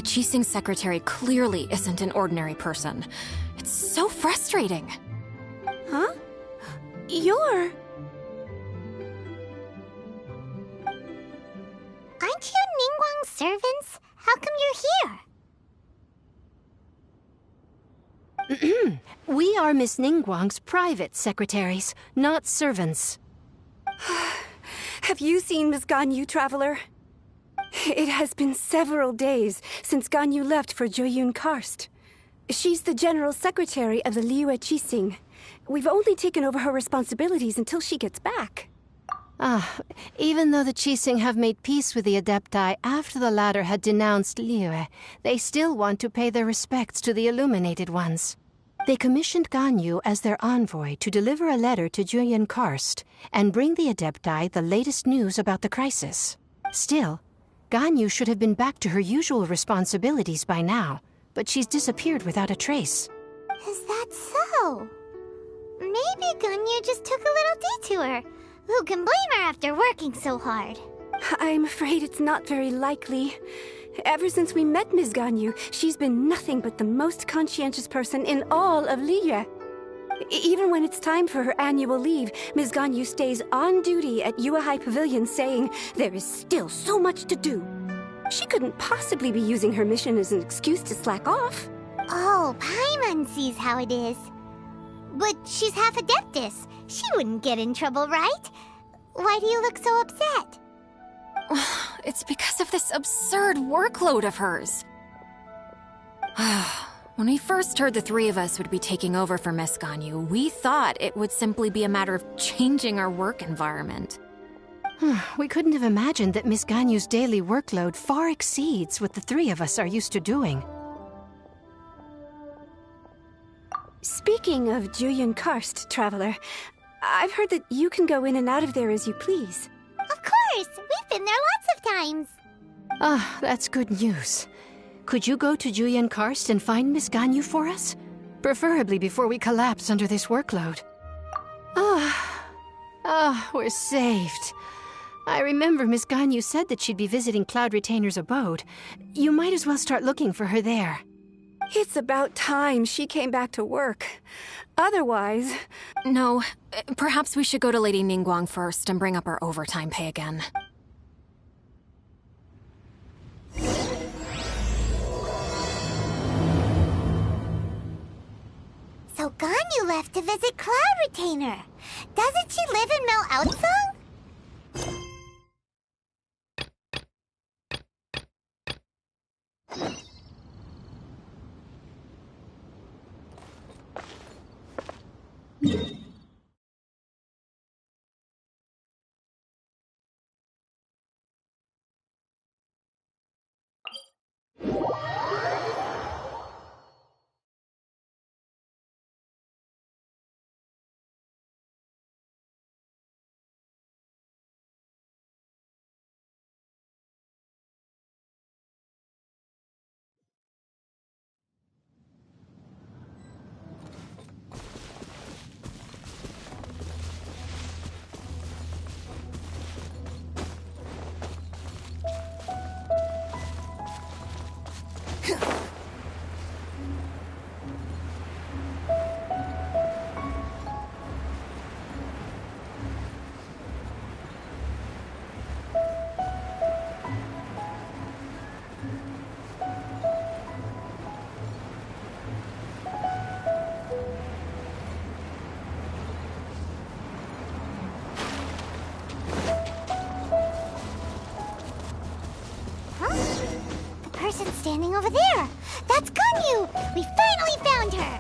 Qixing's secretary clearly isn't an ordinary person. It's so frustrating. Huh? You're... Aren't you Ningguang's servants? How come you're here? We are Miss Ningguang's private secretaries, not servants. Have you seen Miss Ganyu, Traveler? It has been several days since Ganyu left for Jueyun Karst. She's the general secretary of the Liyue Qixing. We've only taken over her responsibilities until she gets back. Even though the Qixing have made peace with the Adepti after the latter had denounced Liyue, they still want to pay their respects to the Illuminated Ones. They commissioned Ganyu as their envoy to deliver a letter to Jueyun Karst and bring the Adepti the latest news about the crisis. Still, Ganyu should have been back to her usual responsibilities by now, but she's disappeared without a trace. Is that so? Maybe Ganyu just took a little detour. Who can blame her after working so hard? I'm afraid it's not very likely. Ever since we met Ms. Ganyu, she's been nothing but the most conscientious person in all of Liyue. Even when it's time for her annual leave, Ms. Ganyu stays on duty at Yuehai Pavilion saying there is still so much to do. She couldn't possibly be using her mission as an excuse to slack off. Oh, Paimon sees how it is. But she's half Adeptus. She wouldn't get in trouble, right? Why do you look so upset? It's because of this absurd workload of hers. When we first heard the three of us would be taking over for Miss Ganyu, we thought it would simply be a matter of changing our work environment. We couldn't have imagined that Miss Ganyu's daily workload far exceeds what the three of us are used to doing. Speaking of Jueyun Karst, Traveler, I've heard that you can go in and out of there as you please. Of course! We've been there lots of times! That's good news. Could you go to Jueyun Karst and find Miss Ganyu for us? Preferably before we collapse under this workload. We're saved. I remember Miss Ganyu said that she'd be visiting Cloud Retainer's abode. You might as well start looking for her there. It's about time she came back to work. Otherwise... No, perhaps we should go to Lady Ningguang first and bring up our overtime pay again. So Ganyu left to visit Cloud Retainer. Doesn't she live in Mel Outsong? Person standing over there! That's Ganyu! We finally found her!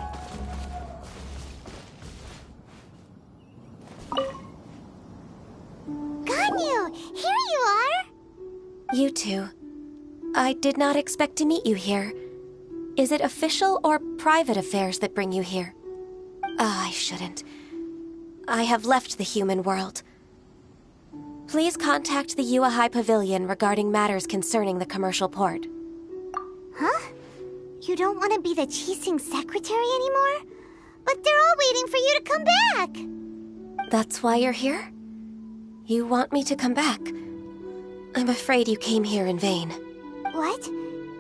Ganyu! Here you are! You two. I did not expect to meet you here. Is it official or private affairs that bring you here? I shouldn't. I have left the human world. Please contact the Yuehai Pavilion regarding matters concerning the commercial port. Huh? You don't want to be the Qixing secretary anymore? But they're all waiting for you to come back! That's why you're here? You want me to come back? I'm afraid you came here in vain. What?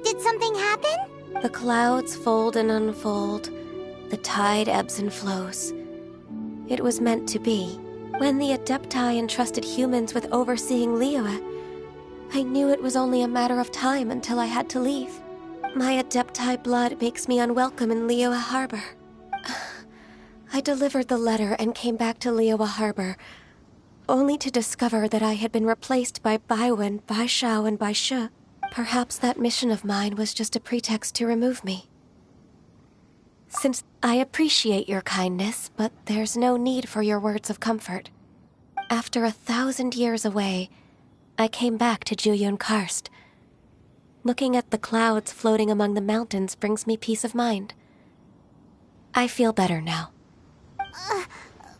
Did Did something happen? The clouds fold and unfold. The tide ebbs and flows. It was meant to be. When the Adepti entrusted humans with overseeing Liyue, I knew it was only a matter of time until I had to leave. My Adepti blood makes me unwelcome in Liyue Harbor. I delivered the letter and came back to Liyue Harbor, only to discover that I had been replaced by Baiwen, Baishao, and Baishe. Perhaps that mission of mine was just a pretext to remove me. Since I appreciate your kindness, but there's no need for your words of comfort. After 1,000 years away, I came back to Jueyun Karst. Looking at the clouds floating among the mountains brings me peace of mind. I feel better now.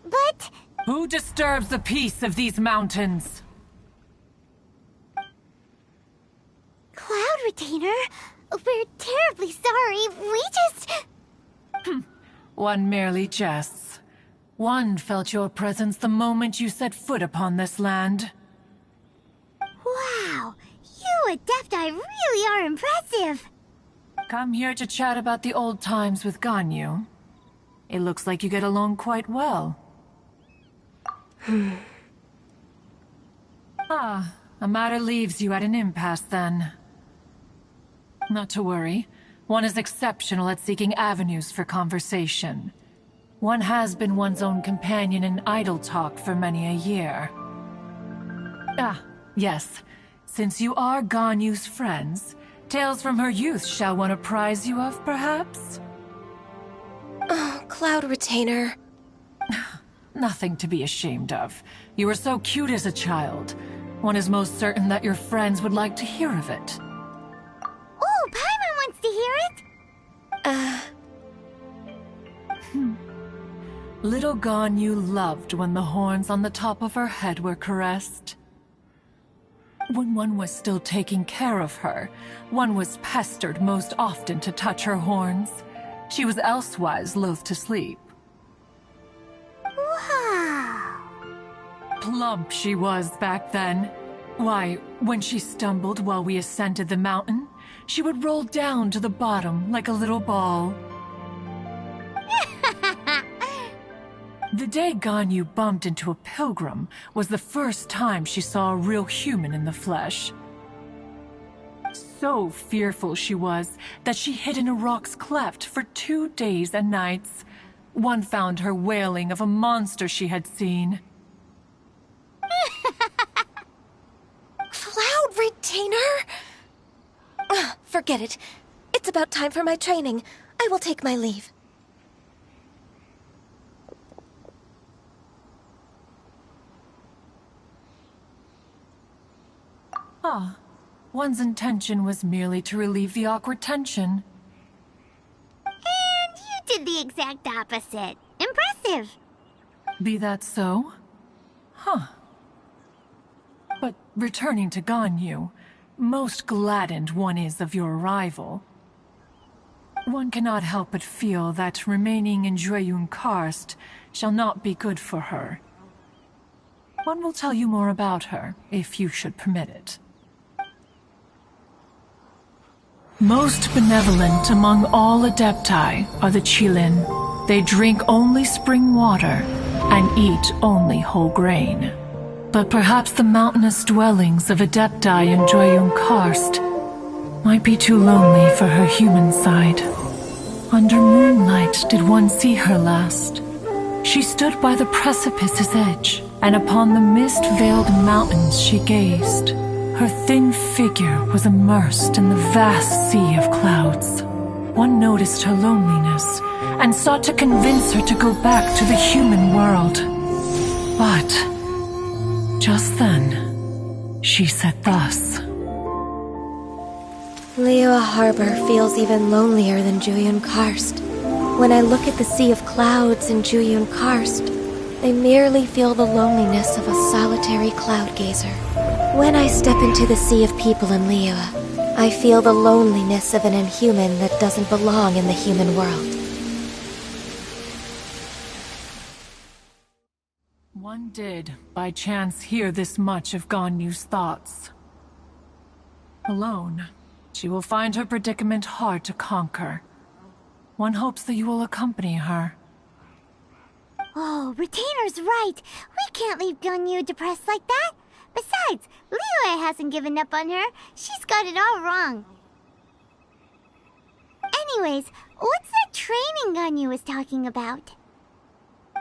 But... Who disturbs the peace of these mountains? Cloud Retainer, we're terribly sorry. We just... One merely jests. One felt your presence the moment you set foot upon this land. Wow, you Adepti really are impressive. Come here to chat about the old times with Ganyu. It looks like you get along quite well. A matter leaves you at an impasse then. Not to worry. One is exceptional at seeking avenues for conversation. One has been one's own companion in idle talk for many a year. Yes. Since you are Ganyu's friends, tales from her youth shall one apprise you of, perhaps? Oh, Cloud Retainer. Nothing to be ashamed of. You were so cute as a child. One is most certain that your friends would like to hear of it. Oh, Paimon wants to hear it! Little Ganyu loved when the horns on the top of her head were caressed. When one was still taking care of her, one was pestered most often to touch her horns. She was elsewise loath to sleep. Wow! Plump she was back then. Why, when she stumbled while we ascended the mountain, she would roll down to the bottom like a little ball. The day Ganyu bumped into a pilgrim was the first time she saw a real human in the flesh. So fearful she was that she hid in a rock's cleft for 2 days and nights. One found her wailing of a monster she had seen. Cloud Retainer? Forget it. It's about time for my training. I will take my leave. One's intention was merely to relieve the awkward tension. And you did the exact opposite. Impressive! Be that so? But returning to Ganyu, most gladdened one is of your arrival. One cannot help but feel that remaining in Jueyun Karst shall not be good for her. One will tell you more about her, if you should permit it. Most benevolent among all Adepti are the Qilin. They drink only spring water and eat only whole grain. But perhaps the mountainous dwellings of Adepti in Jueyun Karst might be too lonely for her human side. Under moonlight did one see her last. She stood by the precipice's edge, and upon the mist-veiled mountains she gazed. Her thin figure was immersed in the vast sea of clouds. One noticed her loneliness, and sought to convince her to go back to the human world. But just then, she said thus. Liyue Harbor feels even lonelier than Jueyun Karst. When I look at the sea of clouds in Jueyun Karst, I merely feel the loneliness of a solitary cloud gazer. When I step into the sea of people in Liyue, I feel the loneliness of an inhuman that doesn't belong in the human world. One did, by chance, hear this much of Ganyu's thoughts. Alone, She will find her predicament hard to conquer. One hopes that you will accompany her. Oh, Retainer's right. We can't leave Ganyu depressed like that. Besides, Liyue hasn't given up on her. She's got it all wrong. Anyways, what's that training Ganyu was talking about?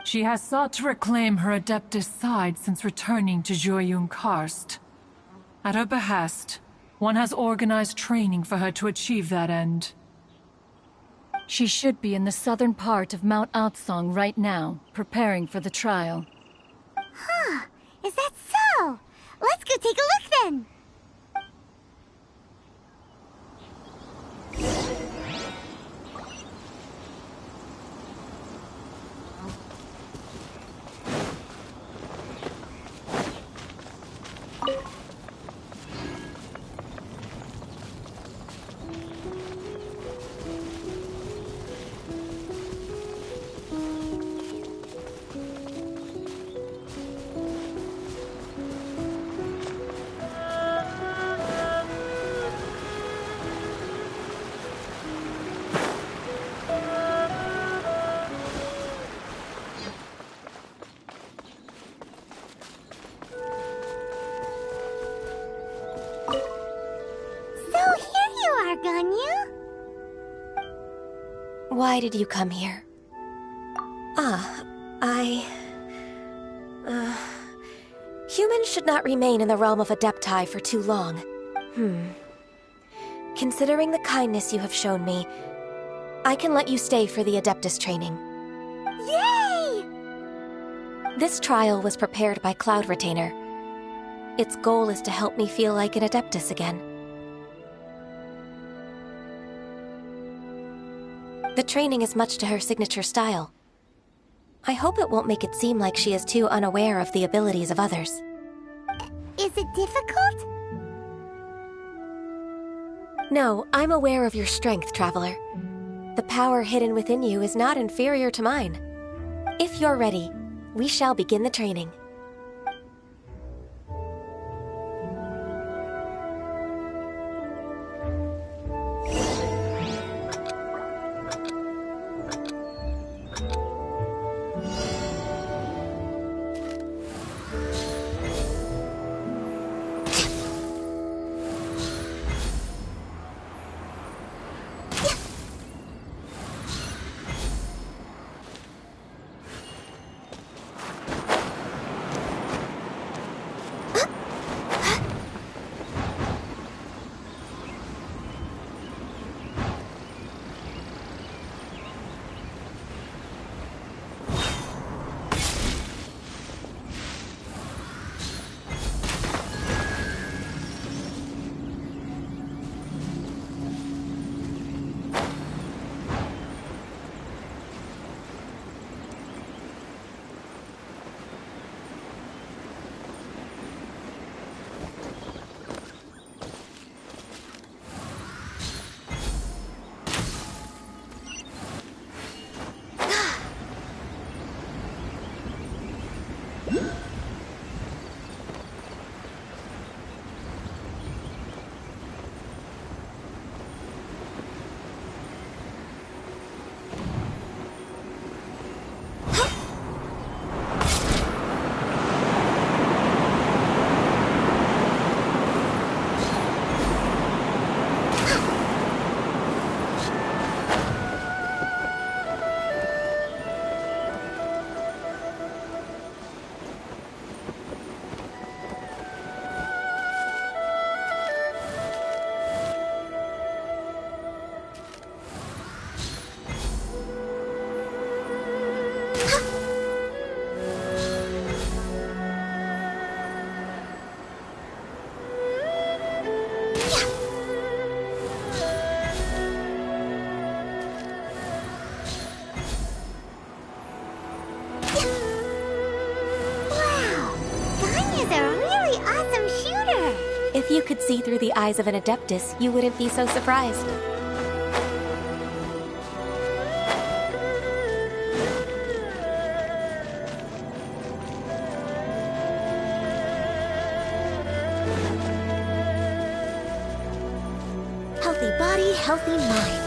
She has sought to reclaim her Adeptus side since returning to Jueyun Karst. At her behest, one has organized training for her to achieve that end. She should be in the southern part of Mount Aotsong right now, preparing for the trial. Huh, is that so? Let's go take a look then! Why did you come here? Humans should not remain in the realm of Adepti for too long. Considering the kindness you have shown me, I can let you stay for the Adeptus training. Yay! This trial was prepared by Cloud Retainer. Its goal is to help me feel like an Adeptus again. The training is much to her signature style. I hope it won't make it seem like she is too unaware of the abilities of others. Is it difficult? No, I'm aware of your strength, Traveler. The power hidden within you is not inferior to mine. If you're ready, we shall begin the training. If you could see through the eyes of an Adeptus, you wouldn't be so surprised. Hello? healthy mind.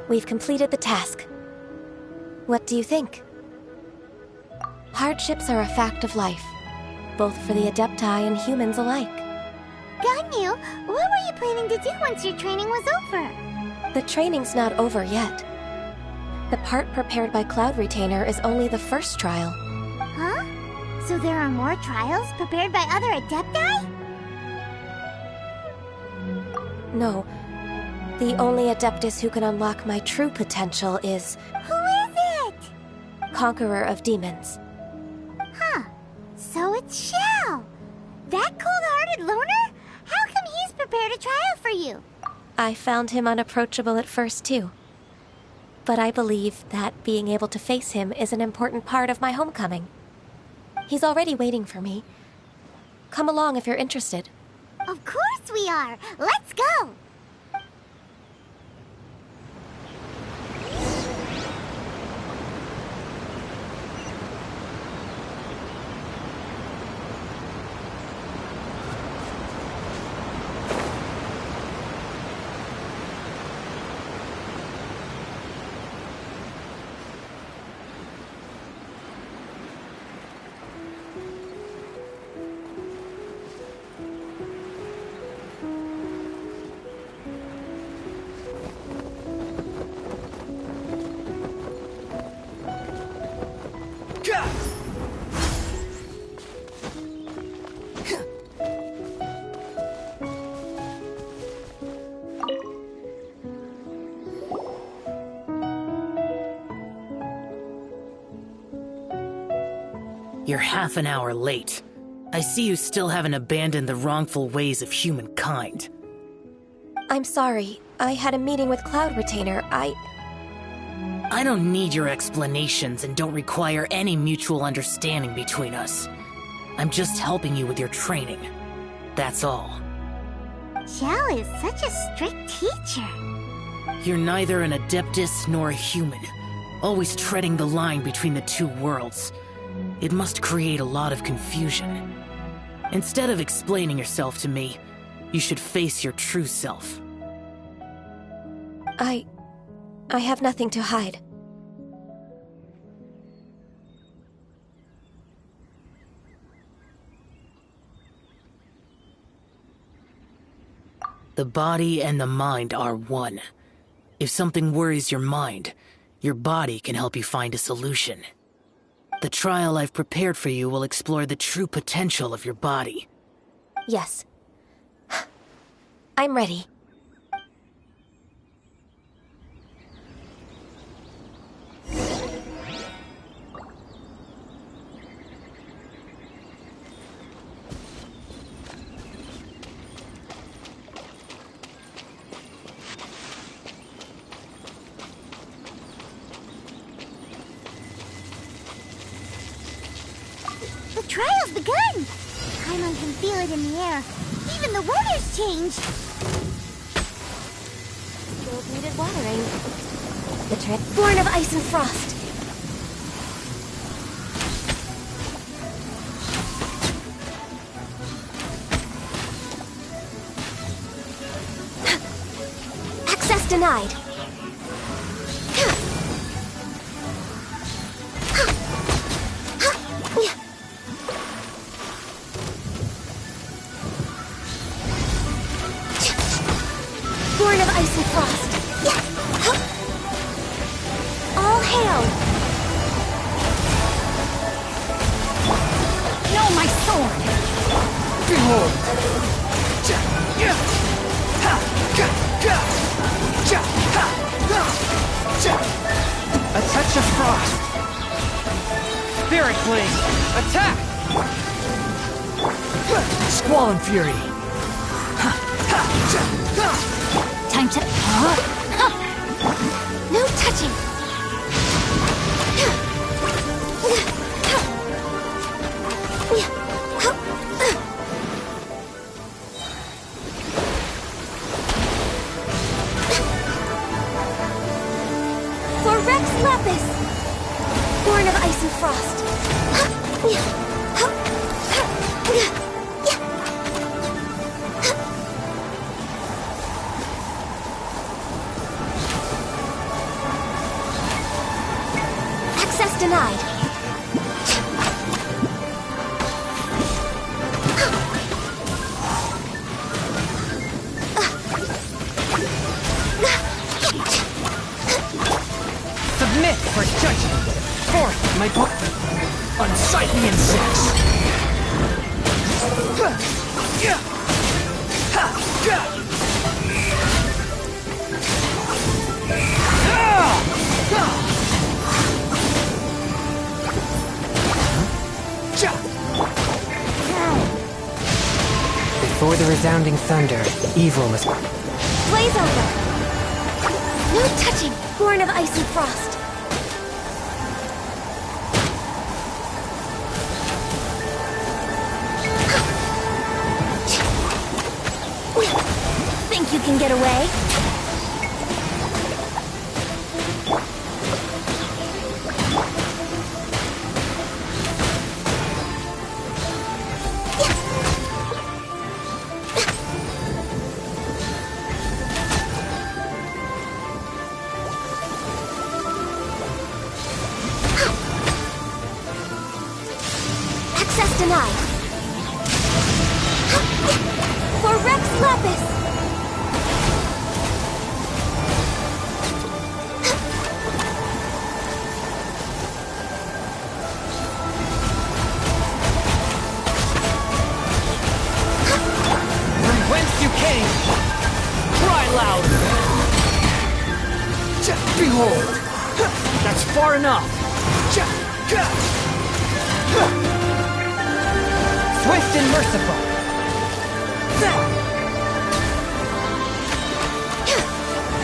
We've completed the task. What do you think? Hardships are a fact of life, both for the Adepti and humans alike. Ganyu, what were you planning to do once your training was over? The training's not over yet. The part prepared by Cloud Retainer is only the first trial. Huh? So there are more trials prepared by other Adepti? No. The only Adeptus who can unlock my true potential is... Who is it? Conqueror of Demons. Huh. So it's Shao. That cold-hearted loner? How come he's prepared a trial for you? I found him unapproachable at first, too. But I believe that being able to face him is an important part of my homecoming. He's already waiting for me. Come along if you're interested. Of course we are. Let's go. You're half an hour late. I see you still haven't abandoned the wrongful ways of humankind. I'm sorry. I had a meeting with Cloud Retainer. I don't need your explanations and don't require any mutual understanding between us. I'm just helping you with your training. That's all. Shao is such a strict teacher. You're neither an Adeptus nor a human, always treading the line between the two worlds. It must create a lot of confusion. Instead of explaining yourself to me, you should face your true self. I have nothing to hide. The body and the mind are one. If something worries your mind, your body can help you find a solution. The trial I've prepared for you will explore the true potential of your body. Yes. I'm ready. The trial's begun! Paimon can feel it in the air. Even the weather's changed. Skills needed watering. The trick born of ice and frost. denied. Born of ice and frost. All hail! No, my sword! Behold! A touch of frost! Spirit Blade! Attack! Squall and Fury! Time to... No touching! For Rex Lapis! Born of ice and frost. Access denied. Submit for judgment! Forth, my book! Unsightly insects! Before the resounding thunder, evil must... Blaze over! No touching! Born of ice and frost. Think you can get away? Access denied. For Rex Lapis! From whence you came, cry loud! Behold! That's far enough! Swift and merciful!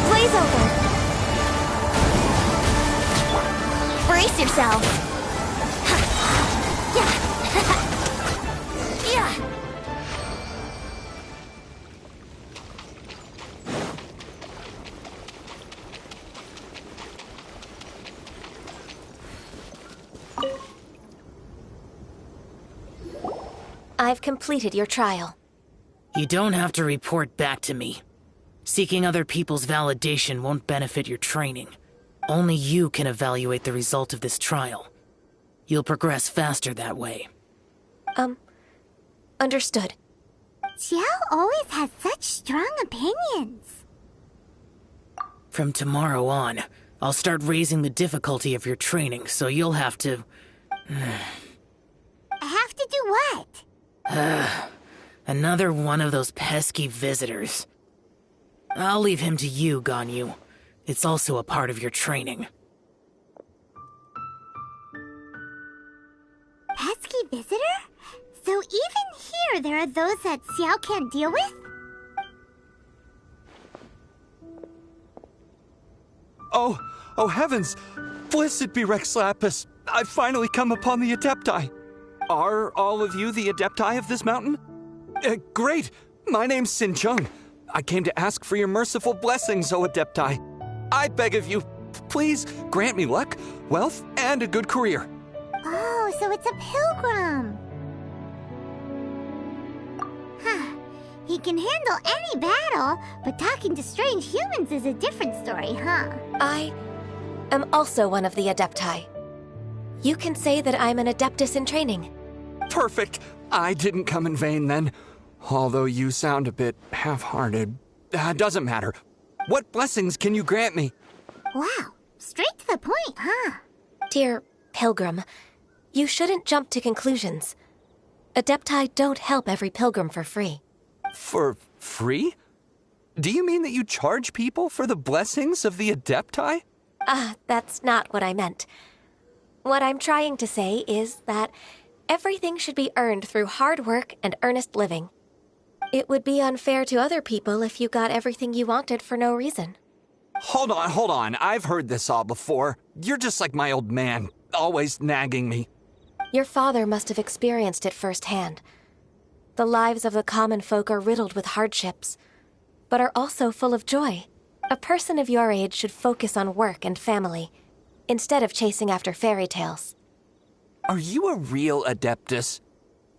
Blaze over! Brace yourselves! Yeah! I've completed your trial. You don't have to report back to me. Seeking other people's validation won't benefit your training. Only you can evaluate the result of this trial. You'll progress faster that way. Understood. Xiao always has such strong opinions. From tomorrow on, I'll start raising the difficulty of your training, so you'll have to... Have to do what? Another one of those pesky visitors. I'll leave him to you, Ganyu. It's also a part of your training. Pesky visitor? So even here there are those that Xiao can't deal with? Oh heavens! Blessed be Rex Lapis! I've finally come upon the Adepti! Are all of you the Adepti of this mountain? Great! My name's Sin Chung. I came to ask for your merciful blessings, O Adepti. I beg of you, please grant me luck, wealth, and a good career. Oh, so it's a pilgrim. Huh. He can handle any battle, but talking to strange humans is a different story, huh? I am also one of the Adepti. You can say that I'm an Adeptus in training. Perfect. I didn't come in vain then. Although you sound a bit half-hearted. Doesn't matter. What blessings can you grant me? Wow, straight to the point, huh? Dear Pilgrim, you shouldn't jump to conclusions. Adepti don't help every pilgrim for free. For free? Do you mean that you charge people for the blessings of the Adepti? That's not what I meant. What I'm trying to say is that everything should be earned through hard work and earnest living. It would be unfair to other people if you got everything you wanted for no reason. Hold on. I've heard this all before. You're just like my old man, always nagging me. Your father must have experienced it firsthand. The lives of the common folk are riddled with hardships, but are also full of joy. A person of your age should focus on work and family, instead of chasing after fairy tales. Are you a real Adeptus?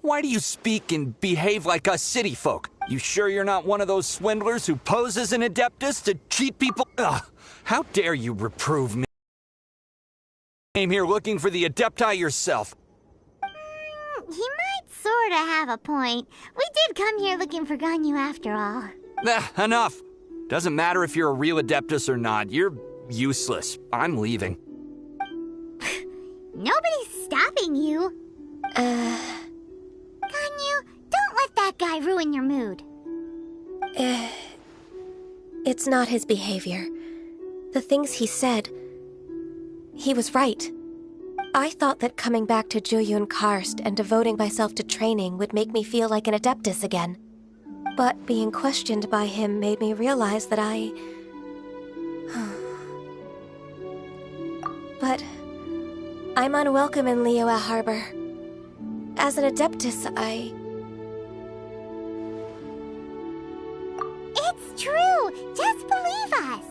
Why do you speak and behave like us city folk? You sure you're not one of those swindlers who pose as an Adeptus to cheat people? Ugh, how dare you reprove me? You came here looking for the Adepti yourself. He might sorta have a point. We did come here looking for Ganyu after all. Enough. Doesn't matter if you're a real Adeptus or not. You're useless. I'm leaving. Nobody's stopping you. Ganyu, don't let that guy ruin your mood. It's not his behavior. The things he said, he was right. I thought that coming back to Jueyun Karst and devoting myself to training would make me feel like an Adeptus again. But being questioned by him made me realize that But I'm unwelcome in Liyue Harbor. As an Adeptus, It's true! Just believe us!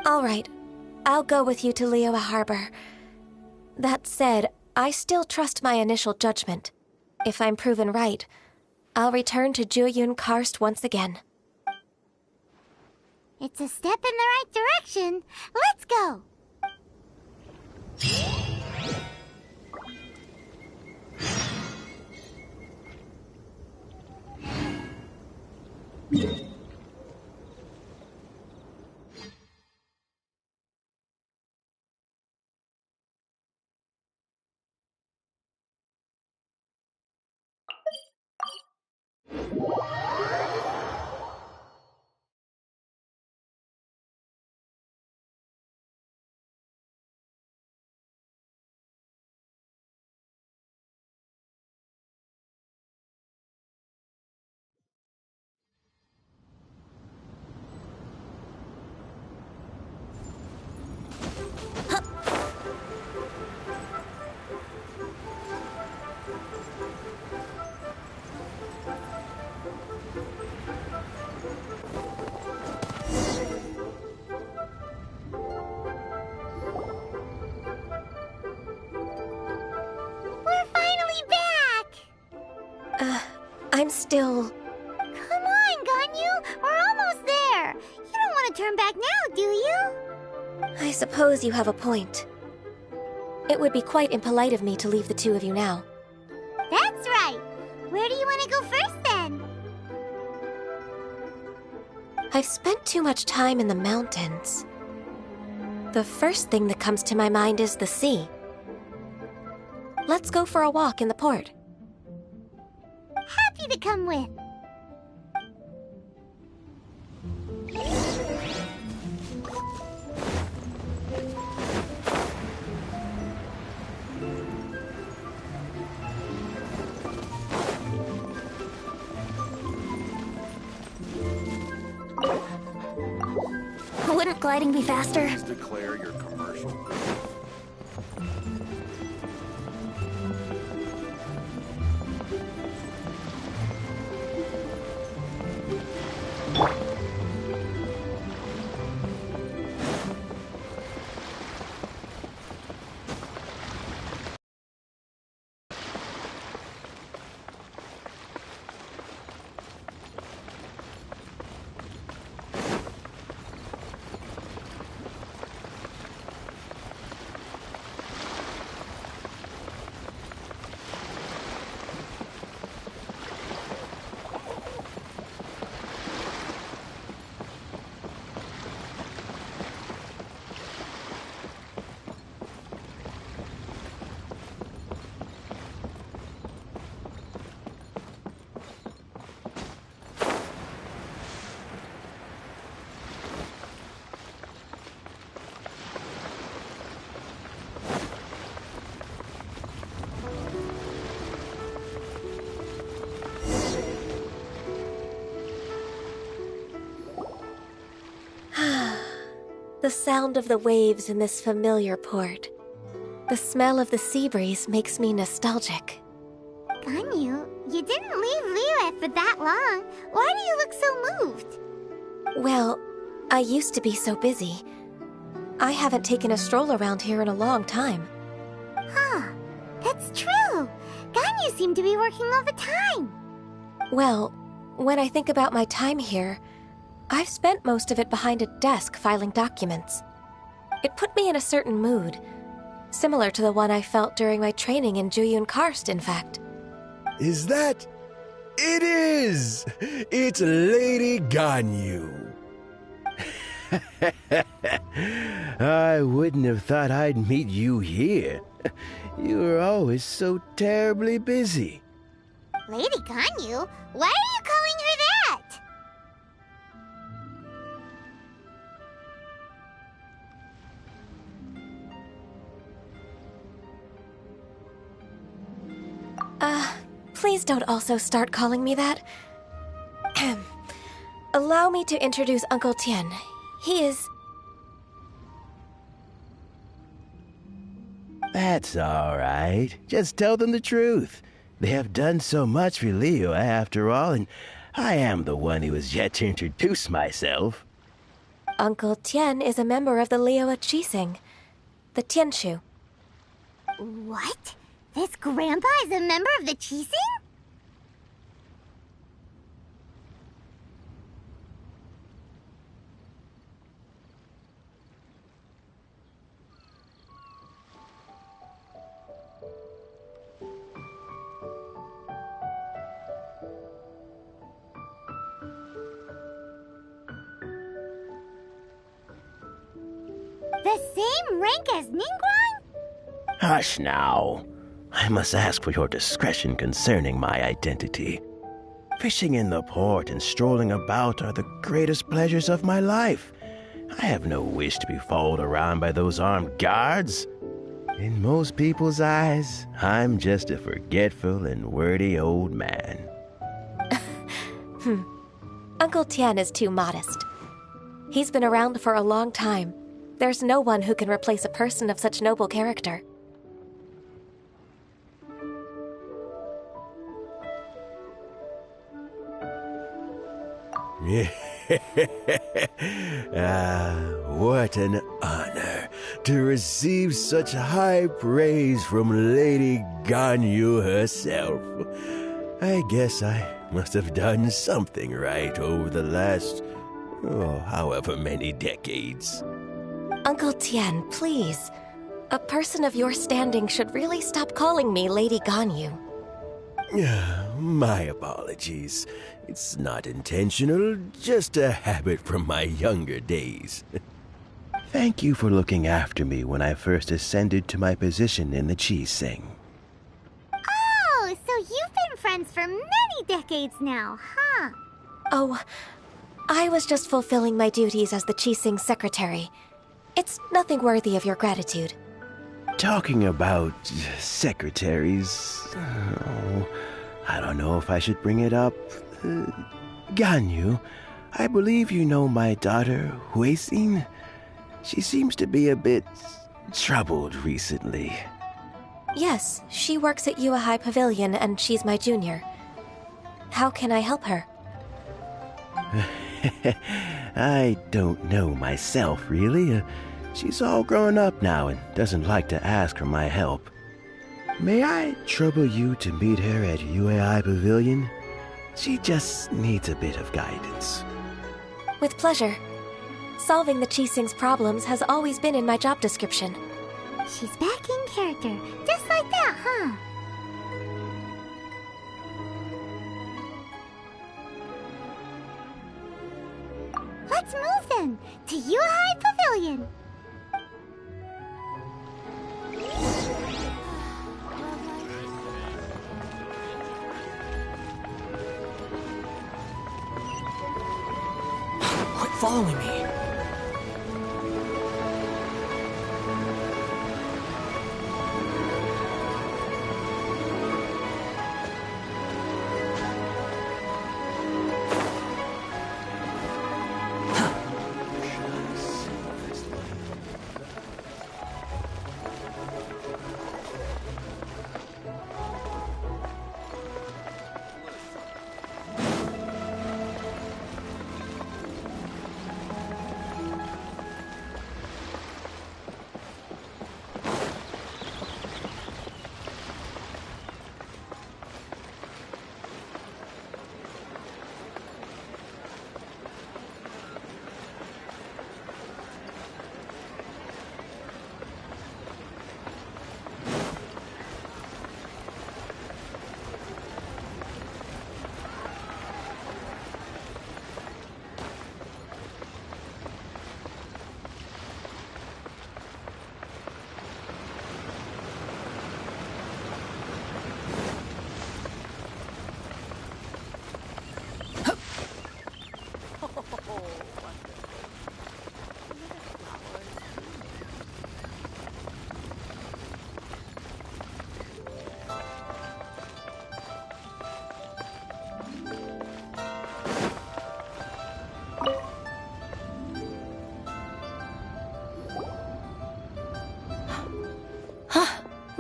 All right. I'll go with you to Liyue Harbor. That said, I still trust my initial judgment. If I'm proven right, I'll return to Jueyun Karst once again. It's a step in the right direction. Let's go! I'm still... Come on, Ganyu! We're almost there! You don't want to turn back now, do you? I suppose you have a point. It would be quite impolite of me to leave the two of you now. That's right! Where do you want to go first, then? I've spent too much time in the mountains. The first thing that comes to my mind is the sea. Let's go for a walk in the port. Happy to come with. Wouldn't gliding be faster? Please declare your commercial. The sound of the waves in this familiar port. The smell of the sea breeze makes me nostalgic. Ganyu, you didn't leave Liyue for that long. Why do you look so moved? Well, I used to be so busy. I haven't taken a stroll around here in a long time. Huh, that's true. Ganyu seemed to be working all the time. Well, when I think about my time here, I've spent most of it behind a desk filing documents. It put me in a certain mood, similar to the one I felt during my training in Juyun Karst, in fact. Is that... It is! It's Lady Ganyu. I wouldn't have thought I'd meet you here. You were always so terribly busy. Lady Ganyu? Why are you calling her that? Please don't also start calling me that. Allow me to introduce Uncle Tian. He is... That's all right. Just tell them the truth. They have done so much for Liyue after all, and I am the one who has yet to introduce myself. Uncle Tian is a member of the Liyue Qixing, the Tianshu. What? This grandpa is a member of the Qixing? The same rank as Ningguang? Hush now. I must ask for your discretion concerning my identity. Fishing in the port and strolling about are the greatest pleasures of my life. I have no wish to be followed around by those armed guards. In most people's eyes, I'm just a forgetful and wordy old man. Uncle Tian is too modest. He's been around for a long time. There's no one who can replace a person of such noble character. What an honor to receive such high praise from Lady Ganyu herself. I guess I must have done something right over the last, however many decades. Uncle Tian, please. A person of your standing should really stop calling me Lady Ganyu. My apologies. It's not intentional, just a habit from my younger days. Thank you for looking after me when I first ascended to my position in the Qixing. Oh, so you've been friends for many decades now, huh? Oh, I was just fulfilling my duties as the Qixing secretary. It's nothing worthy of your gratitude. Talking about secretaries... I don't know if I should bring it up. Ganyu, I believe you know my daughter, Huixin. She seems to be a bit troubled recently. Yes, she works at Yue High Pavilion and she's my junior. How can I help her? I don't know myself, really. She's all grown up now and doesn't like to ask for my help. May I trouble you to meet her at Yue High Pavilion? She just needs a bit of guidance. With pleasure. Solving the Qixing's problems has always been in my job description. She's back in character, just like that, huh? Let's move then, to Yue High Pavilion. Quit following me.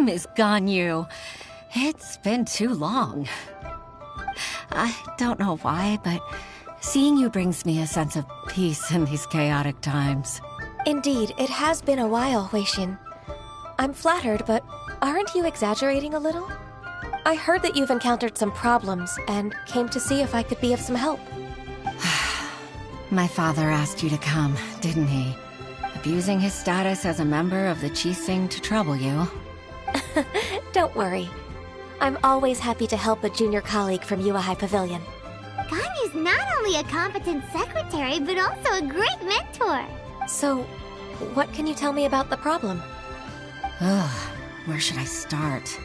Miss Ganyu, it's been too long. I don't know why, but seeing you brings me a sense of peace in these chaotic times. Indeed, it has been a while, Huixin. I'm flattered, but aren't you exaggerating a little? I heard that you've encountered some problems and came to see if I could be of some help. My father asked you to come, didn't he? Abusing his status as a member of the Qixing to trouble you. Don't worry. I'm always happy to help a junior colleague from Yuehai Pavilion. Ganyu's not only a competent secretary, but also a great mentor. So, what can you tell me about the problem? Where should I start?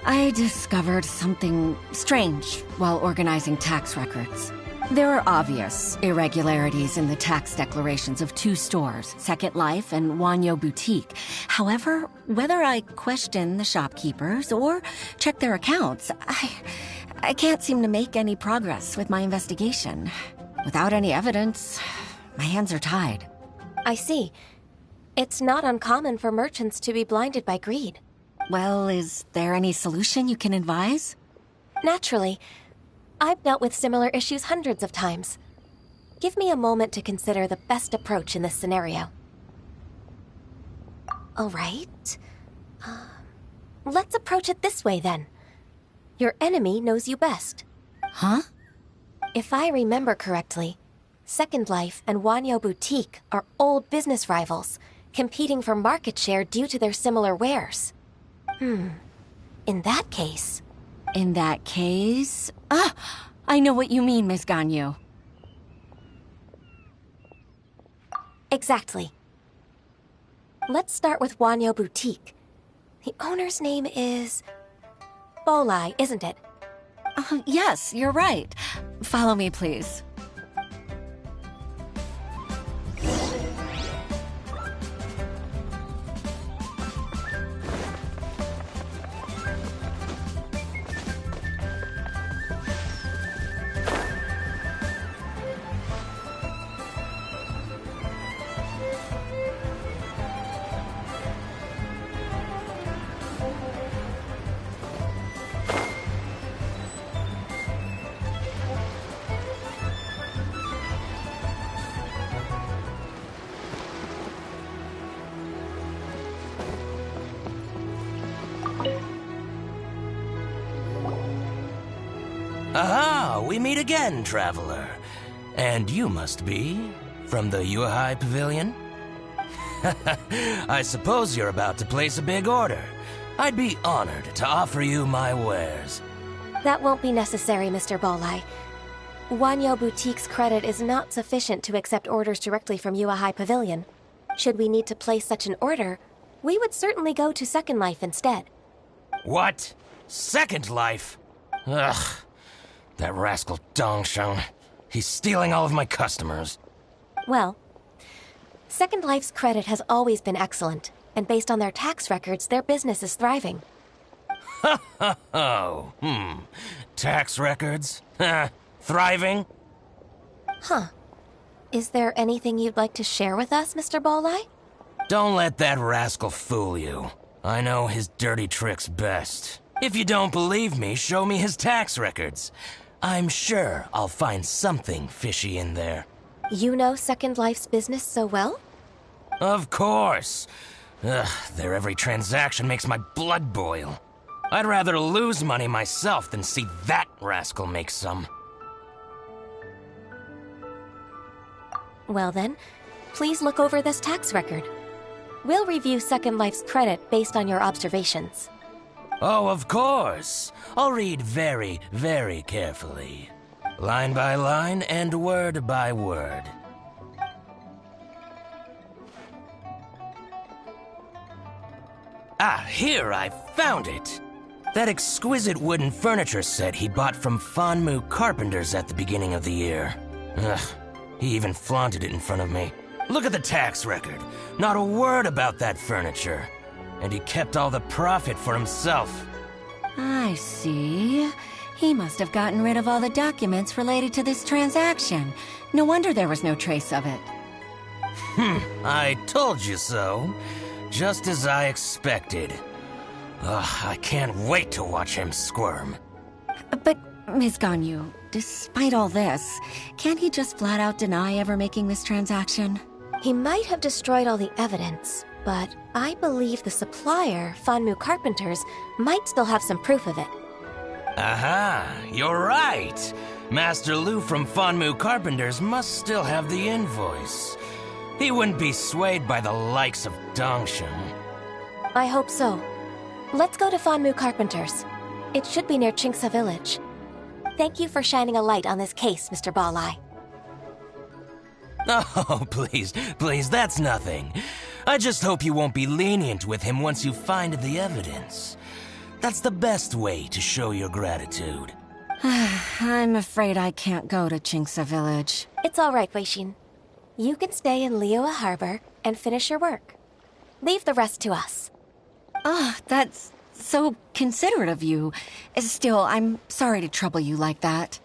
I discovered something strange while organizing tax records. There are obvious irregularities in the tax declarations of two stores, Second Life and Wanyo Boutique. However, whether I question the shopkeepers or check their accounts, I can't seem to make any progress with my investigation. Without any evidence, my hands are tied. I see. It's not uncommon for merchants to be blinded by greed. Well, is there any solution you can advise? Naturally. I've dealt with similar issues hundreds of times. Give me a moment to consider the best approach in this scenario. All right. Let's approach it this way, then. Your enemy knows you best. Huh? If I remember correctly, Second Life and Wanyo Boutique are old business rivals, competing for market share due to their similar wares. In that case... In that case... I know what you mean, Miss Ganyu. Exactly. Let's start with Wanyo Boutique. The owner's name is... Bolai, isn't it? Yes, you're right. Follow me, please. Aha! We meet again, traveler. And you must be from the Yuehai Pavilion? I suppose you're about to place a big order. I'd be honored to offer you my wares. That won't be necessary, Mr. Bolai. Wanyo Boutique's credit is not sufficient to accept orders directly from Yuehai Pavilion. Should we need to place such an order, we would certainly go to Second Life instead. What? Second Life? Ugh. That rascal Dongsheng. He's stealing all of my customers. Well, Second Life's credit has always been excellent, and based on their tax records, their business is thriving. Tax records? Thriving? Huh. Is there anything you'd like to share with us, Mr. Bolai? Don't let that rascal fool you. I know his dirty tricks best. If you don't believe me, show me his tax records. I'm sure I'll find something fishy in there. You know Second Life's business so well? Of course. Their every transaction makes my blood boil. I'd rather lose money myself than see that rascal make some. Well then, please look over this tax record. We'll review Second Life's credit based on your observations. Oh, of course. I'll read very, very carefully. Line by line and word by word. Ah, here, I found it. That exquisite wooden furniture set he bought from Fanmu Carpenters at the beginning of the year. Ugh, he even flaunted it in front of me. Look at the tax record. Not a word about that furniture. And he kept all the profit for himself. I see. He must have gotten rid of all the documents related to this transaction. No wonder there was no trace of it. I told you so. Just as I expected. Ugh, I can't wait to watch him squirm. But, Ms. Ganyu, despite all this, can't he just flat out deny ever making this transaction? He might have destroyed all the evidence, but I believe the supplier, Fanmu Carpenters, might still have some proof of it. Aha, you're right. Master Lu from Fanmu Carpenters must still have the invoice. He wouldn't be swayed by the likes of Dongsheng. I hope so. Let's go to Fanmu Carpenters. It should be near Chingsa Village. Thank you for shining a light on this case, Mr. Balai. Oh, please, that's nothing. I just hope you won't be lenient with him once you find the evidence. That's the best way to show your gratitude. I'm afraid I can't go to Chingsa Village. It's all right, Weishin. You can stay in Liyue Harbor and finish your work. Leave the rest to us. That's so considerate of you. Still, I'm sorry to trouble you like that.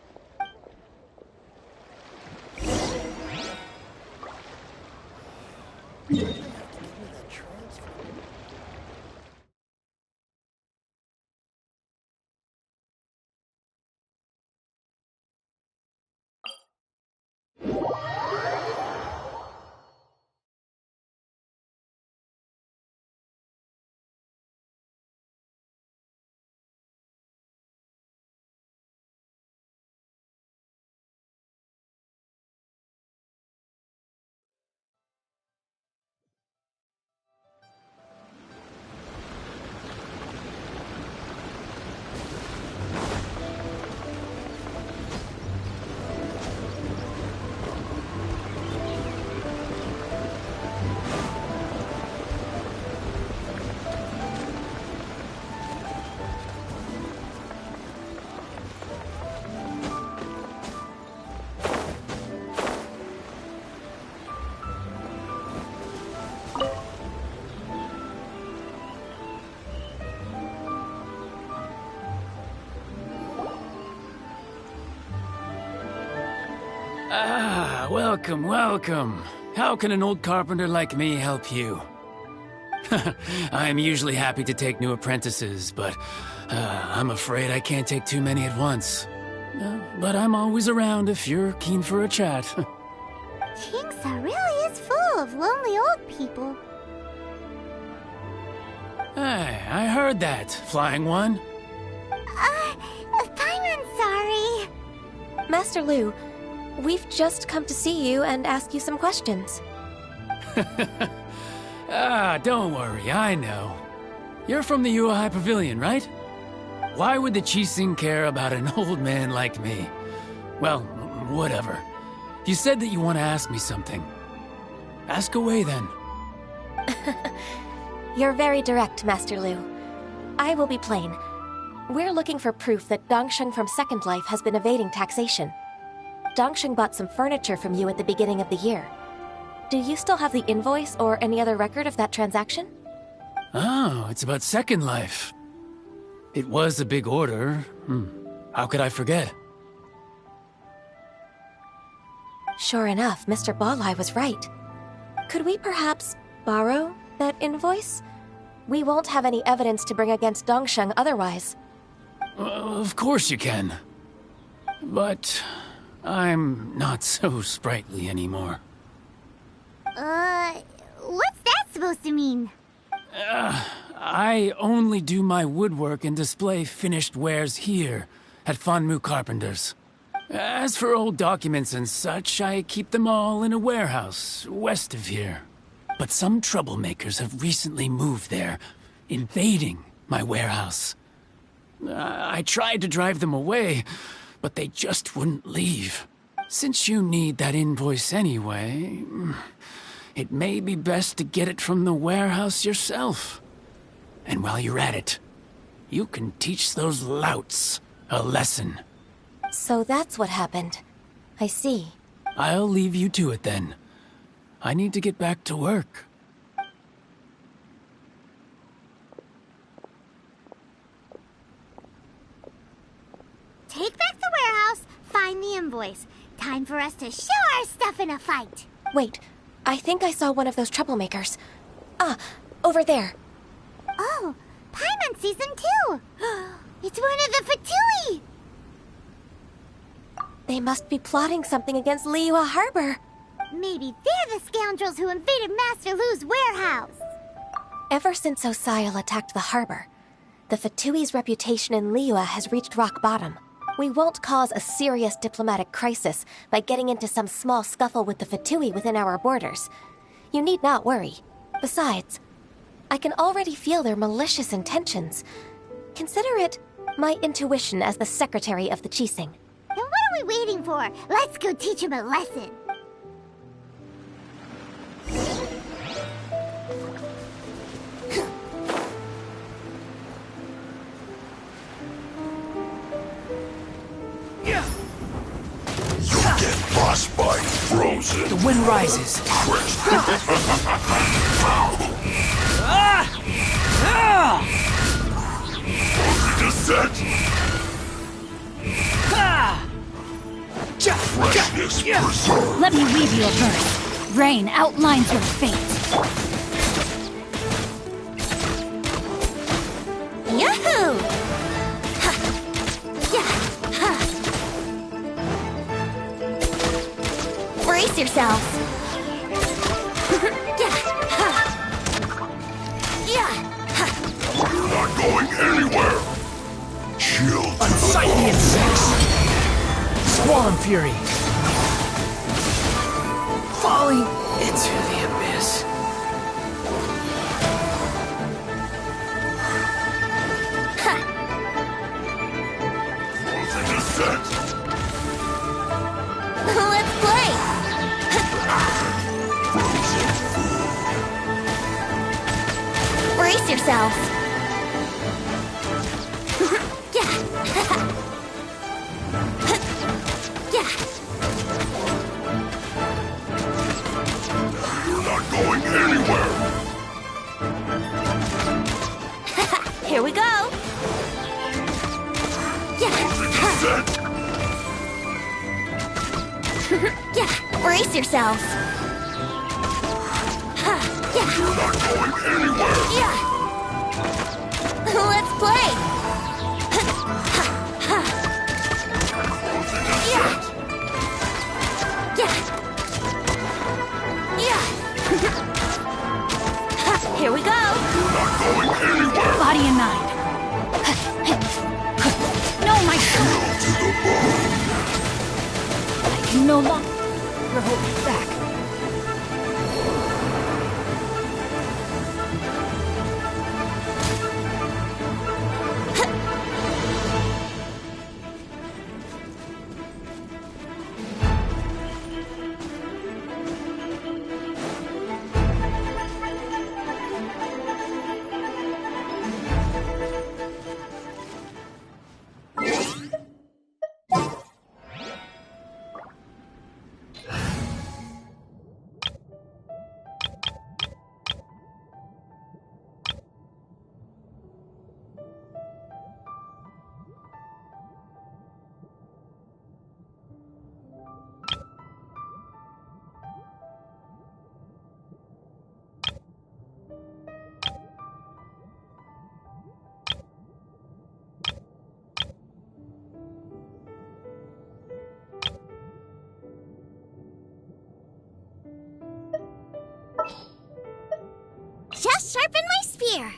Welcome. How can an old carpenter like me help you? I'm usually happy to take new apprentices, but I'm afraid I can't take too many at once. But I'm always around if you're keen for a chat. Chingsa really is full of lonely old people. Hey, I heard that, Flying One. Paimon, sorry. Master Lu, we've just come to see you and ask you some questions. Don't worry, I know. You're from the Yuehai Pavilion, right? Why would the Qixing care about an old man like me? Well, whatever. You said that you want to ask me something. Ask away, then. You're very direct, Master Lu. I will be plain. We're looking for proof that Dongsheng from Second Life has been evading taxation. Dongsheng bought some furniture from you at the beginning of the year. Do you still have the invoice or any other record of that transaction? Oh, it's about Second Life. It was a big order. How could I forget? Sure enough, Mr. Balai was right. Could we perhaps borrow that invoice? We won't have any evidence to bring against Dongsheng otherwise. Of course you can. But I'm not so sprightly anymore. What's that supposed to mean? I only do my woodwork and display finished wares here at Fanmu Carpenters. As for old documents and such, I keep them all in a warehouse west of here. But some troublemakers have recently moved there, invading my warehouse. I tried to drive them away, but they just wouldn't leave. Since you need that invoice anyway, it may be best to get it from the warehouse yourself. And while you're at it, you can teach those louts a lesson. So that's what happened. I see. I'll leave you to it then. I need to get back to work. Take back the warehouse, find the invoice. Time for us to show our stuff in a fight. Wait, I think I saw one of those troublemakers. Over there. Oh, Paimon Season 2! It's one of the Fatui! They must be plotting something against Liyue Harbor. Maybe they're the scoundrels who invaded Master Lu's warehouse. Ever since Osial attacked the harbor, the Fatui's reputation in Liyue has reached rock bottom. We won't cause a serious diplomatic crisis by getting into some small scuffle with the Fatui within our borders. You need not worry. Besides, I can already feel their malicious intentions. Consider it my intuition as the secretary of the Qixing. Then what are we waiting for? Let's go teach him a lesson. You'll get frostbite, frozen. The wind rises. Descent. Freshness preserved. Let me weave you a verse. Rain outlines your fate. Yahoo! Ha! Yeah! Ha! Brace yourselves! Yeah! Ha! Yeah! Ha! You're not going anywhere. Chill. Unsightly insects. Swollen fury. Falling into the abyss. Descent. Let's play! Brace yourselves! Yeah! Yeah! You're not going anywhere. Here we go! Descent. Yeah! Brace yourselves! Yeah! You're not going anywhere. Yeah! Let's play! Yeah! Yeah! Yeah! Here we go! You're not going anywhere. Body and mind. No, my Chill to the bone. I can no longer hold me back. Just sharpen my spear!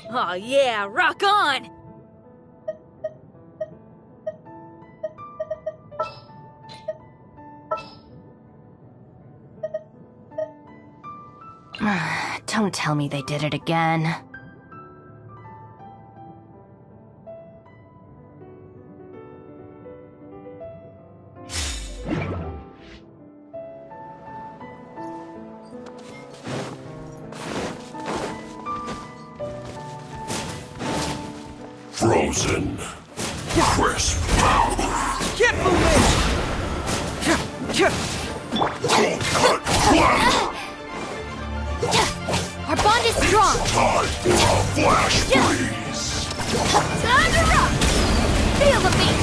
Oh yeah, rock on! Don't tell me they did it again. Frozen. Crisp. Get moving! Cold cut. Blast. Our bond is strong! Time. Flash freeze! Time to rock! Feel the beat!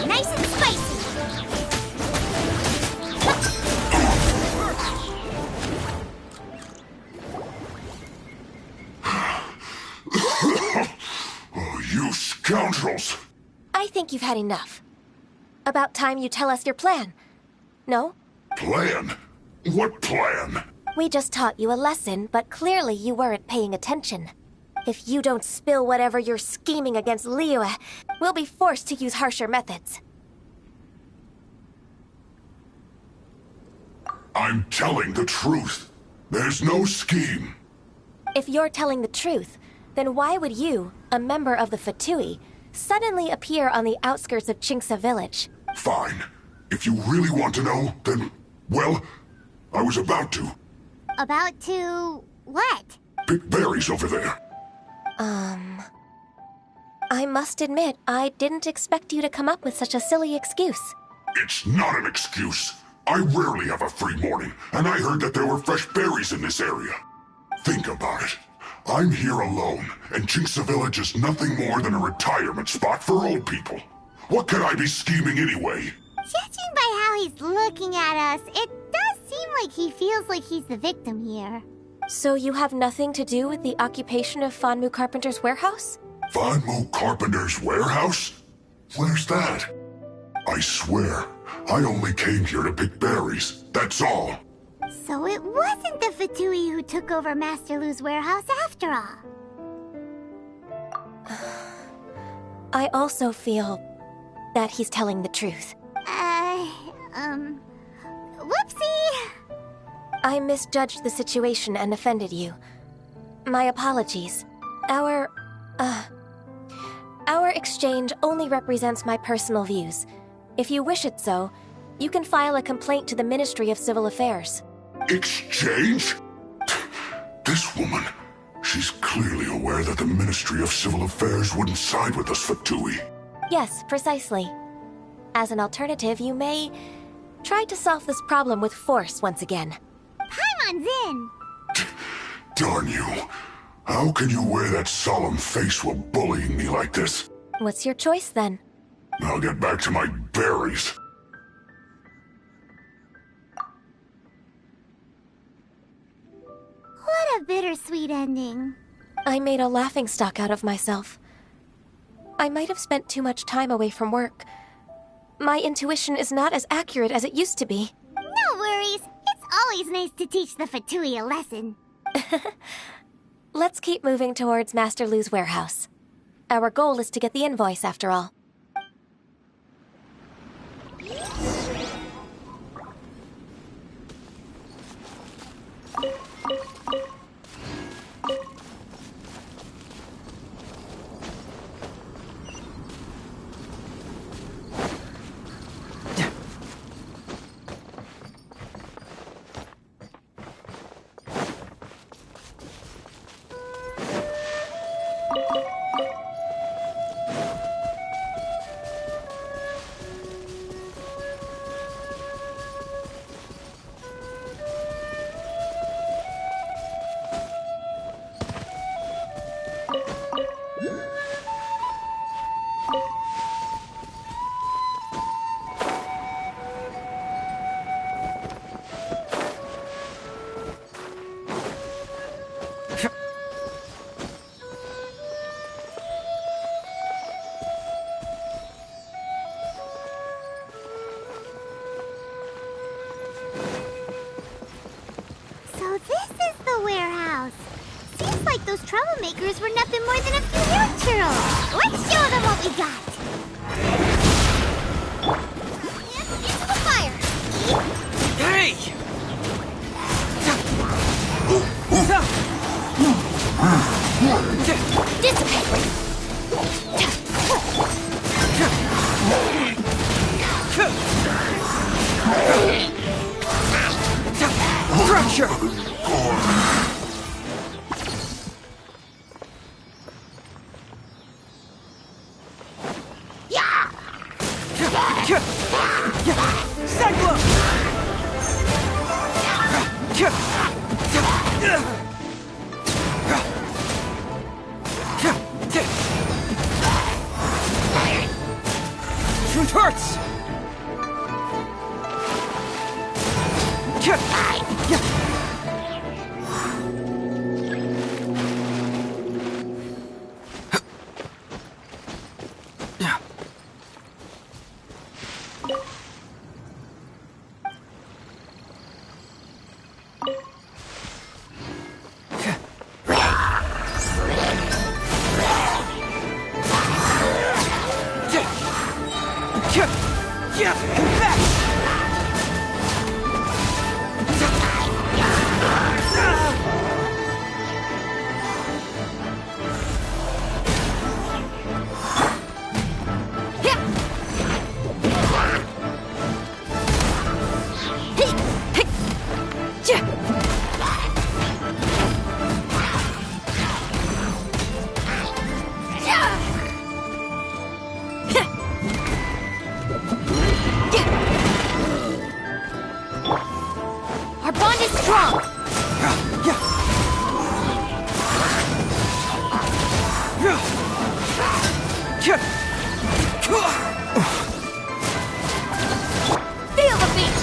Nice and spicy. Oh, you scoundrels! I think you've had enough. About time you tell us your plan. No? Plan? What plan? We just taught you a lesson, but clearly you weren't paying attention. If you don't spill whatever you're scheming against Liyue, we'll be forced to use harsher methods. I'm telling the truth. There's no scheme. If you're telling the truth, then why would you, a member of the Fatui, suddenly appear on the outskirts of Chinksa village? Fine. If you really want to know, then, well, I was about to. About to... what? Pick berries over there. I must admit, I didn't expect you to come up with such a silly excuse. It's not an excuse. I rarely have a free morning, and I heard that there were fresh berries in this area. Think about it. I'm here alone, and Chinksa Village is nothing more than a retirement spot for old people. What could I be scheming anyway? Judging by how he's looking at us, it does seem like he feels like he's the victim here. So you have nothing to do with the occupation of Fanmu Carpenter's warehouse? Fanmu Carpenter's warehouse? Where's that? I swear, I only came here to pick berries, that's all. So it wasn't the Fatui who took over Master Lu's warehouse after all. I also feel that he's telling the truth. Whoopsie! I misjudged the situation and offended you. My apologies. Our exchange only represents my personal views. If you wish it so, you can file a complaint to the Ministry of Civil Affairs. Exchange? This woman, she's clearly aware that the Ministry of Civil Affairs wouldn't side with us Fatui. Yes, precisely. As an alternative, you may try to solve this problem with force once again. Paimon's in! Darn you. How can you wear that solemn face while bullying me like this? What's your choice, then? I'll get back to my berries. What a bittersweet ending. I made a laughingstock out of myself. I might have spent too much time away from work. My intuition is not as accurate as it used to be. No worries. It's always nice to teach the Fatui a lesson. Let's keep moving towards Master Lu's warehouse. Our goal is to get the invoice, after all. Those troublemakers were nothing more than a few young churros. Let's show them what we got. Into the fire. Hey! Structure! Cyclone! Truth hurts! Our bond is strong. Feel the beat.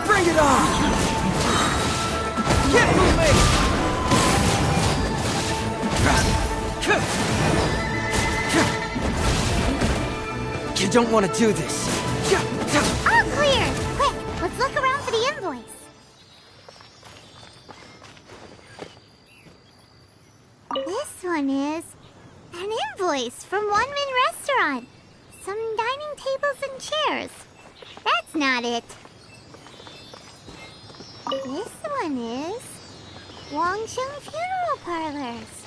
Bring it on! Get moving! You don't want to do this. All clear. Quick, let's look around for the invoice. This one is an invoice from One Min Restaurant. Some dining tables and chairs. That's not it. This one is Wangsheng Funeral Parlors.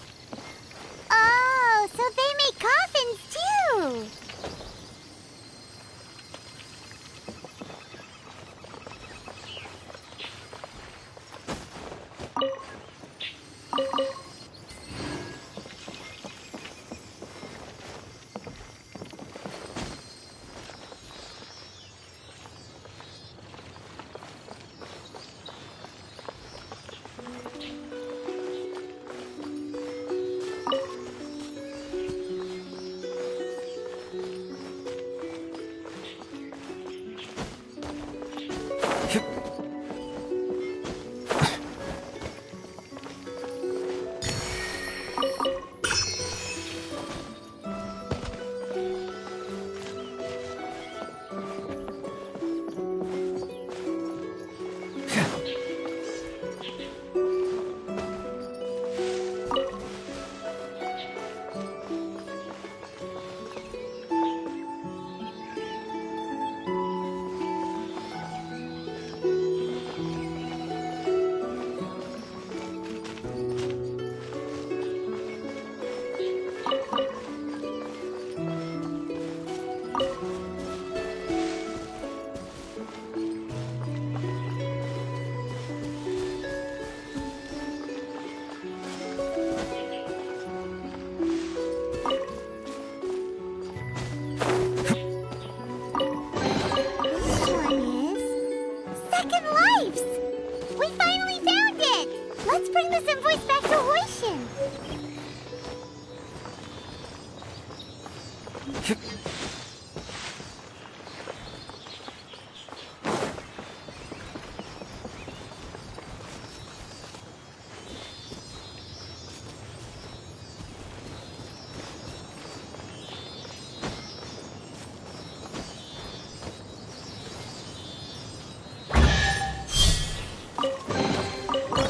Oh, so they make coffins too.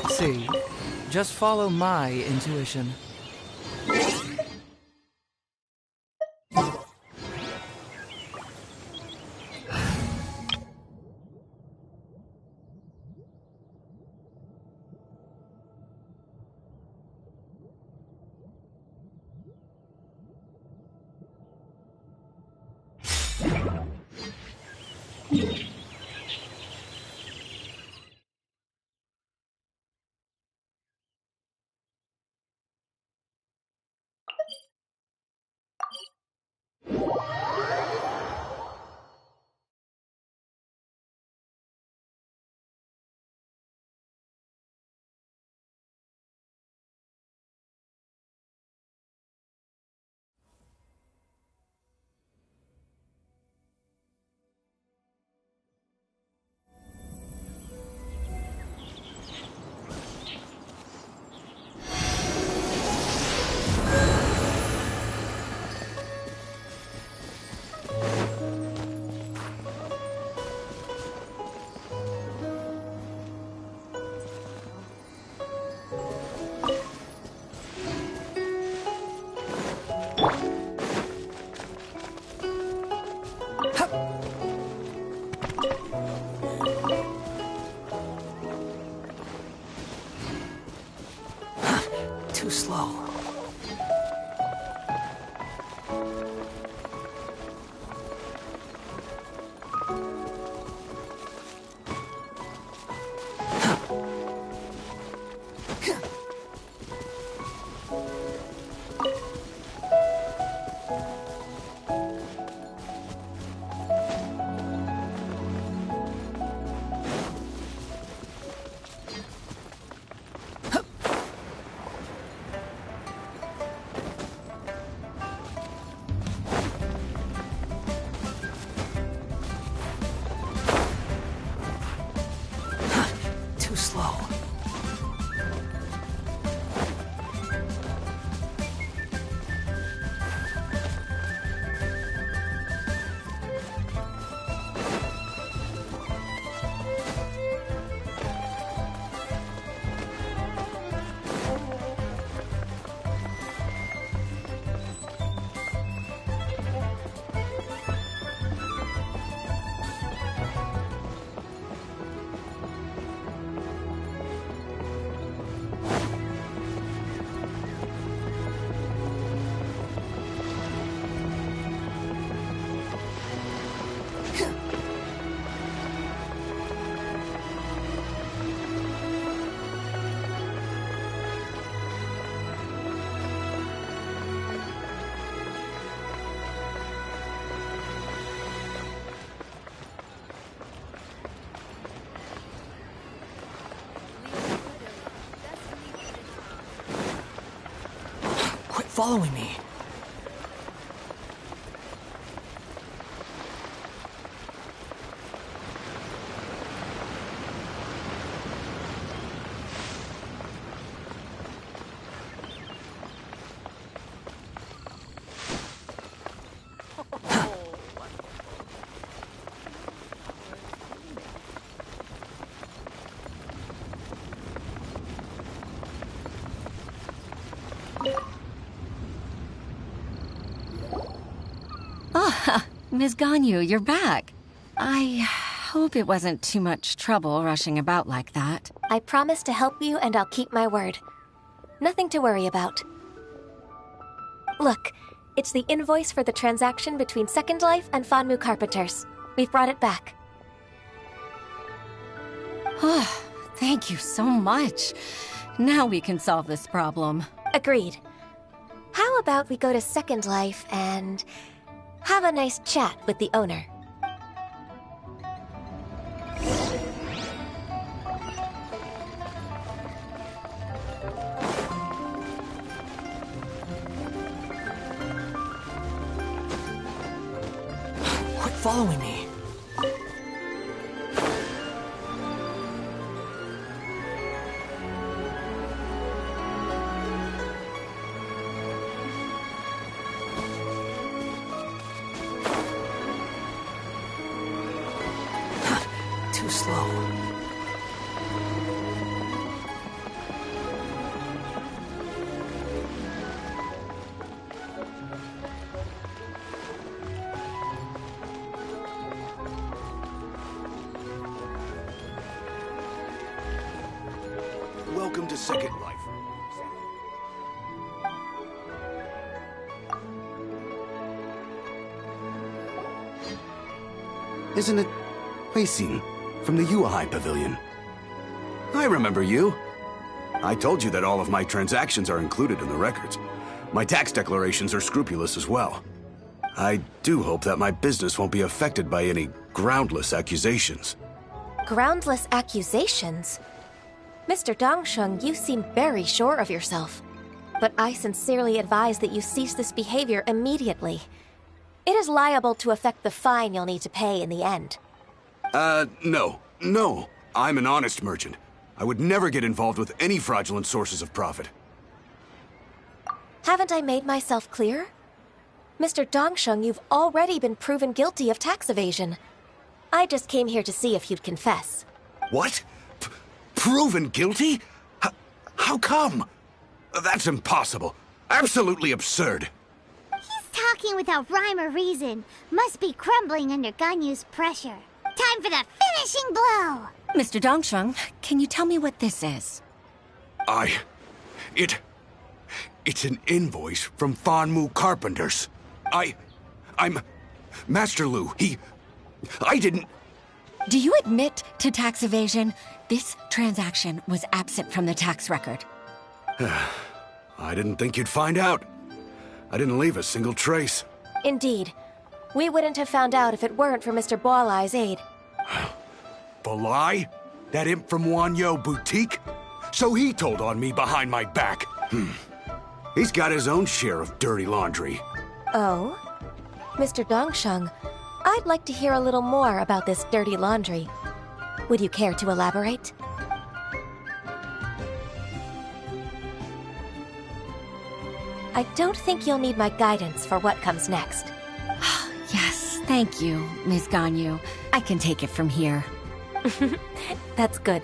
See, just follow my intuition. Too slow. Following me. Ms. Ganyu, you're back. I hope it wasn't too much trouble rushing about like that. I promise to help you, and I'll keep my word. Nothing to worry about. Look, it's the invoice for the transaction between Second Life and Fanmu Carpenters. We've brought it back. Oh, thank you so much. Now we can solve this problem. Agreed. How about we go to Second Life and have a nice chat with the owner? Quit following me. Too slow. Welcome to Second Life. Isn't it Huixin, from the Yuehai Pavilion. I remember you. I told you that all of my transactions are included in the records. My tax declarations are scrupulous as well. I do hope that my business won't be affected by any groundless accusations. Groundless accusations? Mr. Dongsheng, you seem very sure of yourself. But I sincerely advise that you cease this behavior immediately. It is liable to affect the fine you'll need to pay in the end. No. I'm an honest merchant. I would never get involved with any fraudulent sources of profit. Haven't I made myself clear? Mr. Dongsheng, you've already been proven guilty of tax evasion. I just came here to see if you'd confess. What? Proven guilty? How come? That's impossible. Absolutely absurd. He's talking without rhyme or reason. Must be crumbling under Ganyu's pressure. Time for the finishing blow! Mr. Dongsheng, can you tell me what this is? It's an invoice from Fanmu Carpenters. I'm Master Lu. I didn't... Do you admit to tax evasion? This transaction was absent from the tax record. I didn't think you'd find out. I didn't leave a single trace. Indeed. We wouldn't have found out if it weren't for Mr. Boalai's aid. Balai? That imp from Wanyo Boutique? So he told on me behind my back. He's got his own share of dirty laundry. Oh? Mr. Dongsheng, I'd like to hear a little more about this dirty laundry. Would you care to elaborate? I don't think you'll need my guidance for what comes next. Yes, thank you, Ms. Ganyu. I can take it from here. That's good.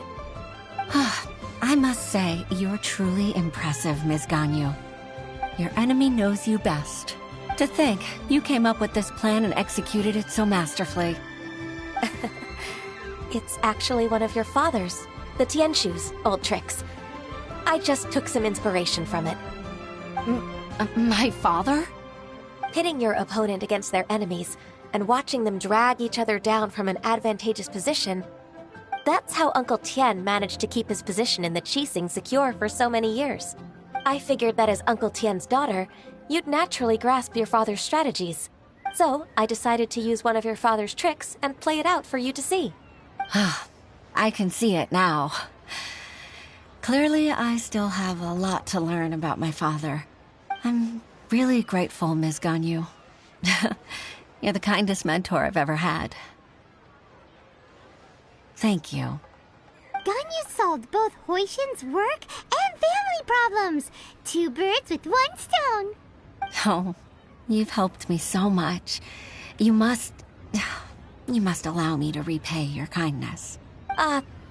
I must say, you're truly impressive, Ms. Ganyu. Your enemy knows you best. To think, you came up with this plan and executed it so masterfully. It's actually one of your father's, the Tianshu's, old tricks. I just took some inspiration from it. My father? Pitting your opponent against their enemies and watching them drag each other down from an advantageous position, that's how Uncle Tian managed to keep his position in the Qixing secure for so many years. I figured that as Uncle Tian's daughter, you'd naturally grasp your father's strategies. So I decided to use one of your father's tricks and play it out for you to see. I can see it now. Clearly, I still have a lot to learn about my father. I'm really grateful, Ms. Ganyu. You're the kindest mentor I've ever had. Thank you. Ganyu solved both Huixin's work and family problems. 2 birds with 1 stone. Oh, you've helped me so much. You must allow me to repay your kindness.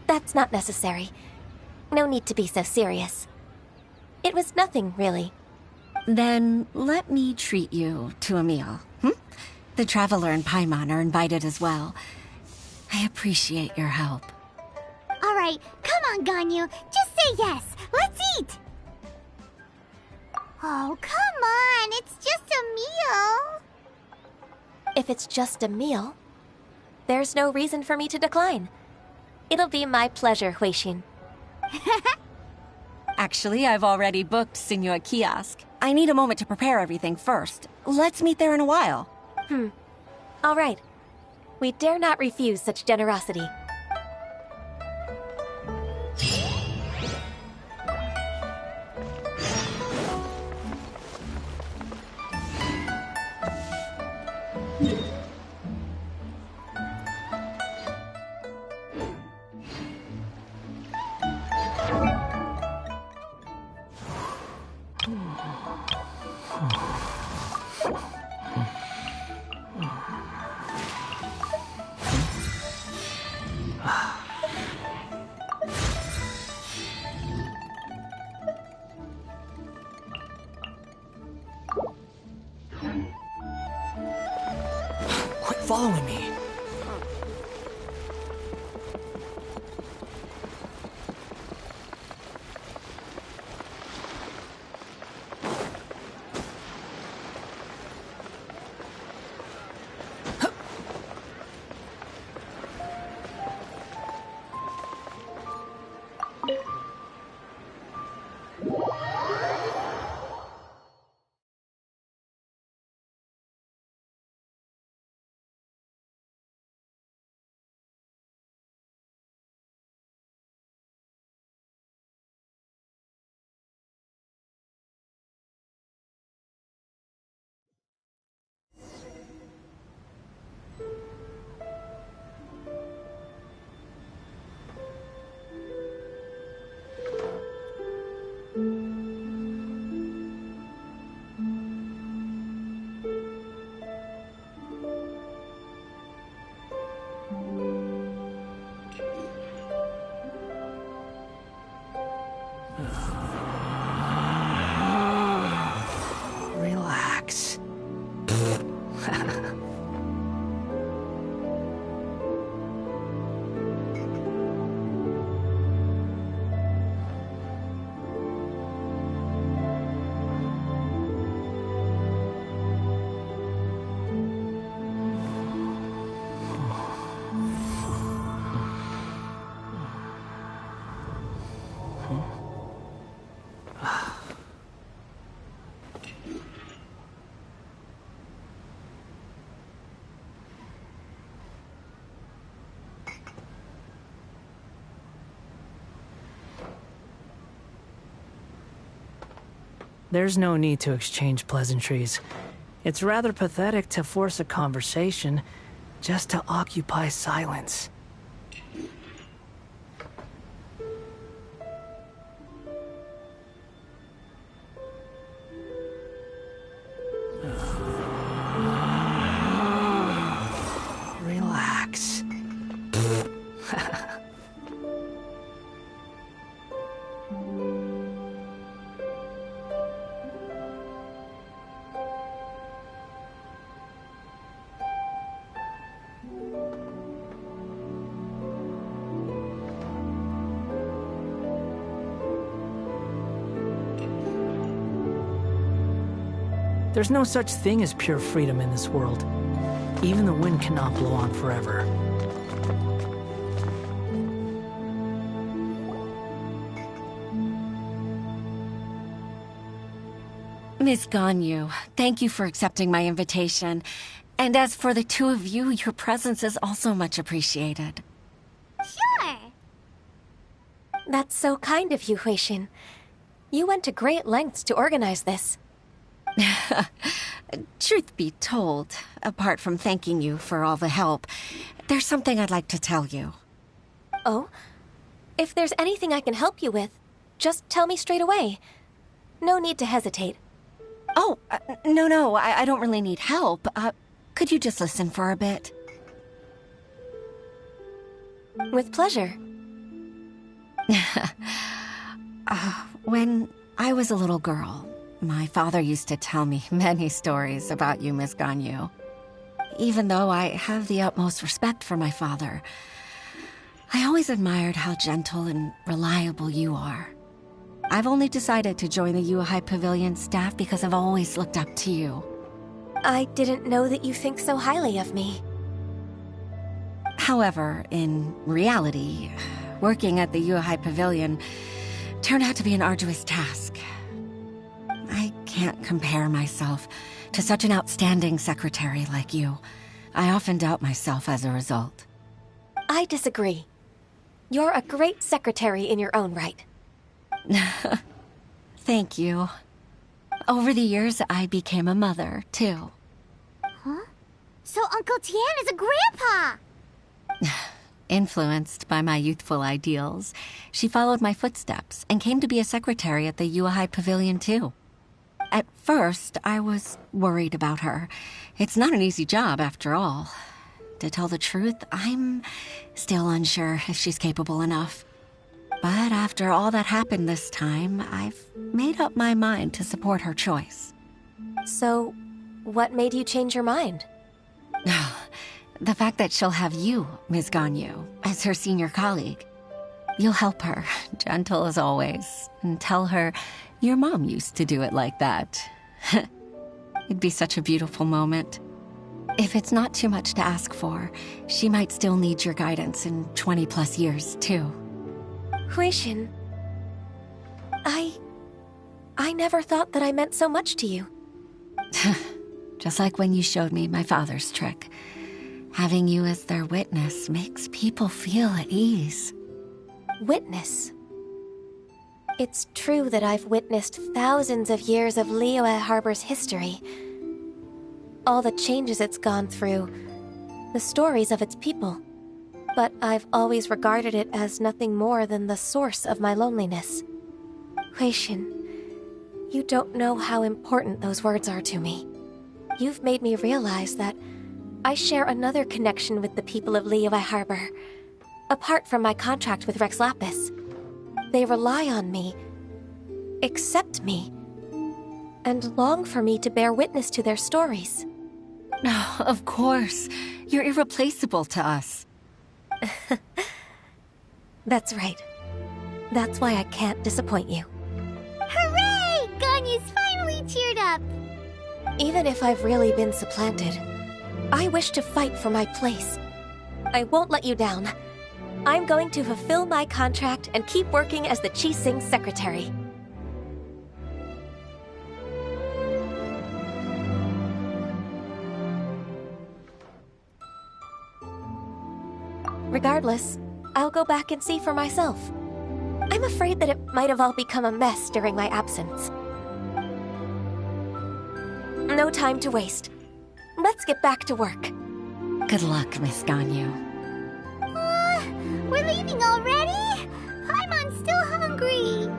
That's not necessary. No need to be so serious. It was nothing, really. Then let me treat you to a meal. The Traveler and Paimon are invited as well. I appreciate your help. All right, come on, Ganyu. Just say yes. Let's eat. Oh, come on. It's just a meal. If it's just a meal, there's no reason for me to decline. It'll be my pleasure, Huixin. Actually, I've already booked Senor Kiosk. I need a moment to prepare everything first. Let's meet there in a while. All right. We dare not refuse such generosity. There's no need to exchange pleasantries. It's rather pathetic to force a conversation just to occupy silence. Relax. There's no such thing as pure freedom in this world. Even the wind cannot blow on forever. Miss Ganyu, thank you for accepting my invitation. And as for the two of you, your presence is also much appreciated. Sure. That's so kind of you, Huixin. You went to great lengths to organize this. Truth be told, apart from thanking you for all the help, there's something I'd like to tell you. Oh? If there's anything I can help you with, just tell me straight away. No need to hesitate. Oh, no, I don't really need help. Could you just listen for a bit? With pleasure. When I was a little girl, my father used to tell me many stories about you, Miss Ganyu. Even though I have the utmost respect for my father, I always admired how gentle and reliable you are. I've only decided to join the Yuehai Pavilion staff because I've always looked up to you. I didn't know that you think so highly of me. However, in reality, working at the Yuehai Pavilion turned out to be an arduous task. I can't compare myself to such an outstanding secretary like you. I often doubt myself as a result. I disagree. You're a great secretary in your own right. Thank you. Over the years, I became a mother, too. Huh? So Uncle Tian is a grandpa! Influenced by my youthful ideals, she followed my footsteps and came to be a secretary at the Yuehai Pavilion, too. At first, I was worried about her. It's not an easy job, after all. To tell the truth, I'm still unsure if she's capable enough. But after all that happened this time, I've made up my mind to support her choice. So, what made you change your mind? The fact that she'll have you, Ms. Ganyu, as her senior colleague. You'll help her, gentle as always, and tell her your mom used to do it like that. It'd be such a beautiful moment. If it's not too much to ask for, she might still need your guidance in 20+ years, too. Huixin, I never thought that I meant so much to you. Just like when you showed me my father's trick. Having you as their witness makes people feel at ease. Witness? It's true that I've witnessed thousands of years of Liyue Harbor's history. All the changes it's gone through, the stories of its people. But I've always regarded it as nothing more than the source of my loneliness. Huixin, you don't know how important those words are to me. You've made me realize that I share another connection with the people of Liyue Harbor, apart from my contract with Rex Lapis. They rely on me, accept me, and long for me to bear witness to their stories. Oh, of course. You're irreplaceable to us. That's right. That's why I can't disappoint you. Hooray! Ganyu's finally cheered up! Even if I've really been supplanted, I wish to fight for my place. I won't let you down. I'm going to fulfill my contract and keep working as the Qixing secretary. Regardless, I'll go back and see for myself. I'm afraid that it might have all become a mess during my absence. No time to waste. Let's get back to work. Good luck, Miss Ganyu. We're leaving already? I'm still hungry.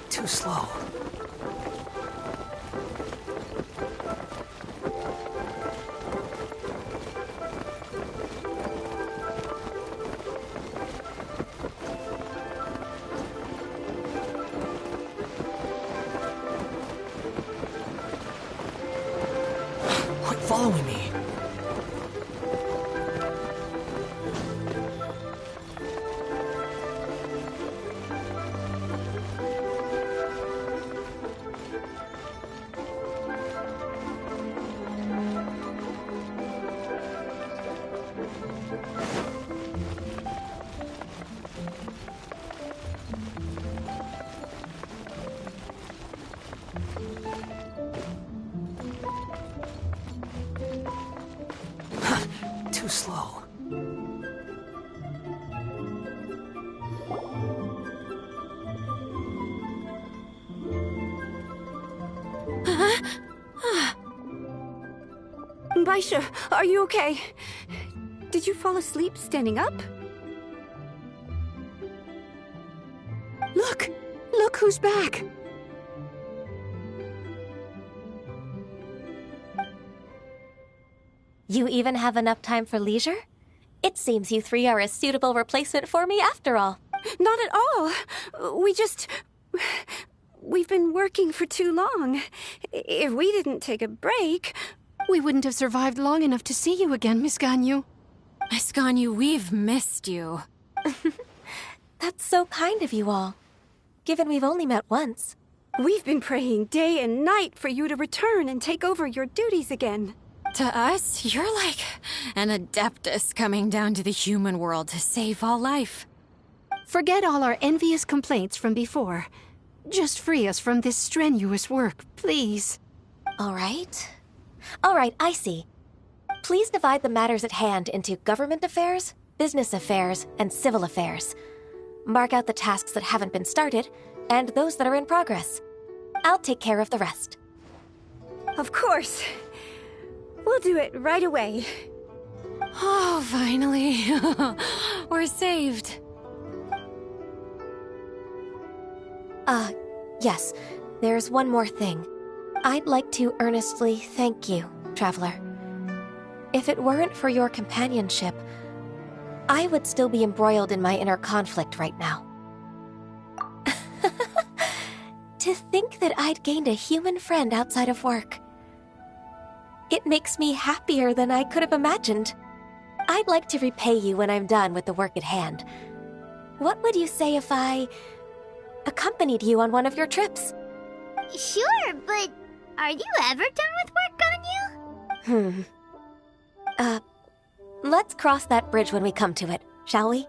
Too slow. Quit following me. Too slow. Baisha, are you okay? Did you fall asleep standing up? Look! Look who's back! You even have enough time for leisure? It seems you three are a suitable replacement for me after all. Not at all. We've been working for too long. If we didn't take a break... We wouldn't have survived long enough to see you again, Miss Ganyu. Miss Ganyu, we've missed you. That's so kind of you all, given we've only met once. We've been praying day and night for you to return and take over your duties again. To us, you're like an adeptus coming down to the human world to save all life. Forget all our envious complaints from before. Just free us from this strenuous work, please. All right. All right, I see. Please divide the matters at hand into government affairs, business affairs, and civil affairs. Mark out the tasks that haven't been started, and those that are in progress. I'll take care of the rest. Of course. We'll do it right away. Oh, finally. We're saved. Yes. There's one more thing. I'd like to earnestly thank you, Traveler. If it weren't for your companionship, I would still be embroiled in my inner conflict right now. To think that I'd gained a human friend outside of work. It makes me happier than I could have imagined. I'd like to repay you when I'm done with the work at hand. What would you say if I accompanied you on one of your trips? Sure, but are you ever done with work, Ganyu? Let's cross that bridge when we come to it, shall we?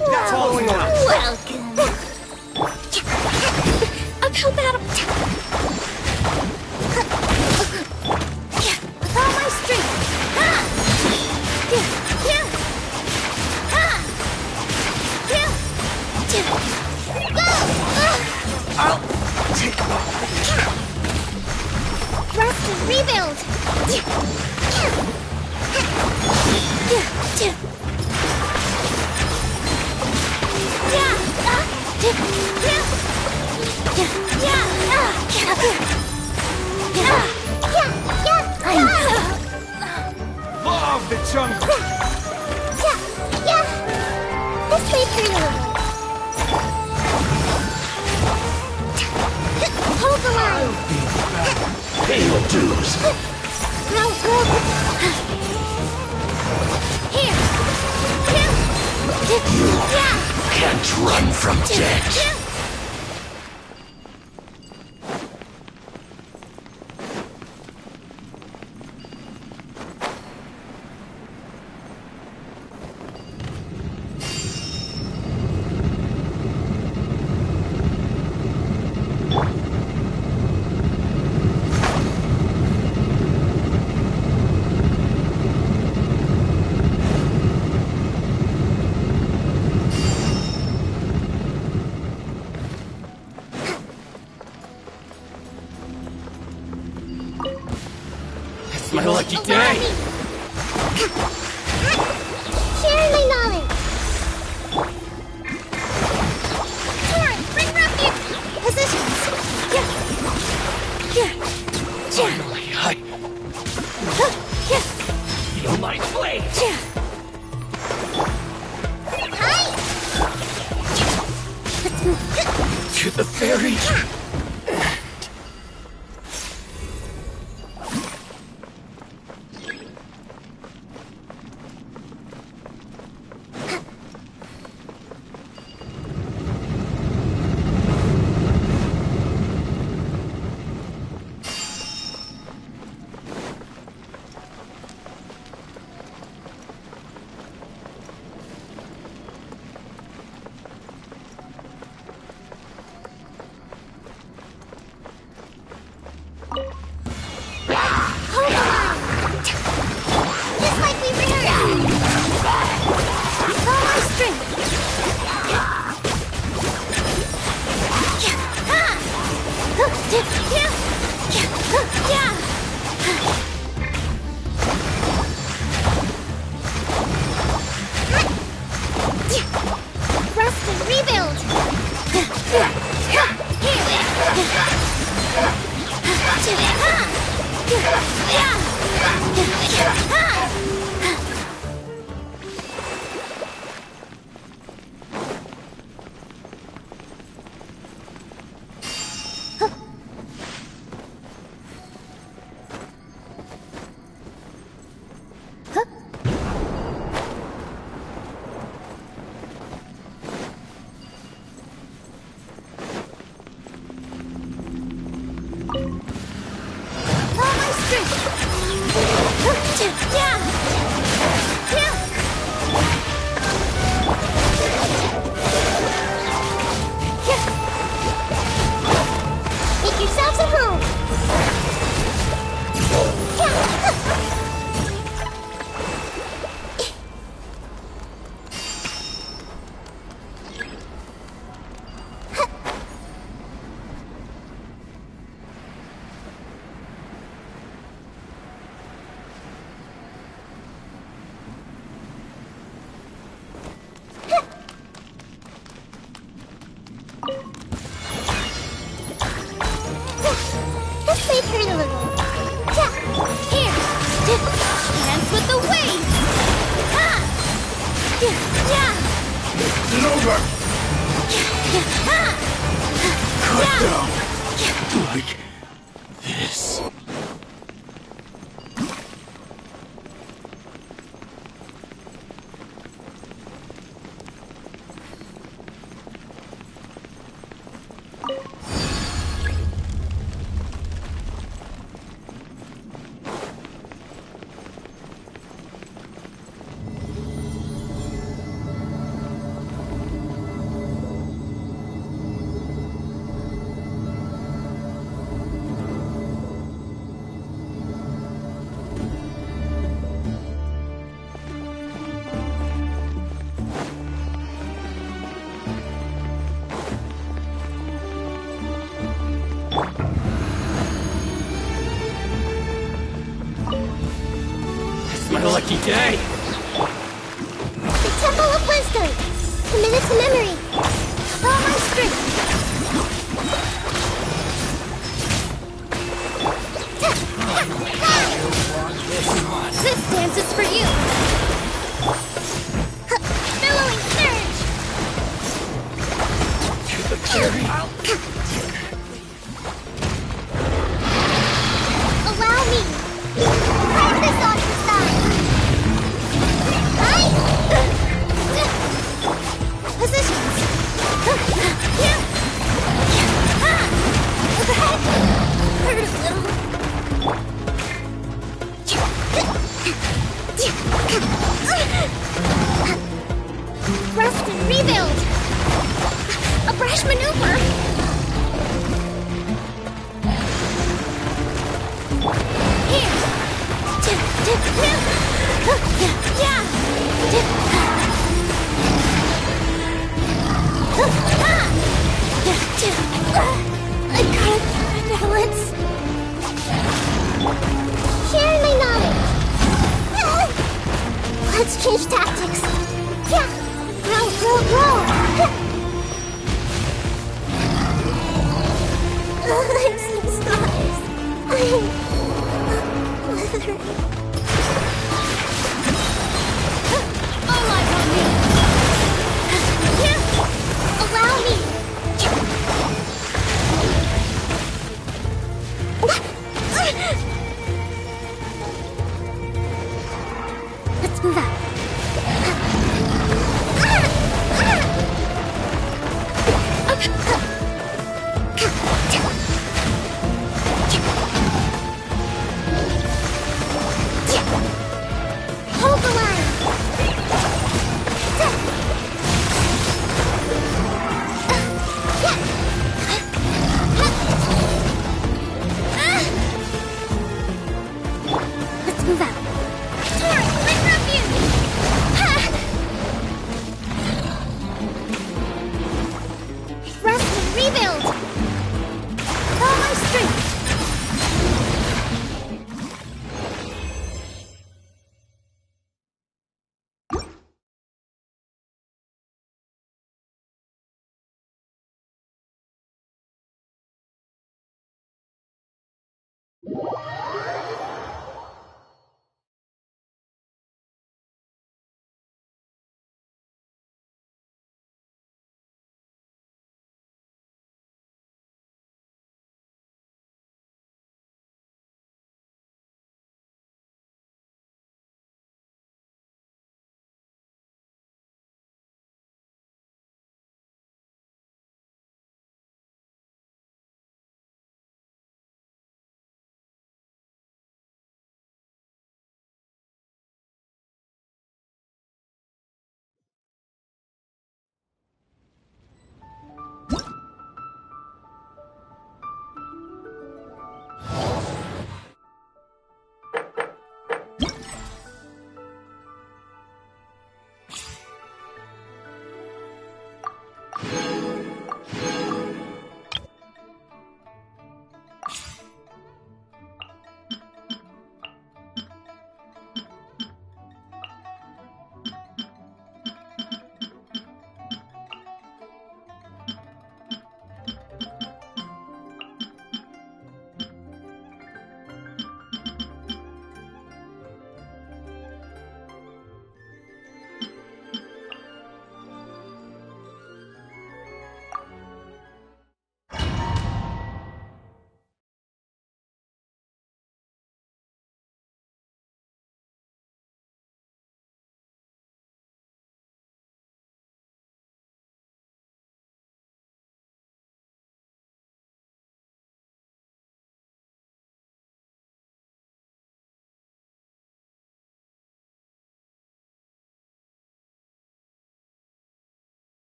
That's all going on. Welcome. How bad With all my strength. Ha! I'll take Rest and rebuild. Law of the jungle. This way through. Hold the line. Pay your dues. Here. Can't run from death. It's my lucky day. Sharing my knowledge. Torrent, bring refuge. Positions. Finally, I feel my blade. To the very Make yourselves at home. This may hurt a little. Here! Dance with the wave! It's over! Cut down! Like this. It's my lucky day! The Temple of Wisdom! Committed to memory! With all my strength! This dance is for you! Billowing surge! To the fury! Allow me! Practice on your side! Positions! Overhead! Hurt a little. Rest and rebuild! A brash maneuver! I got balance. Share my knowledge. Let's change tactics. Grow. I'm so sorry. I'm withering. All eyes on me. Allow me. Let's move out. Hold the line. Let's move out. Torrent, quick refuge! Rest and rebuild! All my strength!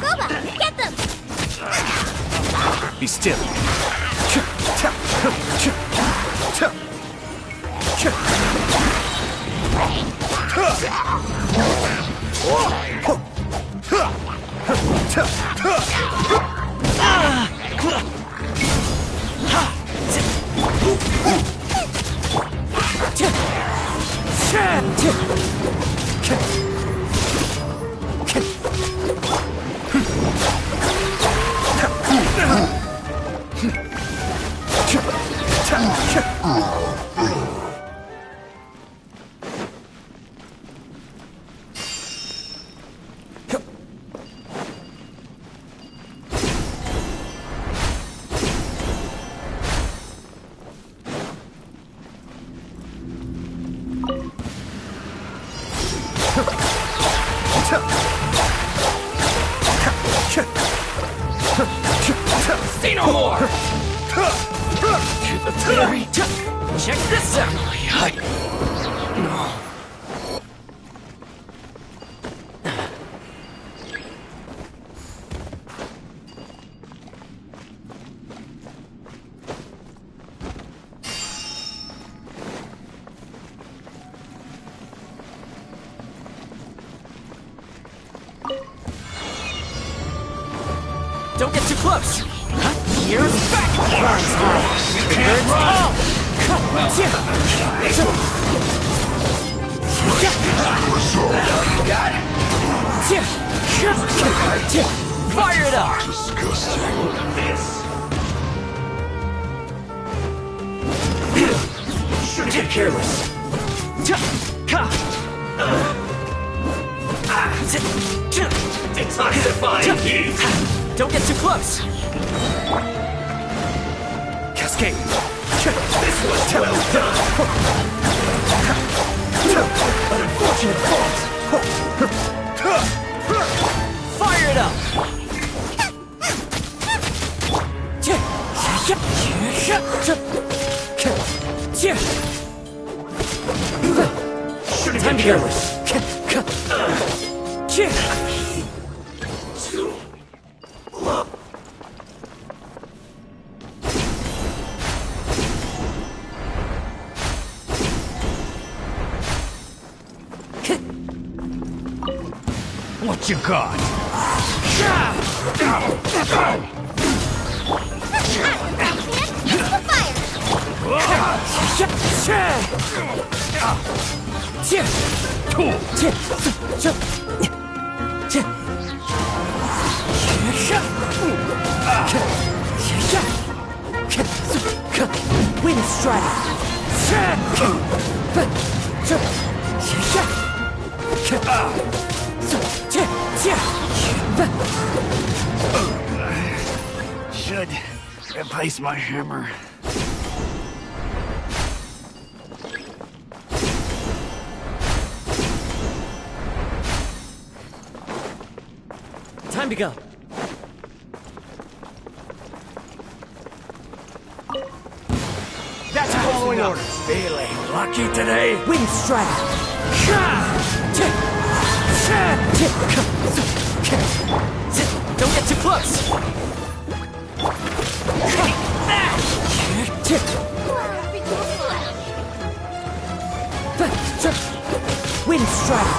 Boba, get them! Be still. Say no more! The theory. Check this out! No. Don't get too close! Here's back! Burns high! Burns Fire it up! Shouldn't get careless. Detoxifying heat! Don't get too close! Cascade! This was well done! An unfortunate fault! Fire it up! Shouldn't get careless. What you got? Wind strike! Should replace my hammer. Time to go. That's following orders. Feeling lucky today? Wind strike! Don't get too close! Wind strike!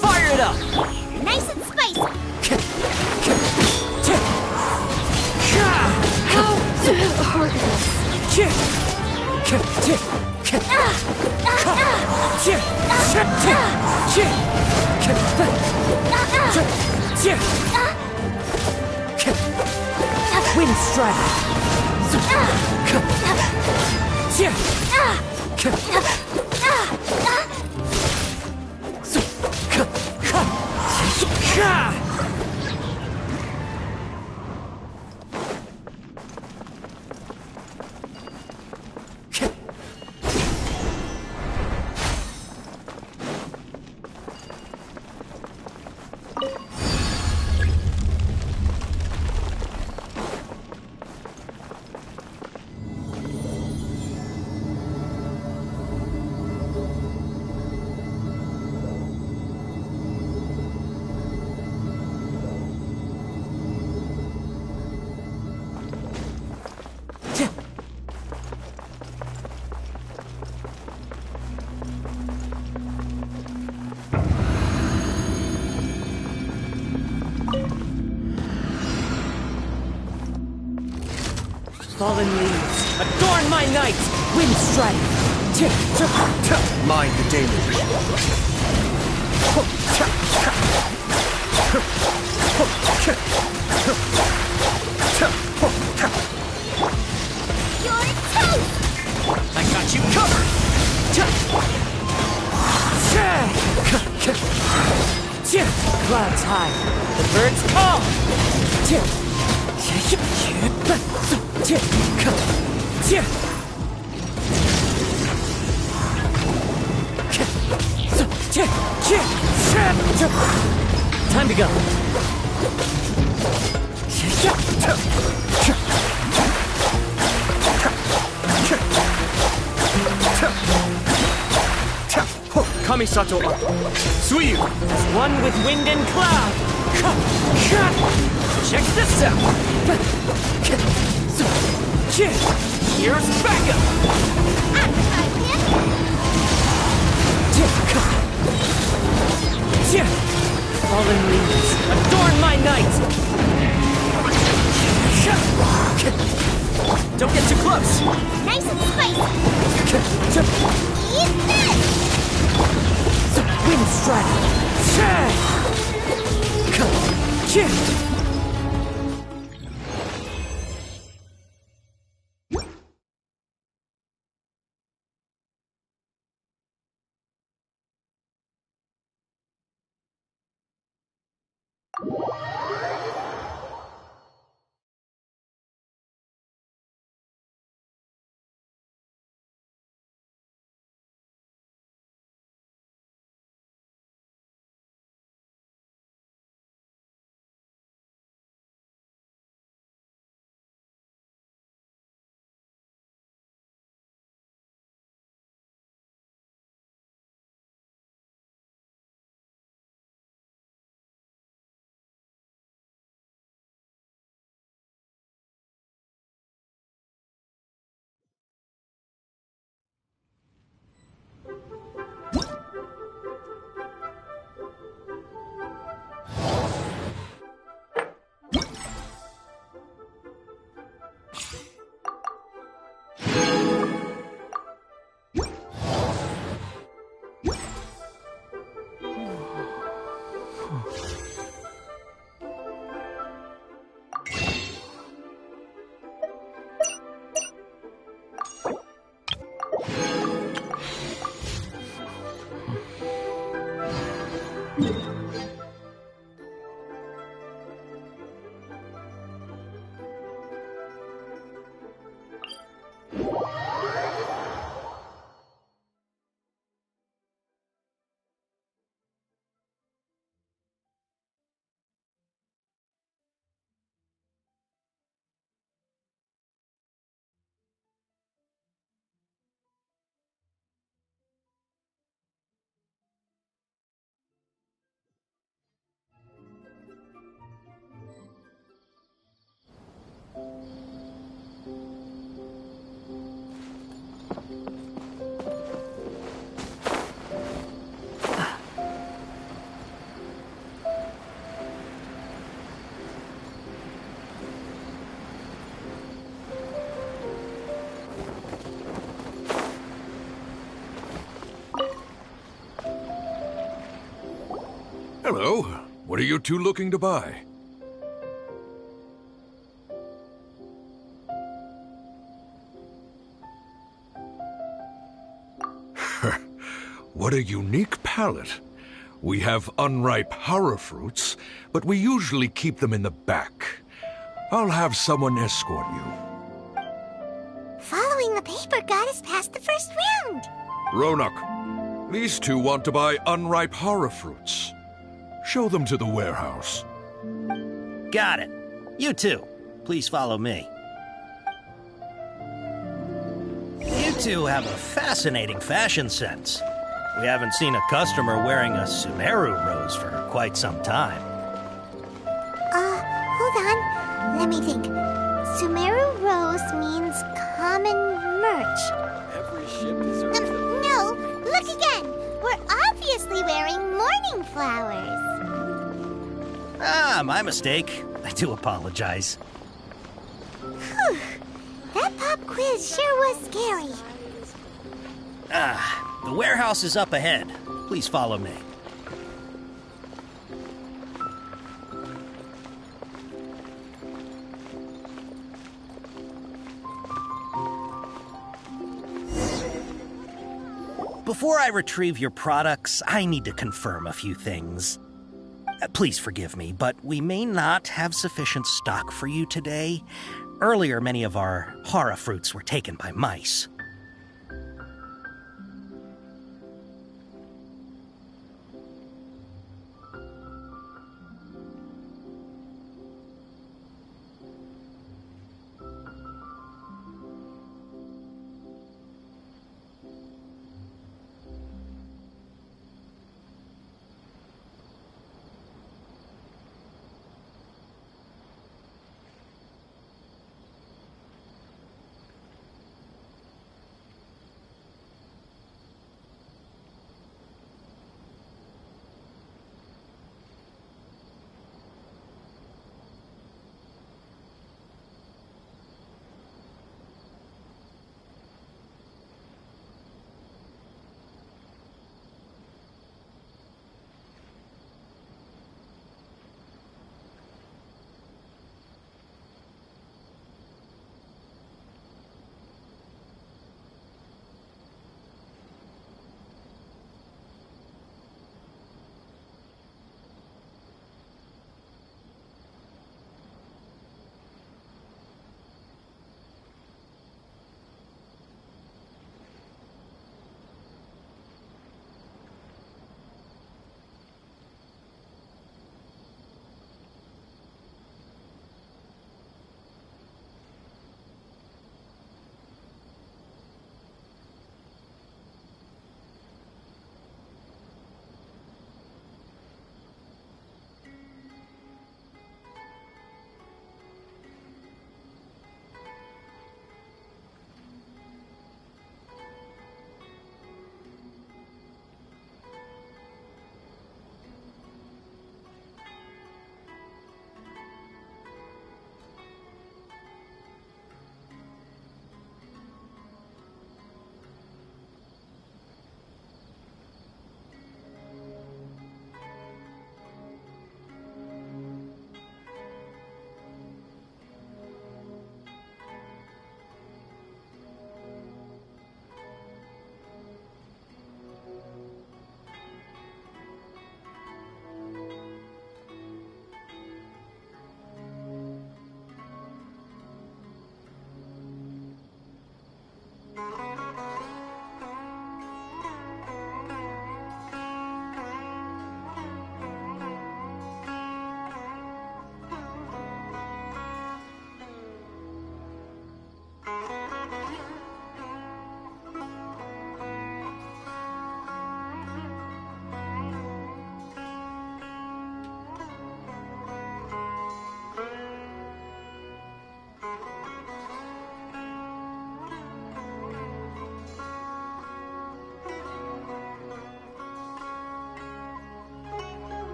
Fire it up! Nice and spicy! Wind strike! Fallen leaves, adorn my night! Wind strike! Mind the deluge. You're toast! I got you covered! Clouds high, the birds call! Time to go. Kamisato Suyu, as one with wind and cloud. Check this out. Here's backup. Fallen leaves, adorn my night! Don't get too close! Nice and spicy! Eat this! Wind strike! Hello. What are you two looking to buy? What a unique palate. We have unripe hara fruits, but we usually keep them in the back. I'll have someone escort you. Following the paper got us past the first round. Ronak, these two want to buy unripe hara fruits. Show them to the warehouse. Got it. You two, please follow me. You two have a fascinating fashion sense. We haven't seen a customer wearing a Sumeru rose for quite some time. Hold on. Let me think. Sumeru rose means common merch. Every ship deserves No, look again. We're obviously wearing morning flowers. Ah, my mistake. I do apologize. Whew. That pop quiz sure was scary. Ah, the warehouse is up ahead. Please follow me. Before I retrieve your products, I need to confirm a few things. Please forgive me, but we may not have sufficient stock for you today. Earlier, many of our hara fruits were taken by mice.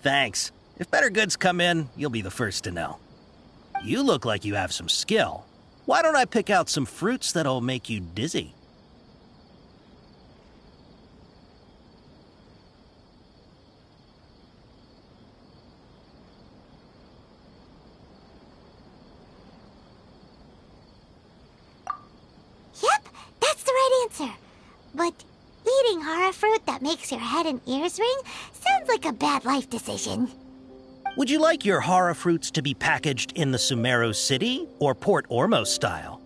Thanks. If better goods come in, you'll be the first to know. You look like you have some skill. Why don't I pick out some fruits that'll make you dizzy? answer. But eating hara fruit that makes your head and ears ring sounds like a bad life decision. Would you like your hara fruits to be packaged in the Sumeru City or Port Ormos style?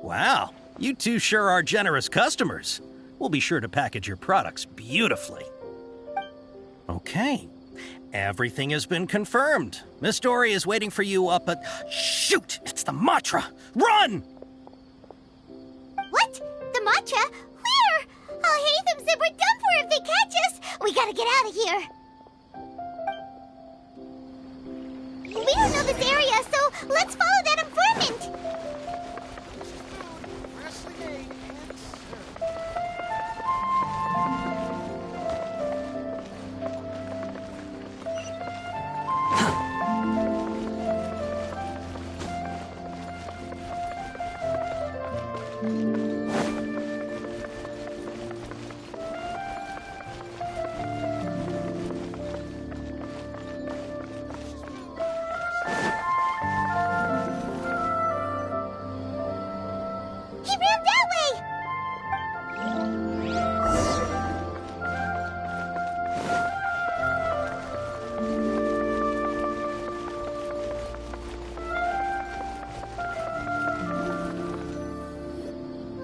Wow, you two sure are generous customers. We'll be sure to package your products beautifully. Okay, everything has been confirmed. Miss Dory is waiting for you up at... Shoot! It's the Matra! Run! What? The Matra? Where? Al-Haytham said we're done for if they catch us. We gotta get out of here. We don't know this area, so let's follow that informant.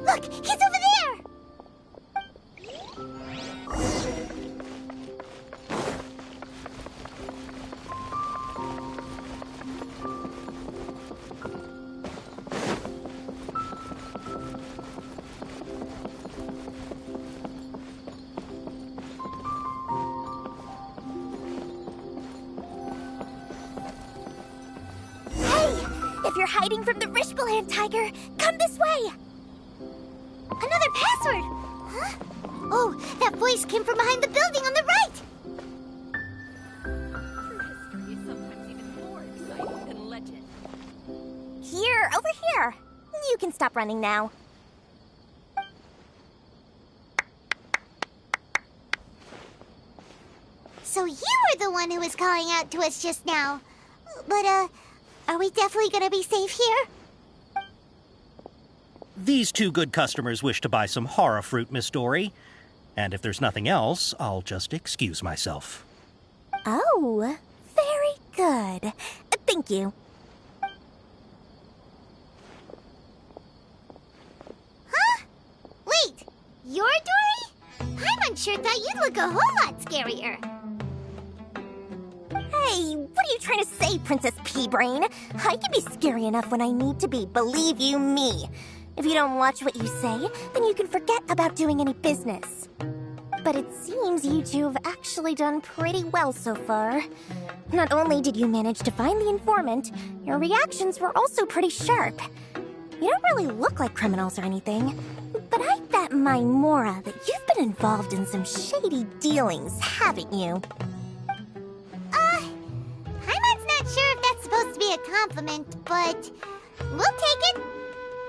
Look, he's over there! Hey! If you're hiding from the Rishbaland tiger, come this way! Another password! Huh? Oh, that voice came from behind the building on the right! True history is sometimes even more exciting than legend. Here, over here. You can stop running now. So you were the one who was calling out to us just now. But, are we definitely gonna be safe here? These two good customers wish to buy some hara fruit, Miss Dory. And if there's nothing else, I'll just excuse myself. Oh, very good. Thank you. Huh? Wait, you're Dory? Paimon sure thought you'd look a whole lot scarier. Hey, what are you trying to say, Princess Pea-Brain? I can be scary enough when I need to be, believe you me. If you don't watch what you say, then you can forget about doing any business. But it seems you two have actually done pretty well so far. Not only did you manage to find the informant, your reactions were also pretty sharp. You don't really look like criminals or anything, but I bet my Mora that you've been involved in some shady dealings, haven't you? Paimon's not sure if that's supposed to be a compliment, but we'll take it.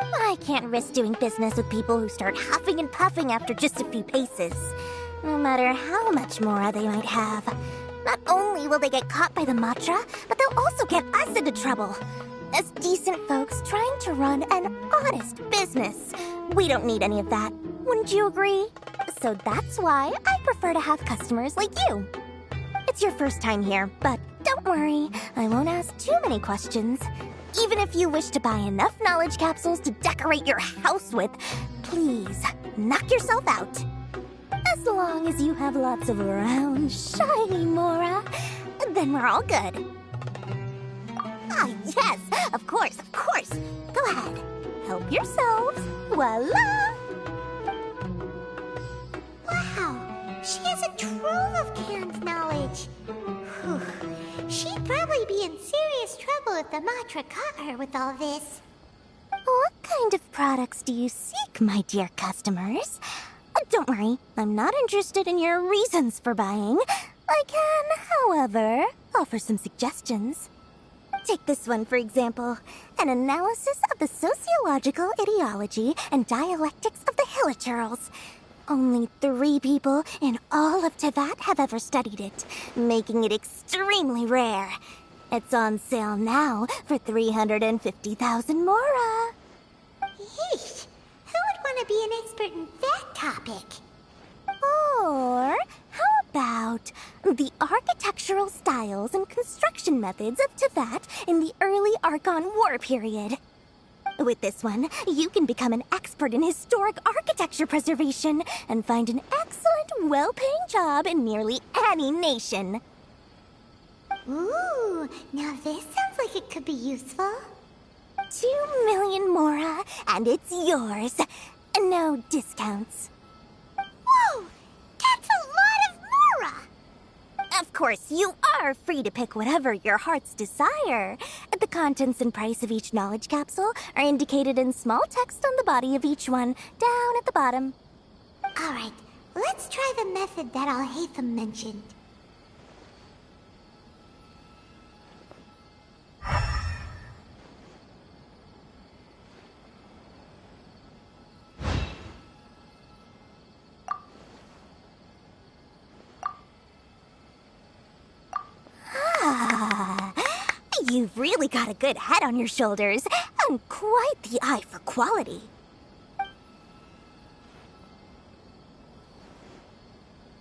I can't risk doing business with people who start huffing and puffing after just a few paces. No matter how much Mora they might have. Not only will they get caught by the Matra, but they'll also get us into trouble. As decent folks trying to run an honest business. We don't need any of that. Wouldn't you agree? So that's why I prefer to have customers like you. It's your first time here, but don't worry. I won't ask too many questions. Even if you wish to buy enough knowledge capsules to decorate your house with, please, knock yourself out. As long as you have lots of round, shiny Mora, then we're all good. Ah, yes, of course, of course. Go ahead, help yourselves. Voila! Wow, she has a trove of canned knowledge. Whew. She'd probably be in serious trouble if the Matra caught her with all this. What kind of products do you seek, my dear customers? Don't worry, I'm not interested in your reasons for buying. I can, however, offer some suggestions. Take this one, for example. An analysis of the sociological ideology and dialectics of the Hilichurls. Only 3 people in all of Teyvat have ever studied it, making it extremely rare. It's on sale now for 350,000 Mora. want to be an expert in that topic. Or how about the architectural styles and construction methods of Teyvat in the early Archon War period? With this one, you can become an expert in historic architecture preservation and find an excellent, well-paying job in nearly any nation. Ooh, now this sounds like it could be useful. 2 million mora, and it's yours. No discounts. Whoa! That's a lot of mora! Of course, you are free to pick whatever your heart's desire. The contents and price of each knowledge capsule are indicated in small text on the body of each one, down at the bottom. Alright, let's try the method that Alhaitham mentioned. You've really got a good head on your shoulders, and quite the eye for quality.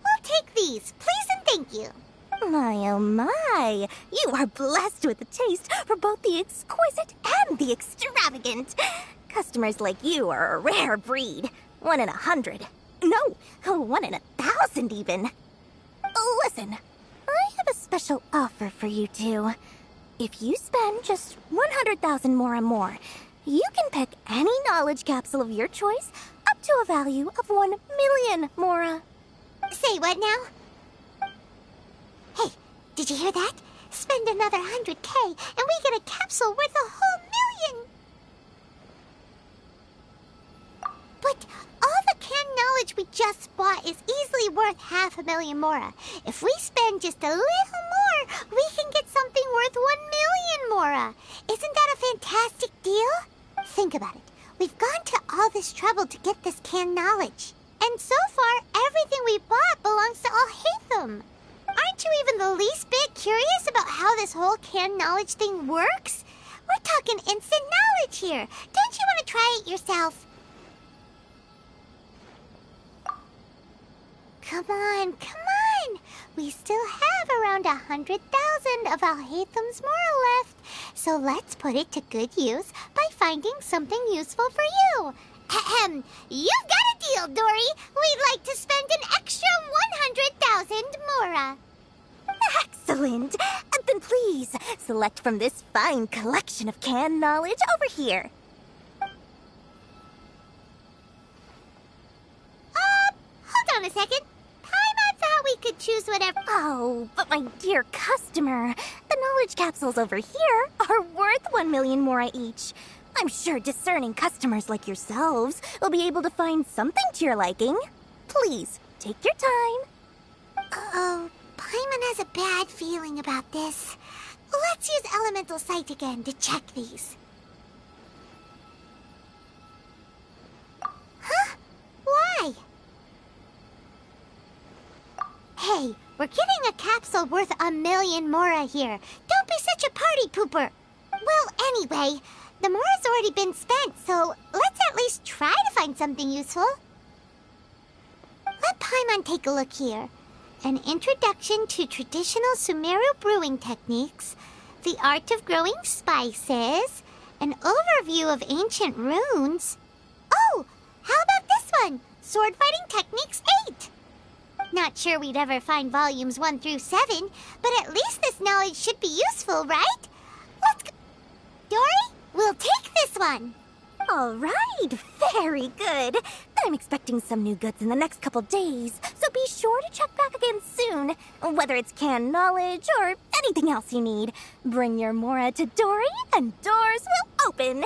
We'll take these, please and thank you. My, oh my, you are blessed with a taste for both the exquisite and the extravagant. Customers like you are a rare breed. 1 in 100. No, 1 in 1,000 even. Listen, I have a special offer for you two. If you spend just 100,000 mora more, you can pick any knowledge capsule of your choice up to a value of 1 million mora. Say what now? Hey, did you hear that? Spend another 100K and we get a capsule worth a whole million! But all the canned knowledge we just bought is easily worth 500,000 mora. If we spend just a little more, we can get something worth 1 million mora. Isn't that a fantastic deal? Think about it. We've gone to all this trouble to get this canned knowledge. And so far, everything we bought belongs to Alhaitham. Aren't you even the least bit curious about how this whole canned knowledge thing works? We're talking instant knowledge here. Don't you want to try it yourself? Come on, come on! We still have around 100,000 of Alhaitham's mora left, so let's put it to good use by finding something useful for you. Ahem, you've got a deal, Dory. We'd like to spend an extra 100,000 mora. Excellent! Then please, select from this fine collection of canned knowledge over here. Hold on a second. I thought we could choose whatever. Oh, but my dear customer, the knowledge capsules over here are worth 1 million mora each. I'm sure discerning customers like yourselves will be able to find something to your liking. Please, take your time. Uh-oh, Paimon has a bad feeling about this. Let's use Elemental Sight again to check these. Huh? Why? Hey, we're getting a capsule worth 1 million mora here. Don't be such a party pooper. Well, anyway, the mora's already been spent, so let's at least try to find something useful. Let Paimon take a look here. An introduction to traditional Sumeru brewing techniques, the art of growing spices, an overview of ancient runes. Oh, how about this one? Sword Fighting Techniques 8. Not sure we'd ever find volumes 1 through 7, but at least this knowledge should be useful, right? Let's go. Dory, we'll take this one. All right, very good. I'm expecting some new goods in the next couple days, so be sure to check back again soon. Whether it's canned knowledge or anything else you need, bring your mora to Dory and doors will open.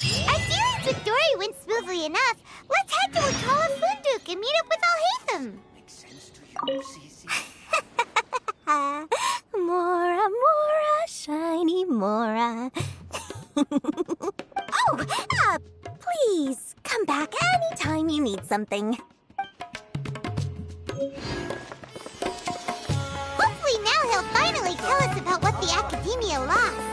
Our dealings with Dory went smoothly enough. Let's head to Wakala Funduk and meet up with Alhaitham. Makes sense to you, Cece. Mora, mora, shiny mora. Please, come back anytime you need something. Hopefully now he'll finally tell us about what the Academia lost.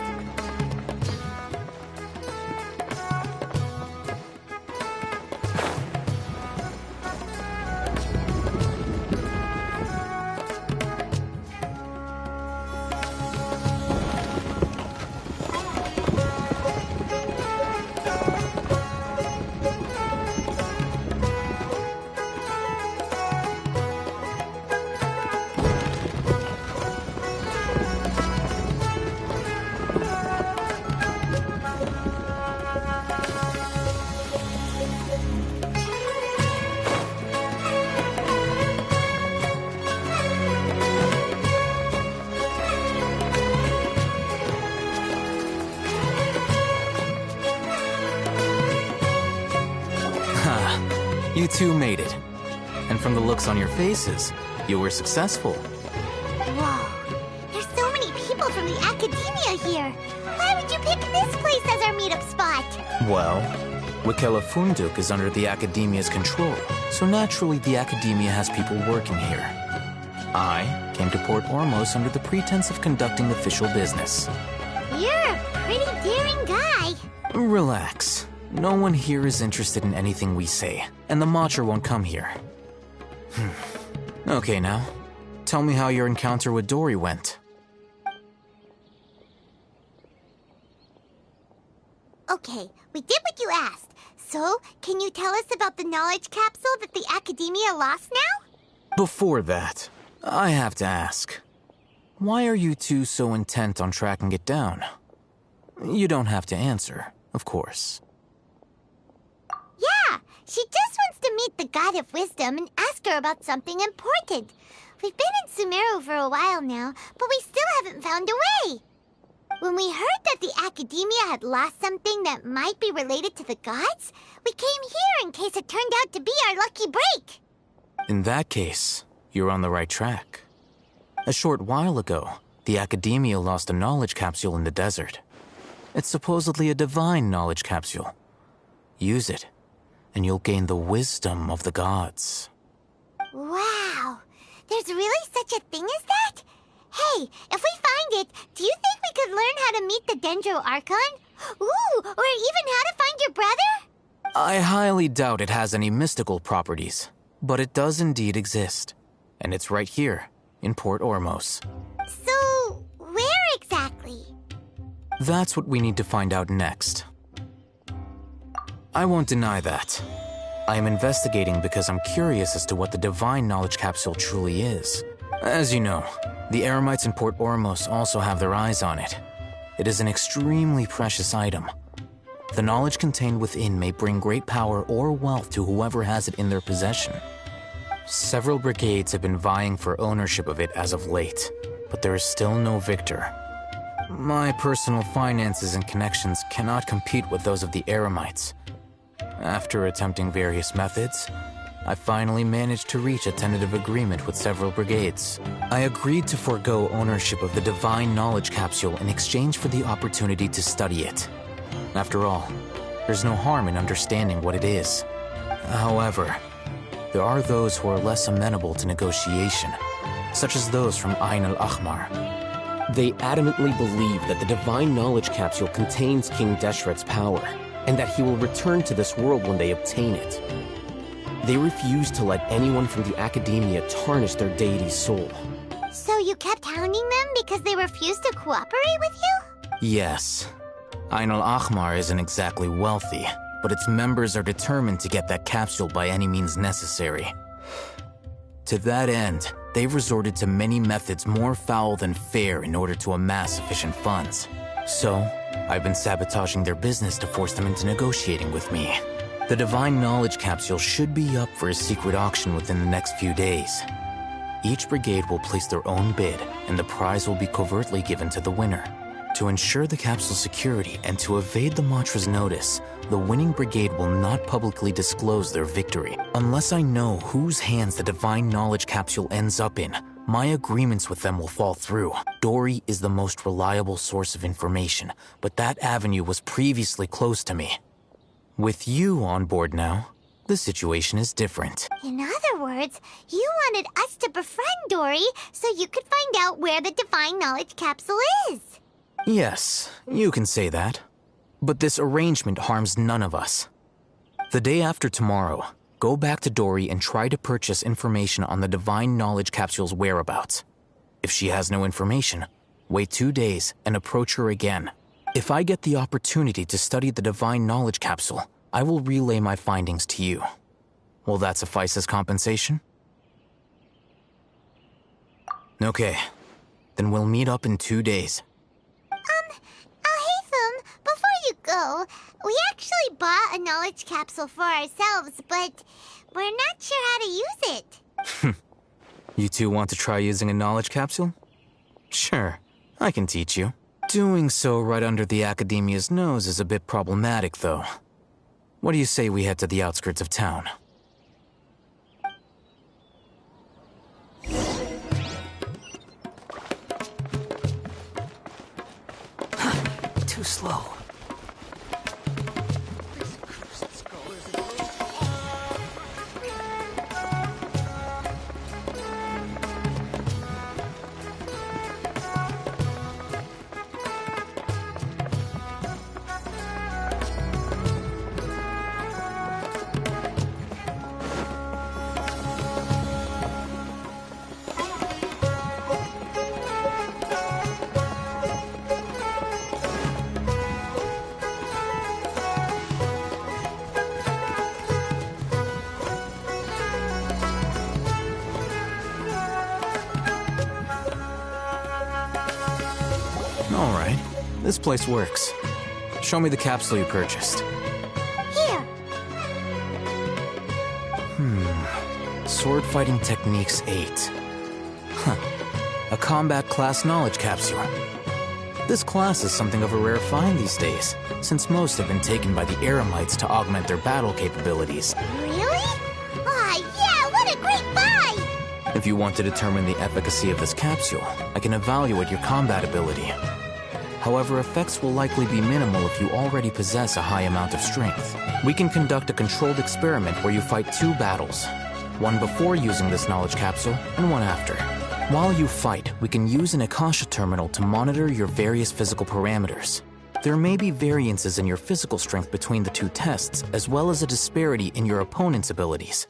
You two made it. And from the looks on your faces, you were successful. Whoa, there's so many people from the academia here. Why would you pick this place as our meetup spot? Well, Wakela Funduk is under the academia's control, so naturally the academia has people working here. I came to Port Ormos under the pretense of conducting official business. You're a pretty daring guy. Relax. No one here is interested in anything we say, and the Matcher won't come here. Okay now, tell me how your encounter with Dory went. Okay, we did what you asked. So, can you tell us about the knowledge capsule that the academia lost now? Before that, I have to ask. Why are you two so intent on tracking it down? You don't have to answer, of course. Yeah, she just wants to meet the God of Wisdom and ask her about something important. We've been in Sumeru for a while now, but we still haven't found a way. When we heard that the academia had lost something that might be related to the gods, we came here in case it turned out to be our lucky break. In that case, you're on the right track. A short while ago, the academia lost a knowledge capsule in the desert. It's supposedly a divine knowledge capsule. Use it, and you'll gain the wisdom of the gods. Wow, there's really such a thing as that? Hey, if we find it, do you think we could learn how to meet the Dendro Archon? Ooh, or even how to find your brother? I highly doubt it has any mystical properties, but it does indeed exist. And it's right here, in Port Ormos. So, where exactly? That's what we need to find out next. I won't deny that. I am investigating because I'm curious as to what the divine knowledge capsule truly is. As you know, the Eremites in Port Ormos also have their eyes on it. It is an extremely precious item. The knowledge contained within may bring great power or wealth to whoever has it in their possession. Several brigades have been vying for ownership of it as of late, but there is still no victor. My personal finances and connections cannot compete with those of the Eremites. After attempting various methods, I finally managed to reach a tentative agreement with several brigades. I agreed to forego ownership of the divine knowledge capsule in exchange for the opportunity to study it. After all, there's no harm in understanding what it is. However, there are those who are less amenable to negotiation, such as those from Ain al-Ahmar. They adamantly believe that the divine knowledge capsule contains King Deshret's power, and that he will return to this world when they obtain it. They refuse to let anyone from the academia tarnish their deity's soul. So you kept hounding them because they refused to cooperate with you? Yes. Ain al-Ahmar isn't exactly wealthy, but its members are determined to get that capsule by any means necessary. To that end, they've resorted to many methods more foul than fair in order to amass sufficient funds. So, I've been sabotaging their business to force them into negotiating with me. The divine knowledge capsule should be up for a secret auction within the next few days. Each brigade will place their own bid, and the prize will be covertly given to the winner. To ensure the capsule's security and to evade the Matra's notice, the winning brigade will not publicly disclose their victory. Unless I know whose hands the divine knowledge capsule ends up in, my agreements with them will fall through. Dory is the most reliable source of information, but that avenue was previously closed to me. With you on board now, the situation is different. In other words, you wanted us to befriend Dory so you could find out where the divine knowledge capsule is. Yes, you can say that. But this arrangement harms none of us. The day after tomorrow, go back to Dory and try to purchase information on the divine knowledge capsule's whereabouts. If she has no information, wait 2 days and approach her again. If I get the opportunity to study the divine knowledge capsule, I will relay my findings to you. Will that suffice as compensation? Okay, then we'll meet up in 2 days. Alhaitham, before you go, we actually bought a knowledge capsule for ourselves, but we're not sure how to use it. You two want to try using a knowledge capsule? Sure, I can teach you. Doing so right under the academia's nose is a bit problematic, though. What do you say we head to the outskirts of town? too slow. Alright, this place works. Show me the capsule you purchased. Here. Sword Fighting Techniques 8. Huh. A combat class knowledge capsule. This class is something of a rare find these days, since most have been taken by the Eremites to augment their battle capabilities. Really? Ah, yeah, what a great buy! If you want to determine the efficacy of this capsule, I can evaluate your combat ability. However, effects will likely be minimal if you already possess a high amount of strength. We can conduct a controlled experiment where you fight 2 battles, one before using this knowledge capsule and one after. While you fight, we can use an Akasha terminal to monitor your various physical parameters. There may be variances in your physical strength between the 2 tests, as well as a disparity in your opponent's abilities.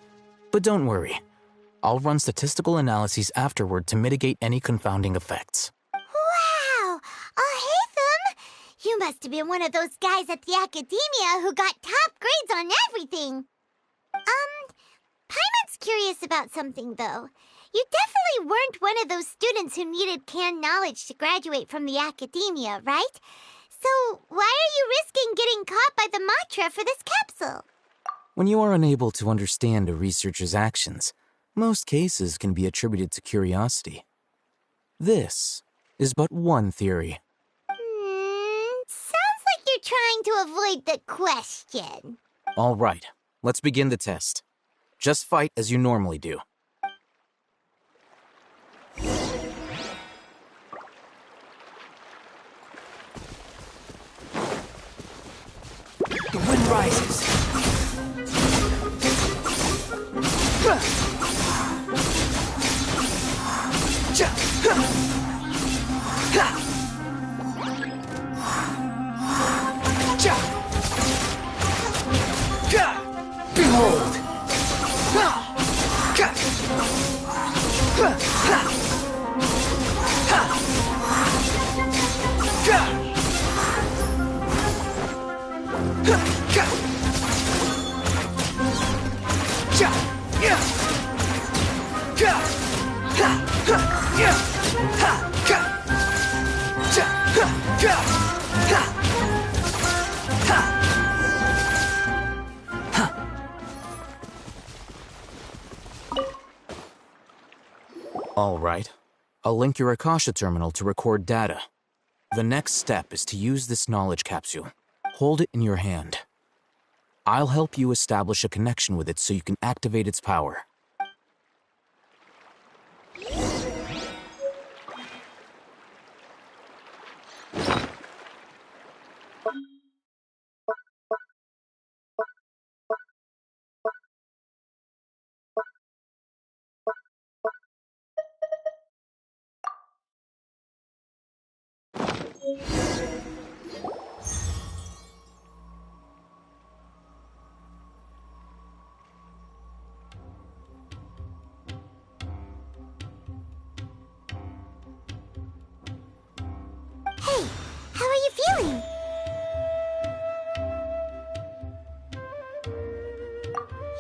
But don't worry, I'll run statistical analyses afterward to mitigate any confounding effects. Wow! Haytham! You must have been one of those guys at the academia who got top grades on everything. Paimon's curious about something, though. You definitely weren't one of those students who needed canned knowledge to graduate from the academia, right? So why are you risking getting caught by the Matra for this capsule? When you are unable to understand a researcher's actions, most cases can be attributed to curiosity. This is but one theory. Sounds like you're trying to avoid the question. All right, let's begin the test. Just fight as you normally do. The wind rises. Behold! All right. I'll link your Akasha terminal to record data. The next step is to use this knowledge capsule. Hold it in your hand. I'll help you establish a connection with it so you can activate its power. Hey, how are you feeling?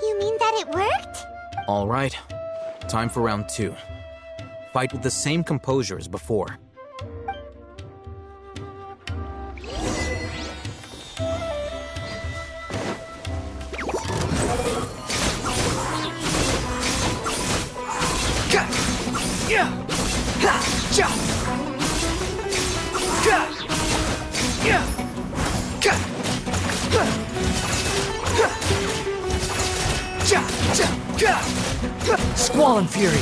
You mean that it worked? All right. Time for round 2. Fight with the same composure as before. Squall and Fury!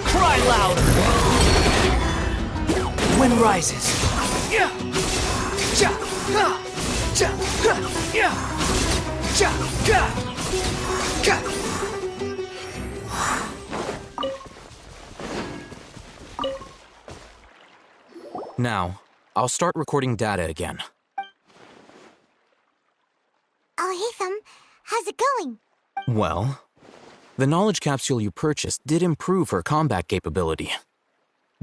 Cry louder! Wind rises. Now, I'll start recording data again. Oh, hey, how's it going? Well, the knowledge capsule you purchased did improve her combat capability.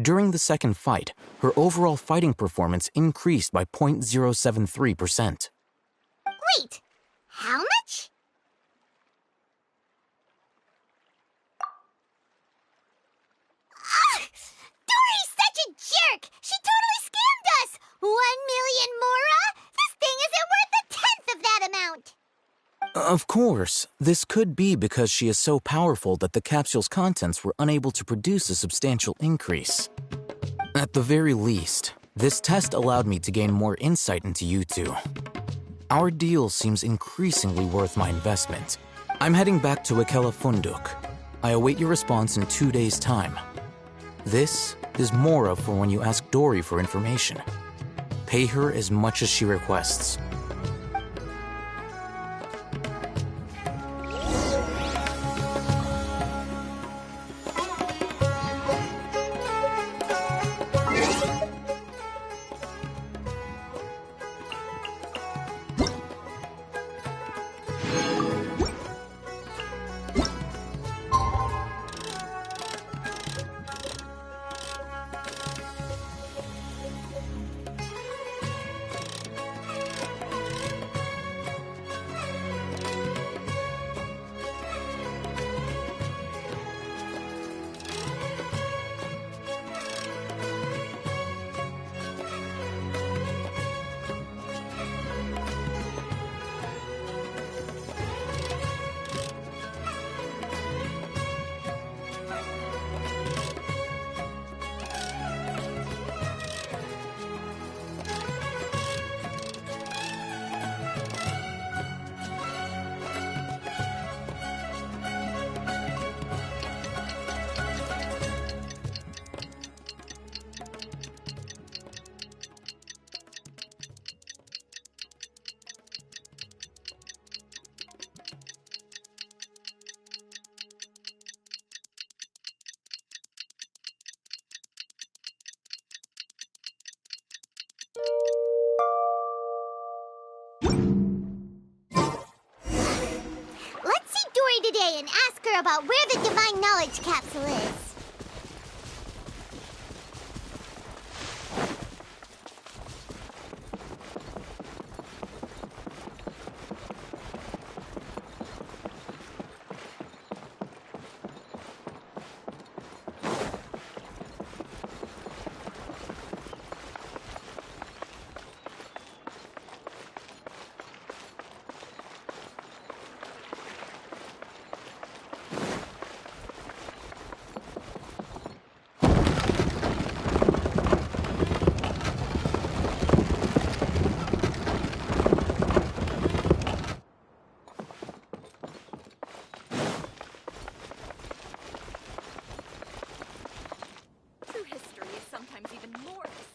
During the second fight, her overall fighting performance increased by 0.073%. Wait, how much? Ah! Dory's such a jerk! She totally scammed us! 1 million mora? This thing isn't worth a tenth of that amount! Of course, this could be because she is so powerful that the capsule's contents were unable to produce a substantial increase. At the very least, this test allowed me to gain more insight into you two. Our deal seems increasingly worth my investment. I'm heading back to Akela Funduk. I await your response in 2 days' time. This is Mora for when you ask Dory for information. Pay her as much as she requests. Let's see Dory today and ask her about where the Divine Knowledge Capsule is.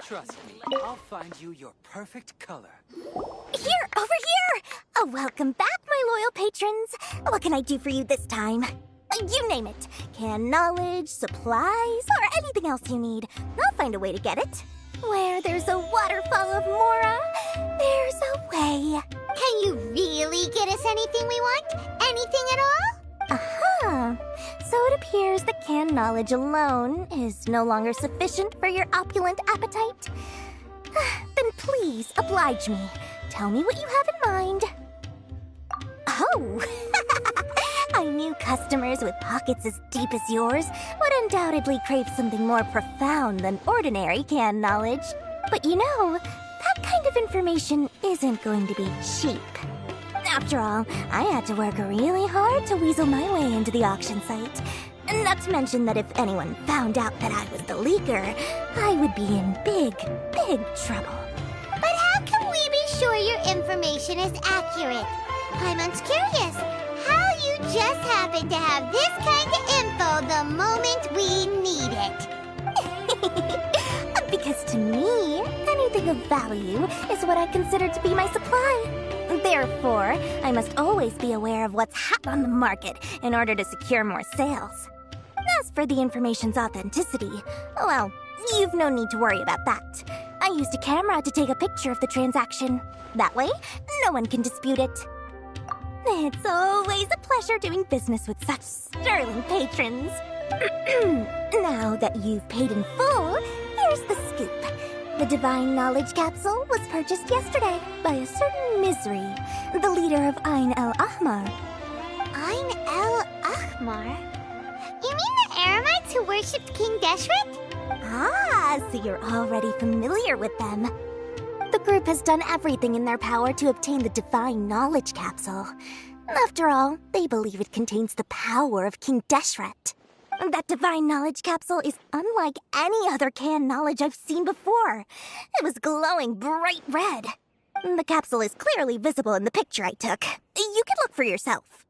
Trust me, I'll find you your perfect color. Here, over here! Welcome back, my loyal patrons. What can I do for you this time? You name it. Can knowledge, supplies, or anything else you need. I'll find a way to get it. Where there's a waterfall of Mora, there's a way. Can you really get us anything we want? Anything at all? Aha! So it appears that canned knowledge alone is no longer sufficient for your opulent appetite. Then please, oblige me. Tell me what you have in mind. Oh! I knew customers with pockets as deep as yours would undoubtedly crave something more profound than ordinary canned knowledge. But you know, that kind of information isn't going to be cheap. After all, I had to work really hard to weasel my way into the auction site. Not to mention that if anyone found out that I was the leaker, I would be in big, big trouble. But how can we be sure your information is accurate. Paimon's curious how you just happen to have this kind of info the moment we need it. Because to me, anything of value is what I consider to be my supply. Therefore, I must always be aware of what's hot on the market in order to secure more sales. As for the information's authenticity, well, you've no need to worry about that. I used a camera to take a picture of the transaction. That way, no one can dispute it. It's always a pleasure doing business with such sterling patrons. Now that you've paid in full, here's the scoop. The Divine Knowledge Capsule was purchased yesterday by a certain Misery, the leader of Ain el-Ahmar. Ain el-Ahmar? You mean the Eremites who worshipped King Deshret? Ah, so you're already familiar with them. The group has done everything in their power to obtain the Divine Knowledge Capsule. After all, they believe it contains the power of King Deshret. That Divine Knowledge Capsule is unlike any other canned knowledge I've seen before. It was glowing bright red. The capsule is clearly visible in the picture I took. You can look for yourself.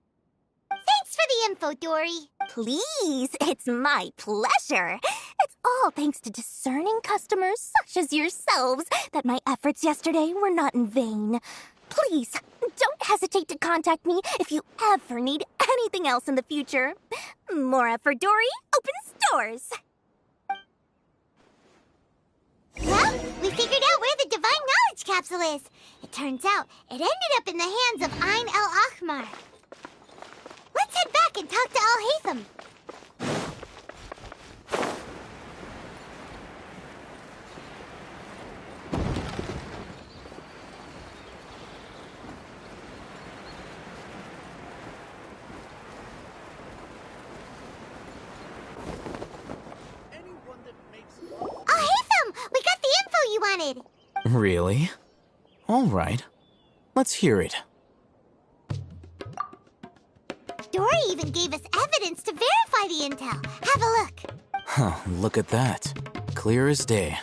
Thanks for the info, Dory. Please, it's my pleasure. It's all thanks to discerning customers such as yourselves that my efforts yesterday were not in vain. Please, don't hesitate to contact me if you ever need anything else in the future. Mora for Dory opens doors. Well, we figured out where the Divine Knowledge Capsule is. It turns out it ended up in the hands of Ain el-Ahmar. Let's head back and talk to Al-Haytham. Al-Haytham! We got the info you wanted! Really? All right. Let's hear it. Dory even gave us evidence to verify the intel. Have a look. Huh, look at that. Clear as day.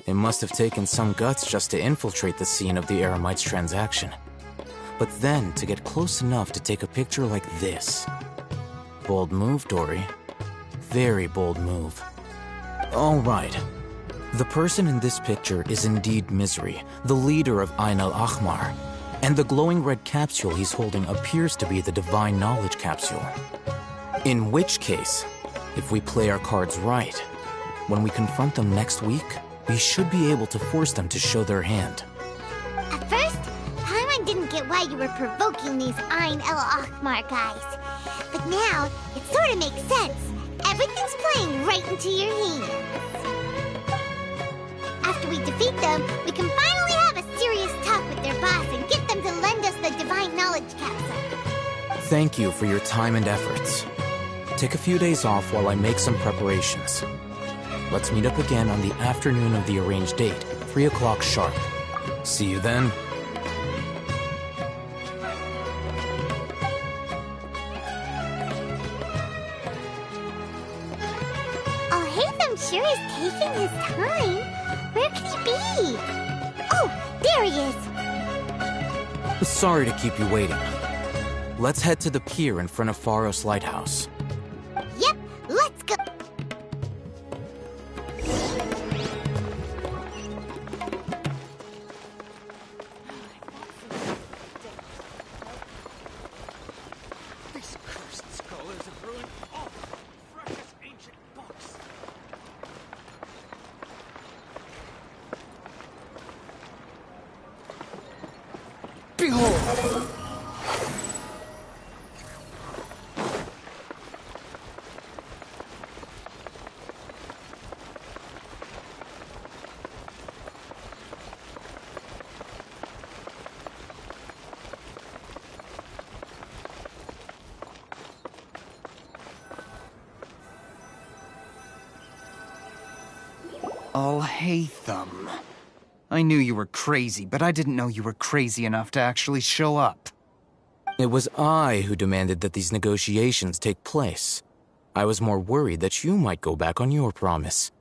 It must have taken some guts just to infiltrate the scene of the Eremites' transaction. But then to get close enough to take a picture like this. Bold move, Dory. Very bold move. All right. The person in this picture is indeed Misery, the leader of Ain el-Ahmar. And the glowing red capsule he's holding appears to be the Divine Knowledge Capsule. In which case, if we play our cards right, when we confront them next week, we should be able to force them to show their hand. At first, Paimon didn't get why you were provoking these Ain el-Ahmar guys. But now, it sort of makes sense. Everything's playing right into your hands. After we defeat them, we can finally have a serious talk with their boss and get them to lend us the Divine Knowledge Capsule. Thank you for your time and efforts. Take a few days off while I make some preparations. Let's meet up again on the afternoon of the arranged date, 3 o'clock sharp. See you then. Al-Haytham sure is taking his time. Where could he be? Oh, there he is. Sorry to keep you waiting. Let's head to the pier in front of Pharos Lighthouse. Yep, let's go. These cursed scholars have ruined all the precious ancient books. Behold! Al-Haytham. I knew you were crazy, but I didn't know you were crazy enough to actually show up. It was I who demanded that these negotiations take place. I was more worried that you might go back on your promise.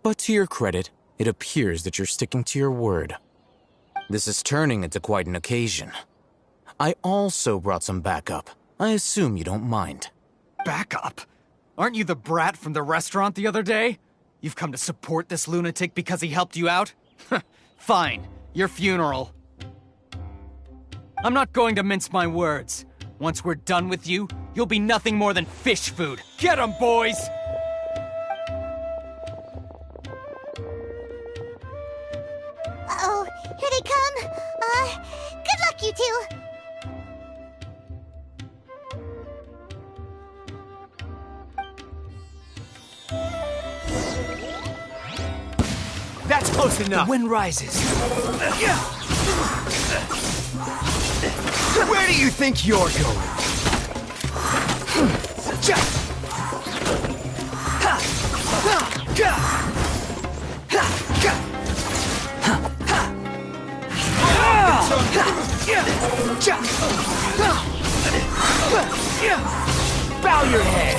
But to your credit, it appears that you're sticking to your word. This is turning into quite an occasion. I also brought some backup. I assume you don't mind. Backup? Aren't you the brat from the restaurant the other day? You've come to support this lunatic because he helped you out? Fine, your funeral. I'm not going to mince my words. Once we're done with you, you'll be nothing more than fish food. Get 'em, boys! Uh-oh, here they come. Good luck, you two. That's close enough. The wind rises. Where do you think you're going? Bow your head.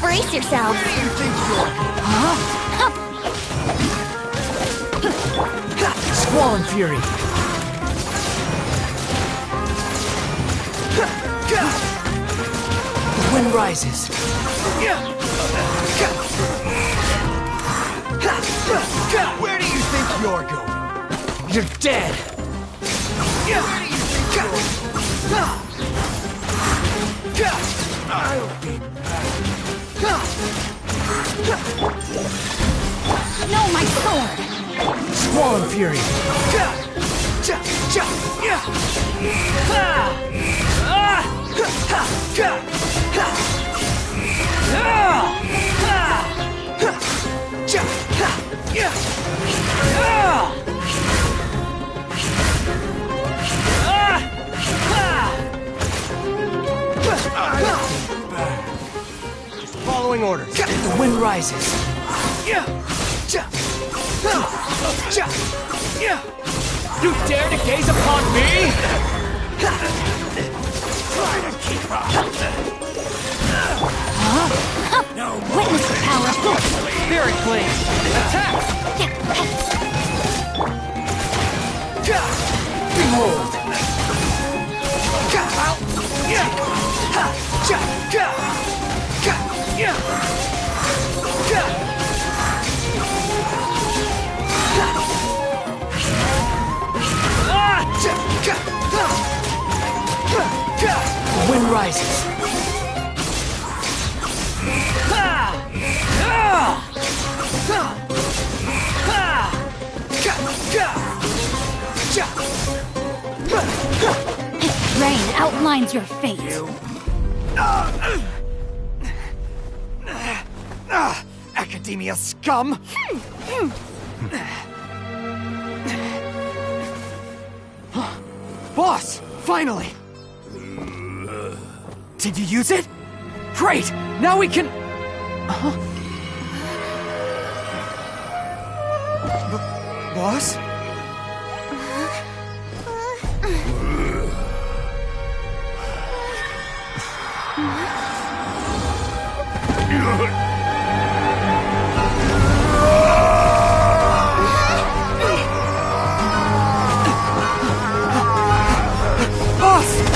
Brace yourselves. Where do you think you're going? Smol and Fury. The wind rises. Where do you think you're going? You're dead. Where do you think you're going? I'll be No, my sword. Smol and Fury. Just following orders. The wind rises. You dare to gaze upon me? Try to keep up. No witness the power of this. Fury Blade. Attack! Behold. The wind rises. Its rain outlines your fate. Academia scum! Boss! Finally! Did you use it? Great! Now we can... Boss?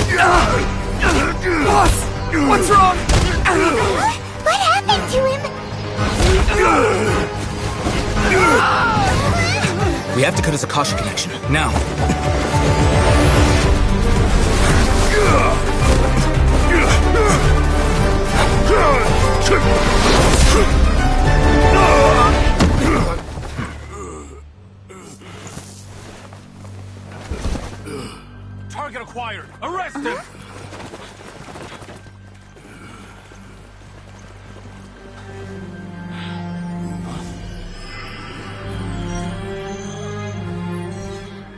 Boss! What's wrong? What happened to him? We have to cut his Akasha connection, now. Target acquired. Arrest him.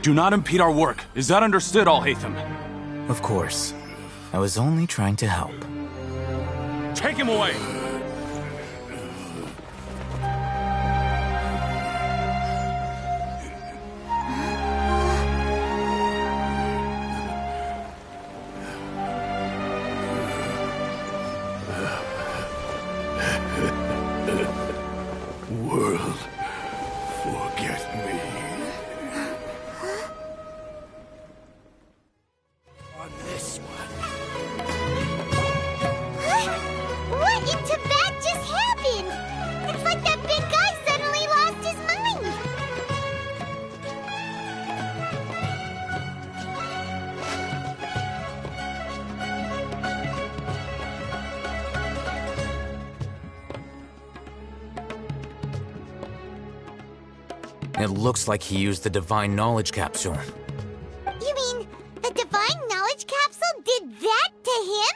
Do not impede our work. Is that understood, Al-Haytham? Of course. I was only trying to help. Take him away! World, forget me. On this one. What in Tibet just happened? It's like that big guy suddenly lost his mind. It looks like he used the Divine Knowledge Capsule. You mean the Divine Knowledge Capsule did that to him?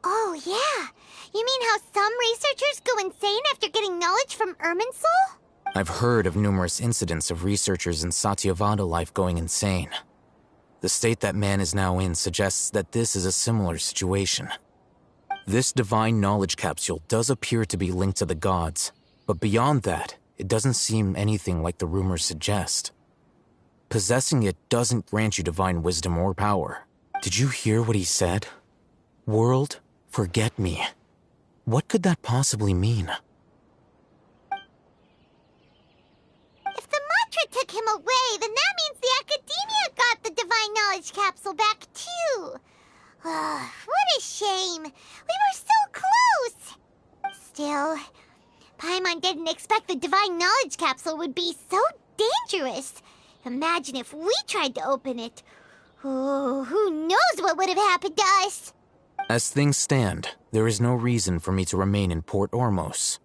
Oh, yeah. You mean how some researchers go insane after getting knowledge from Irminsul? I've heard of numerous incidents of researchers in Satyavada life going insane. The state that man is now in suggests that this is a similar situation. This Divine Knowledge Capsule does appear to be linked to the gods, but beyond that, it doesn't seem anything like the rumors suggest. Possessing it doesn't grant you divine wisdom or power. Did you hear what he said? World, forget me. What could that possibly mean? If the mantra took him away, then that means the Academia got the Divine Knowledge Capsule back too. What a shame. We were so close. Still, Paimon didn't expect the Divine Knowledge Capsule would be so dangerous. Imagine if we tried to open it. Oh, who knows what would have happened to us? As things stand, there is no reason for me to remain in Port Ormos.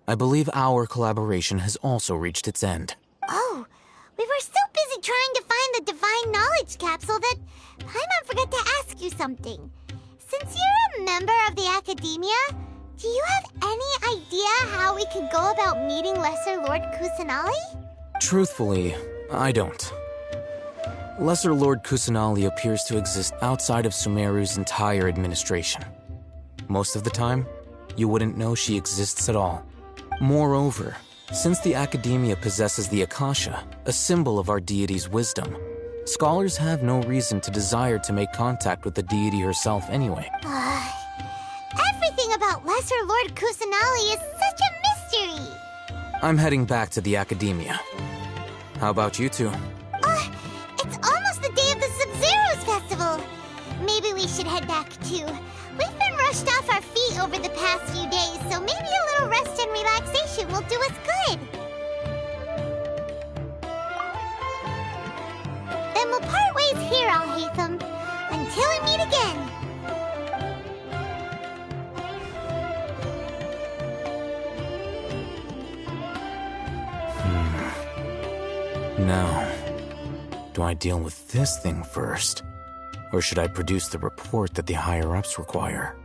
I believe our collaboration has also reached its end. Oh, we were so busy trying to find the Divine Knowledge Capsule that Paimon forgot to ask you something. Since you're a member of the Academia, do you have any idea how we could go about meeting Lesser Lord Kusanali? Truthfully, I don't. Lesser Lord Kusanali appears to exist outside of Sumeru's entire administration. Most of the time, you wouldn't know she exists at all. Moreover, since the Academia possesses the Akasha, a symbol of our deity's wisdom, scholars have no reason to desire to make contact with the deity herself anyway. Everything about Lesser Lord Kusanali is such a mystery! I'm heading back to the Academia. How about you two? It's almost the day of the Sub-Zeros Festival. Maybe we should head back too. We've been rushed off our feet over the past few days, so maybe a little rest and relaxation will do us good. Then we'll part ways here, Al-Haytham. Until we meet again. Now, do I deal with this thing first? Or should I produce the report that the higher-ups require?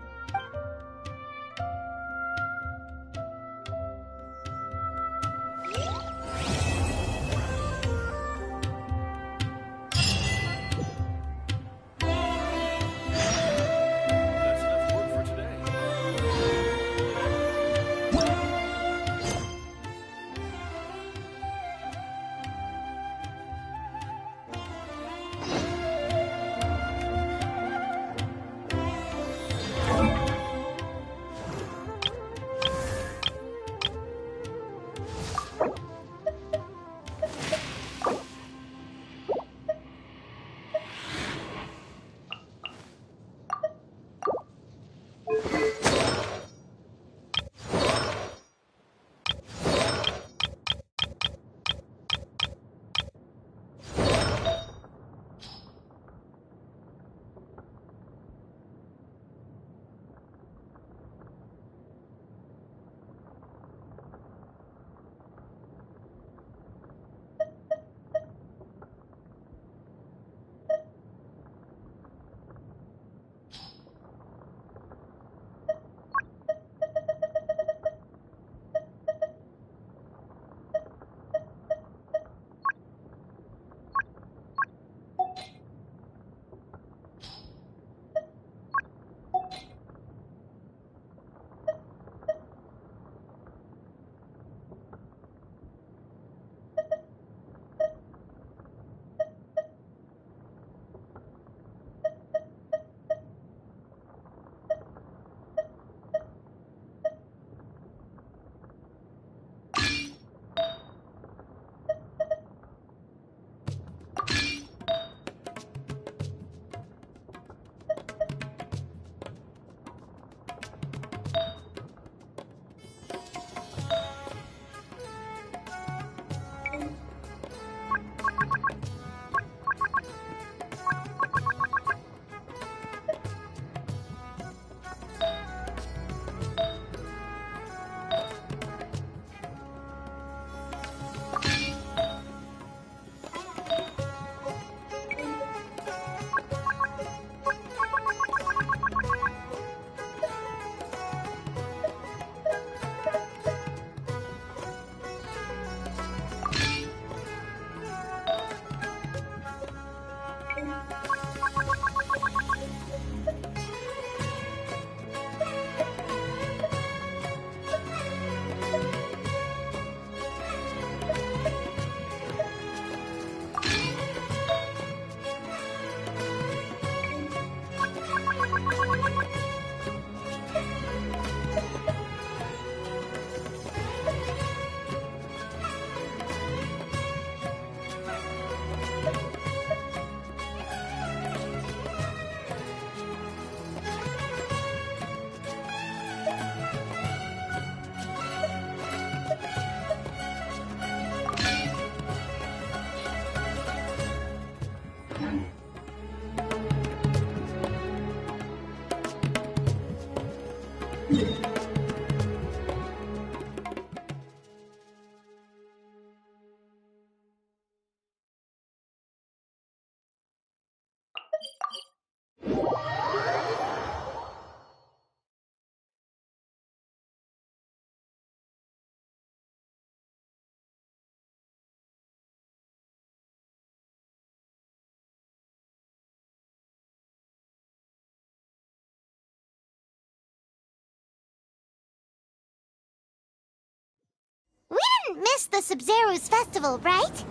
We didn't miss the Sub-Zero's festival, right?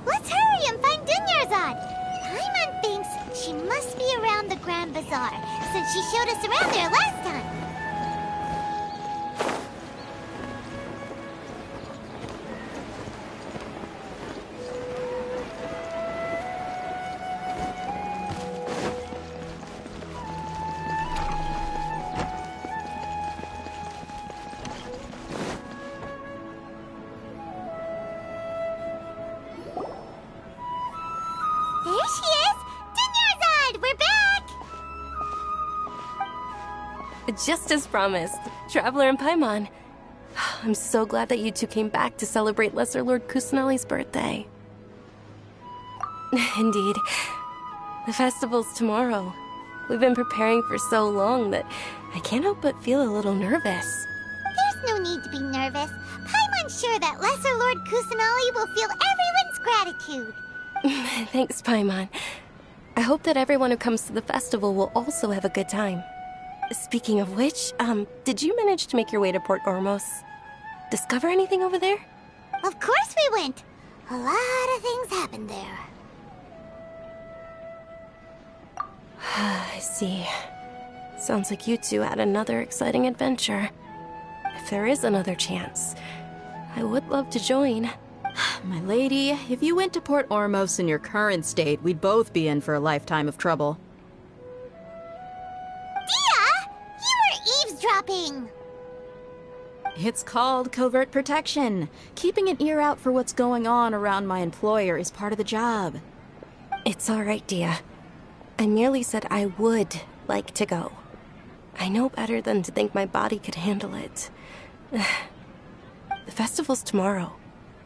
Let's hurry and find Dunyarzad. Paimon thinks she must be around the Grand Bazaar, since she showed us around there last time. There she is! Dunyarzad, we're back! Just as promised, Traveler and Paimon. I'm so glad that you two came back to celebrate Lesser Lord Kusanali's birthday. Indeed. The festival's tomorrow. We've been preparing for so long that I can't help but feel a little nervous. There's no need to be nervous. Paimon's sure that Lesser Lord Kusanali will feel everyone's gratitude. Thanks, Paimon. I hope that everyone who comes to the festival will also have a good time. Speaking of which, did you manage to make your way to Port Ormos? Discover anything over there? Of course we went. A lot of things happened there. I see. Sounds like you two had another exciting adventure. If there is another chance, I would love to join. My lady, if you went to Port Ormos in your current state, we'd both be in for a lifetime of trouble. Dia! You were eavesdropping! It's called covert protection. Keeping an ear out for what's going on around my employer is part of the job. It's all right, Dia. I merely said I would like to go. I know better than to think my body could handle it. The festival's tomorrow.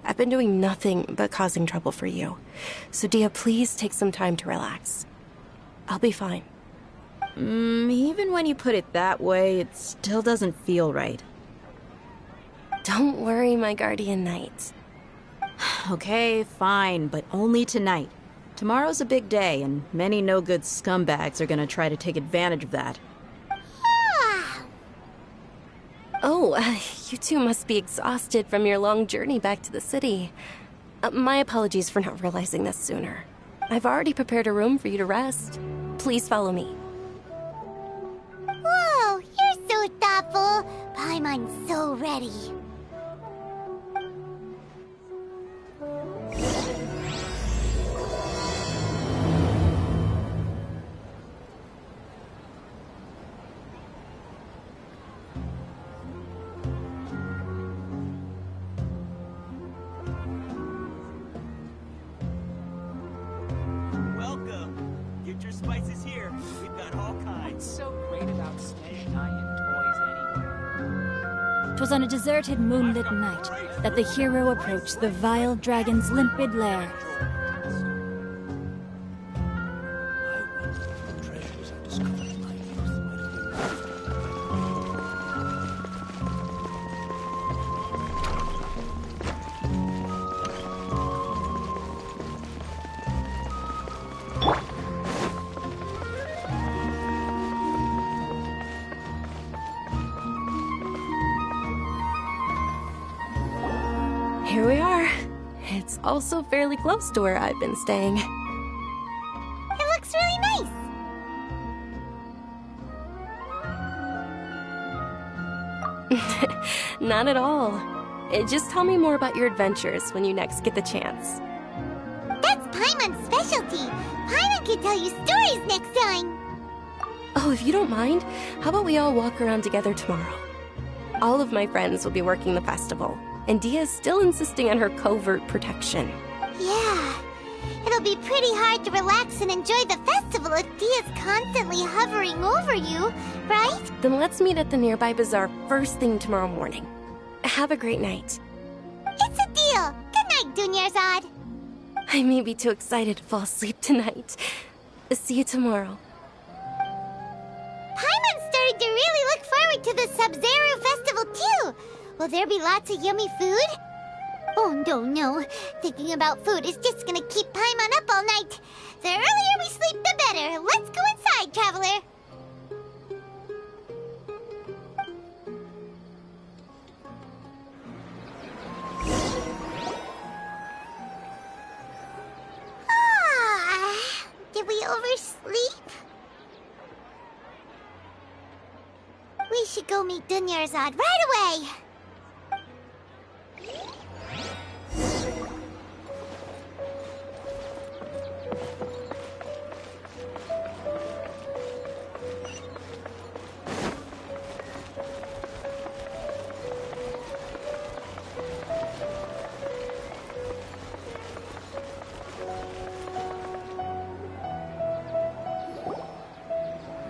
I've been doing nothing but causing trouble for you. So, Dia, please take some time to relax. I'll be fine. Even when you put it that way, it still doesn't feel right. Don't worry, my guardian knight. Okay, fine, but only tonight. Tomorrow's a big day, and many no-good scumbags are gonna try to take advantage of that. Oh, you two must be exhausted from your long journey back to the city. My apologies for not realizing this sooner. I've already prepared a room for you to rest. Please follow me. Whoa, you're so thoughtful. Paimon's so ready. Spices here. We've got all kinds. What's so great about spending time in toys anyway? 'Twas on a deserted moonlit night that the hero approached the vile dragon's limpid lair. Here we are. It's also fairly close to where I've been staying. It looks really nice. Not at all. Just tell me more about your adventures when you next get the chance. That's Paimon's specialty. Paimon can tell you stories next time. Oh, if you don't mind, how about we all walk around together tomorrow? All of my friends will be working the festival, and Dia's still insisting on her covert protection. Yeah, it'll it'll be pretty hard to relax and enjoy the festival if Dia's constantly hovering over you, right? Then let's meet at the nearby bazaar first thing tomorrow morning. Have a great night. It's a deal. Good night, Dunyarzad. I may be too excited to fall asleep tonight. See you tomorrow. Paimon's starting to really look forward to the Sub-Zero festival too. Will there be lots of yummy food? Oh, no. Thinking about food is just gonna keep Paimon up all night. The earlier we sleep, the better. Let's go inside, Traveler. Did we oversleep? We should go meet Dunyarzad right away.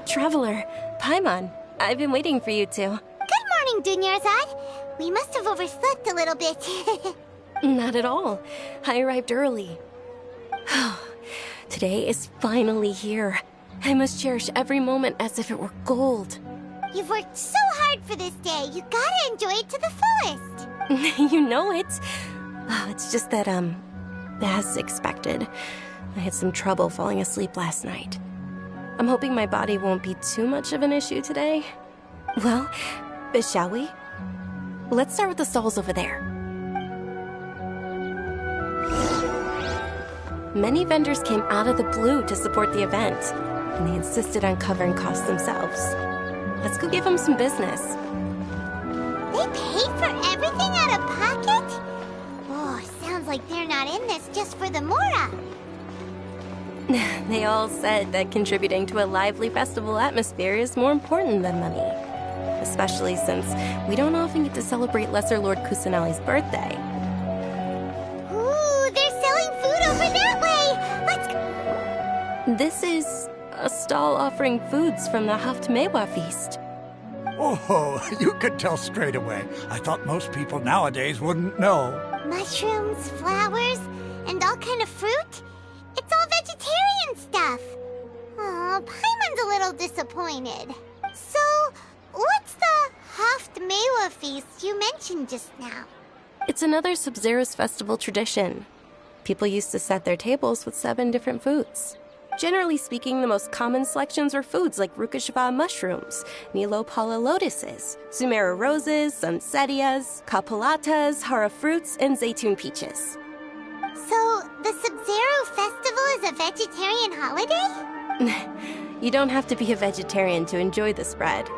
Traveler, Paimon, I've been waiting for you two. Good morning, Dunyarzad. We must have overslept a little bit. Not at all. I arrived early. Today is finally here. I must cherish every moment as if it were gold. You've worked so hard for this day. You gotta enjoy it to the fullest. You know it. It's just that, as expected, I had some trouble falling asleep last night. I'm hoping my body won't be too much of an issue today. Well, shall we? Let's start with the stalls over there. Many vendors came out of the blue to support the event, and they insisted on covering costs themselves. Let's go give them some business. They paid for everything out of pocket? Oh, sounds like they're not in this just for the Mora. They all said that contributing to a lively festival atmosphere is more important than money. Especially since we don't often get to celebrate Lesser Lord Kusanali's birthday. Ooh, they're selling food over that way! Let's go! This is a stall offering foods from the Haftmewa feast. Oh, you could tell straight away. I thought most people nowadays wouldn't know. Mushrooms, flowers, and all kind of fruit? It's all vegetarian stuff. Oh, Paimon's a little disappointed. So, what's the Haftmewa feast you mentioned just now? It's another Sub-Zero's festival tradition. People used to set their tables with 7 different foods. Generally speaking, the most common selections were foods like Rukashva mushrooms, Nilopala lotuses, Sumera roses, Sunsetias, Kapalatas, Hara fruits, and Zaytun peaches. So, the Sub-Zero festival is a vegetarian holiday? You don't have to be a vegetarian to enjoy the spread.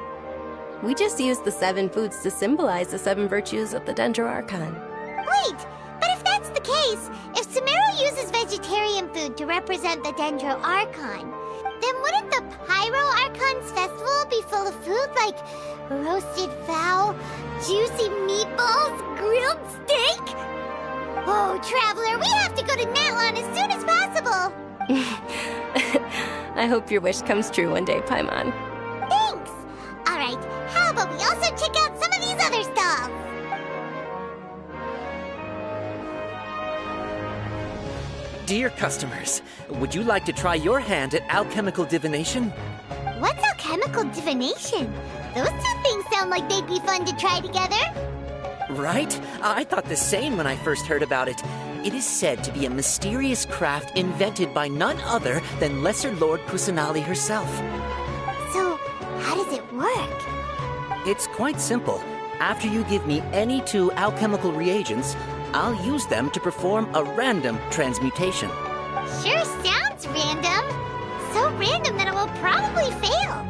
We just use the 7 foods to symbolize the 7 virtues of the Dendro Archon. Wait, but if that's the case, if Sumeru uses vegetarian food to represent the Dendro Archon, then wouldn't the Pyro Archon's festival be full of food like roasted fowl, juicy meatballs, grilled steak? Oh, Traveler, we have to go to Natlon as soon as possible! I hope your wish comes true one day, Paimon. Thanks! Alright, how about we also check out some of these other stalls? Dear customers, would you like to try your hand at alchemical divination? What's alchemical divination? Those two things sound like they'd be fun to try together. Right? I thought the same when I first heard about it. It is said to be a mysterious craft invented by none other than Lesser Lord Kusanali herself. So, how does it work? It's quite simple. After you give me any 2 alchemical reagents, I'll use them to perform a random transmutation. Sure sounds random. So random that it will probably fail.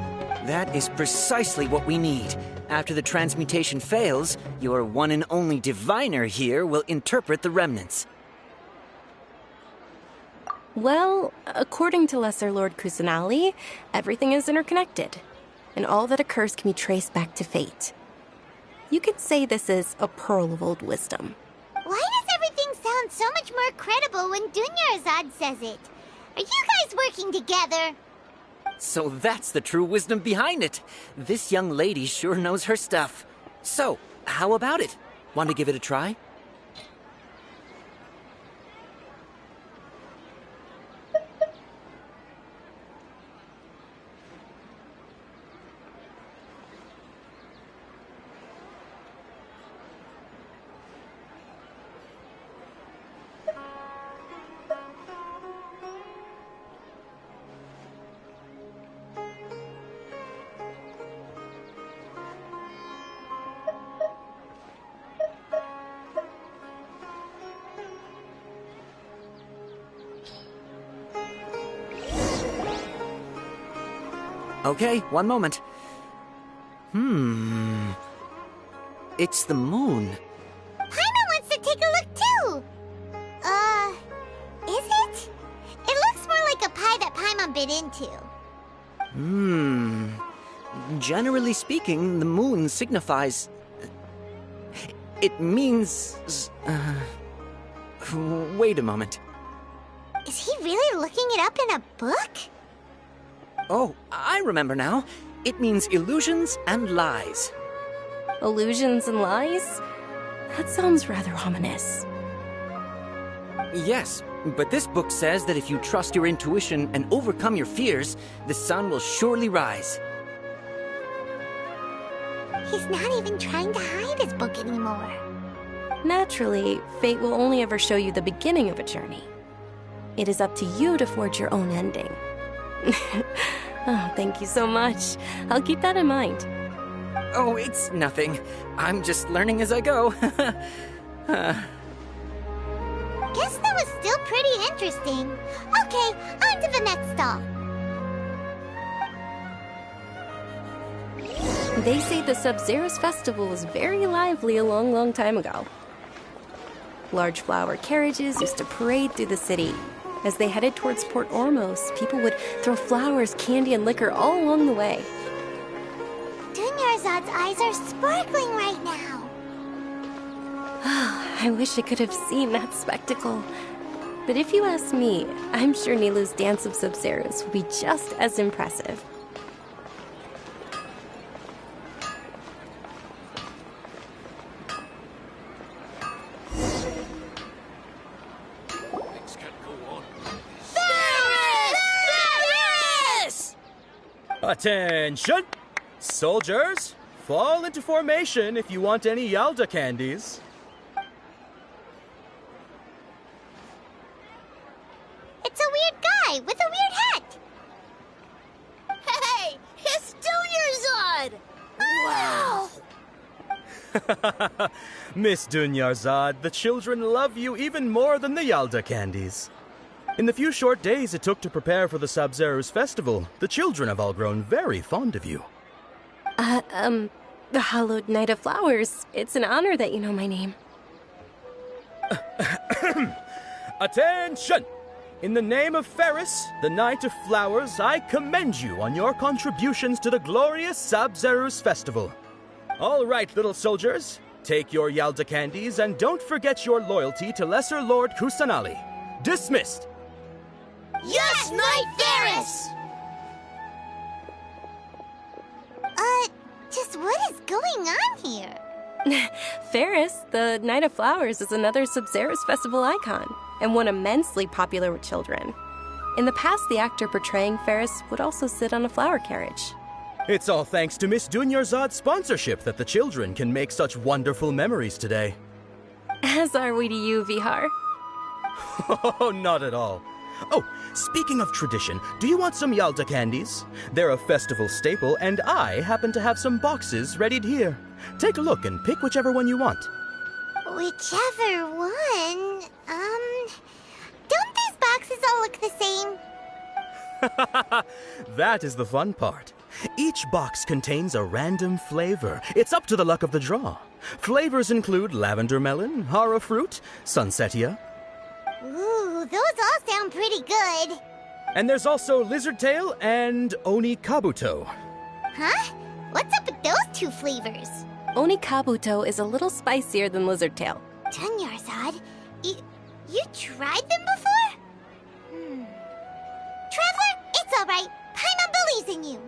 That is precisely what we need. After the transmutation fails, your one and only diviner here will interpret the remnants. Well, according to Lesser Lord Kusanali, everything is interconnected, and all that occurs can be traced back to fate. You could say this is a pearl of old wisdom. Why does everything sound sounds so much more credible when Dunyarzad says it. Are you guys working together? So that's the true wisdom behind it. This young lady sure knows her stuff. So, how about it? Want to give it a try? Okay, one moment. It's the moon. Paimon wants to take a look too! Is it? It looks more like a pie that Paimon bit into. Generally speaking, the moon signifies... It means... Wait a moment. Is he really looking it up in a book? Oh, I remember now. It means illusions and lies. Illusions and lies? That sounds rather ominous. Yes, but this book says that if you trust your intuition and overcome your fears, the sun will surely rise. He's not even trying to hide his book anymore. Naturally, fate will only ever show you the beginning of a journey. It is up to you to forge your own ending. Oh, thank you so much. I'll keep that in mind. Oh, it's nothing. I'm just learning as I go. Guess that was still pretty interesting. Okay, on to the next stop. They say the Sub-Zerus festival was very lively a long, long time ago. Large flower carriages used to parade through the city. As they headed towards Port Ormos, people would throw flowers, candy, and liquor all along the way. Dunyarzad's eyes are sparkling right now. I wish I could have seen that spectacle. But if you ask me, I'm sure Nilou's Dance of Sub-Zerus would be just as impressive. Attention! Soldiers, fall into formation if you want any Yalda candies. It's a weird guy with a weird hat. Hey, it's Dunyarzad! Wow! Miss Dunyarzad, the children love you even more than the Yalda candies. In the few short days it took to prepare for the Sub-Zerus festival, the children have all grown very fond of you. The Hallowed Knight of Flowers. It's an honor that you know my name. Attention! In the name of Ferris, the Knight of Flowers, I commend you on your contributions to the glorious Sub-Zerus festival. All right, little soldiers, take your Yalda candies and don't forget your loyalty to Lesser Lord Kusanali. Dismissed! Yes, Knight Ferris! Just what is going on here? Ferris, the Knight of Flowers, is another Sub-Zerus festival icon, and one immensely popular with children. In the past, the actor portraying Ferris would also sit on a flower carriage. It's all thanks to Miss Dunyarzad's sponsorship that the children can make such wonderful memories today. As are we to you, Vihar. Oh, not at all. Oh, speaking of tradition, do you want some Yalda candies? They're a festival staple, and I happen to have some boxes readied here. Take a look and pick whichever one you want. Whichever one? Don't these boxes all look the same? That is the fun part. Each box contains a random flavor. It's up to the luck of the draw. Flavors include lavender melon, hara fruit, sunsetia. Ooh, those all sound pretty good. And there's also lizard tail and oni kabuto. Huh? What's up with those two flavors? Oni kabuto is a little spicier than lizard tail. Dunyarzad, you You tried them before? Traveler, it's alright. Paimon believes in you.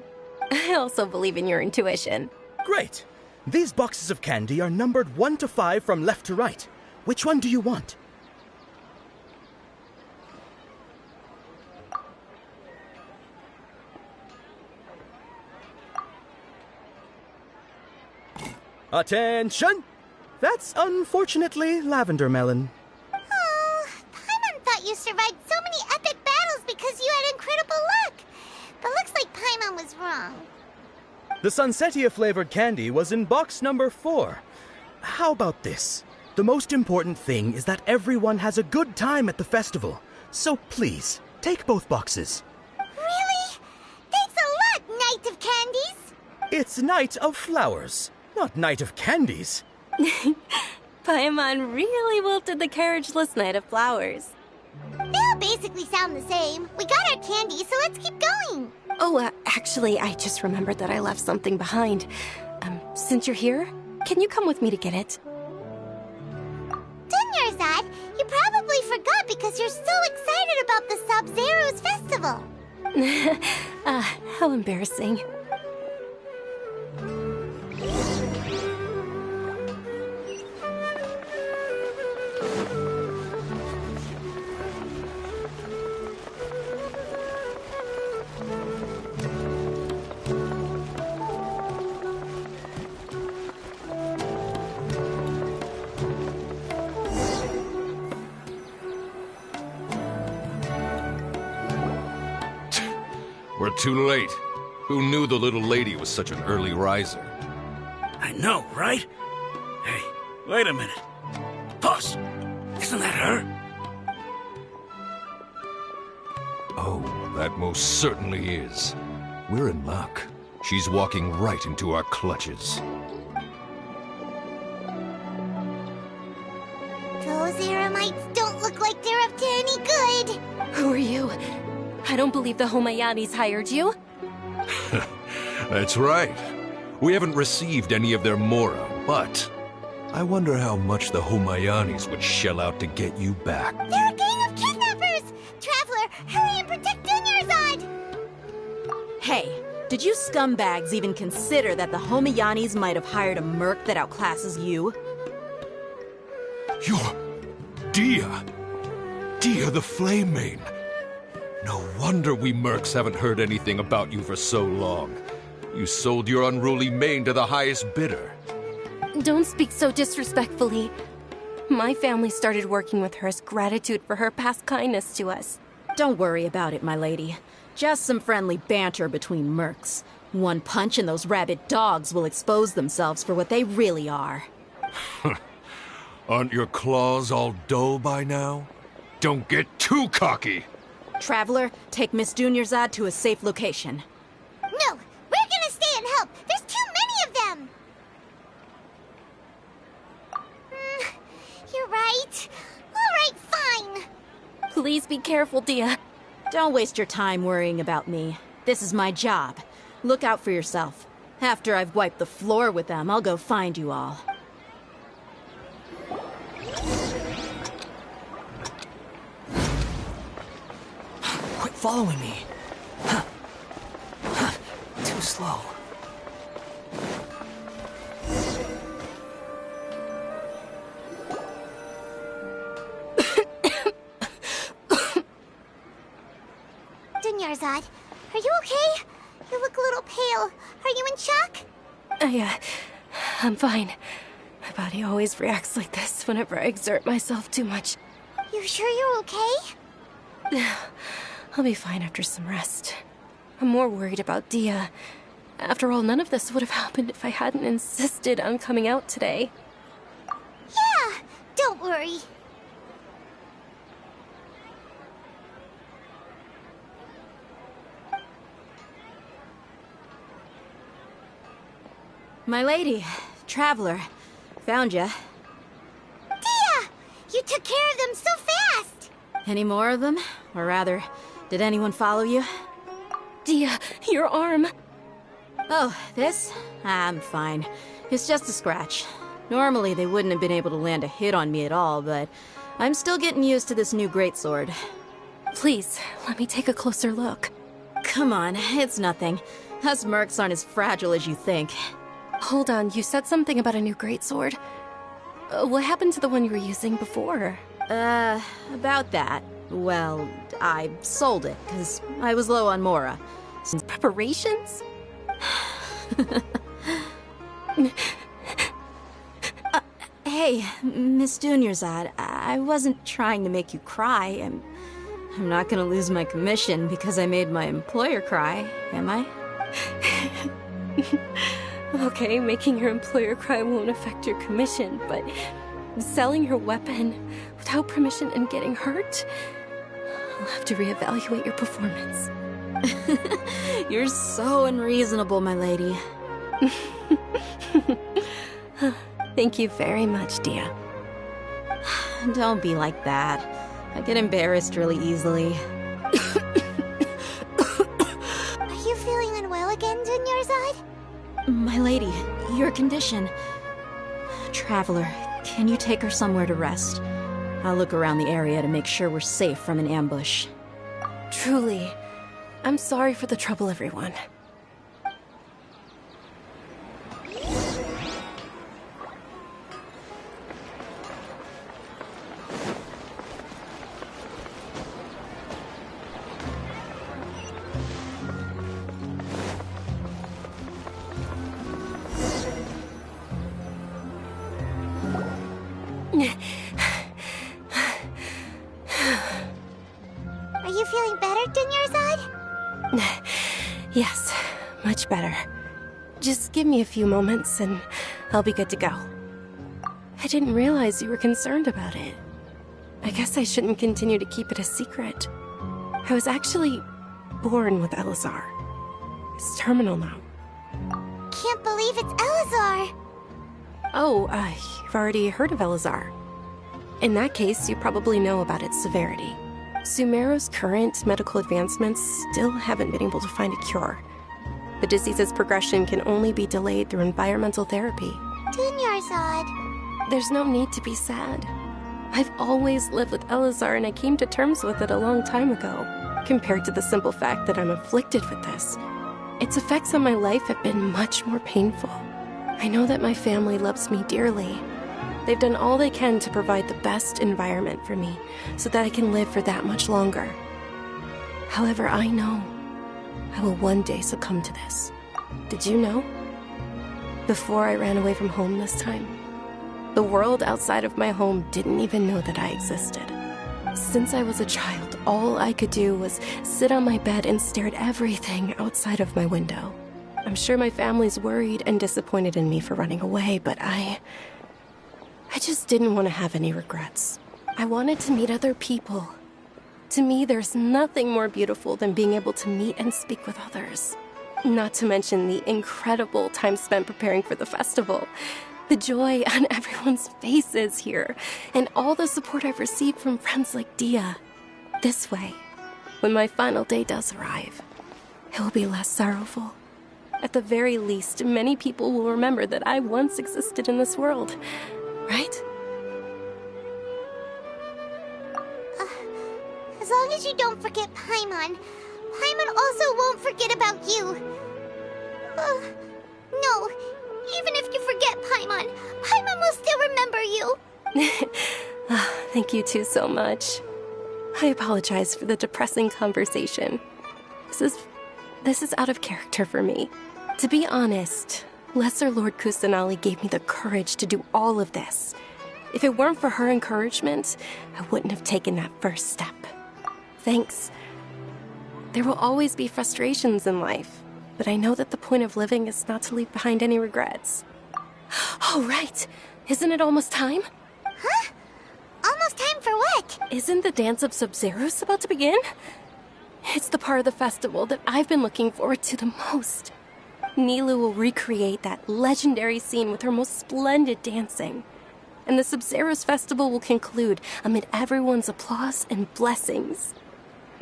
I also believe in your intuition. Great. These boxes of candy are numbered 1 to 5 from left to right. Which one do you want? Attention! That's unfortunately lavender melon. Oh, Paimon thought you survived so many epic battles because you had incredible luck. But looks like Paimon was wrong. The Sunsetia flavored candy was in box number 4. How about this? The most important thing is that everyone has a good time at the festival. So please, take both boxes. Really? Thanks a lot, Knight of Candies. It's Night of Flowers, not Night of Candies. Paimon really wilted the carriageless Knight of Flowers. They all basically sound the same. We got our candy, so let's keep going. Oh, actually, I just remembered that I left something behind. Since you're here, can you come with me to get it? Dunyarzad, you probably forgot because you're so excited about the Sub-Zero's festival. How embarrassing. We're too late. Who knew the little lady was such an early riser? I know, right? Hey, wait a minute. Boss, isn't that her? Oh, that most certainly is. We're in luck. She's walking right into our clutches. Those Eremites don't look like they're up to any good. Who are you? I don't believe the Homayanis hired you. That's right. We haven't received any of their mora, but I wonder how much the Homayanis would shell out to get you back. They're a gang of kidnappers! Traveler, hurry and protect Dunyarzad! Hey, did you scumbags even consider that the Homayanis might have hired a merc that outclasses you? You're Dia! Dia the Flame Mane! No wonder we mercs haven't heard anything about you for so long. You sold your unruly mane to the highest bidder. Don't speak so disrespectfully. My family started working with her as gratitude for her past kindness to us. Don't worry about it, my lady. Just some friendly banter between mercs. One punch and those rabid dogs will expose themselves for what they really are. Aren't your claws all dull by now? Don't get too cocky! Traveler, take Miss Dunyarzad to a safe location. No, we're gonna stay and help. There's too many of them. You're right. All right, fine. Please be careful, Dia. Don't waste your time worrying about me. This is my job. Look out for yourself. After I've wiped the floor with them, I'll go find you all. Quit following me. Too slow. Dunyarzad, are you okay? You look a little pale. Are you in shock? I'm fine. My body always reacts like this whenever I exert myself too much. You sure you're okay? I'll be fine after some rest. I'm more worried about Dia. After all, none of this would have happened if I hadn't insisted on coming out today. Yeah, don't worry. My lady, Traveler, found ya. Dia! You took care of them so fast! Any more of them? Or rather, did anyone follow you? Dia, your arm. Oh, this? I'm fine. It's just a scratch. Normally, they wouldn't have been able to land a hit on me at all, but I'm still getting used to this new greatsword. Please, let me take a closer look. Come on, it's nothing. Us mercs aren't as fragile as you think. Hold on, you said something about a new greatsword. What happened to the one you were using before? About that. Well, I sold it, because I was low on Mora. Since preparations? Hey, Miss Dunyarzad, I wasn't trying to make you cry. I'm not gonna lose my commission because I made my employer cry, am I? Okay, making your employer cry won't affect your commission, but selling your weapon without permission and getting hurt? I'll have to reevaluate your performance. You're so unreasonable, my lady. Thank you very much, Dia. Don't be like that. I get embarrassed really easily. Are you feeling unwell again, Dunyarzad? My lady, your condition. Traveler, can you take her somewhere to rest? I'll look around the area to make sure we're safe from an ambush. Truly, I'm sorry for the trouble, everyone. Are you feeling better, Dunyarzad? Yes, much better. Just give me a few moments and I'll be good to go. I didn't realize you were concerned about it. I guess I shouldn't continue to keep it a secret. I was actually born with Elazar. It's terminal now. Can't believe it's Elazar! Oh, you've already heard of Elazar. In that case, you probably know about its severity. Sumeru's current medical advancements still haven't been able to find a cure. The disease's progression can only be delayed through environmental therapy. Dunyarzad. There's no need to be sad. I've always lived with Elazar and I came to terms with it a long time ago. Compared to the simple fact that I'm afflicted with this, its effects on my life have been much more painful. I know that my family loves me dearly. They've done all they can to provide the best environment for me so that I can live for that much longer. However, I know I will one day succumb to this. Did you know? Before I ran away from home this time, the world outside of my home didn't even know that I existed. Since I was a child, all I could do was sit on my bed and stare at everything outside of my window. I'm sure my family's worried and disappointed in me for running away, but I just didn't want to have any regrets. I wanted to meet other people. To me, there's nothing more beautiful than being able to meet and speak with others. Not to mention the incredible time spent preparing for the festival. The joy on everyone's faces here, and all the support I've received from friends like Dia. This way, when my final day does arrive, it will be less sorrowful. At the very least, many people will remember that I once existed in this world. Right? As long as you don't forget Paimon, Paimon also won't forget about you. No, even if you forget Paimon, Paimon will still remember you. Thank you two so much. I apologize for the depressing conversation. This is out of character for me. To be honest, Lesser Lord Kusanali gave me the courage to do all of this. If it weren't for her encouragement, I wouldn't have taken that first step. Thanks. There will always be frustrations in life, but I know that the point of living is not to leave behind any regrets. Oh, right. Isn't it almost time? Huh? Almost time for what? Isn't the Dance of Sub-Zeros about to begin? It's the part of the festival that I've been looking forward to the most. Nilu will recreate that legendary scene with her most splendid dancing. And the Sub-Zeros festival will conclude amid everyone's applause and blessings.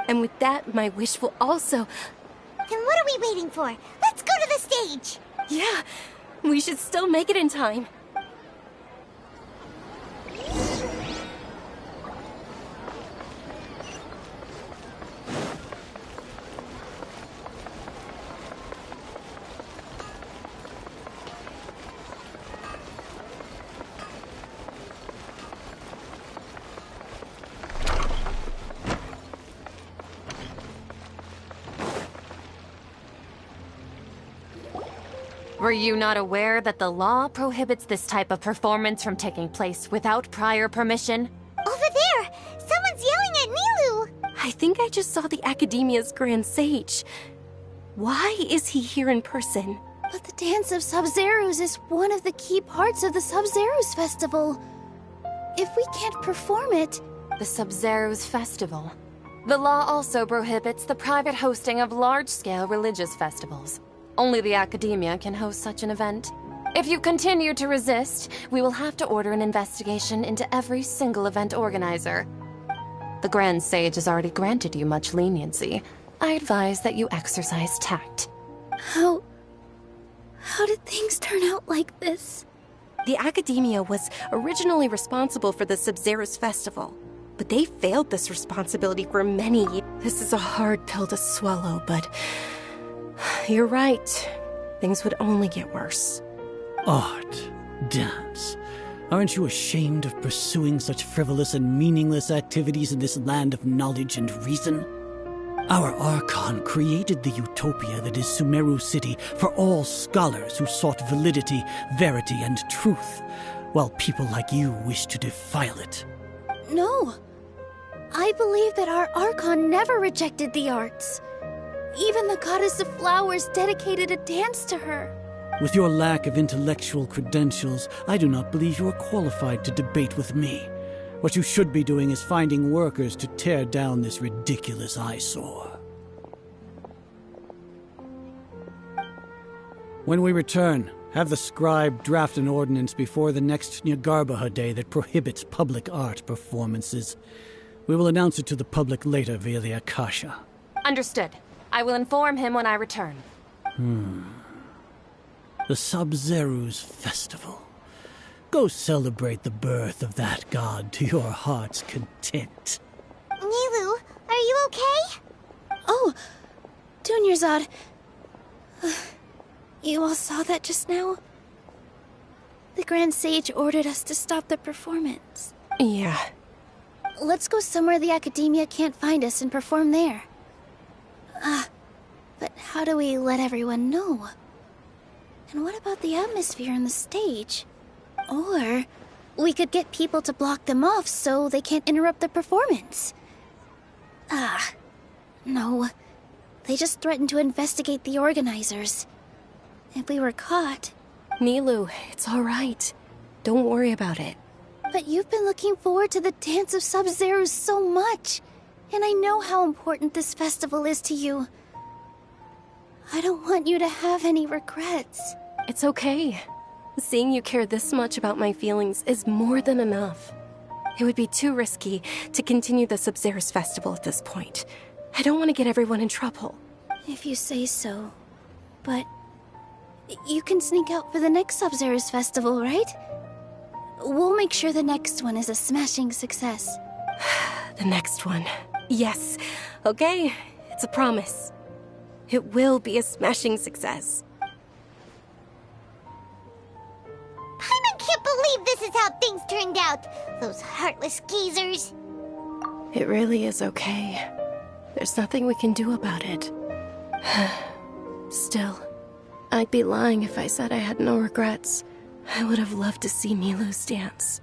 And with that, my wish will also... Then what are we waiting for? Let's go to the stage! Yeah, we should still make it in time. Were you not aware that the law prohibits this type of performance from taking place without prior permission? Over there! Someone's yelling at Nilu! I think I just saw the Academia's Grand Sage. Why is he here in person? But the Dance of Sub-Zerus is one of the key parts of the Sub-Zerus Festival. If we can't perform it... The Sub-Zerus Festival. The law also prohibits the private hosting of large-scale religious festivals. Only the Academia can host such an event. If you continue to resist, we will have to order an investigation into every single event organizer. The Grand Sage has already granted you much leniency. I advise that you exercise tact. How did things turn out like this? The Academia was originally responsible for the Sub-Zerus Festival, but they failed this responsibility for many years. This is a hard pill to swallow, but you're right. Things would only get worse. Art, dance. Aren't you ashamed of pursuing such frivolous and meaningless activities in this land of knowledge and reason? Our archon created the utopia that is Sumeru City for all scholars who sought validity, verity, and truth, while people like you wish to defile it. No. I believe that our archon never rejected the arts. Even the goddess of flowers dedicated a dance to her. With your lack of intellectual credentials, I do not believe you are qualified to debate with me. What you should be doing is finding workers to tear down this ridiculous eyesore. When we return, have the scribe draft an ordinance before the next Nyagarbha Day that prohibits public art performances. We will announce it to the public later via the Akasha. Understood. I will inform him when I return. The Sub-Zerus Festival. Go celebrate the birth of that god to your heart's content. Nilu, are you okay? Oh, Dunyarzad. You all saw that just now? The Grand Sage ordered us to stop the performance. Yeah. Let's go somewhere the Academia can't find us and perform there. But how do we let everyone know? And what about the atmosphere and the stage? Or we could get people to block them off so they can't interrupt the performance. No. They just threatened to investigate the organizers. If we were caught... Nilu, it's all right. Don't worry about it. But you've been looking forward to the Dance of Sub-Zerus so much. And I know how important this festival is to you. I don't want you to have any regrets. It's okay. Seeing you care this much about my feelings is more than enough. It would be too risky to continue the Sub-Zerus Festival at this point. I don't want to get everyone in trouble. If you say so. But you can sneak out for the next Sub-Zerus Festival, right? We'll make sure the next one is a smashing success. The next one. Yes. Okay, it's a promise. It will be a smashing success. I can't believe this is how things turned out. Those heartless geezers. It really is okay. There's nothing we can do about it. Still, I'd be lying if I said I had no regrets. I would have loved to see Nilu's dance.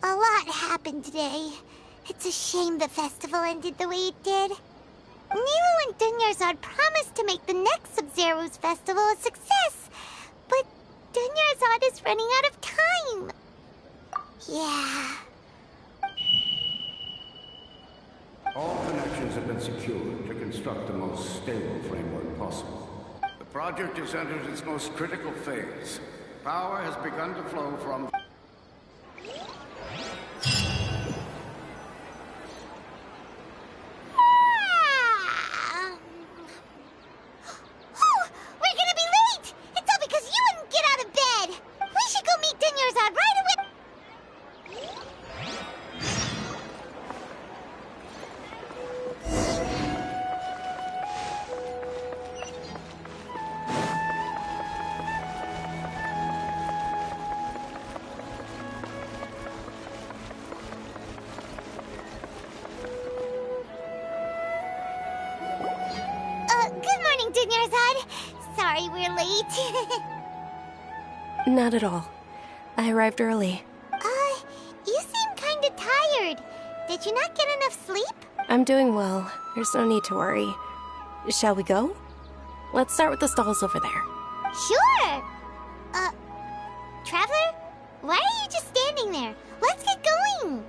A lot happened today. It's a shame the festival ended the way it did. Nilu and Dunyarzad promised to make the next Sub-Zerus festival a success, but Dunyarzad is running out of time. Yeah. All connections have been secured to construct the most stable framework possible. The project has entered its most critical phase. Power has begun to flow from... We're gonna be late! It's all because you wouldn't get out of bed! We should go meet Dunyarzad right away! sorry we're late. Not at all. I arrived early. You seem kinda tired. Did you not get enough sleep? I'm doing well. There's no need to worry. Shall we go? Let's start with the stalls over there. Sure! Traveler? Why are you just standing there? Let's get going!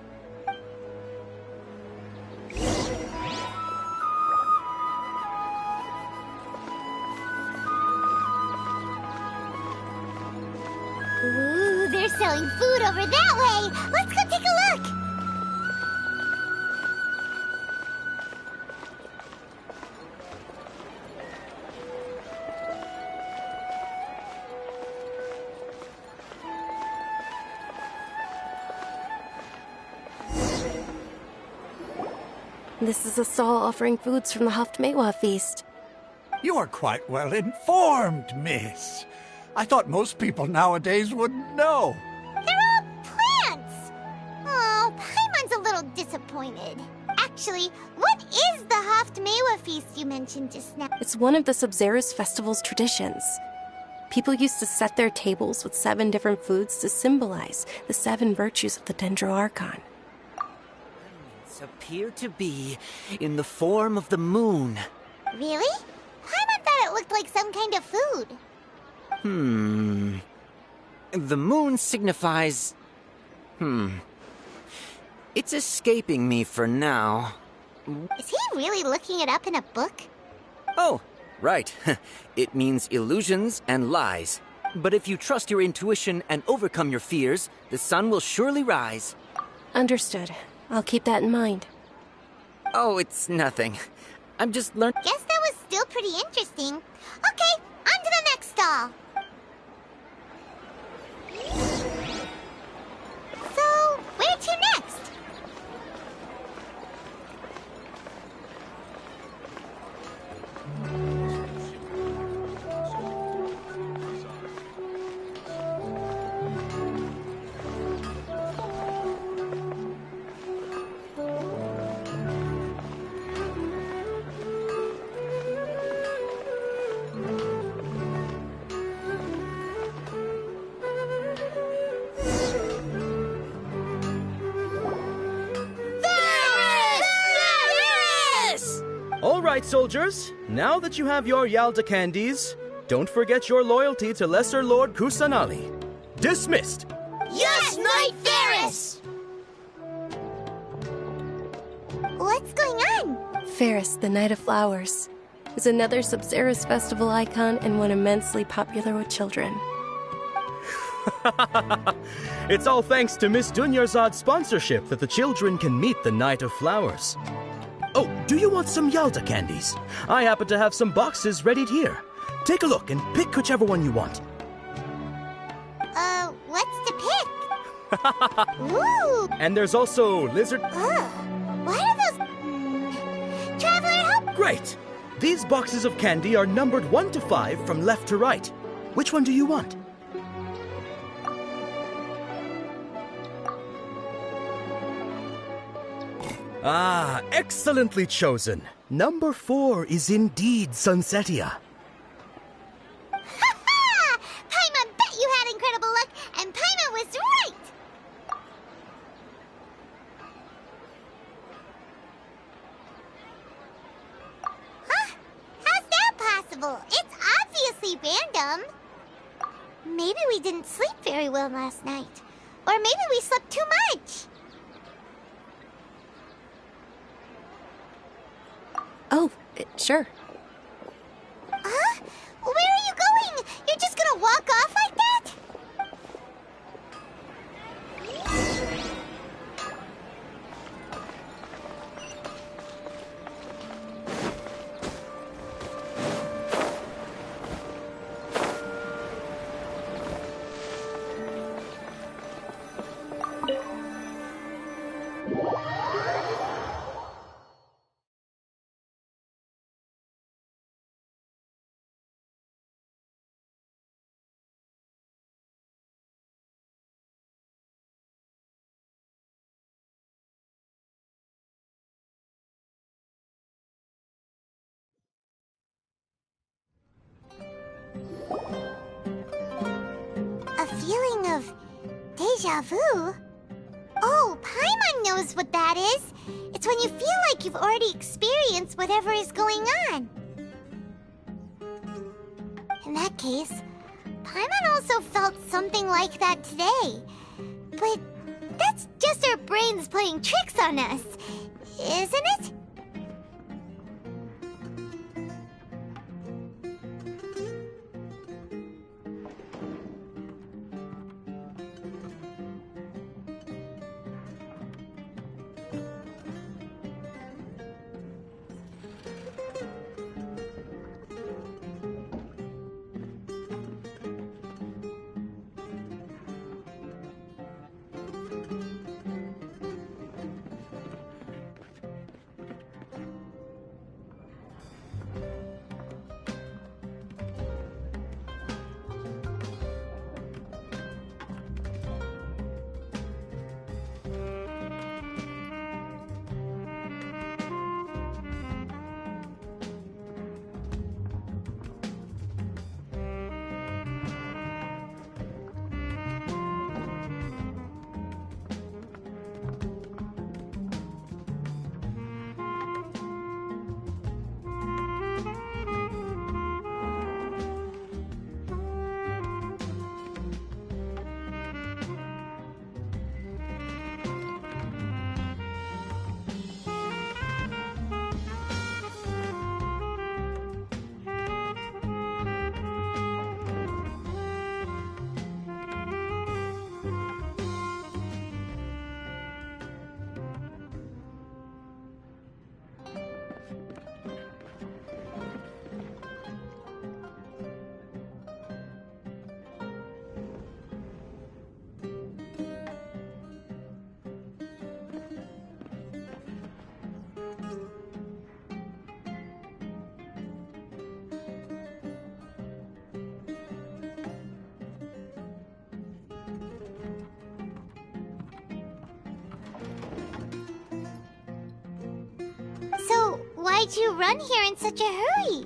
Ooh, they're selling food over that way! Let's go take a look! This is a stall offering foods from the Haftmewa feast. You are quite well informed, miss. I thought most people nowadays wouldn't know. They're all plants! Oh, Paimon's a little disappointed. Actually, what is the Haftmewa feast you mentioned just now? It's one of the Sub-Zerus festival's traditions. People used to set their tables with 7 different foods to symbolize the 7 virtues of the Dendro Archon. Appear to be in the form of the moon. Really? Paimon thought it looked like some kind of food. The moon signifies... It's escaping me for now. Is he really looking it up in a book? Oh, right. It means illusions and lies. But if you trust your intuition and overcome your fears, the sun will surely rise. Understood. I'll keep that in mind. Oh, it's nothing. I'm just learning. Guess that was still pretty interesting. Okay, on to the next stall. So, where to next? All right, soldiers. Now that you have your Yalda candies, don't forget your loyalty to Lesser Lord Kusanali. Dismissed! Yes, Knight Ferris! What's going on? Ferris, the Knight of Flowers, is another Sub-Zerus festival icon and one immensely popular with children. It's all thanks to Miss Dunyarzad's sponsorship that the children can meet the Knight of Flowers. Oh, do you want some Yalda candies? I happen to have some boxes readied here. Take a look and pick whichever one you want. What's to pick? Ooh! And there's also lizard... What are those... Traveler, help! Great! These boxes of candy are numbered 1 to 5 from left to right. Which one do you want? Ah, excellently chosen. Number 4 is indeed Sunsetia. Ha-ha! Paimon bet you had incredible luck, and Paimon was right! Huh? How's that possible? It's obviously random. Maybe we didn't sleep very well last night. Or maybe we slept too much. Oh, sure. Huh? Where are you going? You're just gonna walk off like that? feeling of deja vu? Oh, Paimon knows what that is. It's when you feel like you've already experienced whatever is going on. In that case, Paimon also felt something like that today. But that's just our brains playing tricks on us, isn't it? So, why'd you run here in such a hurry?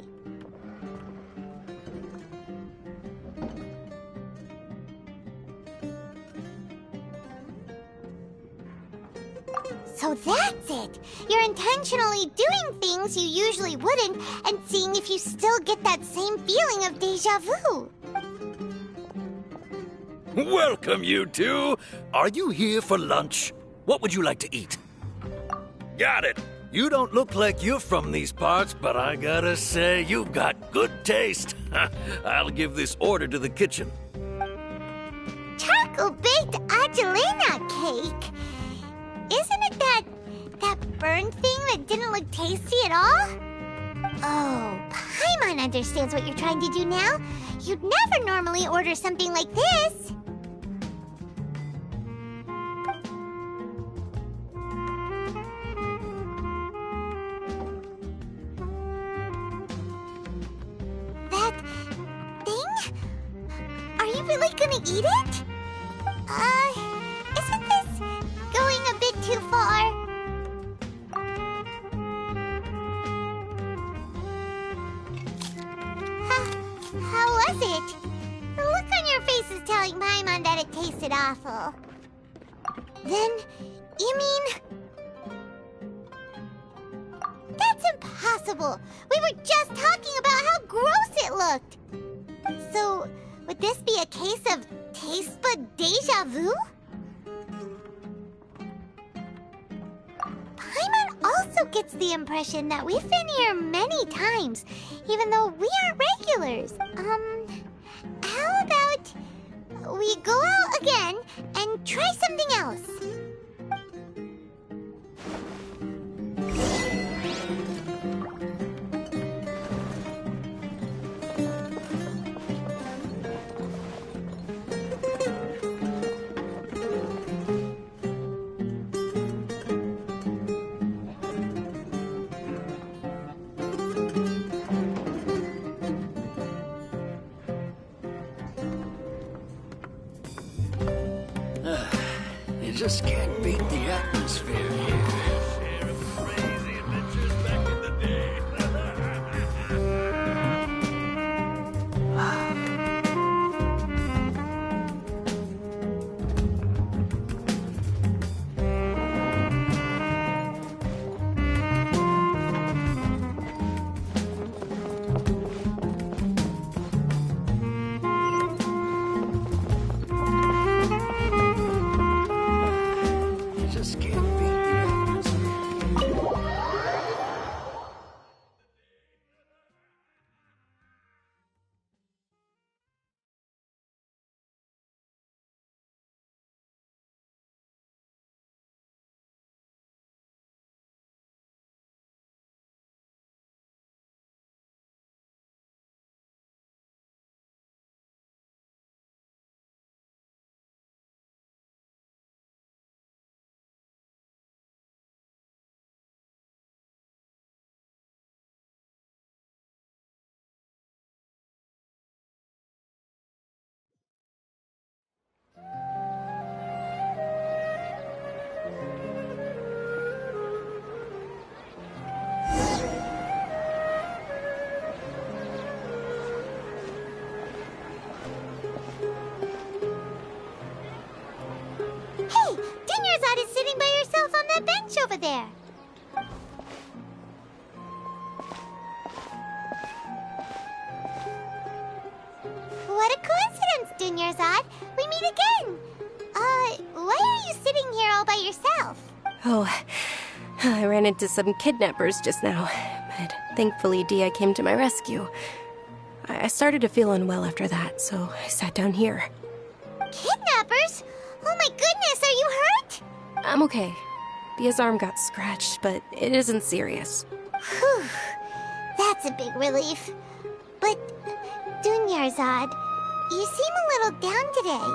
So that's it! You're intentionally doing things you usually wouldn't and seeing if you still get that same feeling of deja vu. Welcome, you two. Are you here for lunch? What would you like to eat? Got it. You don't look like you're from these parts, but I gotta say, you've got good taste. I'll give this order to the kitchen. Charcoal-baked Angelina cake? Isn't it that burned thing that didn't look tasty at all? Oh, Paimon understands what you're trying to do now. You'd never normally order something like this. That thing? Are you really gonna eat it? Isn't this going a bit too far? How was it? The look on your face is telling Paimon that it tasted awful. Then, you mean... That's impossible! We were just talking about how gross it looked! So, would this be a case of taste bud deja vu? Paimon also gets the impression that we've been here many times, even though we aren't regulars. How about we go out again and try something else? You just can't beat the atmosphere here. Share of crazy adventures back in the day. Dunyarzad is sitting by yourself on that bench over there. What a coincidence, Dunyarzad. We meet again. Why are you sitting here all by yourself? Oh, I ran into some kidnappers just now, but thankfully Dia came to my rescue. I started to feel unwell after that, so I sat down here. Kidnappers? Oh my goodness, are you hurt? I'm okay. Dia's arm got scratched, but it isn't serious. Whew, that's a big relief. But, Dunyarzad, you seem a little down today.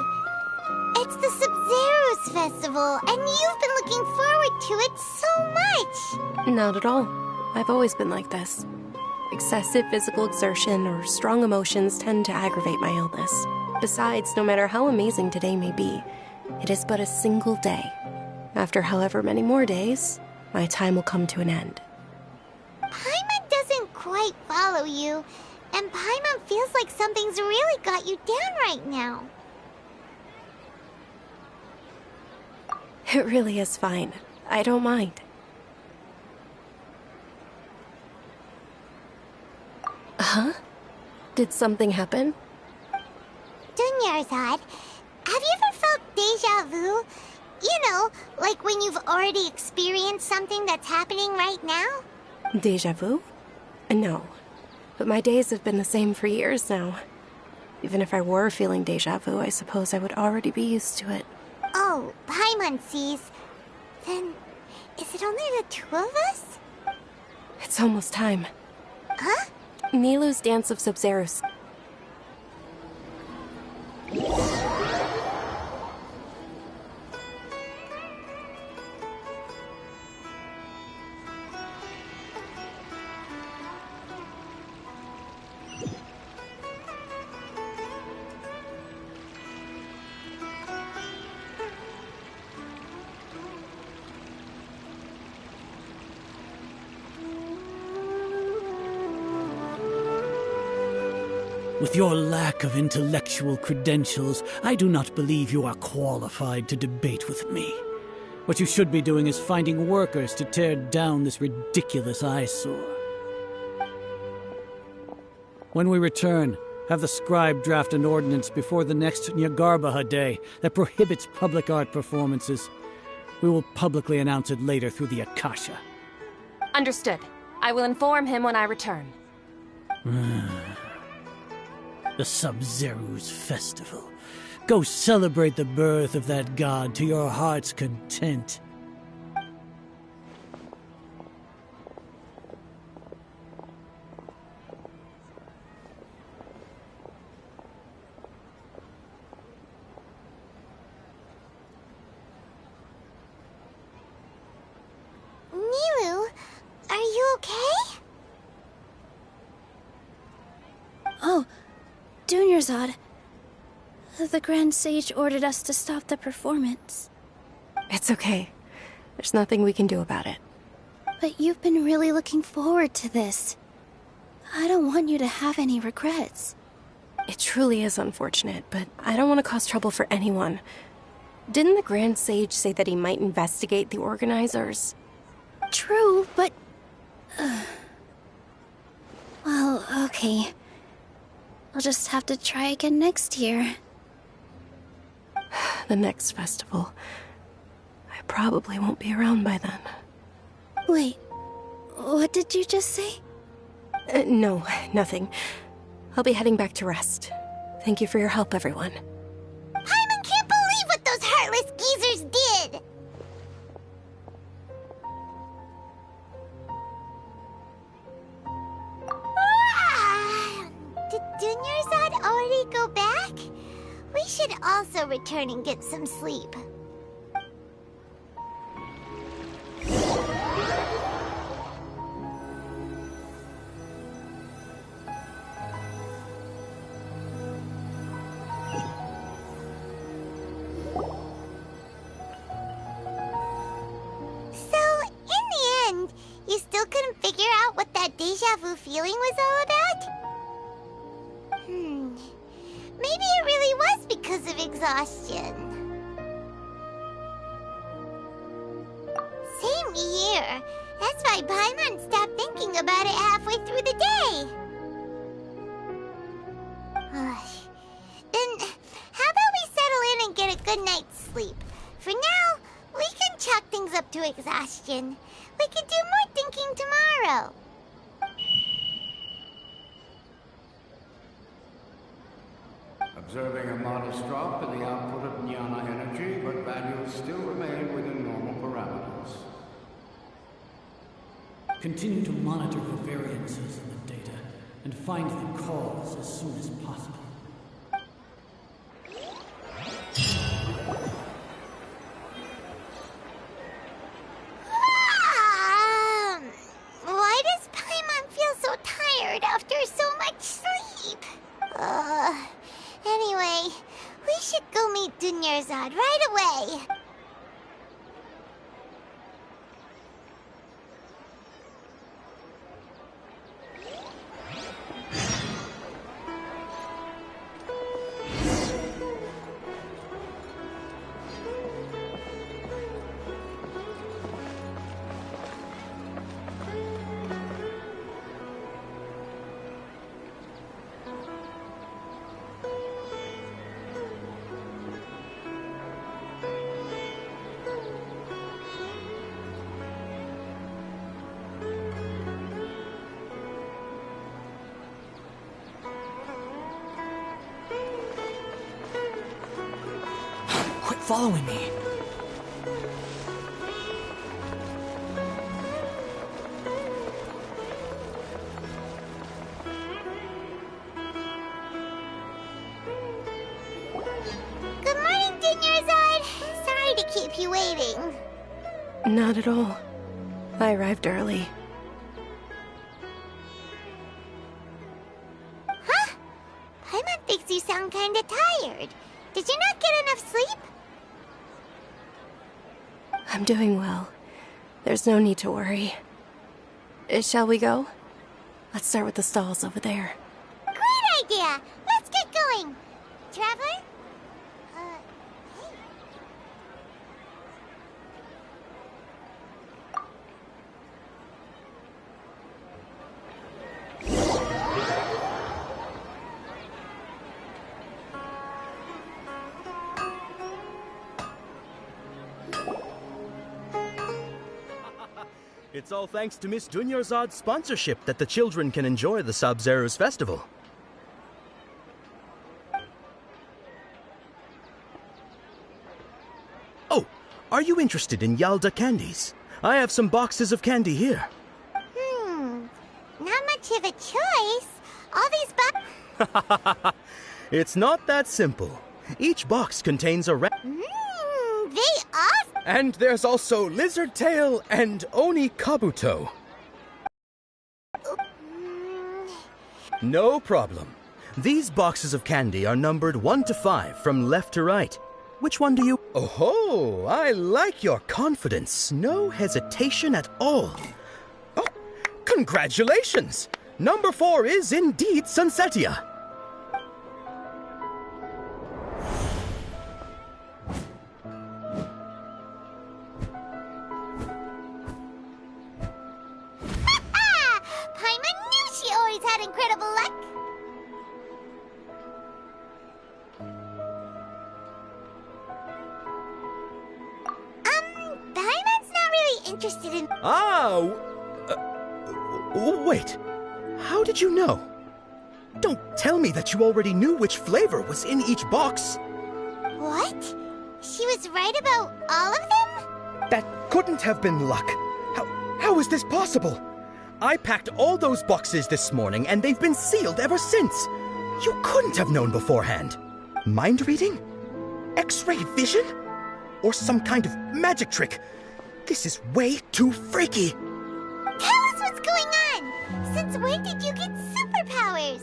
It's the Sub-Zero's festival, and you've been looking forward to it so much. Not at all. I've always been like this. Excessive physical exertion or strong emotions tend to aggravate my illness. Besides, no matter how amazing today may be, it is but a single day. After however many more days, my time will come to an end. Paimon doesn't quite follow you, and Paimon feels like something's really got you down right now. It really is fine. I don't mind. Huh? Did something happen? Dunyarzad, have you ever felt déjà vu? You know, like when you've already experienced something that's happening right now? Déjà vu? No. But my days have been the same for years now. Even if I were feeling déjà vu, I suppose I would already be used to it. Oh, Paimon sees. Then, is it only the two of us? It's almost time. Huh? Nilou's Dance of Sub-Zeros. With your lack of intellectual credentials, I do not believe you are qualified to debate with me. What you should be doing is finding workers to tear down this ridiculous eyesore. When we return, have the scribe draft an ordinance before the next Nyargarbaha Day that prohibits public art performances. We will publicly announce it later through the Akasha. Understood. I will inform him when I return. The Sub-Zero's festival. Go celebrate the birth of that god to your heart's content. Nilou, are you okay? Oh, Dunyarzad. The Grand Sage ordered us to stop the performance. It's okay. There's nothing we can do about it. But you've been really looking forward to this. I don't want you to have any regrets. It truly is unfortunate, but I don't want to cause trouble for anyone. Didn't the Grand Sage say that he might investigate the organizers? True, but... well, okay. I'll just have to try again next year. The next festival. I probably won't be around by then. Wait, what did you just say? No, nothing. I'll be heading back to rest. Thank you for your help, everyone. Paimon can't believe what those heartless geezers did! Did Dunyarzad already go back? We should also return and get some sleep. You still couldn't figure out what that déjà vu feeling was all about? Maybe it really was because of exhaustion. Paimon stopped thinking about it halfway through the day. Then, how about we settle in and get a good night's sleep? For now, we can chalk things up to exhaustion. We can do more thinking tomorrow. Observing a modest drop in the output of Jnana energy, but values still remain within normal parameters. Continue to monitor for variances in the data and find the cause as soon as possible. Why does Paimon feel so tired after so much sleep? Anyway, we should go meet Dunyarzad right away. Quit following me. Good morning, Dunyarzad. Sorry to keep you waiting. Not at all. I arrived early. Huh? Paimon thinks you sound kinda tired. Did you not get enough sleep? I'm doing well. There's no need to worry. Shall we go? Let's start with the stalls over there. Great idea! Let's get going! Traveler? It's all thanks to Miss Dunyarzad's sponsorship that the children can enjoy the Sub-Zero's festival. Oh, are you interested in Yalda candies? I have some boxes of candy here. Not much of a choice. All these It's not that simple. Each box contains a they are. And there's also Lizard Tail and Oni Kabuto. No problem. These boxes of candy are numbered 1 to 5 from left to right. Which one do you... Oh, I like your confidence. No hesitation at all. Oh, congratulations! Number 4 is indeed Sunsetia. Paimon knew she always had incredible luck. Paimon's not really interested in... Wait. How did you know? Don't tell me that you already knew which flavor was in each box. What? She was right about all of them? That couldn't have been luck. How is this possible? I packed all those boxes this morning and they've been sealed ever since. You couldn't have known beforehand. Mind reading? X-ray vision? Or some kind of magic trick? This is way too freaky. Tell us what's going on! Since when did you get superpowers?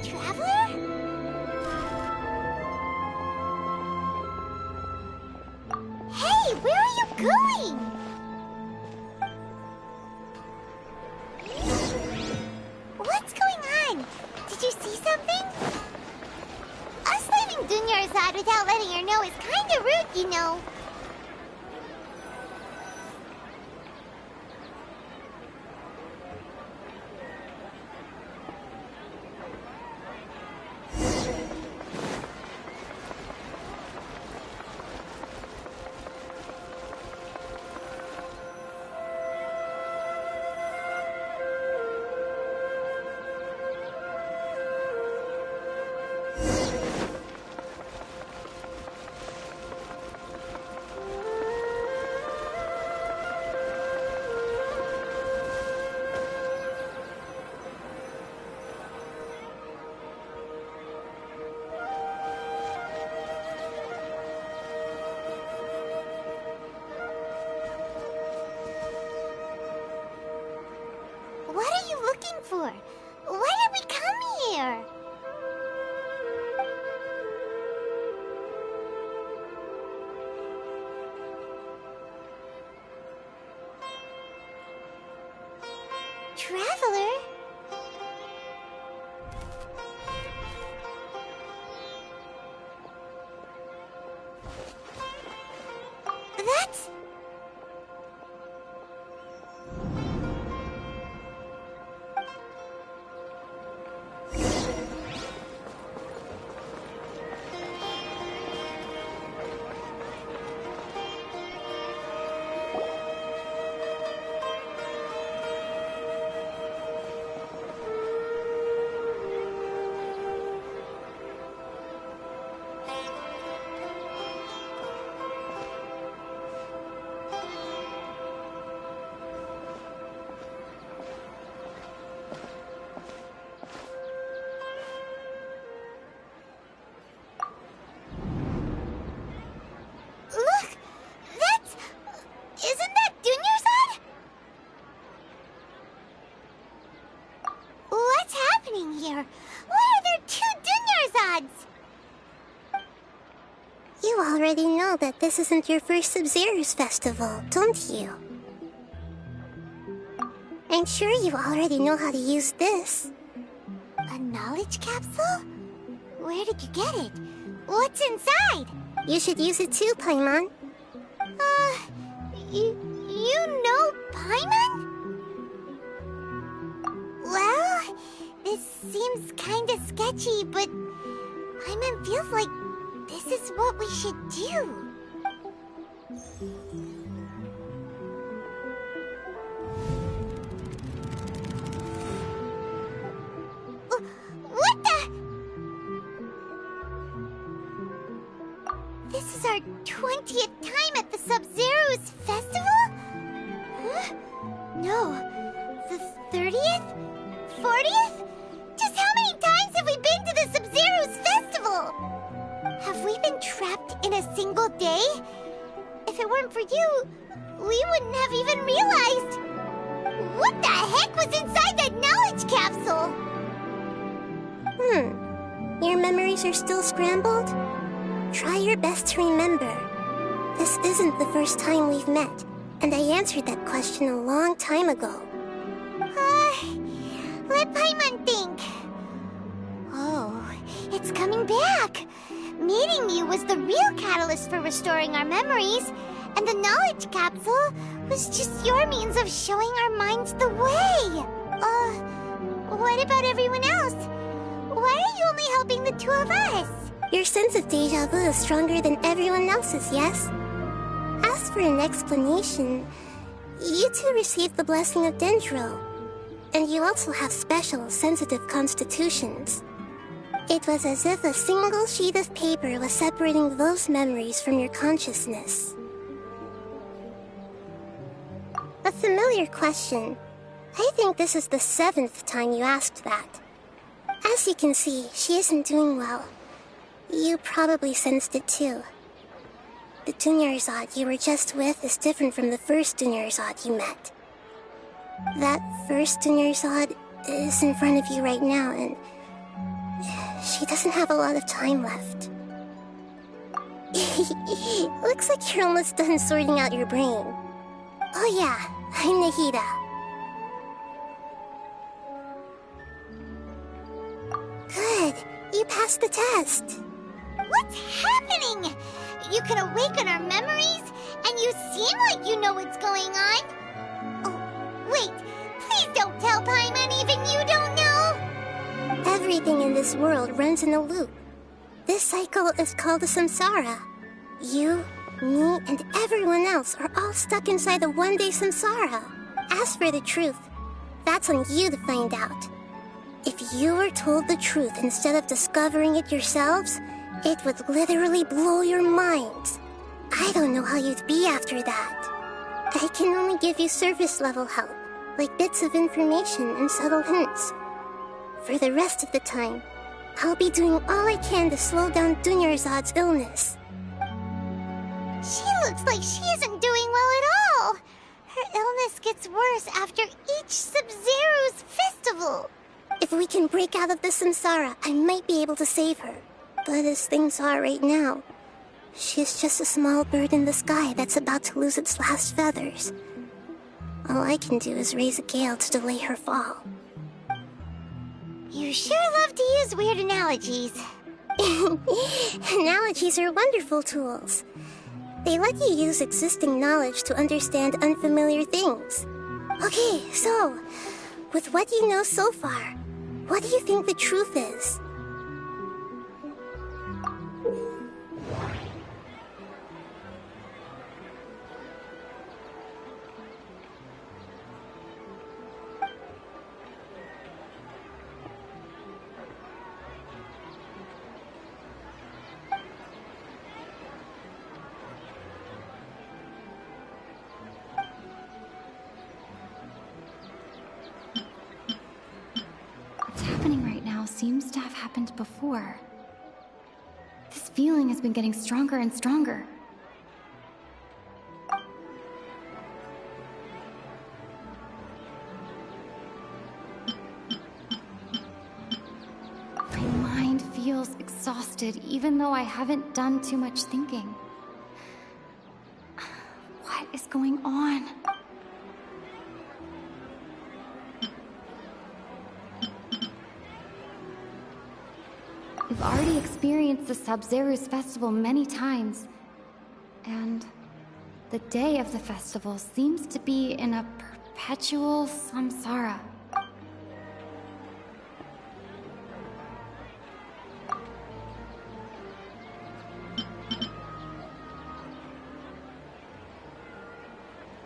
Traveler? Hey, where are you going? What's going on? Did you see something? Us leaving Dunyarzad without letting her know is kinda rude, you know. for? Why did we come here? Traveler? That's... Look! That's... Isn't that Dunyarzad? What's happening here? Why are there two Dunyarzads? You already know that this isn't your first Sub-Zero's festival, don't you? I'm sure you already know how to use this. A knowledge capsule? Where did you get it? What's inside? You should use it too, Paimon. You know Paimon? Well, this seems kinda sketchy, but Paimon feels like this is what we should do. What the? This is our 20th time at the Sub-Zero's festival? Huh? No. The 30th? 40th? Just how many times have we been to the Sub-Zero's festival? Have we been trapped in a single day? If it weren't for you, we wouldn't have even realized. What the heck was inside that knowledge capsule? Your memories are still scrambled? Try your best to remember. This isn't the first time we've met, and I answered that question a long time ago. Let Paimon think. Oh, it's coming back. Meeting you was the real catalyst for restoring our memories, and the knowledge capsule was just your means of showing our minds the way. What about everyone else? Why are you only helping the two of us? Your sense of deja vu is stronger than everyone else's, yes? As for an explanation, you two received the blessing of Dendro, and you also have special, sensitive constitutions. It was as if a single sheet of paper was separating those memories from your consciousness. A familiar question. I think this is the 7th time you asked that. As you can see, she isn't doing well. You probably sensed it too. The Dunyarzad you were just with is different from the first Dunyarzad you met. That first Dunyarzad is in front of you right now, and she doesn't have a lot of time left. Looks like you're almost done sorting out your brain. Oh yeah, I'm Nahida. Good, you passed the test. What's happening? You can awaken our memories, and you seem like you know what's going on. Oh, wait, please don't tell Paimon even you don't know. Everything in this world runs in a loop. This cycle is called the samsara. You, me, and everyone else are all stuck inside the one-day samsara. As for the truth, that's on you to find out. If you were told the truth instead of discovering it yourselves, it would literally blow your minds. I don't know how you'd be after that. I can only give you surface-level help, like bits of information and subtle hints. For the rest of the time, I'll be doing all I can to slow down Dunyarzad's illness. She looks like she isn't doing well at all. her illness gets worse after each Sub-Zero's festival. If we can break out of the samsara, I might be able to save her. But as things are right now, she's just a small bird in the sky that's about to lose its last feathers. All I can do is raise a gale to delay her fall. You sure love to use weird analogies. Analogies are wonderful tools. They let you use existing knowledge to understand unfamiliar things. Okay, so, with what you know so far, what do you think the truth is? Seems to have happened before. This feeling has been getting stronger and stronger. My mind feels exhausted, even though I haven't done too much thinking. What is going on? We've already experienced the Sub-Zero's festival many times, and the day of the festival seems to be in a perpetual samsara.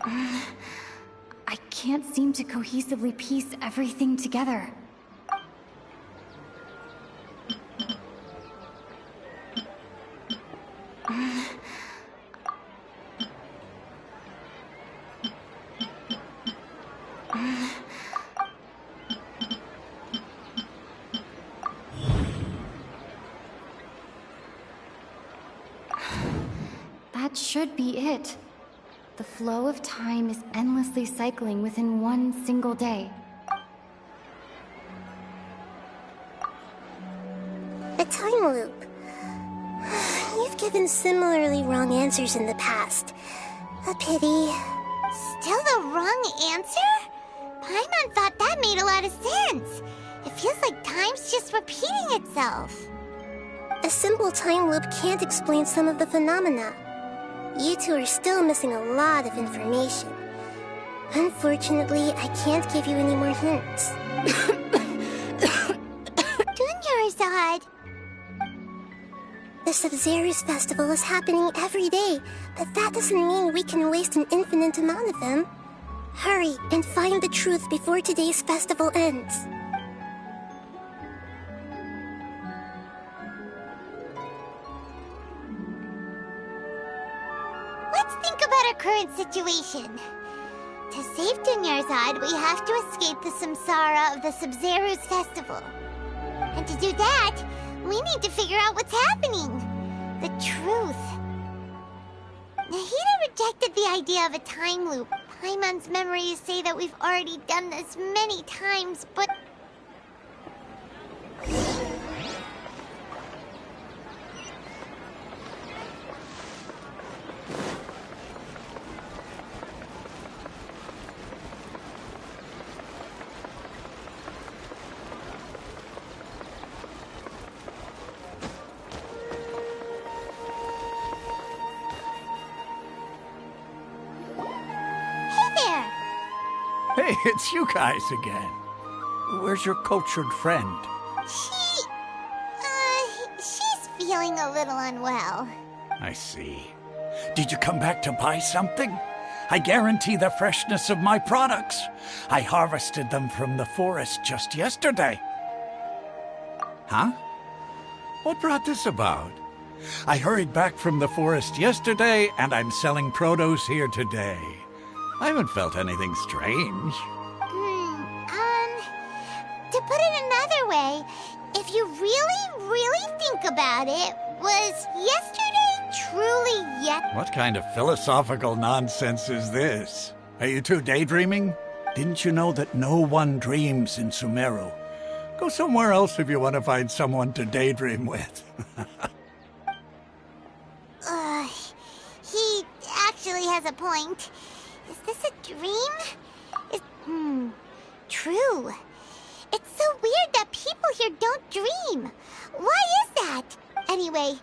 I can't seem to cohesively piece everything together. That should be it. The flow of time is endlessly cycling within one single day. A time loop. You've given similarly wrong answers in the past. A pity. Still the wrong answer? Paimon thought that made a lot of sense. It feels like time's just repeating itself. A simple time loop can't explain some of the phenomena. You two are still missing a lot of information. Unfortunately, I can't give you any more hints. Dunyarzad! The Sub-Zero's festival is happening every day, but that doesn't mean we can waste an infinite amount of them. Hurry and find the truth before today's festival ends. Let's think about our current situation. To save Dunyarzad, we have to escape the samsara of the Sub-Zero's festival. And to do that, we need to figure out what's happening. The truth. Nahida rejected the idea of a time loop. Paimon's memories say that we've already done this many times, but... Hey, it's you guys again. Where's your cultured friend? She's feeling a little unwell. I see. Did you come back to buy something? I guarantee the freshness of my products. I harvested them from the forest just yesterday. Huh? What brought this about? I hurried back from the forest yesterday, and I'm selling produce here today. I haven't felt anything strange. To put it another way, if you really think about it, was yesterday truly yet? What kind of philosophical nonsense is this? Are you two daydreaming? Didn't you know that no one dreams in Sumeru? Go somewhere else if you want to find someone to daydream with. He actually has a point. Is this a dream? True. It's so weird that people here don't dream. Why is that? Anyway,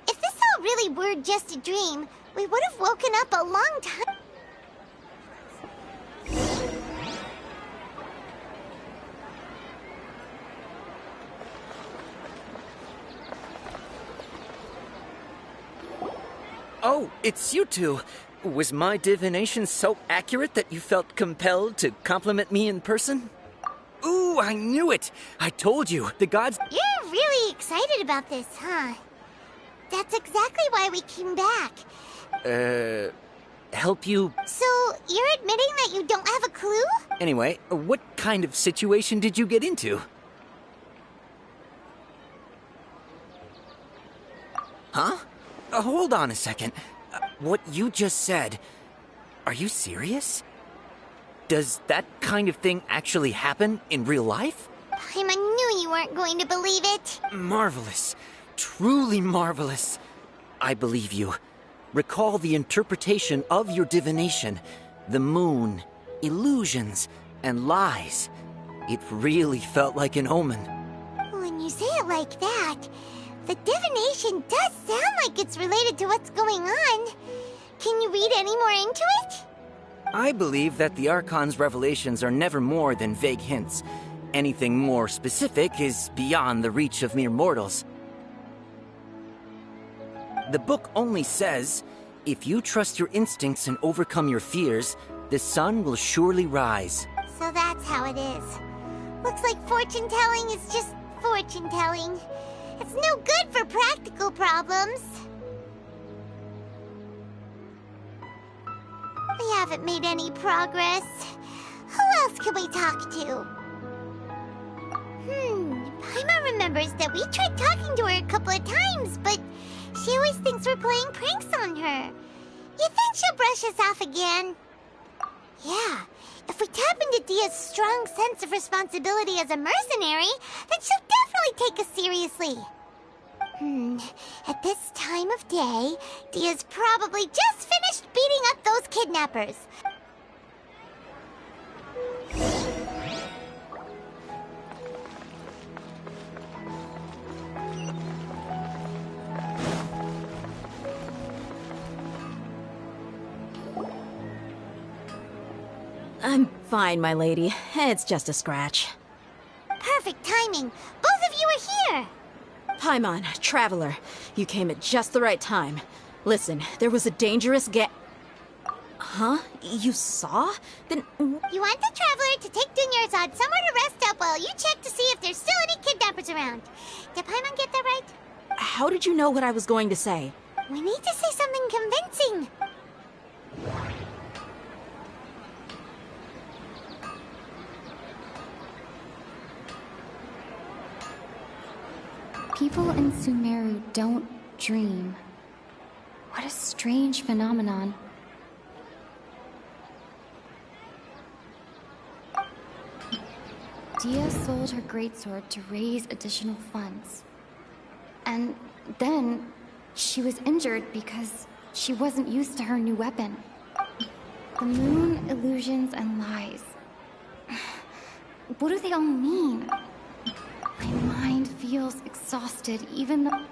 if this all really were just a dream, we would have woken up a long time. Oh, it's you two. Was my divination so accurate that you felt compelled to compliment me in person? Ooh, I knew it! I told you, the gods— You're really excited about this, huh? That's exactly why we came back. Help you— So, you're admitting that you don't have a clue? Anyway, what kind of situation did you get into? Huh? Hold on a second. What you just said, are you serious? Does that kind of thing actually happen in real life? I knew you weren't going to believe it. Marvelous. Truly marvelous. I believe you. Recall the interpretation of your divination. The moon, illusions, and lies. It really felt like an omen. When you say it like that, the divination does sound like it's related to what's going on. Can you read any more into it? I believe that the Archon's revelations are never more than vague hints. Anything more specific is beyond the reach of mere mortals. The book only says, if you trust your instincts and overcome your fears, the sun will surely rise. So that's how it is. Looks like fortune-telling is just fortune-telling. It's no good for practical problems. We haven't made any progress. Who else can we talk to? Paimon remembers that we tried talking to her a couple of times, but she always thinks we're playing pranks on her. You think she'll brush us off again? Yeah, if we tap into Dia's strong sense of responsibility as a mercenary, then she'll definitely take us seriously. At this time of day, Dia's probably just finished beating up those kidnappers. I'm fine, my lady. It's just a scratch. Perfect timing. Both of you are here. Paimon, Traveler, you came at just the right time. Listen, there was a dangerous Huh? You saw? Then... You want the Traveler to take Dunyarzad somewhere to rest up while you check to see if there's still any kidnappers around. Did Paimon get that right? How did you know what I was going to say? We need to say something convincing. People in Sumeru don't dream. What a strange phenomenon. Dia sold her greatsword to raise additional funds. And then she was injured because she wasn't used to her new weapon. The moon, illusions, and lies. What do they all mean? My mind feels exhausted, even though...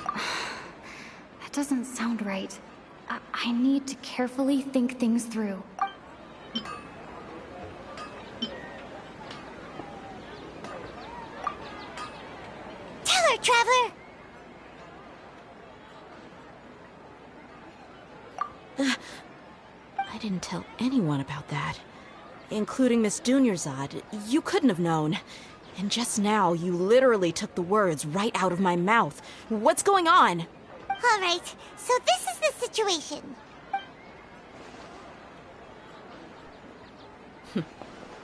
That doesn't sound right. I need to carefully think things through. Tell her, Traveler! I didn't tell anyone about that. Including Miss Dunyarzad. You couldn't have known. And just now, you literally took the words right out of my mouth. What's going on? All right, so this is the situation.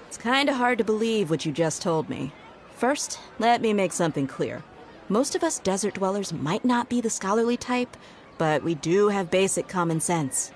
It's kinda hard to believe what you just told me. First, let me make something clear. Most of us desert dwellers might not be the scholarly type, but we do have basic common sense.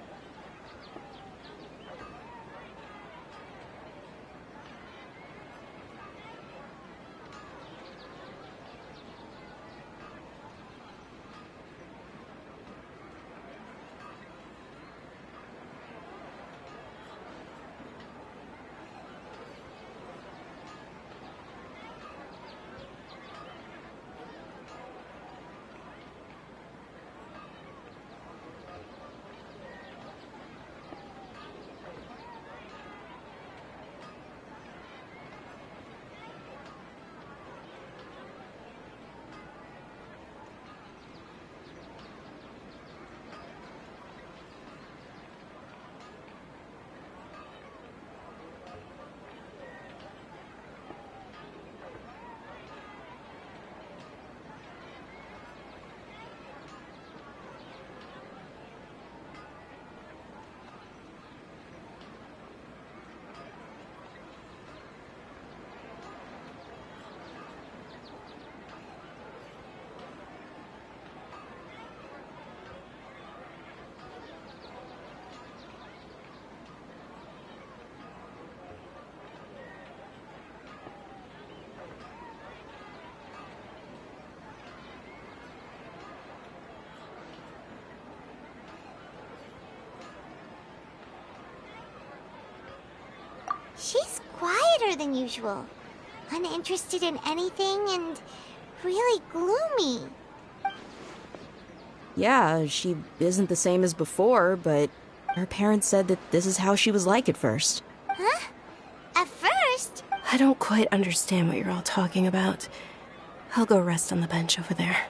quieter than usual. Uninterested in anything and really gloomy. Yeah, she isn't the same as before, but her parents said that this is how she was like at first. Huh? At first? I don't quite understand what you're all talking about. I'll go rest on the bench over there.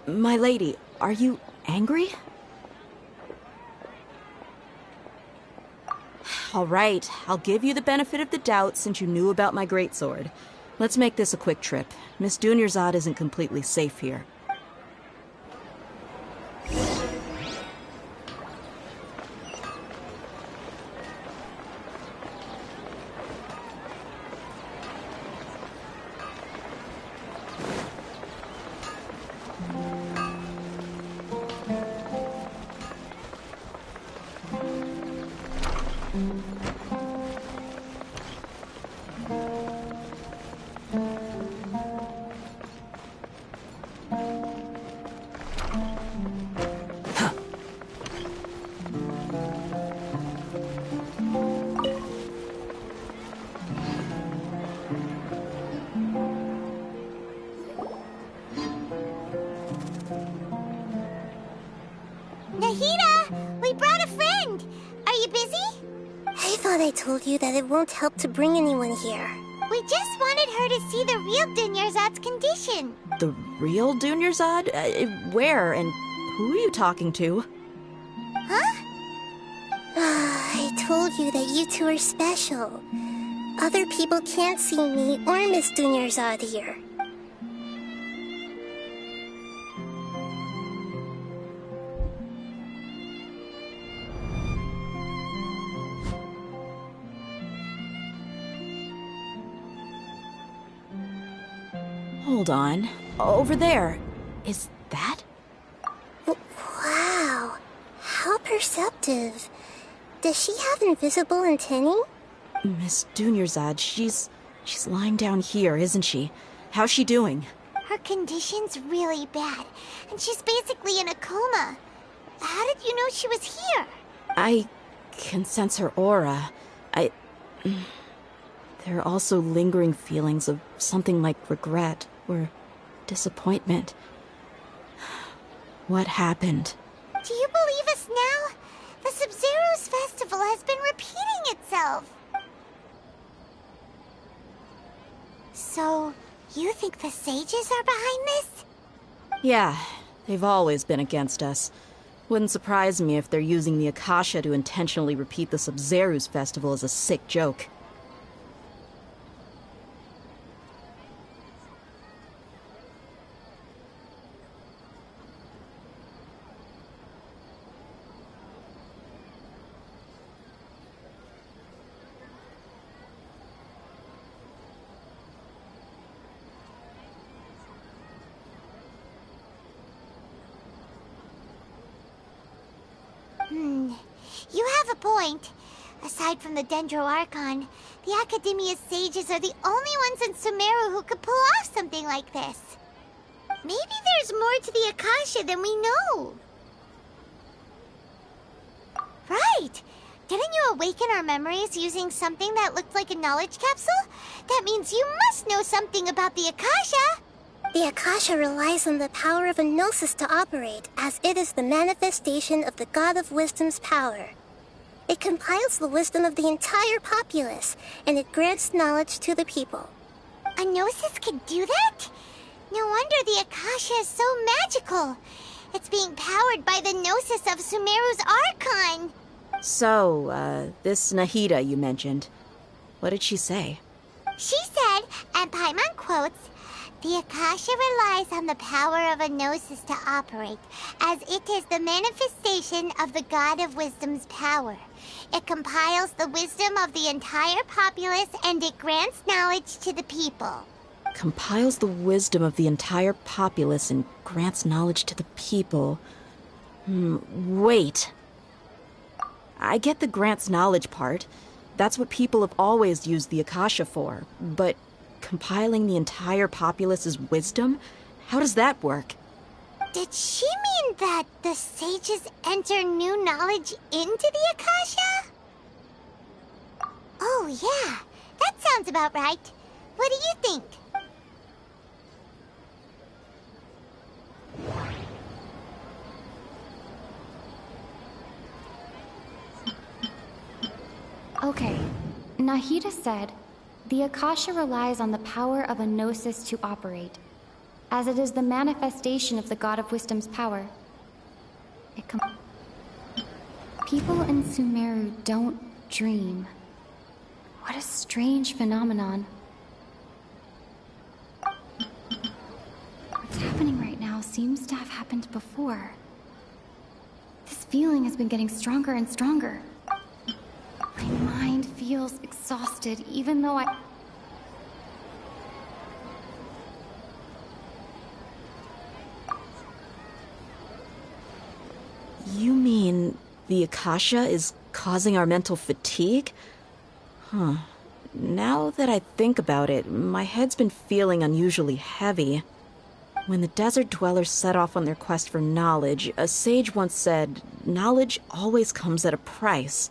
My lady, are you angry? All right, I'll give you the benefit of the doubt since you knew about my greatsword. Let's make this a quick trip. Miss Dunyarzad isn't completely safe here. Nahida! We brought a friend! Are you busy? I thought I told you that it won't help to bring anyone here. We just wanted her to see the real Dunyarzad's condition. The real Dunyarzad? Where and who are you talking to? Huh? I told you that you two are special. Other people can't see me or Miss Dunyarzad here. Hold on. Over there. Is that? Wow. How perceptive. Does she have invisible antennae? Miss Dunyarzad, she's lying down here, isn't she? How's she doing? Her condition's really bad, and she's basically in a coma. How did you know she was here? I can sense her aura. There are also lingering feelings of something like regret or disappointment. What happened? Do you believe us now? The Sub-Zero's festival has been repeating itself. So, you think the sages are behind this? Yeah, they've always been against us. Wouldn't surprise me if they're using the Akasha to intentionally repeat the Sub-Zero's festival as a sick joke. You have a point. Aside from the Dendro Archon, the Academia's sages are the only ones in Sumeru who could pull off something like this. Maybe there's more to the Akasha than we know. Right! Didn't you awaken our memories using something that looked like a knowledge capsule? That means you must know something about the Akasha! The Akasha relies on the power of a gnosis to operate, as it is the manifestation of the God of Wisdom's power. It compiles the wisdom of the entire populace, and it grants knowledge to the people. A gnosis can do that? No wonder the Akasha is so magical. It's being powered by the gnosis of Sumeru's Archon. So, this Nahida you mentioned, what did she say? She said, and Paimon quotes, "The Akasha relies on the power of a gnosis to operate, as it is the manifestation of the God of Wisdom's power. It compiles the wisdom of the entire populace, and it grants knowledge to the people." Compiles the wisdom of the entire populace and grants knowledge to the people. Wait. I get the grants knowledge part. That's what people have always used the Akasha for. But compiling the entire populace's wisdom? How does that work? Did she mean that the sages enter new knowledge into the Akasha? Oh, yeah. That sounds about right. What do you think? Okay, Nahida said, the Akasha relies on the power of a gnosis to operate, as it is the manifestation of the God of Wisdom's power. People in Sumeru don't dream. What a strange phenomenon. What's happening right now seems to have happened before. This feeling has been getting stronger and stronger. My mind feels exhausted, even though You mean the Akasha is causing our mental fatigue? Huh. Now that I think about it, my head's been feeling unusually heavy. When the desert dwellers set off on their quest for knowledge, a sage once said, knowledge always comes at a price.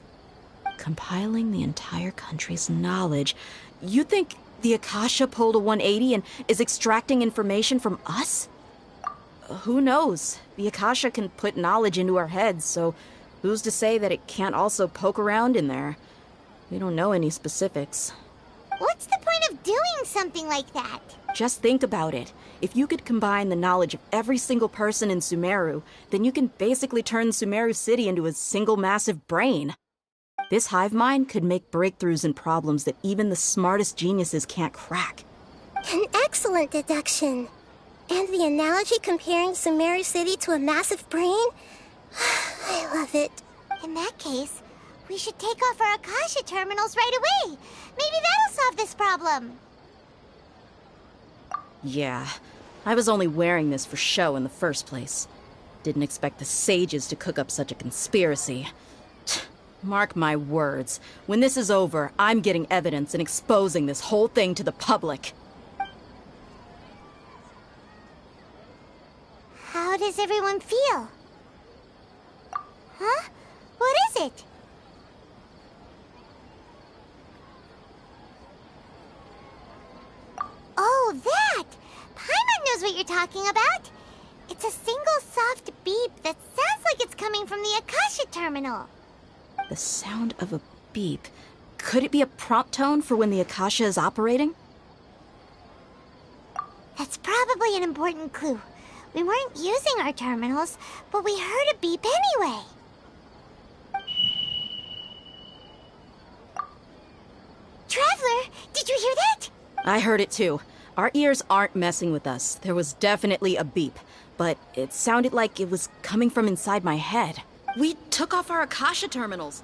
Compiling the entire country's knowledge. You think the Akasha pulled a 180 and is extracting information from us? Who knows? The Akasha can put knowledge into our heads, so who's to say that it can't also poke around in there? We don't know any specifics. What's the point of doing something like that? Just think about it. If you could combine the knowledge of every single person in Sumeru, then you can basically turn Sumeru City into a single massive brain. This hive mind could make breakthroughs in problems that even the smartest geniuses can't crack. An excellent deduction. And the analogy comparing Sumeru City to a massive brain? I love it. In that case, we should take off our Akasha terminals right away. Maybe that'll solve this problem. Yeah, I was only wearing this for show in the first place. Didn't expect the sages to cook up such a conspiracy. Mark my words, when this is over, I'm getting evidence and exposing this whole thing to the public. How does everyone feel? Huh? What is it? Oh, that! Paimon knows what you're talking about. It's a single soft beep that sounds like it's coming from the Akasha terminal. The sound of a beep. Could it be a prompt tone for when the Akasha is operating? That's probably an important clue. We weren't using our terminals, but we heard a beep anyway. Traveler, did you hear that? I heard it too. Our ears aren't messing with us. There was definitely a beep, but it sounded like it was coming from inside my head. We took off our Akasha terminals.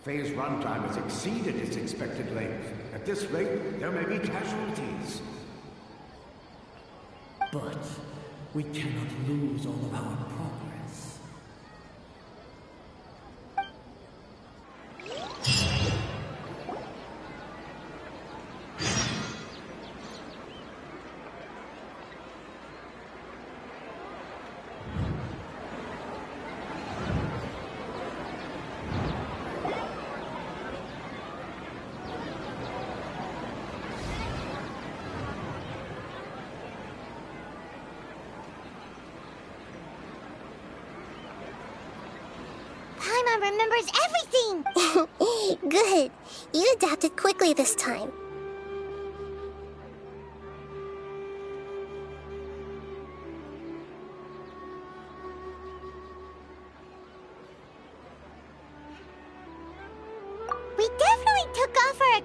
Phase runtime has exceeded its expected length. At this rate, there may be casualties. But we cannot lose all of our progress. Paimon remembers everything! Good. You adapted quickly this time.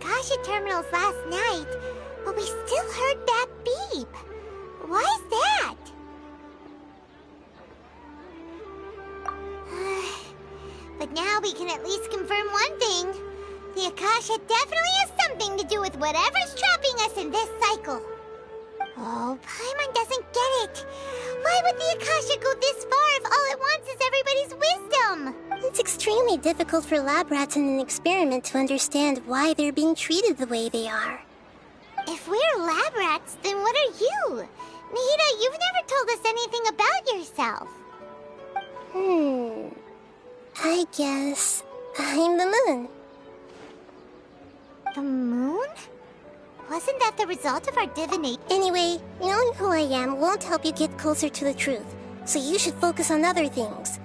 Akasha terminals last night, but we still heard that beep. Why is that? But now we can at least confirm one thing. The Akasha definitely has something to do with whatever's trapping us in this cycle. Oh, Paimon doesn't get it. Why would the Akasha go this far if all it wants is everybody's wisdom? It's extremely difficult for lab rats in an experiment to understand why they're being treated the way they are. If we're lab rats, then what are you? Nahida, you've never told us anything about yourself. I guess I'm the moon. The moon? Wasn't that the result of our divination? Anyway, knowing who I am won't help you get closer to the truth, so you should focus on other things.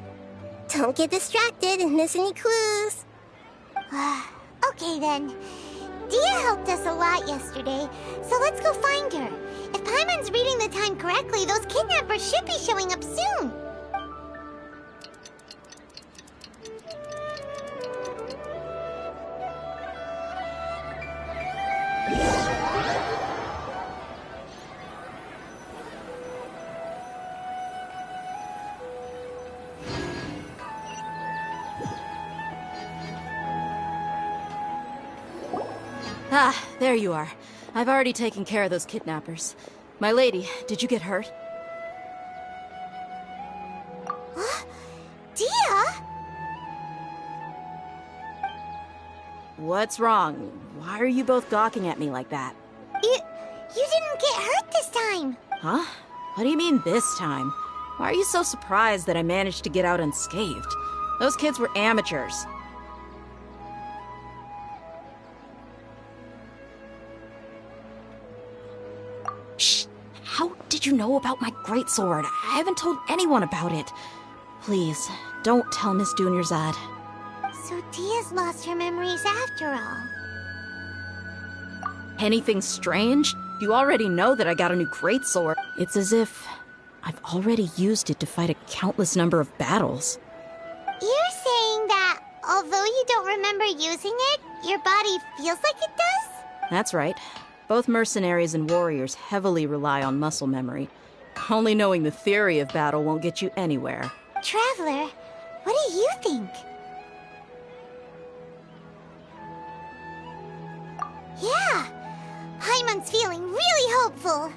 Don't get distracted and miss any clues. Okay then. Dia helped us a lot yesterday, so let's go find her. If Paimon's reading the time correctly, those kidnappers should be showing up soon. Ah, there you are. I've already taken care of those kidnappers. My lady, did you get hurt? Dia? What's wrong? Why are you both gawking at me like that? You didn't get hurt this time. Huh? What do you mean this time? Why are you so surprised that I managed to get out unscathed? Those kids were amateurs. Shh! How did you know about my greatsword? I haven't told anyone about it. Please, don't tell Miss Dunyarzad. So Dia's lost her memories after all. Anything strange? You already know that I got a new greatsword. It's as if I've already used it to fight a countless number of battles. You're saying that although you don't remember using it, your body feels like it does? That's right. Both mercenaries and warriors heavily rely on muscle memory. Only knowing the theory of battle won't get you anywhere. Traveler, what do you think? Yeah, Paimon's feeling really hopeful.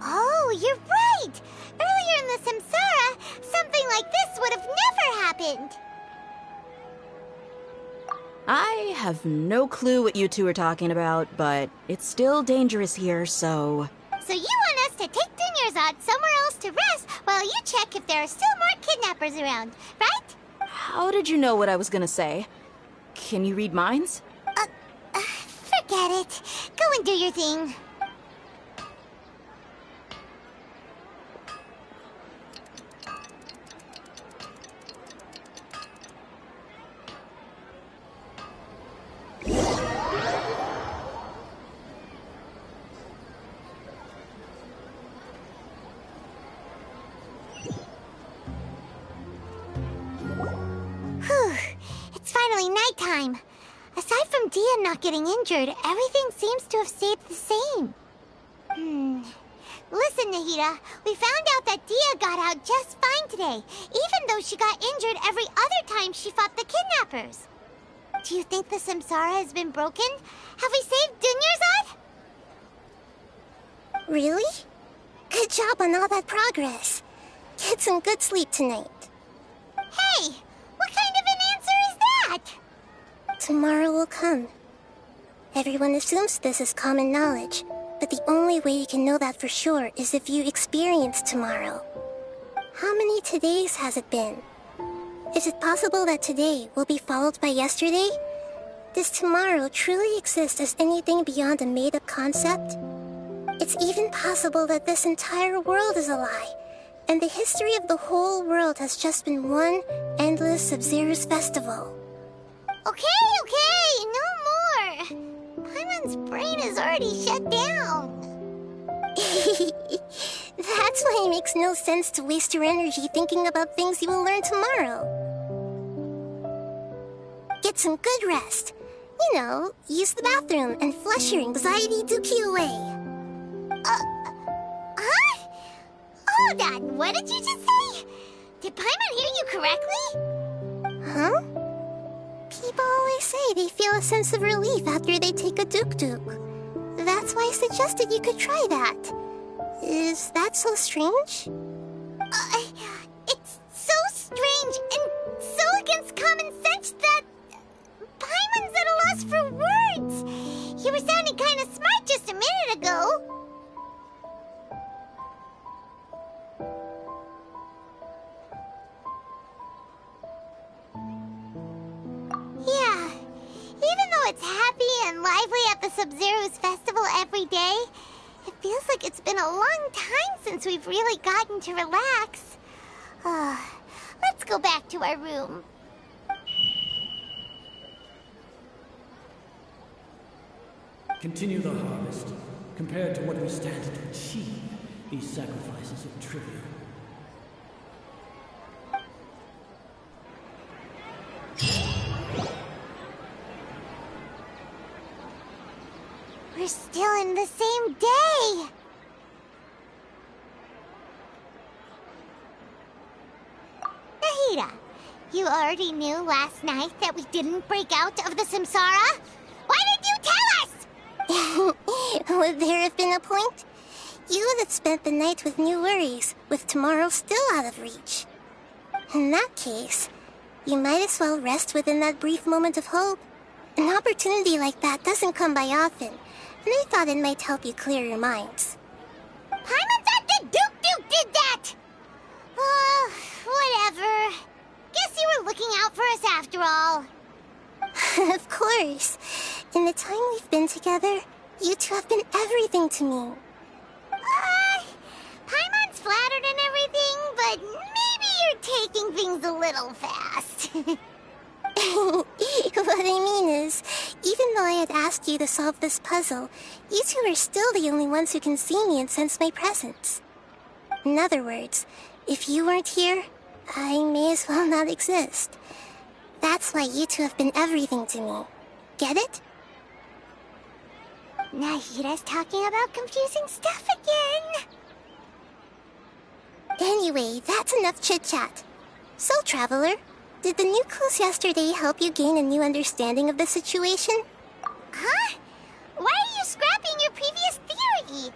Oh, you're right! Earlier in the Samsara, something like this would have never happened. I have no clue what you two are talking about, but it's still dangerous here, so... So you want us to take Dunyarzad somewhere else to rest while you check if there are still more kidnappers around, right? How did you know what I was gonna say? Can you read minds? Forget it. Go and do your thing. Whew. It's finally nighttime. Aside from Dia not getting injured, everything seems to have stayed the same. Listen, Nahida, we found out that Dia got out just fine today, even though she got injured every other time she fought the kidnappers. Do you think the Samsara has been broken? Have we saved Dunyarzad? Really? Good job on all that progress. Get some good sleep tonight. Hey, what kind of an answer is that? Tomorrow will come. Everyone assumes this is common knowledge, but the only way you can know that for sure is if you experience tomorrow. How many todays has it been? Is it possible that today will be followed by yesterday? Does tomorrow truly exist as anything beyond a made-up concept? It's even possible that this entire world is a lie, and the history of the whole world has just been one endless Sub-Zero's festival. Okay, no more. Paimon's brain is already shut down. That's why it makes no sense to waste your energy thinking about things you will learn tomorrow. Get some good rest. You know, use the bathroom and flush your anxiety dookie away. Huh? Hold on, what did you just say? Did Paimon hear you correctly? Huh? People always say they feel a sense of relief after they take a duk-duk. That's why I suggested you could try that. Is that so strange? It's so strange and so against common sense that Paimon's at a loss for words. You were sounding kind of smart just a minute ago. Yeah, even though it's happy and lively at the Sub-Zero's festival every day, it feels like it's been a long time since we've really gotten to relax. Let's go back to our room. Continue the harvest. Compared to what we stand to achieve, these sacrifices are trivial. We're still in the same day! Nahida, you already knew last night that we didn't break out of the samsara? Why did you tell us? Would there have been a point? You would have spent the night with new worries, with tomorrow still out of reach. In that case, you might as well rest within that brief moment of hope. An opportunity like that doesn't come by often, and I thought it might help you clear your minds. Paimon thought the Duke did that! Whatever. Guess you were looking out for us after all. Of course. In the time we've been together, you two have been everything to me. Paimon's flattered and everything, but maybe you're taking things a little fast. What I mean is, even though I had asked you to solve this puzzle, you two are still the only ones who can see me and sense my presence. In other words, if you weren't here, I may as well not exist. That's why you two have been everything to me. Get it? Nahida's talking about confusing stuff again. Anyway, that's enough chit-chat. So, Traveler, did the new clues yesterday help you gain a new understanding of the situation? Huh? Why are you scrapping your previous theory?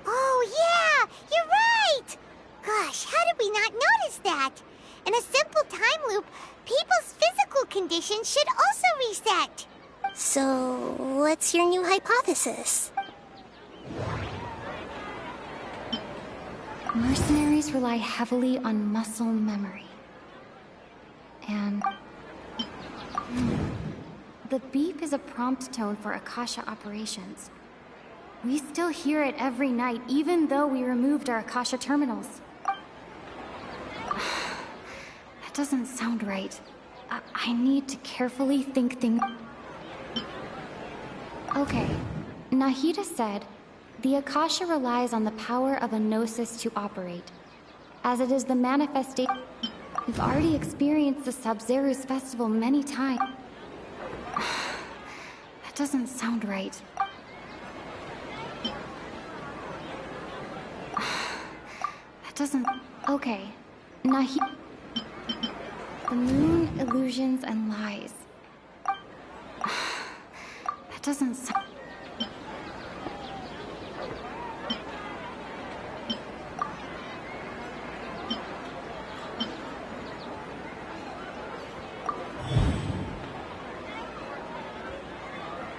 Oh, yeah! You're right! Gosh, how did we not notice that? In a simple time loop, people's physical conditions should also reset. So, what's your new hypothesis? Mercenaries rely heavily on muscle memory. And the beep is a prompt tone for Akasha operations. We still hear it every night, even though we removed our Akasha terminals. That doesn't sound right. I need to carefully think things. Okay, Nahida said, the Akasha relies on the power of a gnosis to operate, as it is the manifestation. We've already experienced the Sub-Zero's festival many times. That doesn't sound right. That doesn't... Okay, Nahida... The moon, illusions, and lies. That doesn't sound...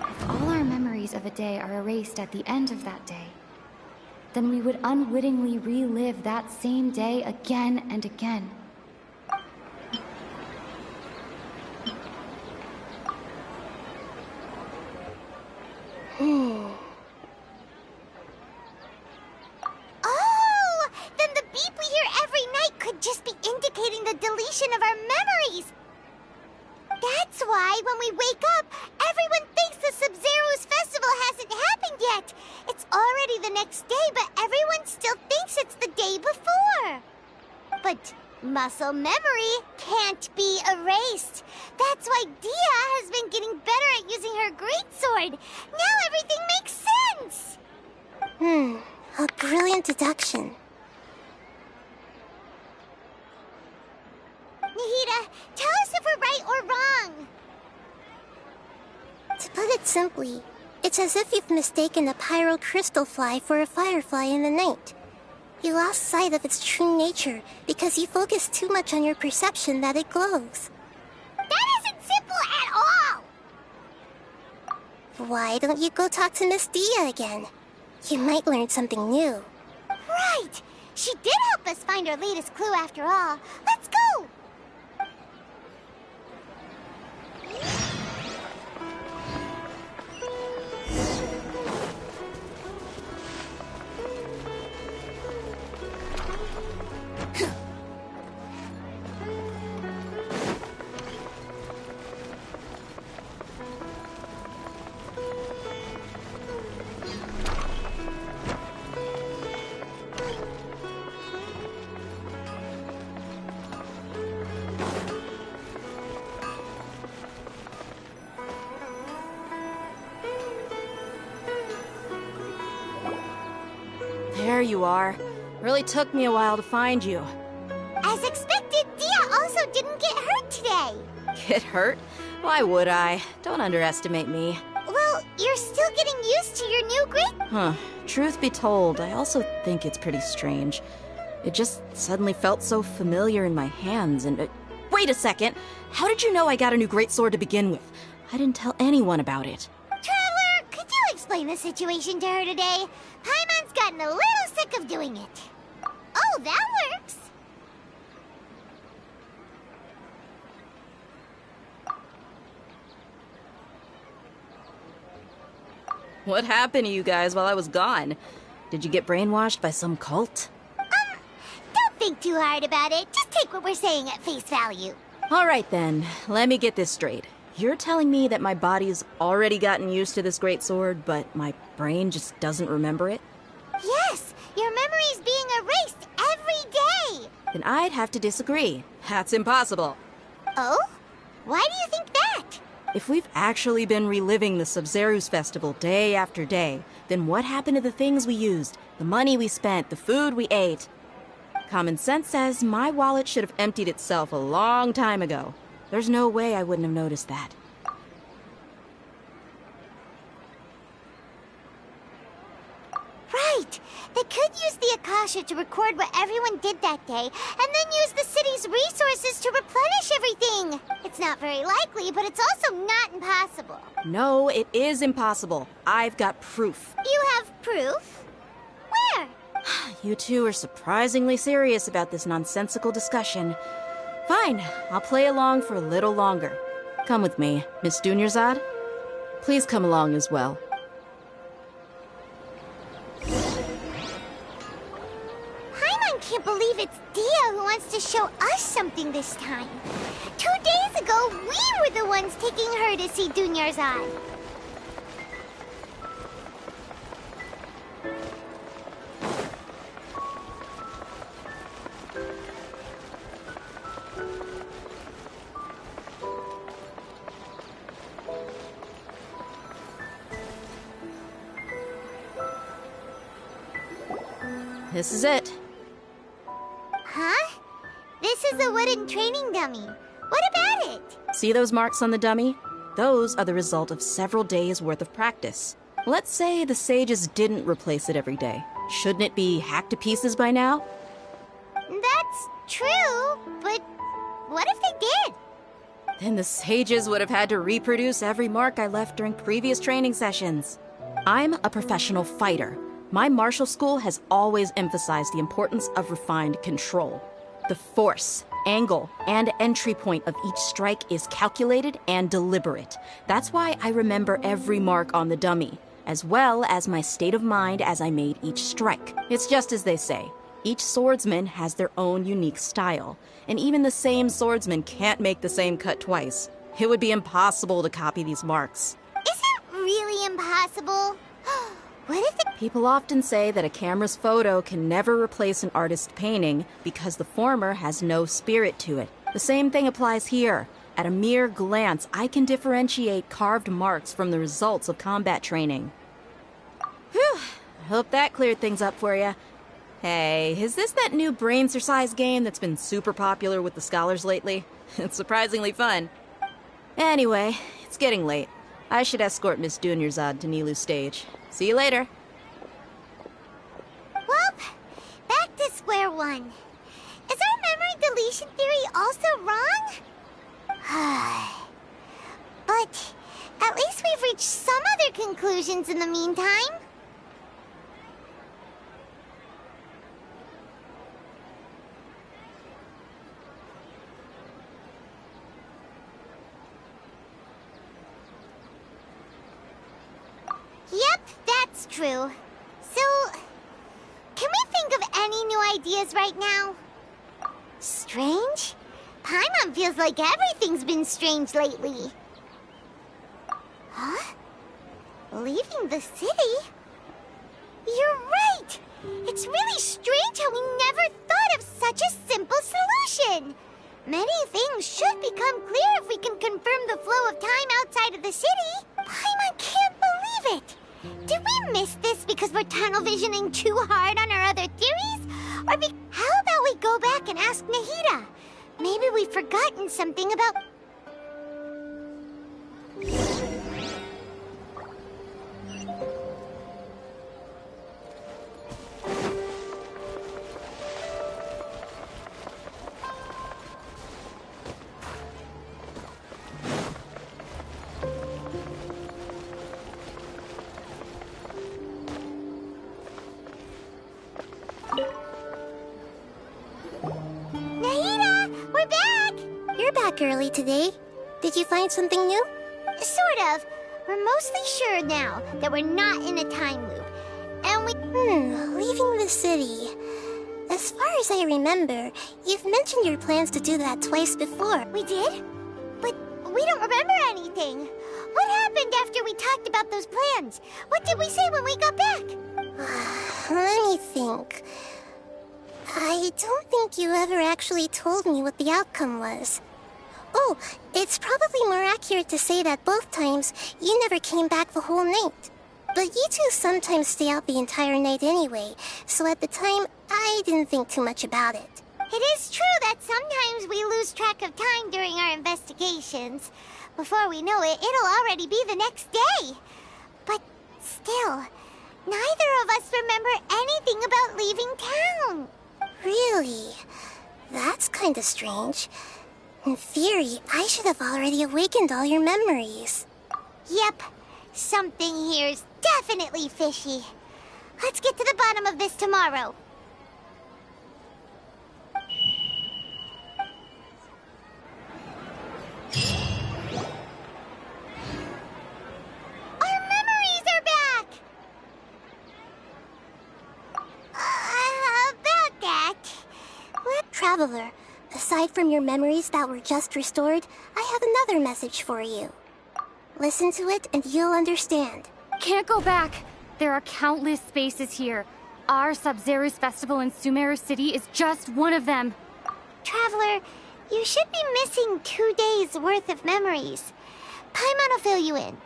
If all our memories of a day are erased at the end of that day, then we would unwittingly relive that same day again and again. Oh! Then the beep we hear every night could just be indicating the deletion of our memories! That's why when we wake up, everyone thinks the Sub-Zero's festival hasn't happened yet! It's already the next day, but everyone still thinks it's the day before! But Muscle memory can't be erased. That's why Dia has been getting better at using her greatsword. Now everything makes sense! A brilliant deduction. Nahida, tell us if we're right or wrong. To put it simply, it's as if you've mistaken a pyro crystal fly for a firefly in the night. You lost sight of its true nature because you focused too much on your perception that it glows. That isn't simple at all! Why don't you go talk to Miss Dia again? You might learn something new. Right! She did help us find our latest clue after all. Let's go! There you are. Really took me a while to find you. As expected, Dia also didn't get hurt today. Get hurt? Why would I? Don't underestimate me. Well, you're still getting used to your new great... Truth be told, I also think it's pretty strange. It just suddenly felt so familiar in my hands and... Wait a second! How did you know I got a new greatsword to begin with? I didn't tell anyone about it. Traveler, could you explain the situation to her today? Paimon's gotten a little sick of doing it. Oh, that works. What happened to you guys while I was gone? Did you get brainwashed by some cult? Don't think too hard about it. Just take what we're saying at face value. All right then, let me get this straight. You're telling me that my body's already gotten used to this greatsword, but my brain just doesn't remember it? Yes, your memory's being erased every day. Then I'd have to disagree. That's impossible. Oh? Why do you think that? If we've actually been reliving the Sub-Zeru's festival day after day, then what happened to the things we used, the money we spent, the food we ate? Common sense says my wallet should have emptied itself a long time ago. There's no way I wouldn't have noticed that. Right! They could use the Akasha to record what everyone did that day, and then use the city's resources to replenish everything! It's not very likely, but it's also not impossible. No, it is impossible. I've got proof. You have proof? Where? You two are surprisingly serious about this nonsensical discussion. Fine, I'll play along for a little longer. Come with me, Miss Dunyarzad. Please come along as well. Paimon can't believe it's Dia who wants to show us something this time. 2 days ago, we were the ones taking her to see Dunyarzad. This is it. Huh? This is a wooden training dummy. What about it? See those marks on the dummy? Those are the result of several days' worth of practice. Let's say the sages didn't replace it every day. Shouldn't it be hacked to pieces by now? That's true, but what if they did? Then the sages would have had to reproduce every mark I left during previous training sessions. I'm a professional fighter. My martial school has always emphasized the importance of refined control. The force, angle, and entry point of each strike is calculated and deliberate. That's why I remember every mark on the dummy, as well as my state of mind as I made each strike. It's just as they say. Each swordsman has their own unique style, and even the same swordsman can't make the same cut twice. It would be impossible to copy these marks. Is it really impossible? What is it? People often say that a camera's photo can never replace an artist's painting because the former has no spirit to it. The same thing applies here. At a mere glance, I can differentiate carved marks from the results of combat training. Whew, I hope that cleared things up for you. Hey, is this that new brain-exercise game that's been super popular with the scholars lately? It's surprisingly fun. Anyway, it's getting late. I should escort Miss Dunyarzad to Nilu's stage. See you later. Well, back to square one. Is our memory deletion theory also wrong? But at least we've reached some other conclusions in the meantime. Yep, that's true. So, can we think of any new ideas right now? Strange? Paimon feels like everything's been strange lately. Huh? Leaving the city? You're right! It's really strange how we never thought of such a simple solution! Many things should become clear if we can confirm the flow of time outside of the city. Paimon can't believe it! Did we miss this because we're tunnel visioning too hard on our other theories? Or how about we go back and ask Nahida? Maybe we've forgotten something about... early today. Did you find something new? Sort of. We're mostly sure now that we're not in a time loop. And leaving the city. As far as I remember, you've mentioned your plans to do that twice before. We did? But we don't remember anything. What happened after we talked about those plans? What did we say when we got back? Let me think. I don't think you ever actually told me what the outcome was. Oh, it's probably more accurate to say that both times you never came back the whole night. But you two sometimes stay out the entire night anyway, so at the time, I didn't think too much about it. It is true that sometimes we lose track of time during our investigations. Before we know it, it'll already be the next day. But still, neither of us remember anything about leaving town. Really? That's kinda strange. In theory, I should have already awakened all your memories. Yep. Something here's definitely fishy. Let's get to the bottom of this tomorrow. Our memories are back! About that... Traveler, aside from your memories that were just restored, I have another message for you. Listen to it and you'll understand. Can't go back. There are countless spaces here. Our Sub-Zero's festival in Sumeru City is just one of them. Traveler, you should be missing 2 days worth of memories. Paimon will fill you in.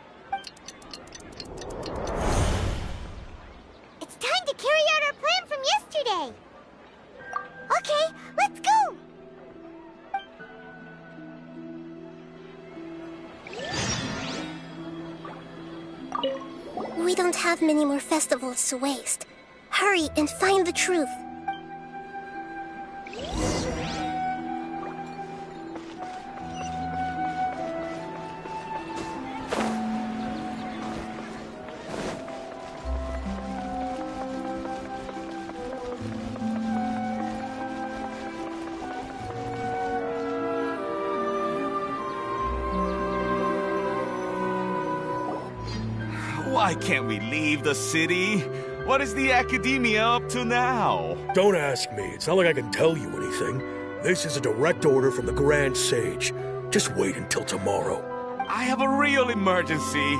It's time to carry out our plan from yesterday. Okay, let's go! We don't have many more festivals to waste. Hurry and find the truth. Why can't we leave the city? What is the Academia up to now? Don't ask me. It's not like I can tell you anything. This is a direct order from the Grand Sage. Just wait until tomorrow. I have a real emergency.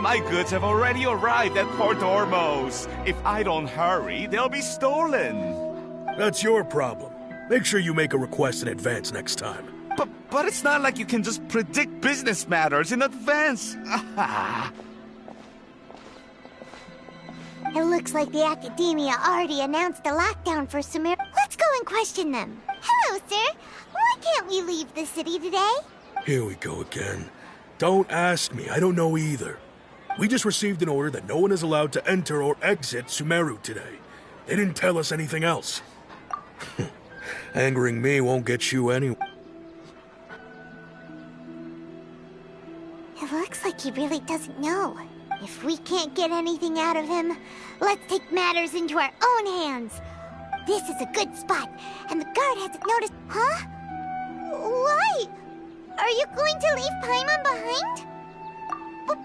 My goods have already arrived at Port Ormos. If I don't hurry, they'll be stolen. That's your problem. Make sure you make a request in advance next time. But it's not like you can just predict business matters in advance. It looks like the Academia already announced a lockdown for Sumer. Let's go and question them. Hello, sir. Why can't we leave the city today? Here we go again. Don't ask me, I don't know either. We just received an order that no one is allowed to enter or exit Sumeru today. They didn't tell us anything else. Angering me won't get you anywhere. It looks like he really doesn't know. If we can't get anything out of him, let's take matters into our own hands. This is a good spot, and the guard hasn't noticed. Huh? Why? Are you going to leave Paimon behind? But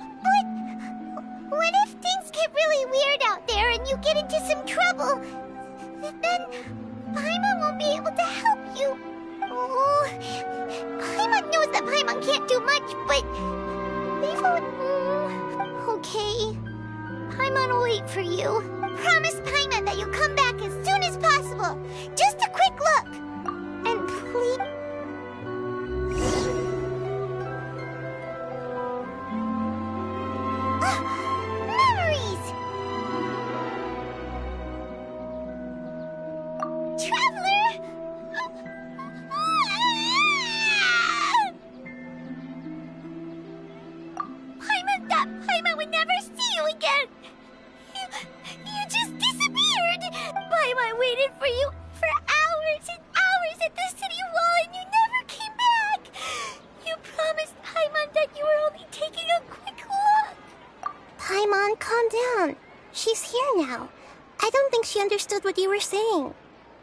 what if things get really weird out there and you get into some trouble? Then Paimon won't be able to help you. Oh, Paimon knows that Paimon can't do much, but we won't. Okay. Paimon will wait for you. Promise Paimon that you'll come back as soon as possible. Just a quick look. And please. Memories! Traveler! Paimon thought Paimon would never see you again. You just disappeared. Paimon waited for you for hours and hours at the city wall and you never came back. You promised Paimon that you were only taking a quick look. Paimon, calm down. She's here now. I don't think she understood what you were saying.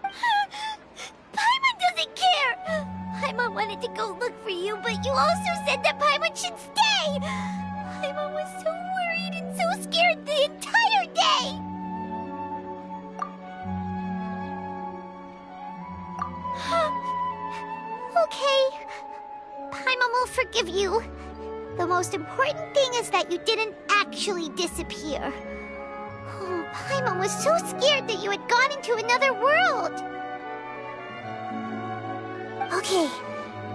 Paimon doesn't care. Paimon wanted to go look for you, but you also said that Paimon should stay. Paimon was so worried and so scared the entire day. Okay. Paimon will forgive you. The most important thing is that you didn't actually disappear. Oh, Paimon was so scared that you had gone into another world. Okay,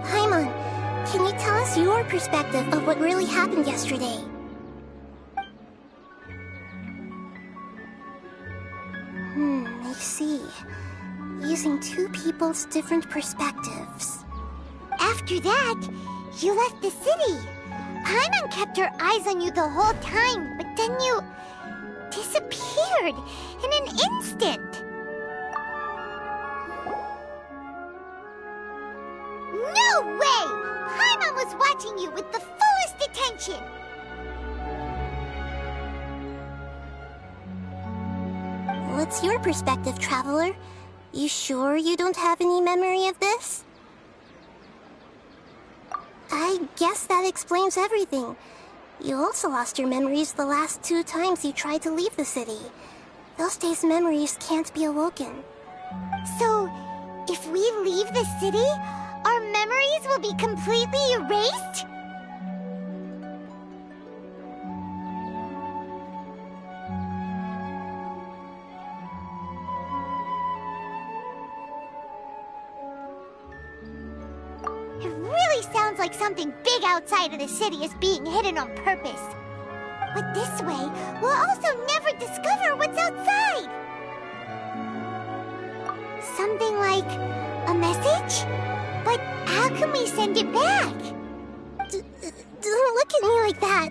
Paimon, can you tell us your perspective of what really happened yesterday? I see. Using two people's different perspectives. After that, you left the city. Paimon kept her eyes on you the whole time, but then you disappeared in an instant. No way! Paimon was watching you with the fullest attention. What's your perspective, Traveler? You sure you don't have any memory of this? I guess that explains everything. You also lost your memories the last 2 times you tried to leave the city. Those days' memories can't be awoken. So, if we leave the city, our memories will be completely erased? It really sounds like something big outside of the city is being hidden on purpose. But this way, we'll also never discover what's outside. Something like a message? But how can we send it back? Don't look at me like that.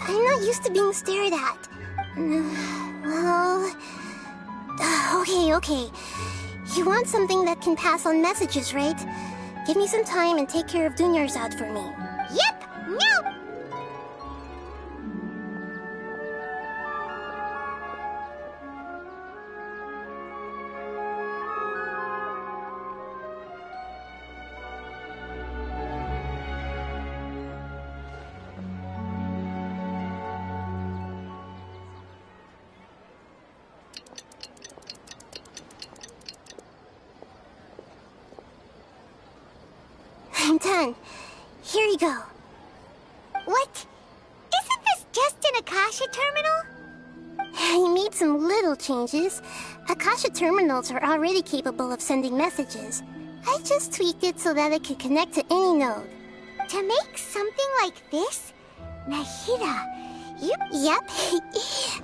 I'm not used to being stared at. Well... Okay. You want something that can pass on messages, right? Give me some time and take care of Dunyarzad for me. Yep! No! I'm done. Here you go. What? Akasha terminal? He made some little changes. Akasha terminals are already capable of sending messages. I just tweaked it so that it could connect to any node. To make something like this? Nahida, you... Yep.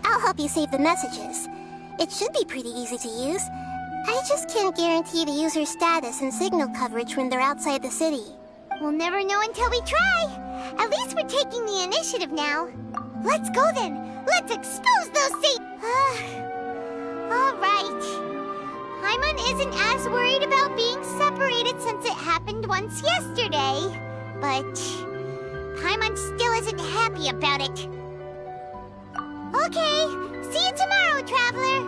I'll help you save the messages. It should be pretty easy to use. I just can't guarantee the user's status and signal coverage when they're outside the city. We'll never know until we try. At least we're taking the initiative now. Let's go then. Let's expose those all right. Paimon isn't as worried about being separated since it happened once yesterday. But Paimon still isn't happy about it. Okay, see you tomorrow, Traveler.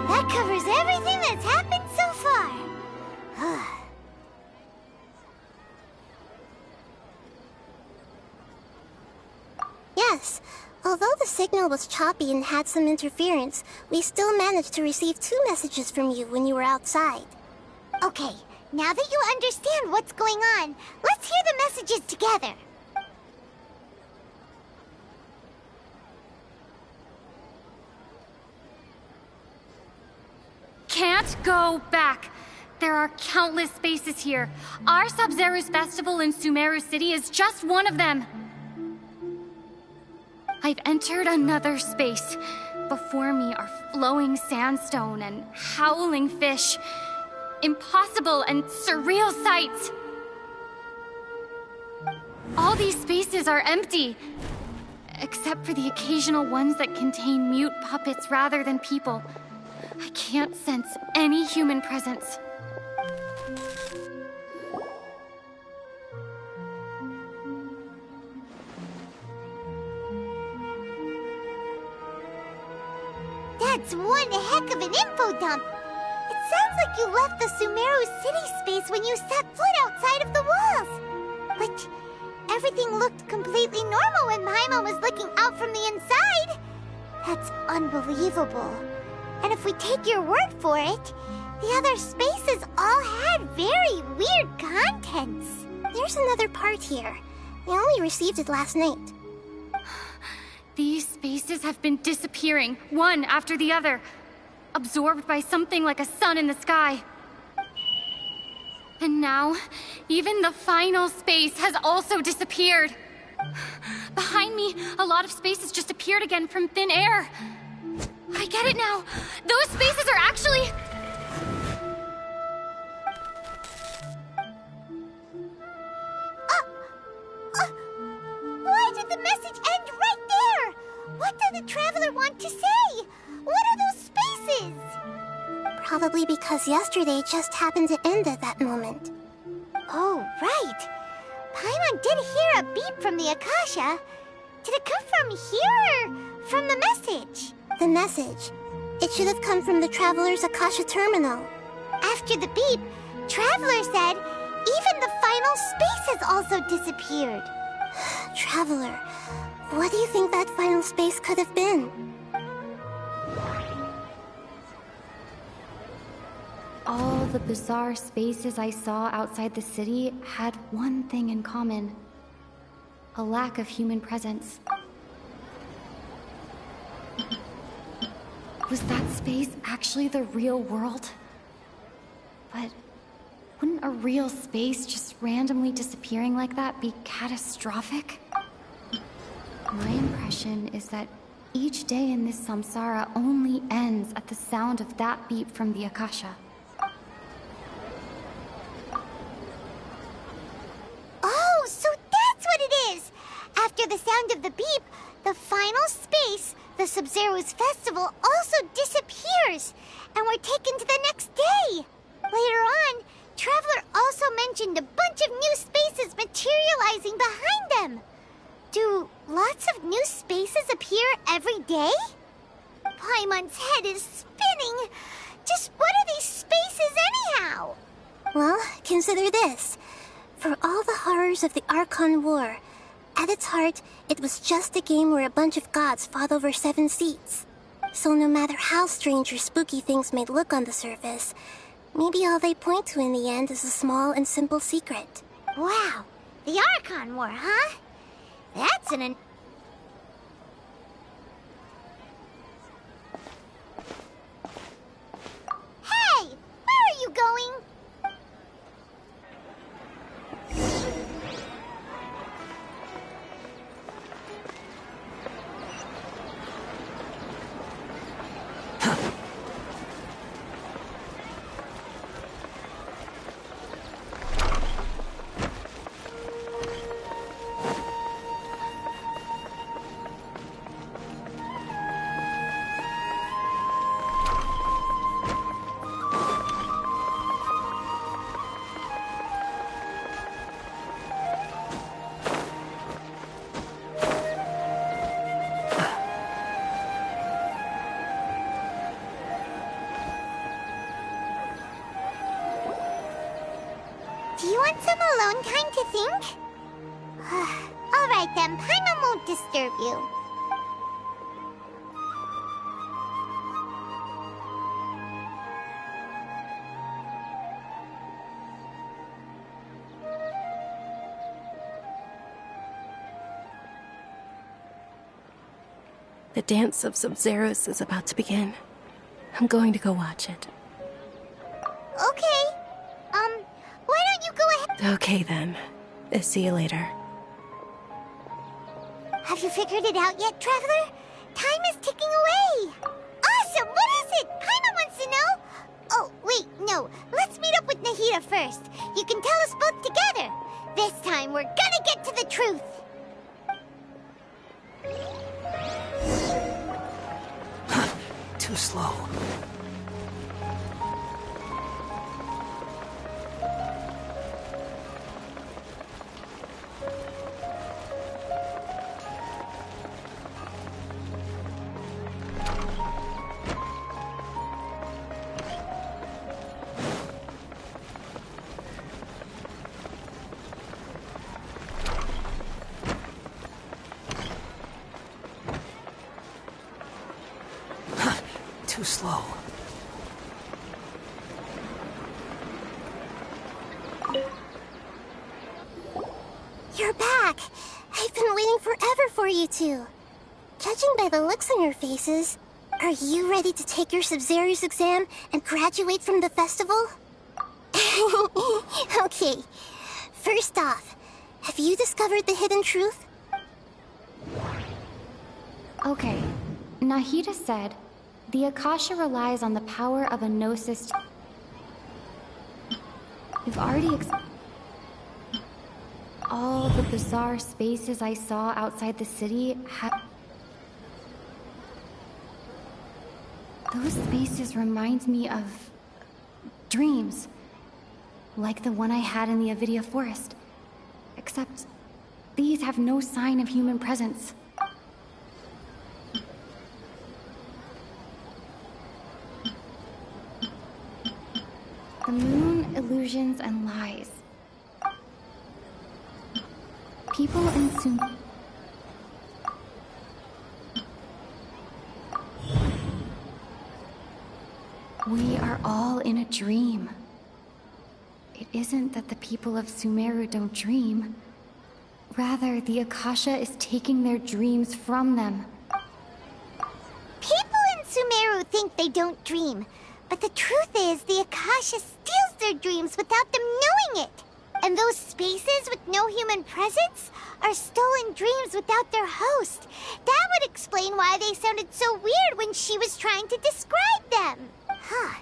That covers everything that's happened so far. Yes, although the signal was choppy and had some interference, we still managed to receive 2 messages from you when you were outside. Okay, now that you understand what's going on, let's hear the messages together. Can't go back. There are countless spaces here. Our Sub-Zero's festival in Sumeru City is just one of them. I've entered another space. Before me are flowing sandstone and howling fish. Impossible and surreal sights. All these spaces are empty, except for the occasional ones that contain mute puppets rather than people. I can't sense any human presence. That's one heck of an info dump. It sounds like you left the Sumeru City space when you set foot outside of the walls. But everything looked completely normal when Paimon was looking out from the inside. That's unbelievable. And if we take your word for it, the other spaces all had very weird contents. There's another part here. We only received it last night. These spaces have been disappearing, one after the other, absorbed by something like a sun in the sky. And now, even the final space has also disappeared. Behind me, a lot of spaces just appeared again from thin air. I get it now. Those spaces are actually... Why did the message end right there? What did the Traveler want to say? What are those spaces? Probably because yesterday just happened to end at that moment. Oh, right. Paimon did hear a beep from the Akasha. Did it come from here or from the message? The message. It should have come from the Traveler's Akasha terminal. After the beep, Traveler said even the final space has also disappeared. Traveler, what do you think that final space could have been? All the bizarre spaces I saw outside the city had one thing in common. A lack of human presence. Was that space actually the real world? But wouldn't a real space just randomly disappearing like that be catastrophic? My impression is that each day in this samsara only ends at the sound of that beep from the Akasha. Oh, so that's what it is! After the sound of the beep, the final space, the Sub-Zero's festival, also disappears, and we're taken to the next day. Later on, Traveler also mentioned a bunch of new spaces materializing behind them. Do lots of new spaces appear every day? Paimon's head is spinning. Just what are these spaces anyhow? Well, consider this. For all the horrors of the Archon War, at its heart, it was just a game where a bunch of gods fought over 7 seats. So no matter how strange or spooky things may look on the surface, maybe all they point to in the end is a small and simple secret. Wow, The Archon War, huh? That's an... Hey! Where are you going? Do you want some alone time to think? Alright then, Paimon won't disturb you. The dance of Sub-Zeros is about to begin. I'm going to go watch it. Okay. Why don't you go ahead? Okay then. See you later. Have you figured it out yet, Traveler? Time is ticking away. Awesome! What is it? Paimon wants to know. Oh, wait, no. Let's meet up with Nahida first. You can tell us both together. This time, we're gonna get to the truth. Too slow. Too slow. You're back. I've been waiting forever for you two. Judging by the looks on your faces, are you ready to take your Sub-Zero's exam and graduate from the festival? Okay. First off, have you discovered the hidden truth? Okay. Nahida said, the Akasha relies on the power of a gnosis. You've already all the bizarre spaces I saw outside the city have... Those spaces remind me of... dreams. Like the one I had in the Avidia Forest. Except, these have no sign of human presence. The moon, illusions, and lies. People in We are all in a dream. It isn't that the people of Sumeru don't dream. Rather, the Akasha is taking their dreams from them. People in Sumeru think they don't dream. But the truth is, the Akasha steals their dreams without them knowing it. And those spaces with no human presence are stolen dreams without their host. That would explain why they sounded so weird when she was trying to describe them. Huh.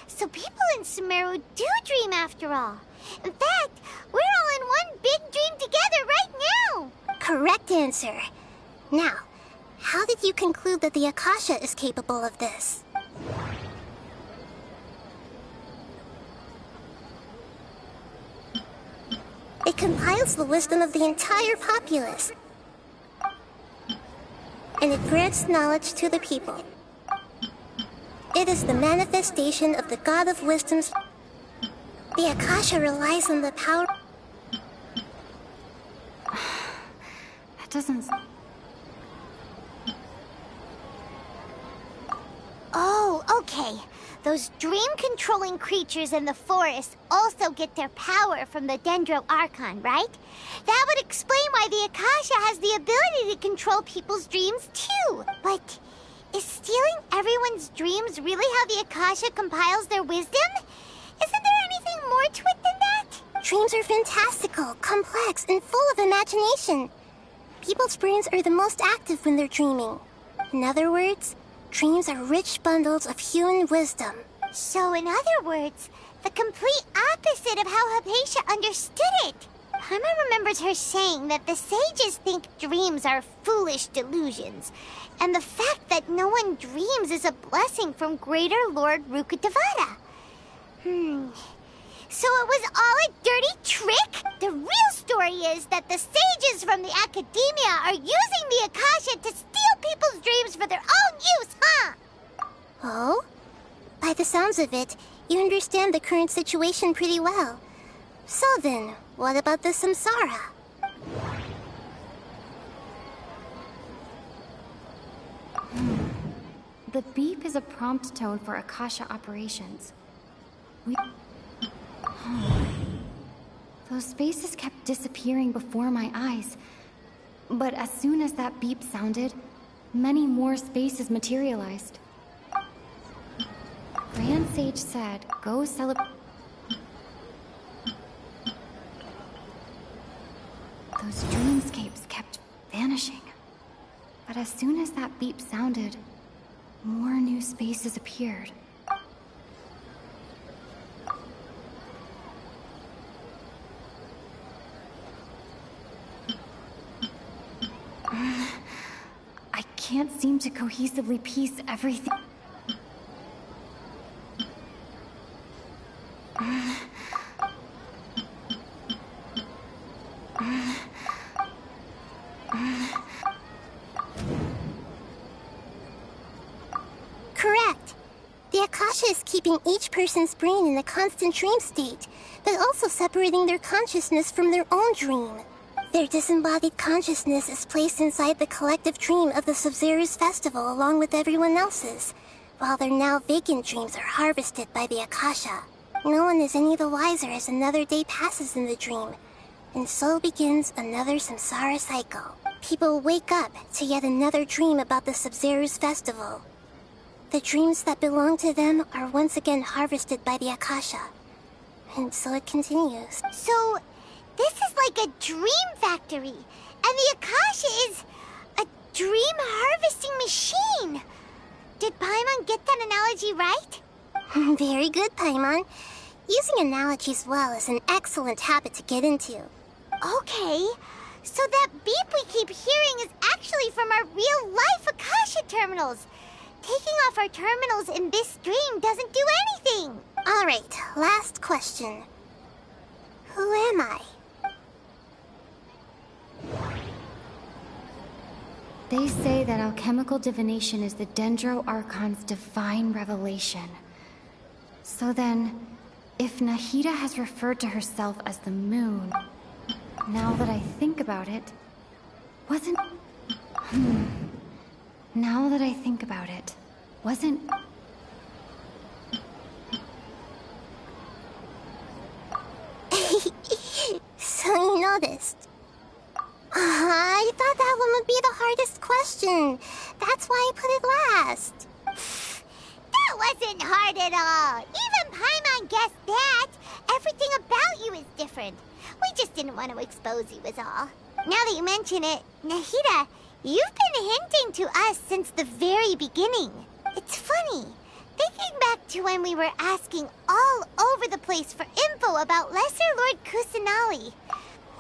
So people in Sumeru do dream after all. In fact, we're all in one big dream together right now. Correct answer. Now, how did you conclude that the Akasha is capable of this? It compiles the wisdom of the entire populace. And it grants knowledge to the people. It is the manifestation of the God of Wisdom's... The Akasha relies on the power... That doesn't... Oh, okay. those dream-controlling creatures in the forest also get their power from the Dendro Archon, right? That would explain why the Akasha has the ability to control people's dreams, too. But is stealing everyone's dreams really how the Akasha compiles their wisdom? Isn't there anything more to it than that? Dreams are fantastical, complex, and full of imagination. People's brains are the most active when they're dreaming. In other words, dreams are rich bundles of human wisdom. So in other words, the complete opposite of how Hypatia understood it. Paimon remembers her saying that the sages think dreams are foolish delusions, and the fact that no one dreams is a blessing from Greater Lord Rukkhadevata. So it was all a dirty trick? The real story is that the sages from the academia are using the Akasha to steal people's dreams for their own use, huh? Oh? By the sounds of it, you understand the current situation pretty well. So then, what about the samsara? The beep is a prompt tone for Akasha operations. Those spaces kept disappearing before my eyes. But as soon as that beep sounded, many more spaces materialized. Grand Sage said, go celebrate. Those dreamscapes kept vanishing. But as soon as that beep sounded, more new spaces appeared. I can't seem to cohesively piece everything. Correct. The Akasha is keeping each person's brain in a constant dream state, but also separating their consciousness from their own dream. Their disembodied consciousness is placed inside the collective dream of the Sub-Zero's festival along with everyone else's, while their now vacant dreams are harvested by the Akasha. No one is any the wiser as another day passes in the dream, and so begins another samsara cycle. People wake up to yet another dream about the Sub-Zero's festival. The dreams that belong to them are once again harvested by the Akasha, and so it continues. So, this is like a dream factory, and the Akasha is a dream harvesting machine. Did Paimon get that analogy right? Very good, Paimon. Using analogies well is an excellent habit to get into. Okay, so that beep we keep hearing is actually from our real-life Akasha terminals. Taking off our terminals in this dream doesn't do anything. All right, last question. Who am I? They say that alchemical divination is the Dendro Archon's divine revelation. So then, if Nahida has referred to herself as the moon, now that I think about it, wasn't... Now that I think about it, wasn't... So you noticed. I thought that one would be the hardest question. That's why I put it last. That wasn't hard at all. Even Paimon guessed that. Everything about you is different. We just didn't want to expose you is all. Now that you mention it, Nahida, you've been hinting to us since the very beginning. It's funny. Thinking back to when we were asking all over the place for info about Lesser Lord Kusanali.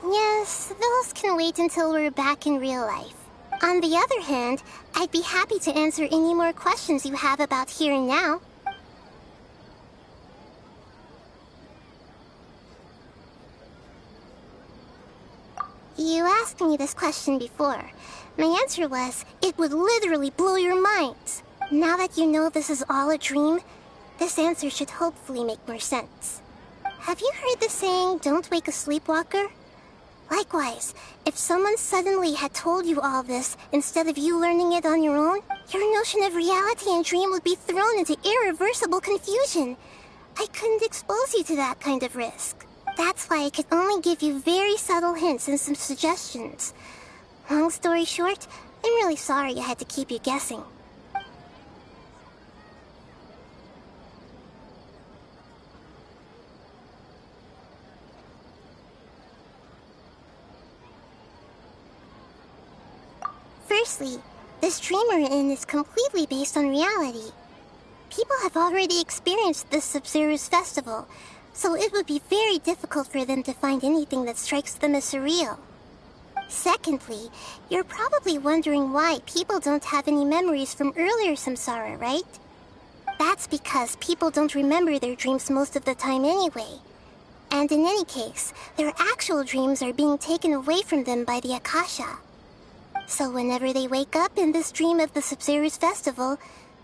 Yes, those can wait until we're back in real life. On the other hand, I'd be happy to answer any more questions you have about here and now. You asked me this question before. My answer was, it would literally blow your minds. Now that you know this is all a dream, this answer should hopefully make more sense. Have you heard the saying, don't wake a sleepwalker? Likewise, if someone suddenly had told you all this instead of you learning it on your own, your notion of reality and dream would be thrown into irreversible confusion. I couldn't expose you to that kind of risk. That's why I could only give you very subtle hints and some suggestions. Long story short, I'm really sorry I had to keep you guessing. Firstly, this dream we're in is completely based on reality. People have already experienced this Sub-Zero's festival, so it would be very difficult for them to find anything that strikes them as surreal. Secondly, you're probably wondering why people don't have any memories from earlier samsara, right? That's because people don't remember their dreams most of the time anyway. And in any case, their actual dreams are being taken away from them by the Akasha. So whenever they wake up in this dream of the Sub-Zero's festival,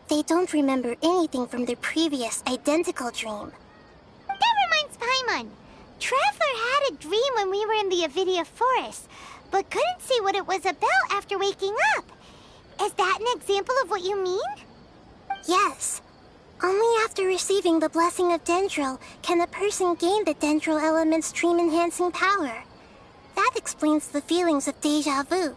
they don't remember anything from their previous identical dream. That reminds Paimon. Traveler had a dream when we were in the Avidia Forest, but couldn't see what it was about after waking up. Is that an example of what you mean? Yes. Only after receiving the blessing of Dendril can a person gain the Dendril element's dream-enhancing power. That explains the feelings of déjà vu.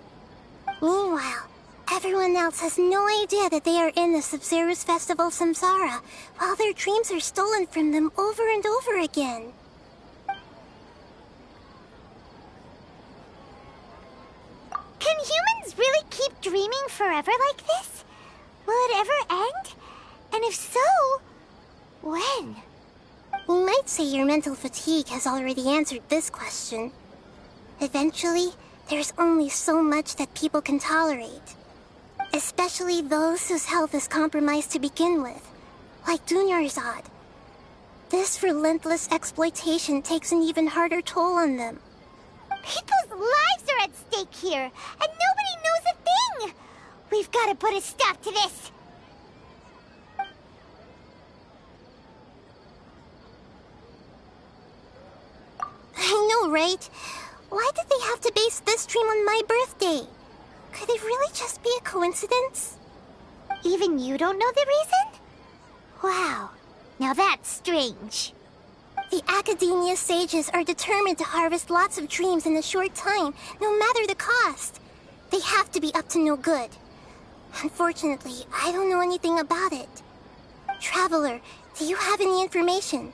Meanwhile, everyone else has no idea that they are in the Sub-Zero's festival samsara, while their dreams are stolen from them over and over again. Can humans really keep dreaming forever like this? Will it ever end? And if so, when? You might say your mental fatigue has already answered this question. Eventually, there's only so much that people can tolerate. Especially those whose health is compromised to begin with, like Dunyarzad. This relentless exploitation takes an even harder toll on them. People's lives are at stake here, and nobody knows a thing! We've got to put a stop to this! I know, right? Why did they have to base this dream on my birthday? Could it really just be a coincidence? Even you don't know the reason? Wow, now that's strange. The Academia sages are determined to harvest lots of dreams in a short time, no matter the cost. They have to be up to no good. Unfortunately, I don't know anything about it. Traveler, do you have any information?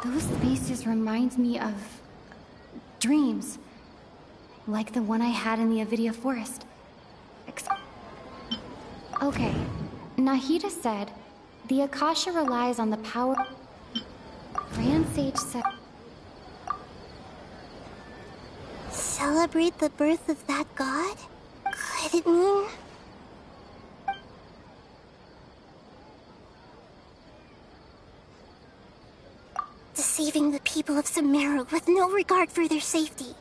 Those spaces remind me of dreams, like the one I had in the Avidia Forest. Okay, Nahida said, the Akasha relies on the power... Grand Sage said... Celebrate the birth of that god? Could it mean... deceiving the people of Sumeru with no regard for their safety?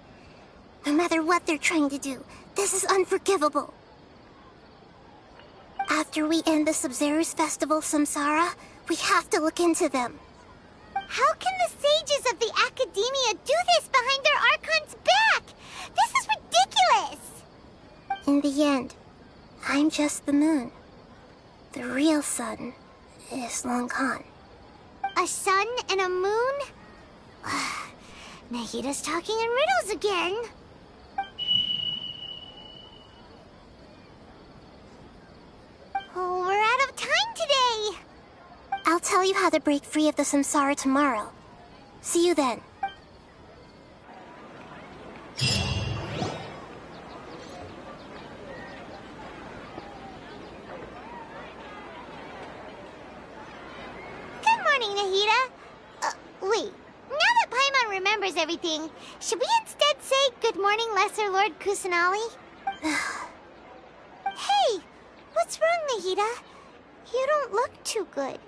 No matter what they're trying to do, this is unforgivable. After we end the Sub-Zero's festival samsara, we have to look into them. How can the sages of the Academia do this behind their archon's back? This is ridiculous! In the end, I'm just the moon. The real sun is long gone. A sun and a moon? Nahida's talking in riddles again. Oh, we're out of time today. I'll tell you how to break free of the samsara tomorrow. See you then. Good morning, Nahida. Wait. Now that Paimon remembers everything, should we instead say good morning, Lesser Lord Kusanali? Hey, what's wrong, Nahida? You don't look too good.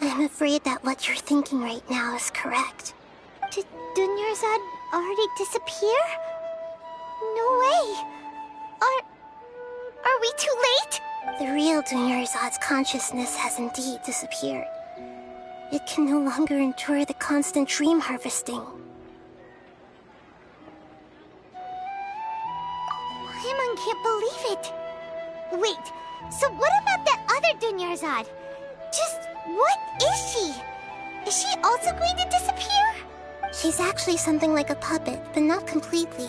I'm afraid that what you're thinking right now is correct. Did Dunyarzad already disappear? No way. Are we too late? The real Dunyarzad's consciousness has indeed disappeared. It can no longer endure the constant dream harvesting. Paimon can't believe it. Wait, so what about that other Dunyarzad? Just what is she? Is she also going to disappear? She's actually something like a puppet, but not completely.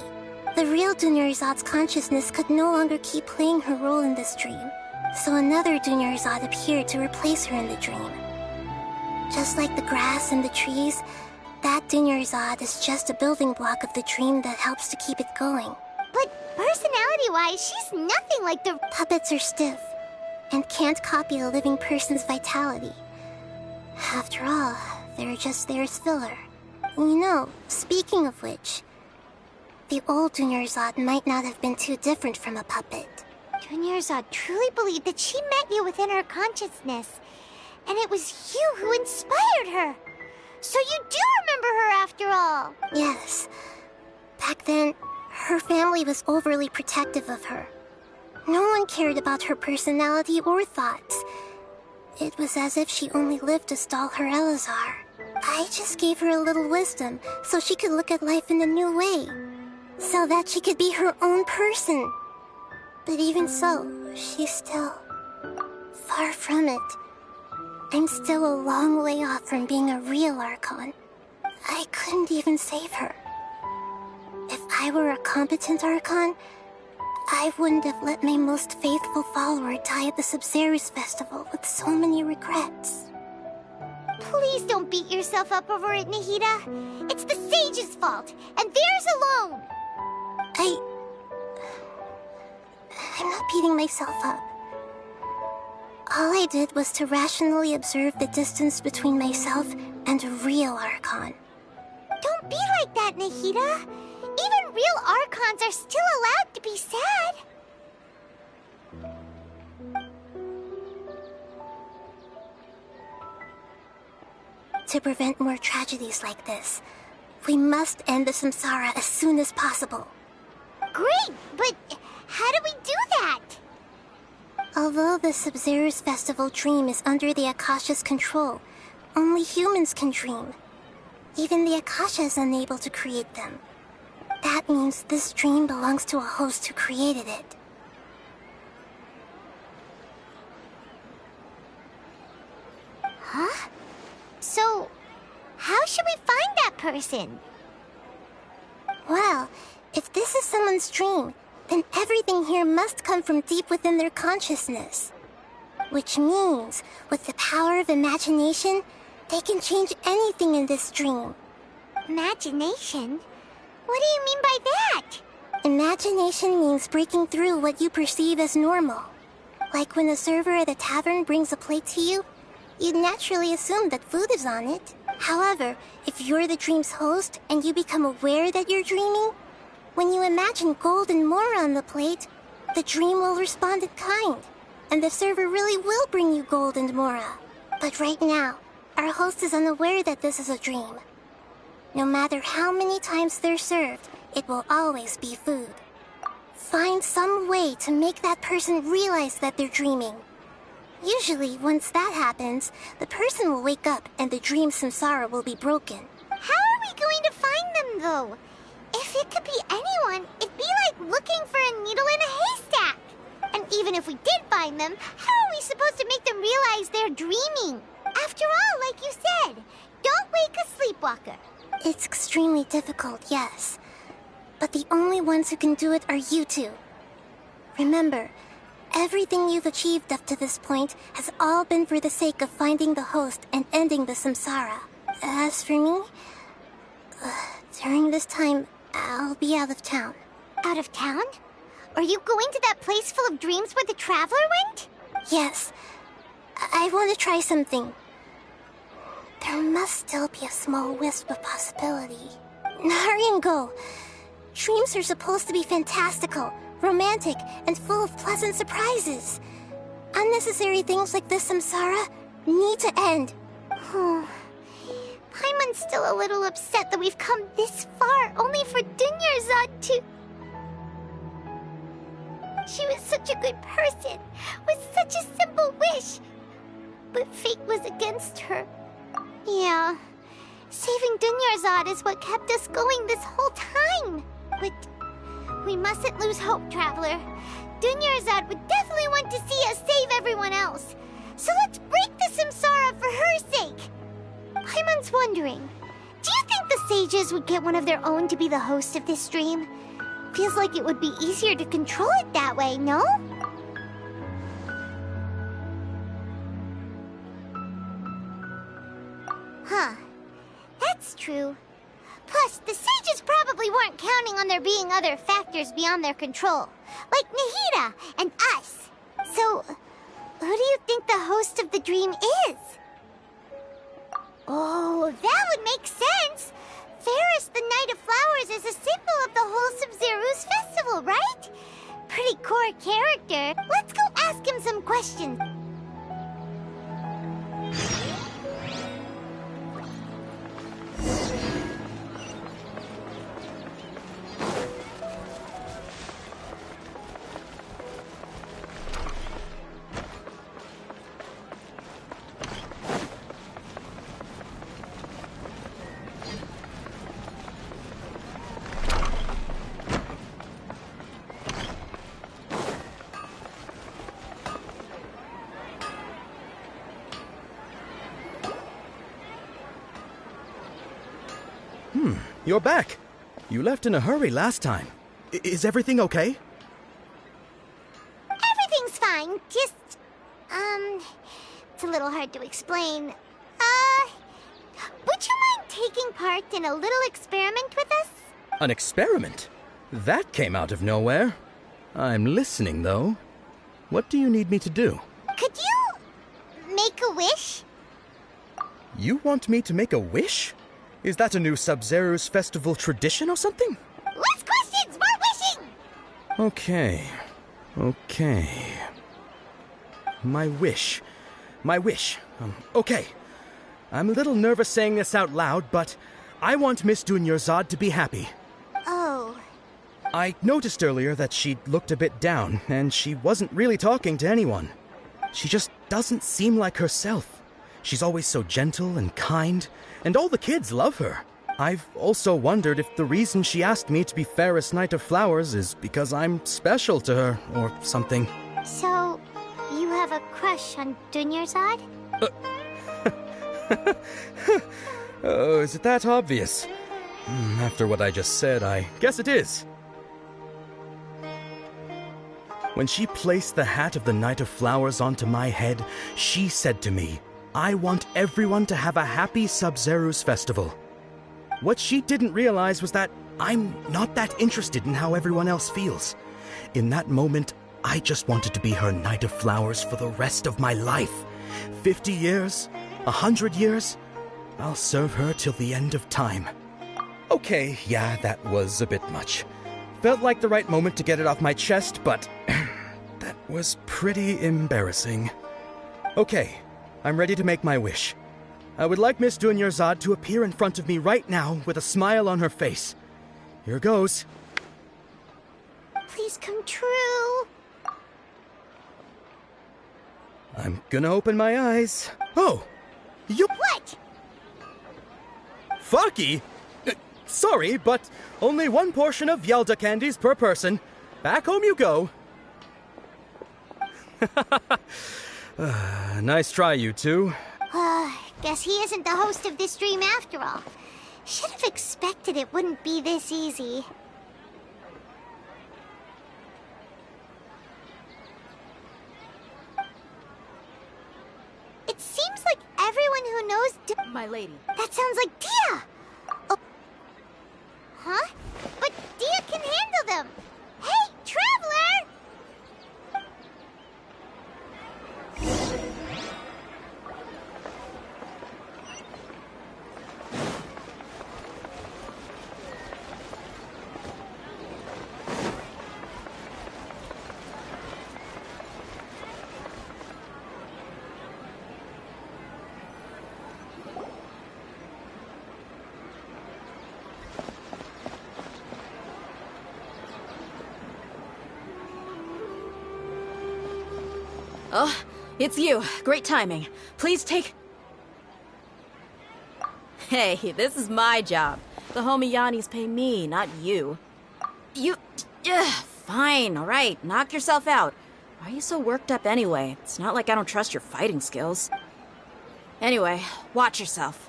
The real Dunyarzad's consciousness could no longer keep playing her role in this dream, so another Dunyarzad appeared to replace her in the dream. Just like the grass and the trees, that Dunyarzad is just a building block of the dream that helps to keep it going. But personality-wise, she's nothing like the... Puppets are stiff, and can't copy a living person's vitality. After all, they're just there as filler. You know, speaking of which, the old Dunyarzad might not have been too different from a puppet. Dunyarzad truly believed that she met you within her consciousness, and it was you who inspired her. So you do remember her after all. Yes. Back then, her family was overly protective of her. No one cared about her personality or thoughts. It was as if she only lived to stall her Elazar. I just gave her a little wisdom so she could look at life in a new way. So that she could be her own person. But even so, she's still far from it. I'm still a long way off from being a real Archon. I couldn't even save her. If I were a competent Archon, I wouldn't have let my most faithful follower die at the Sabzeruz festival with so many regrets. Please don't beat yourself up over it, Nahida. It's the sage's fault, and theirs alone. I'm not beating myself up. All I did was to rationally observe the distance between myself and a real Archon. Don't be like that, Nahida. Even real Archons are still allowed to be sad. To prevent more tragedies like this, we must end the samsara as soon as possible. Great, but how do we do that? Although the Sabzeruz festival dream is under the Akasha's control, only humans can dream. Even the Akasha is unable to create them. That means this dream belongs to a host who created it. Huh? So, how should we find that person? Well, if this is someone's dream, then everything here must come from deep within their consciousness. Which means, with the power of imagination, they can change anything in this dream. Imagination? What do you mean by that? Imagination means breaking through what you perceive as normal. Like when a server at a tavern brings a plate to you, you'd naturally assume that food is on it. However, if you're the dream's host and you become aware that you're dreaming, when you imagine gold and more on the plate, the dream will respond in kind, and the server really will bring you gold and mora. But right now, our host is unaware that this is a dream. No matter how many times they're served, it will always be food. Find some way to make that person realize that they're dreaming. Usually, once that happens, the person will wake up and the dream samsara will be broken. How are we going to find them, though? If it could be anyone, it'd be like looking for a needle in a haystack. And even if we did find them, how are we supposed to make them realize they're dreaming? After all, like you said, don't wake a sleepwalker. It's extremely difficult, yes. But the only ones who can do it are you two. Remember, everything you've achieved up to this point has all been for the sake of finding the host and ending the samsara. As for me, during this time, I'll be out of town. Out of town? Are you going to that place full of dreams where the traveler went? Yes. I want to try something. There must still be a small wisp of possibility. Hurry and go. Dreams are supposed to be fantastical, romantic, and full of pleasant surprises. Unnecessary things like this samsara need to end. Paimon's still a little upset that we've come this far only for Dunyarzad to... She was such a good person, with such a simple wish. But fate was against her. Yeah, saving Dunyarzad is what kept us going this whole time. But we mustn't lose hope, Traveler. Dunyarzad would definitely want to see us save everyone else. So let's break the samsara for her sake. Paimon's wondering, do you think the sages would get one of their own to be the host of this dream? Feels like it would be easier to control it that way, no? Huh. That's true. Plus, the sages probably weren't counting on there being other factors beyond their control, like Nahida and us. So, who do you think the host of the dream is? Oh, that would make sense. Ferris, the Knight of Flowers, is a symbol of the whole Sub-Zeru's festival, right? Pretty core character. Let's go ask him some questions. You're back. You left in a hurry last time. Is everything okay? Everything's fine. Just, it's a little hard to explain. Would you mind taking part in a little experiment with us? An experiment? That came out of nowhere. I'm listening, though. What do you need me to do? Could you make a wish? You want me to make a wish? Is that a new Sub-Zeru's festival tradition or something? Less questions, more wishing! Okay. My wish. Okay. I'm a little nervous saying this out loud, but I want Miss Dunyarzad to be happy. Oh. I noticed earlier that she looked a bit down, and she wasn't really talking to anyone. She just doesn't seem like herself. She's always so gentle and kind, and all the kids love her. I've also wondered if the reason she asked me to be Ferris Knight of Flowers is because I'm special to her, or something. So, you have a crush on Dunyarzad? Oh, is it that obvious? After what I just said, I guess it is. When she placed the hat of the Knight of Flowers onto my head, she said to me, I want everyone to have a happy Sub-Zeru's festival. What she didn't realize was that I'm not that interested in how everyone else feels. In that moment, I just wanted to be her Knight of Flowers for the rest of my life. 50 years, 100 years, I'll serve her till the end of time. Okay, yeah, that was a bit much. Felt like the right moment to get it off my chest, but that was pretty embarrassing. Okay. I'm ready to make my wish. I would like Miss Dunyarzad to appear in front of me right now with a smile on her face. Here goes. Please come true. I'm gonna open my eyes. Oh! You... What? Faki? Sorry, but only one portion of Yalda candies per person. Back home you go. Nice try, you two. Guess he isn't the host of this dream after all. Should have expected it wouldn't be this easy. It seems like everyone who knows My lady. That sounds like Dia! Oh. Huh? But Dia can handle them! Hey, Traveler! Oh, it's you. Great timing. Please take... Hey, this is my job. The homie Yannis pay me, not you. You... fine, alright. Knock yourself out. Why are you so worked up anyway? It's not like I don't trust your fighting skills. Anyway, watch yourself.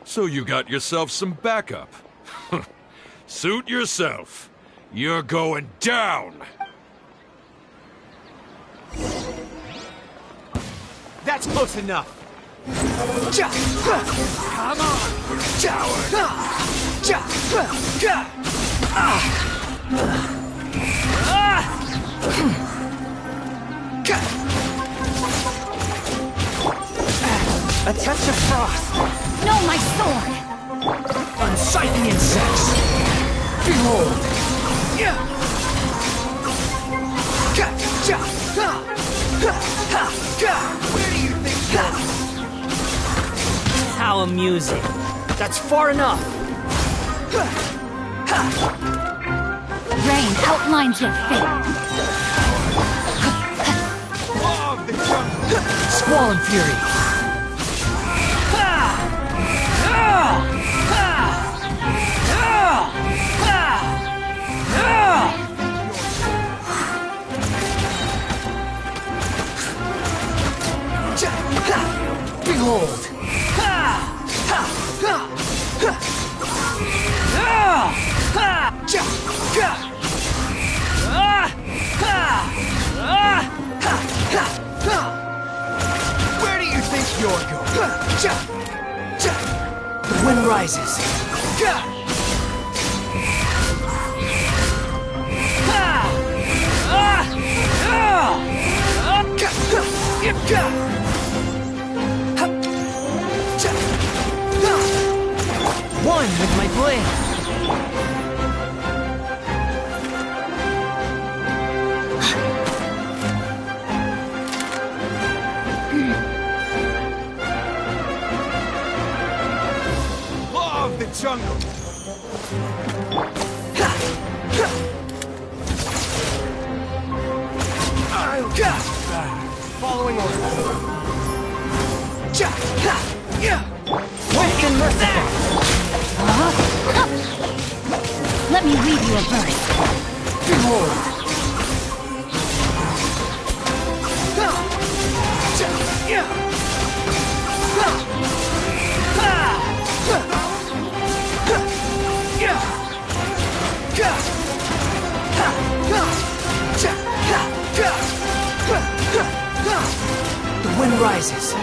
So you got yourself some backup. Suit yourself. You're going down! That's close enough. Come on, A touch of frost. No, my sword! Unsightly insects. Behold. Where do you think you're... How amusing. That's far enough. Rain outlines your fate. Squall and fury. Behold! Where do you think you're going? The wind rises. One with my blade. Law of the jungle. Following orders. Swift and merciful. Let me read you a verse. Behold. The wind rises.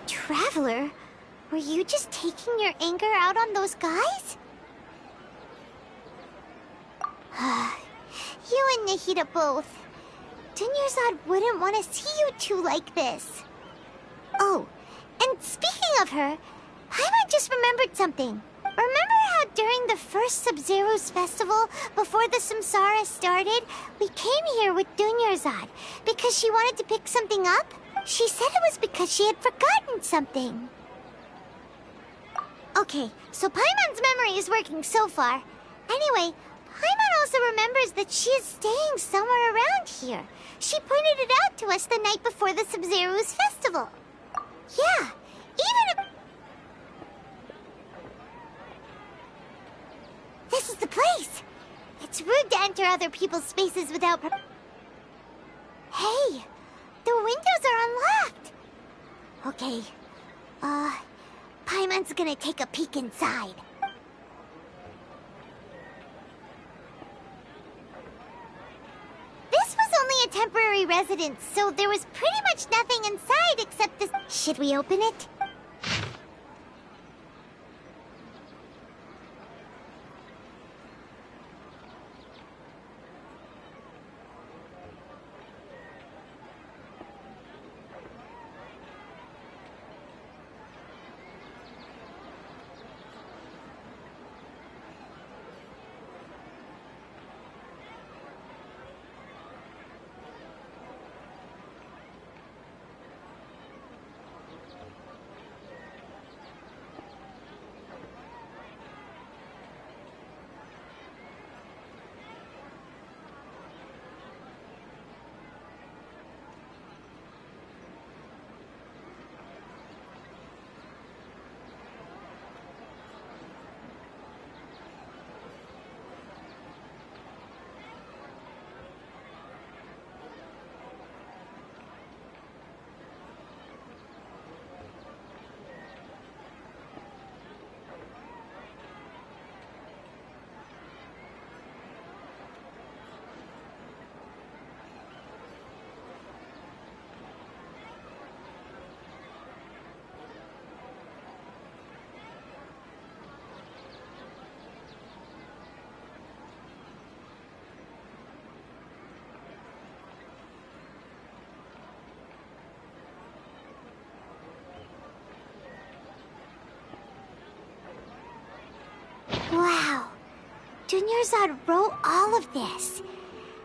Traveler, were you just taking your anger out on those guys? You and Nahida both. Dunyarzad wouldn't want to see you two like this. Oh, and speaking of her, Paimon just remembered something. Remember how during the first Sub-Zero's festival, before the Samsara started, we came here with Dunyarzad because she wanted to pick something up? She said it was because she had forgotten something. Okay, so Paimon's memory is working so far. Anyway, Paimon also remembers that she is staying somewhere around here. She pointed it out to us the night before the Sub-Zero's festival. Yeah, even if... This is the place! It's rude to enter other people's spaces without... Hey! The windows are unlocked! Okay, Paimon's gonna take a peek inside. This was only a temporary residence, so there was pretty much nothing inside except this... Should we open it? Dunyarzad wrote all of this.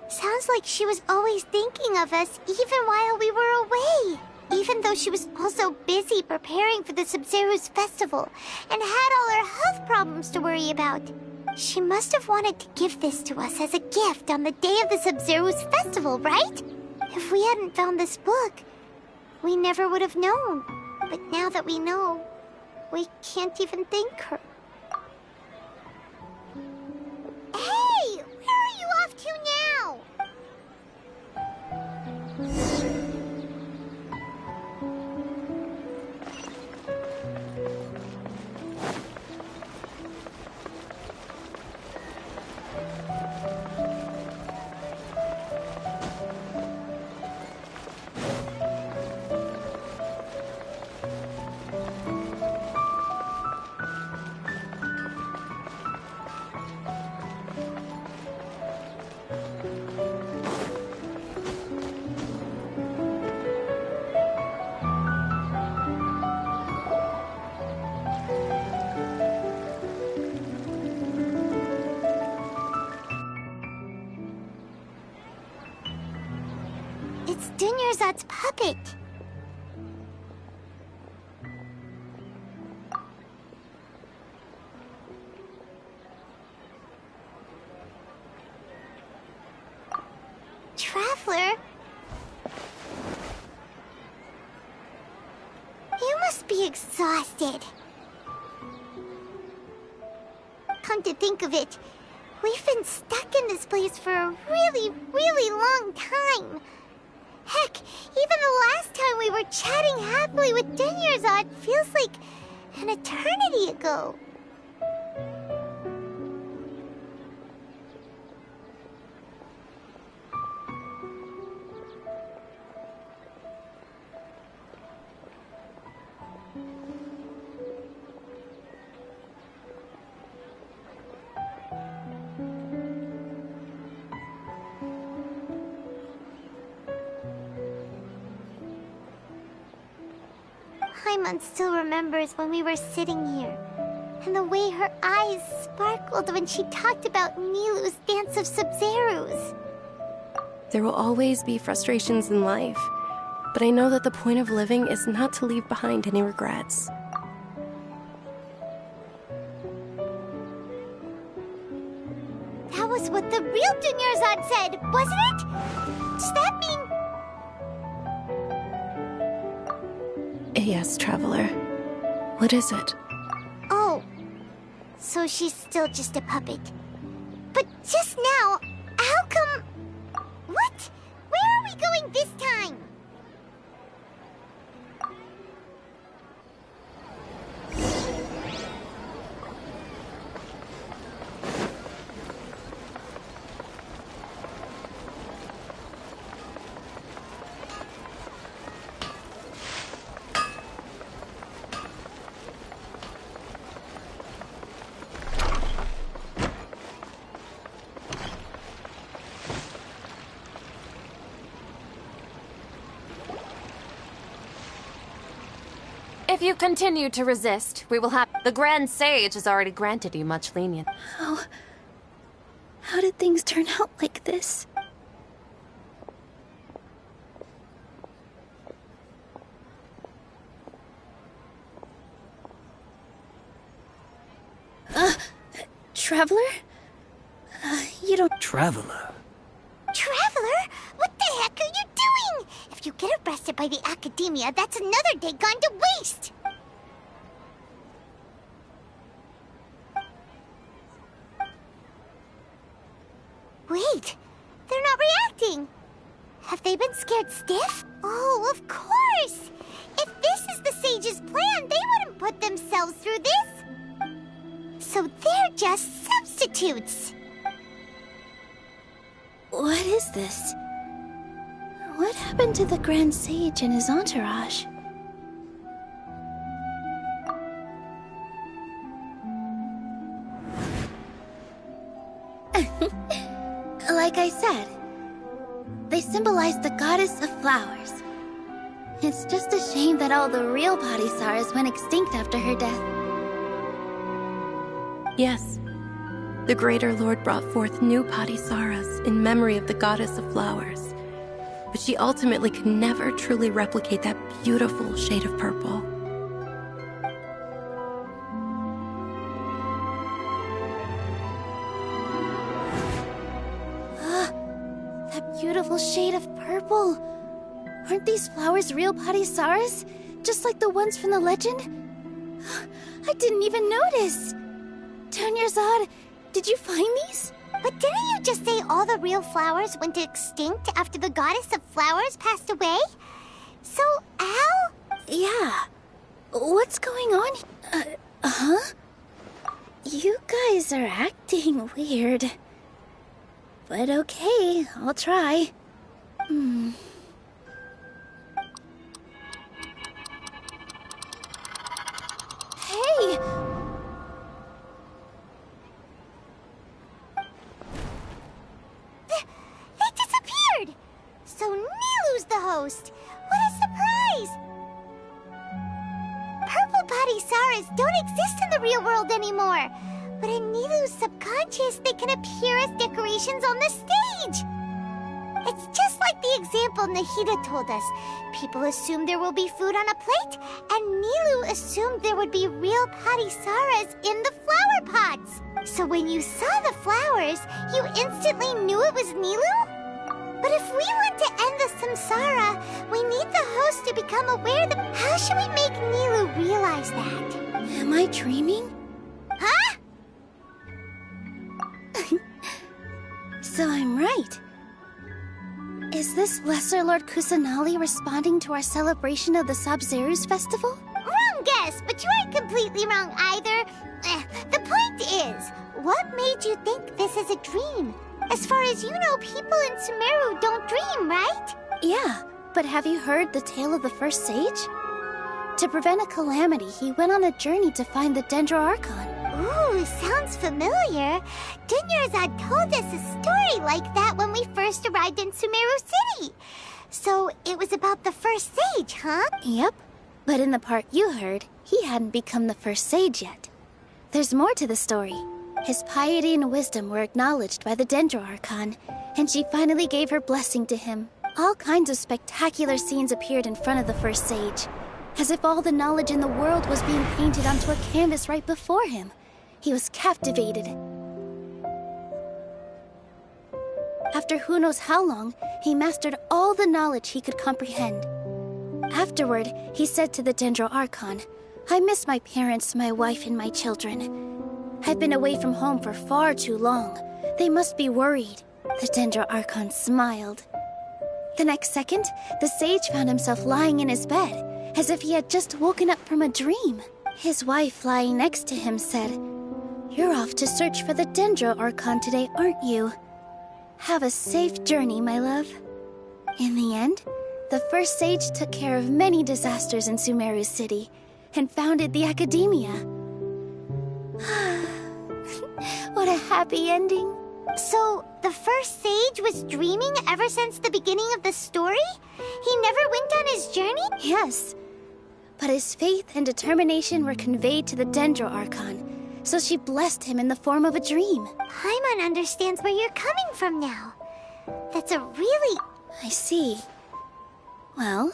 Sounds like she was always thinking of us even while we were away. Even though she was also busy preparing for the Sub-Zero's festival and had all her health problems to worry about. She must have wanted to give this to us as a gift on the day of the Sub-Zero's festival, right? If we hadn't found this book, we never would have known. But now that we know, we can't even thank her. Hey! Where are you off to now? It's Dunyarzad's puppet. Traveler? You must be exhausted. Come to think of it, we've been stuck in this place for a really, really long time. Heck, even the last time we were chatting happily with Dunyarzad feels like an eternity ago. Paimon still remembers when we were sitting here, and the way her eyes sparkled when she talked about Nilu's Dance of Sub-Zerus. There will always be frustrations in life, but I know that the point of living is not to leave behind any regrets. That was what the real Dunyarzad said, wasn't it? Does that mean... Yes, Traveler. What is it? Oh, so she's still just a puppet. But just now, how come... What? Where are we going this time? If you continue to resist, we will have... The Grand Sage has already granted you much lenience. How did things turn out like this? Traveler? You don't... Traveler? Traveler? What the heck are you doing? If you get arrested by the Academia, that's another day gone to waste! Wait, they're not reacting. Have they been scared stiff? Oh, of course! If this is the Sage's plan, they wouldn't put themselves through this. So they're just substitutes. What is this? What happened to the Grand Sage and his entourage? Like I said, they symbolize the goddess of flowers. It's just a shame that all the real Bodhisattvas went extinct after her death. Yes. The Greater Lord brought forth new Padisaras in memory of the goddess of flowers, but she ultimately could never truly replicate that beautiful shade of purple. That beautiful shade of purple. Aren't these flowers real Padisaras? Just like the ones from the legend? I didn't even notice. Dunyarzad, did you find these? But didn't you just say all the real flowers went extinct after the goddess of flowers passed away? So, Al? Yeah. What's going on? Huh? You guys are acting weird. But okay, I'll try. Hey! They disappeared! So Nilu's the host! What a surprise! Purple Padisaras don't exist in the real world anymore. But in Nilu's subconscious, they can appear as decorations on the stage. It's just like the example Nahida told us. People assumed there will be food on a plate, and Nilu assumed there would be real Padisaras in the flower pots. So when you saw the flowers, you instantly knew it was Nilu? But if we want to end the samsara, we need the host to become aware that... How should we make Nilu realize that? Am I dreaming? Huh? So I'm right. Is this Lesser Lord Kusanali responding to our celebration of the Sabzeruz festival? Wrong guess, but you aren't completely wrong either. The point is, what made you think this is a dream? As far as you know, people in Sumeru don't dream, right? Yeah, but have you heard the tale of the first sage? To prevent a calamity, he went on a journey to find the Dendro Archon. Ooh, sounds familiar. Dunyarzad told us a story like that when we first arrived in Sumeru City. So it was about the first sage, huh? Yep, but in the part you heard, he hadn't become the first sage yet. There's more to the story. His piety and wisdom were acknowledged by the Dendro Archon, and she finally gave her blessing to him. All kinds of spectacular scenes appeared in front of the first sage, as if all the knowledge in the world was being painted onto a canvas right before him. He was captivated. After who knows how long, he mastered all the knowledge he could comprehend. Afterward, he said to the Dendro Archon, "I miss my parents, my wife, and my children. I've been away from home for far too long. They must be worried." The Dendro Archon smiled. The next second, the sage found himself lying in his bed, as if he had just woken up from a dream. His wife, lying next to him, said, "You're off to search for the Dendro Archon today, aren't you? Have a safe journey, my love." In the end, the first sage took care of many disasters in Sumeru City and founded the Academia. What a happy ending. So, the first sage was dreaming ever since the beginning of the story? He never went on his journey? Yes. But his faith and determination were conveyed to the Dendro Archon, so she blessed him in the form of a dream. Paimon understands where you're coming from now. That's a really... I see. Well,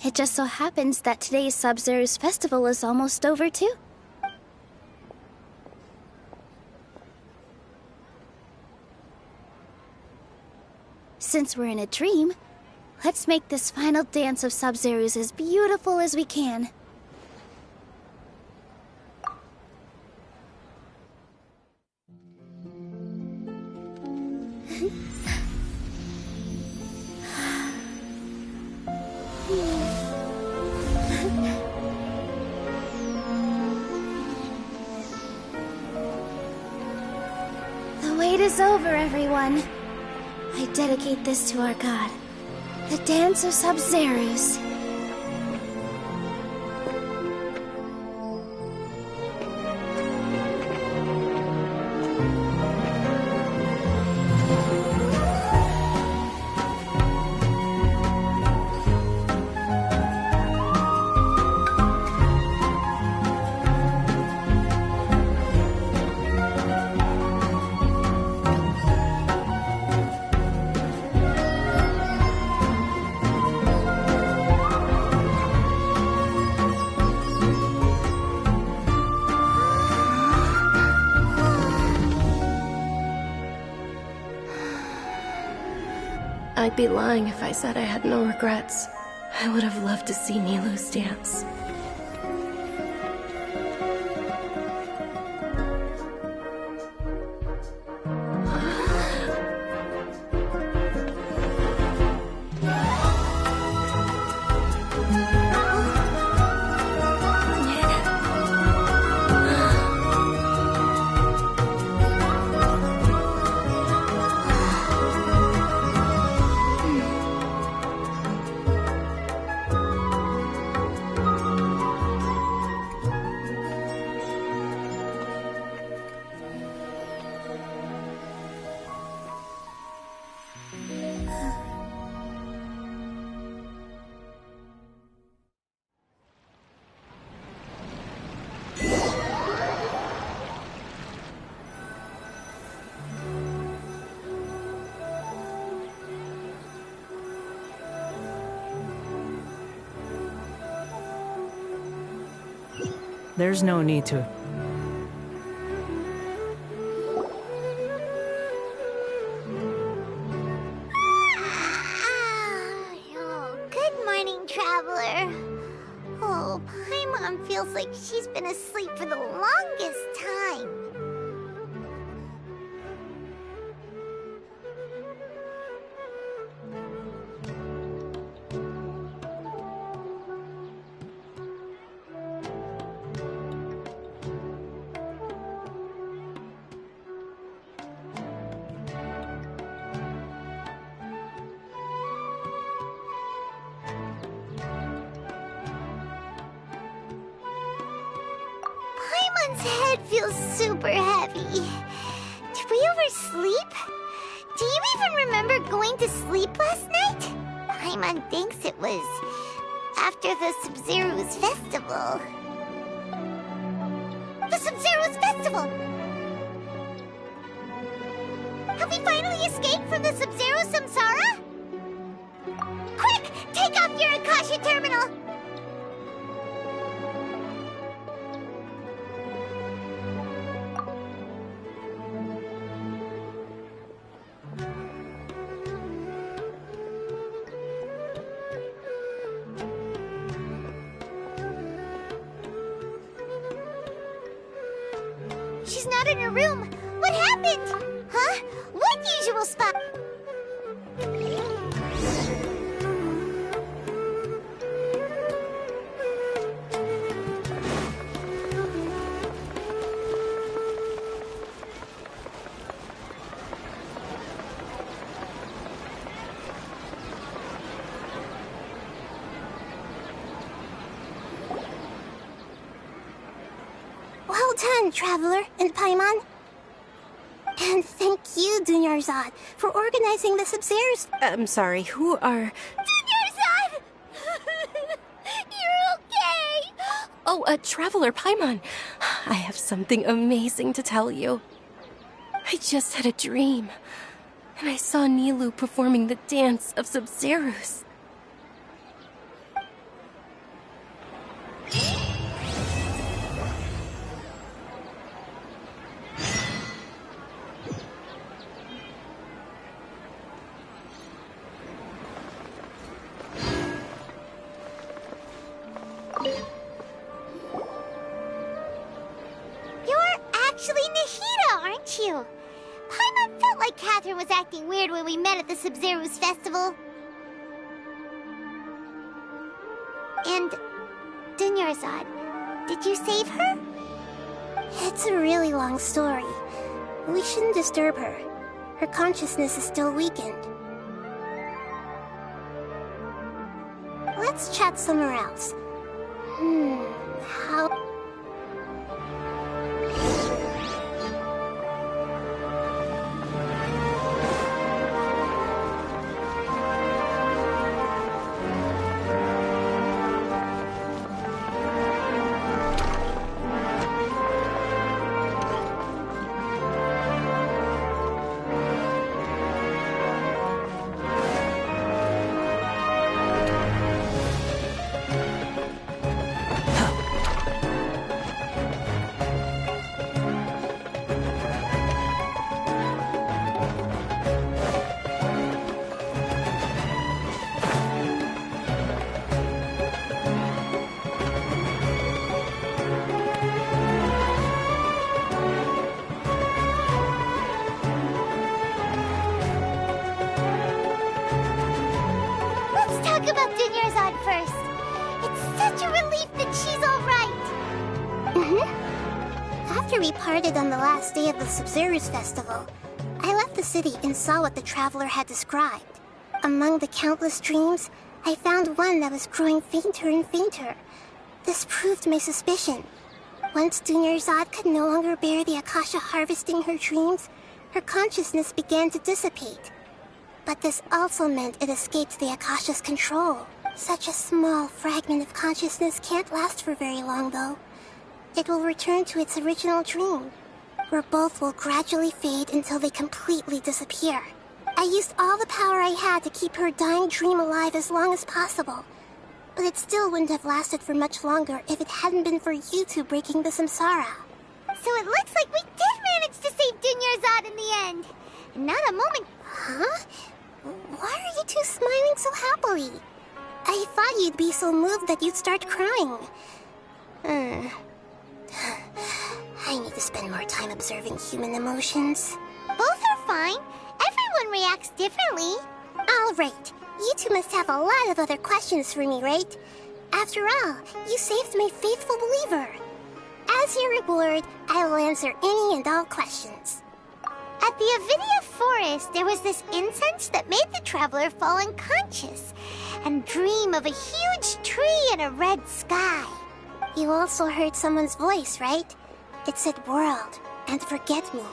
it just so happens that today's Sabzeruz festival is almost over too. Since we're in a dream, let's make this final dance of Sabzeruz as beautiful as we can. The wait is over, everyone. I dedicate this to our god, the dance of Sabzeruz. I'd be lying if I said I had no regrets. I would have loved to see Nilou's dance. There's no need to. Oh, good morning, traveler. Oh, Paimon feels like she's been asleep for the longest time. Paimon's head feels super heavy. Did we oversleep? Do you even remember going to sleep last night? Paimon thinks it was after the Sub-Zero's festival. The Sub-Zero's festival! Have we finally escaped from the Sub-Zero samsara? Quick! Take off your Akasha terminal! She's not in her room. What happened? Huh? What usual spot? Well done, Traveler and Paimon. And thank you, Dunyarzad, for organizing the Sub-Zero's... I'm sorry, who are... Dunyarzad! You're okay! Oh, Traveler Paimon. I have something amazing to tell you. I just had a dream, and I saw Nilou performing the dance of Sub-Zeros. You're actually Nahida, aren't you? Paimon felt like Catherine was acting weird when we met at the Sub-Zero's festival. And Dunyarzad, did you save her? It's a really long story. We shouldn't disturb her. Her consciousness is still weakened. Let's chat somewhere else. How... After we parted on the last day of the Sub-Zero's festival, I left the city and saw what the traveler had described. Among the countless dreams, I found one that was growing fainter and fainter. This proved my suspicion. Once Dunyarzad could no longer bear the Akasha harvesting her dreams, her consciousness began to dissipate. But this also meant it escaped the Akasha's control. Such a small fragment of consciousness can't last for very long, though. It will return to its original dream, where both will gradually fade until they completely disappear. I used all the power I had to keep her dying dream alive as long as possible, but it still wouldn't have lasted for much longer if it hadn't been for you two breaking the samsara. So it looks like we did manage to save Dunyarzad in the end. Not a moment... Huh? Why are you two smiling so happily? I thought you'd be so moved that you'd start crying. I need to spend more time observing human emotions. Both are fine. Everyone reacts differently. All right. You two must have a lot of other questions for me, right? After all, you saved my faithful believer. As your reward, I will answer any and all questions. At the Avidia forest, there was this incense that made the traveler fall unconscious and dream of a huge tree and a red sky. You also heard someone's voice, right? It said world and forget me.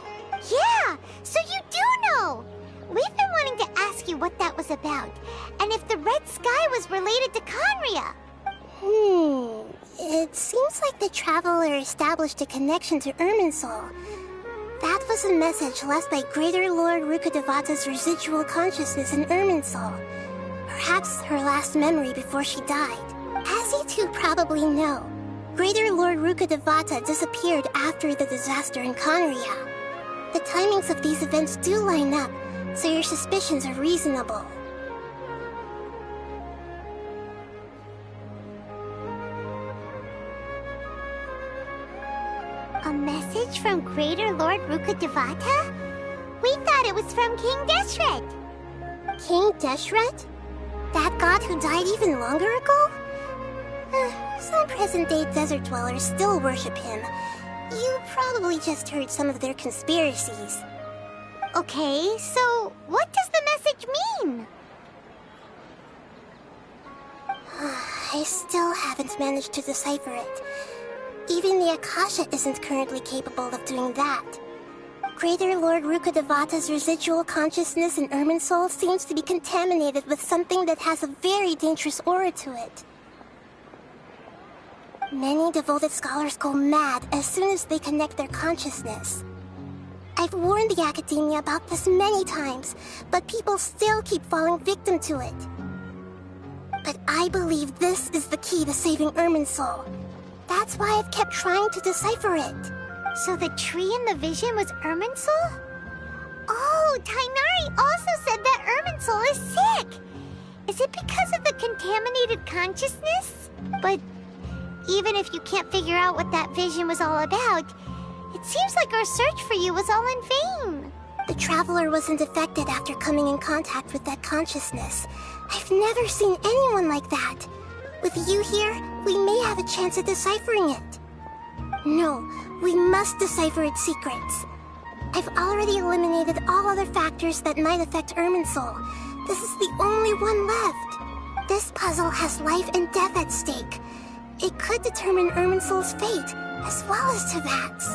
Yeah, so you do know! We've been wanting to ask you what that was about, and if the red sky was related to Conria. It seems like the traveler established a connection to Irminsul. That was a message left by Greater Lord Rukkhadevata's residual consciousness in Irminsul. Perhaps her last memory before she died. As you two probably know, Greater Lord Rukkhadevata disappeared after the disaster in Conria. The timings of these events do line up, so your suspicions are reasonable. A message from Greater Lord Rukkhadevata? We thought it was from King Deshret. King Deshret? That god who died even longer ago? Some present-day desert dwellers still worship him. You probably just heard some of their conspiracies. Okay, so what does the message mean? I still haven't managed to decipher it. Even the Akasha isn't currently capable of doing that. Greater Lord Rukkhadevata's residual consciousness in Irminsul seems to be contaminated with something that has a very dangerous aura to it. Many devoted scholars go mad as soon as they connect their consciousness. I've warned the Academia about this many times, but people still keep falling victim to it. But I believe this is the key to saving Irminsul. That's why I've kept trying to decipher it. So the tree in the vision was Irminsul? Oh, Tainari also said that Irminsul is sick! Is it because of the contaminated consciousness? But even if you can't figure out what that vision was all about, it seems like our search for you was all in vain. The Traveler wasn't affected after coming in contact with that consciousness. I've never seen anyone like that. With you here, we may have a chance at deciphering it. No, we must decipher its secrets. I've already eliminated all other factors that might affect Irminsul. This is the only one left. This puzzle has life and death at stake. It could determine Irminsul's fate, as well as Tevat's.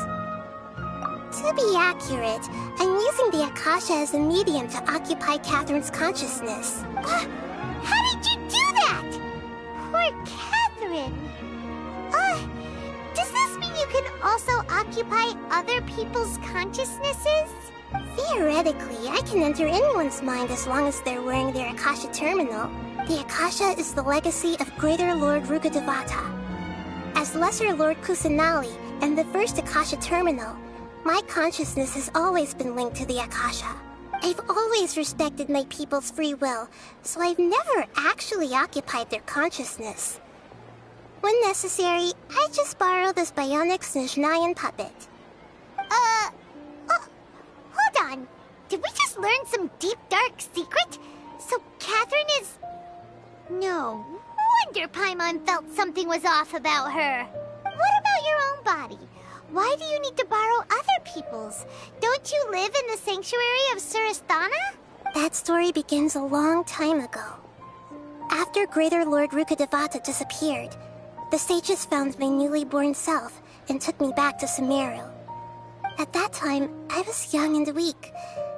To be accurate, I'm using the Akasha as a medium to occupy Catherine's consciousness. How did you do that? Poor Catherine. Does this mean you can also occupy other people's consciousnesses? Theoretically, I can enter anyone's mind as long as they're wearing their Akasha terminal. The Akasha is the legacy of Greater Lord Rukkhadevata. As Lesser Lord Kusanali and the first Akasha terminal, my consciousness has always been linked to the Akasha. I've always respected my people's free will, so I've never actually occupied their consciousness. When necessary, I just borrow this bionic Snezhnayan puppet. Hold on. Did we just learn some deep, dark secret? So Catherine is... No wonder Paimon felt something was off about her. What about your own body? Why do you need to borrow other people's? Don't you live in the sanctuary of Surasthana? That story begins a long time ago. After Greater Lord Rukkhadevata disappeared, the sages found my newly born self and took me back to Sumeru. At that time, I was young and weak.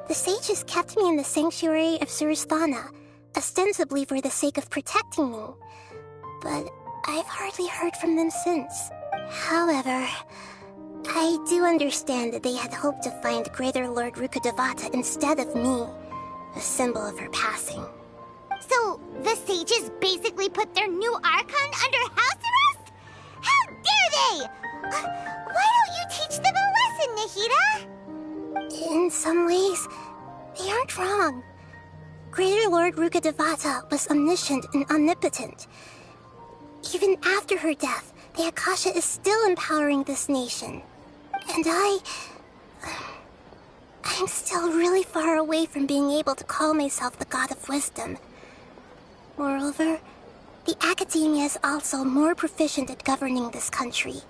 The sages kept me in the sanctuary of Surasthana, ostensibly for the sake of protecting me. But I've hardly heard from them since. However, I do understand that they had hoped to find Greater Lord Rukkhadevata instead of me, a symbol of her passing. So, the sages basically put their new archon under house arrest? How dare they! Why don't you teach them a lesson, Nahida? In some ways, they aren't wrong. Greater Lord Rukkhadevata was omniscient and omnipotent. Even after her death, the Akasha is still empowering this nation. And I'm still really far away from being able to call myself the God of Wisdom. Moreover, the Academia is also more proficient at governing this country.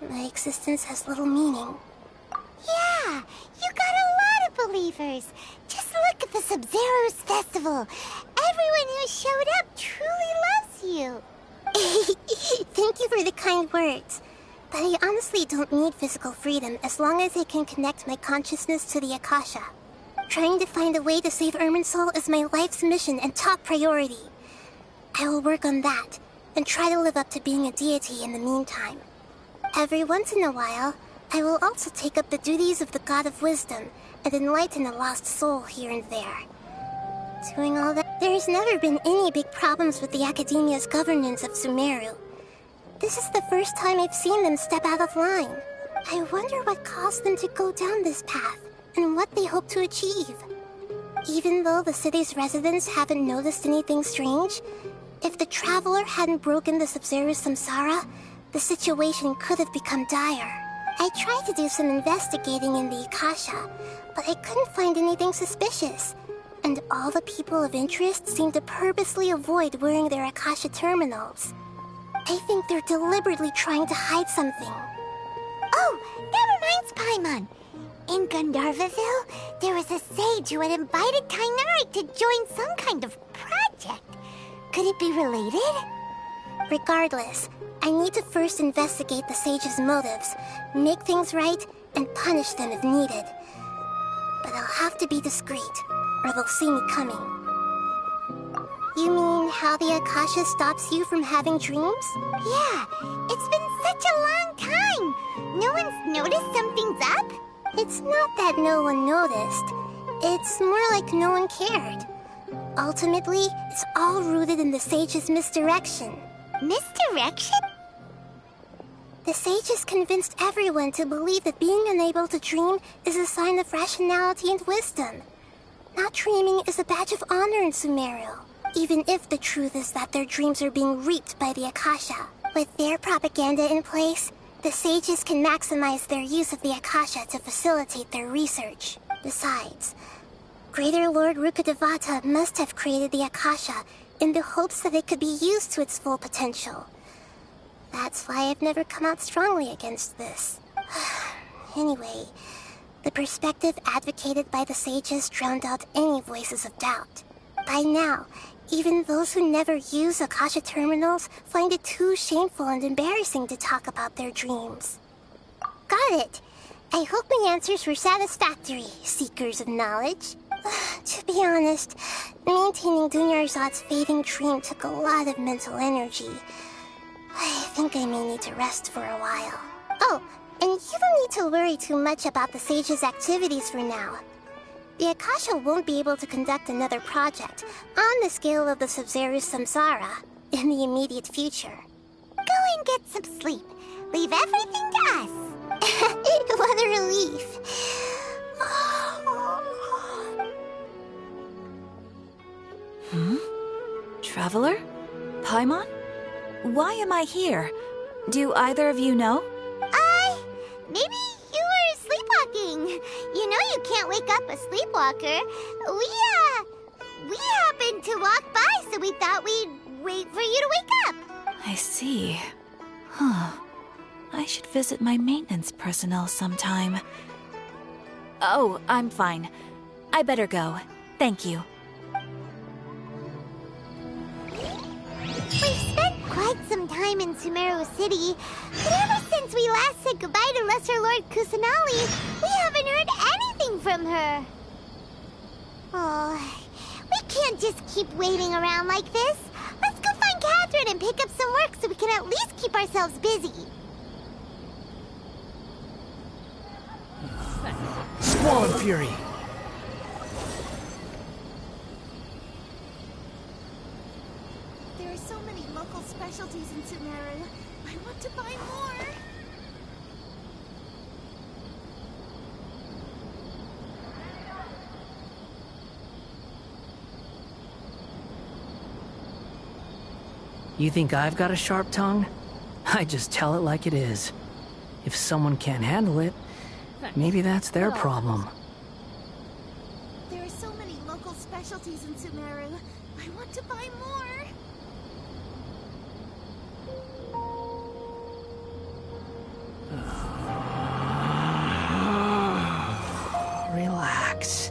My existence has little meaning. Yeah, you got a lot of believers. Just look at the Sub-Zero's festival. Everyone who showed up truly loves you. Thank you for the kind words. But I honestly don't need physical freedom as long as I can connect my consciousness to the Akasha. Trying to find a way to save Irminsul is my life's mission and top priority. I will work on that, and try to live up to being a deity in the meantime. Every once in a while, I will also take up the duties of the God of Wisdom and enlighten a lost soul here and there. Doing all that, there has never been any big problems with the Academia's governance of Sumeru. This is the first time I've seen them step out of line. I wonder what caused them to go down this path, and what they hope to achieve. Even though the city's residents haven't noticed anything strange, if the Traveler hadn't broken the Sub-Zero Samsara, the situation could have become dire. I tried to do some investigating in the Akasha, but I couldn't find anything suspicious. And all the people of interest seem to purposely avoid wearing their Akasha terminals. I think they're deliberately trying to hide something. Oh, that reminds Paimon. In Gandharvaville, there was a sage who had invited Kainari to join some kind of project. Could it be related? Regardless, I need to first investigate the sage's motives, make things right, and punish them if needed. But I'll have to be discreet, or they'll see me coming. You mean how the Akasha stops you from having dreams? Yeah, it's been such a long time. No one's noticed something's up? It's not that no one noticed. It's more like no one cared. Ultimately, it's all rooted in the sage's misdirection. Misdirection? The sages convinced everyone to believe that being unable to dream is a sign of rationality and wisdom. Not dreaming is a badge of honor in Sumeru, even if the truth is that their dreams are being reaped by the Akasha. With their propaganda in place, the sages can maximize their use of the Akasha to facilitate their research. Besides, Greater Lord Rukkhadevata must have created the Akasha in the hopes that it could be used to its full potential. That's why I've never come out strongly against this. Anyway, the perspective advocated by the sages drowned out any voices of doubt. By now, even those who never use Akasha terminals find it too shameful and embarrassing to talk about their dreams. Got it. I hope my answers were satisfactory, seekers of knowledge. To be honest, maintaining Dunyarzad's fading dream took a lot of mental energy. I think I may need to rest for a while. Oh, and you don't need to worry too much about the sage's activities for now. The Akasha won't be able to conduct another project on the scale of the Sub-Zero Samsara in the immediate future. Go and get some sleep. Leave everything to us. What a relief. Traveler? Paimon? Why am I here? Do either of you know? Maybe you were sleepwalking. You know you can't wake up a sleepwalker. We happened to walk by, so we thought we'd wait for you to wake up. I see. Huh. I should visit my maintenance personnel sometime. Oh, I'm fine. I better go. Thank you. We've spent quite some time in Sumeru City, but ever since we last said goodbye to Lesser Lord Kusanali, we haven't heard anything from her. Oh, we can't just keep waiting around like this. Let's go find Catherine and pick up some work so we can at least keep ourselves busy. Smol and Fury. There are so many local specialties in Sumeru. I want to buy more. You think I've got a sharp tongue? I just tell it like it is. If someone can't handle it, maybe that's their problem. There are so many local specialties in Sumeru. I want to buy more. Relax.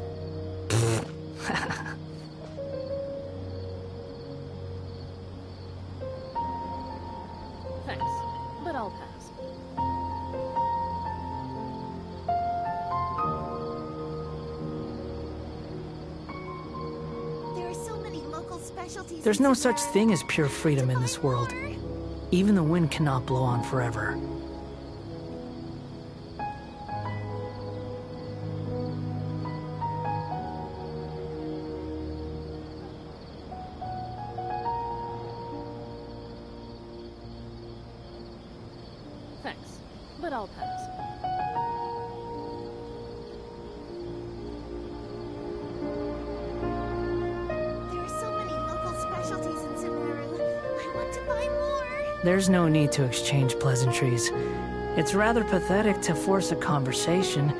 Thanks, but I'll pass. There are so many local specialties. There's no such thing as pure freedom in this world. Even the wind cannot blow on forever. Thanks, but I'll pass. There are so many local specialties in Sumeru. I want to buy more. There's no need to exchange pleasantries. It's rather pathetic to force a conversation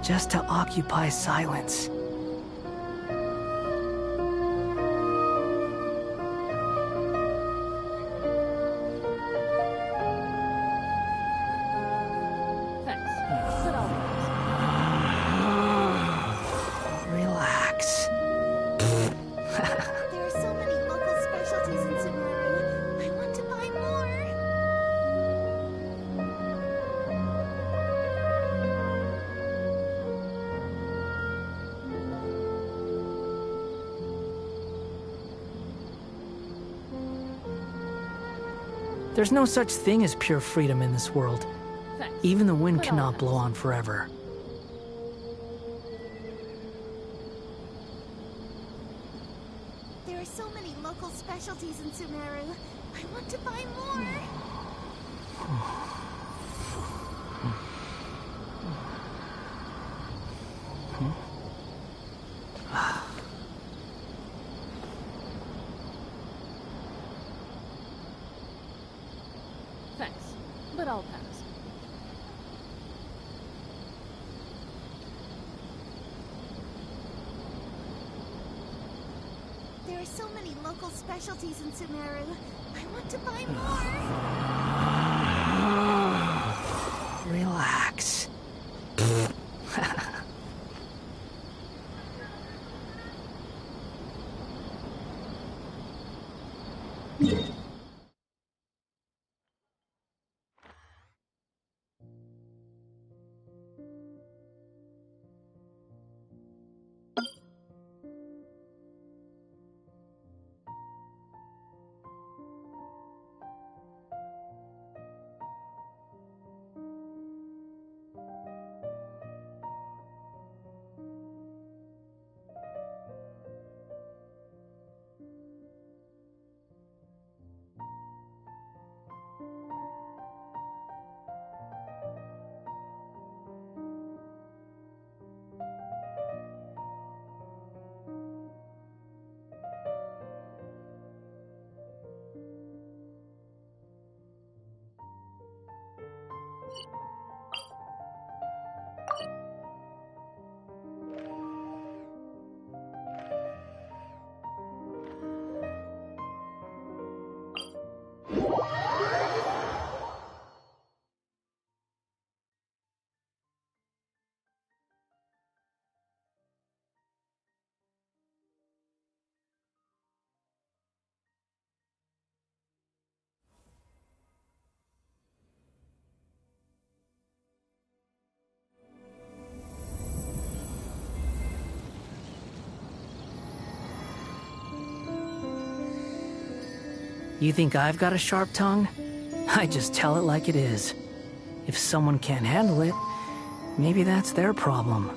just to occupy silence. Thanks, but I'll pass. Relax. There are so many local specialties in Sumeru. I want to buy more. There's no such thing as pure freedom in this world. Thanks, Even the wind but I'll cannot pass. blow on forever. There are so many local specialties in Sumeru. I want to buy more. Thanks, but I'll pass. There are so many local specialties in Sumeru. I want to buy more. Relax. You think I've got a sharp tongue? I just tell it like it is. If someone can't handle it, maybe that's their problem.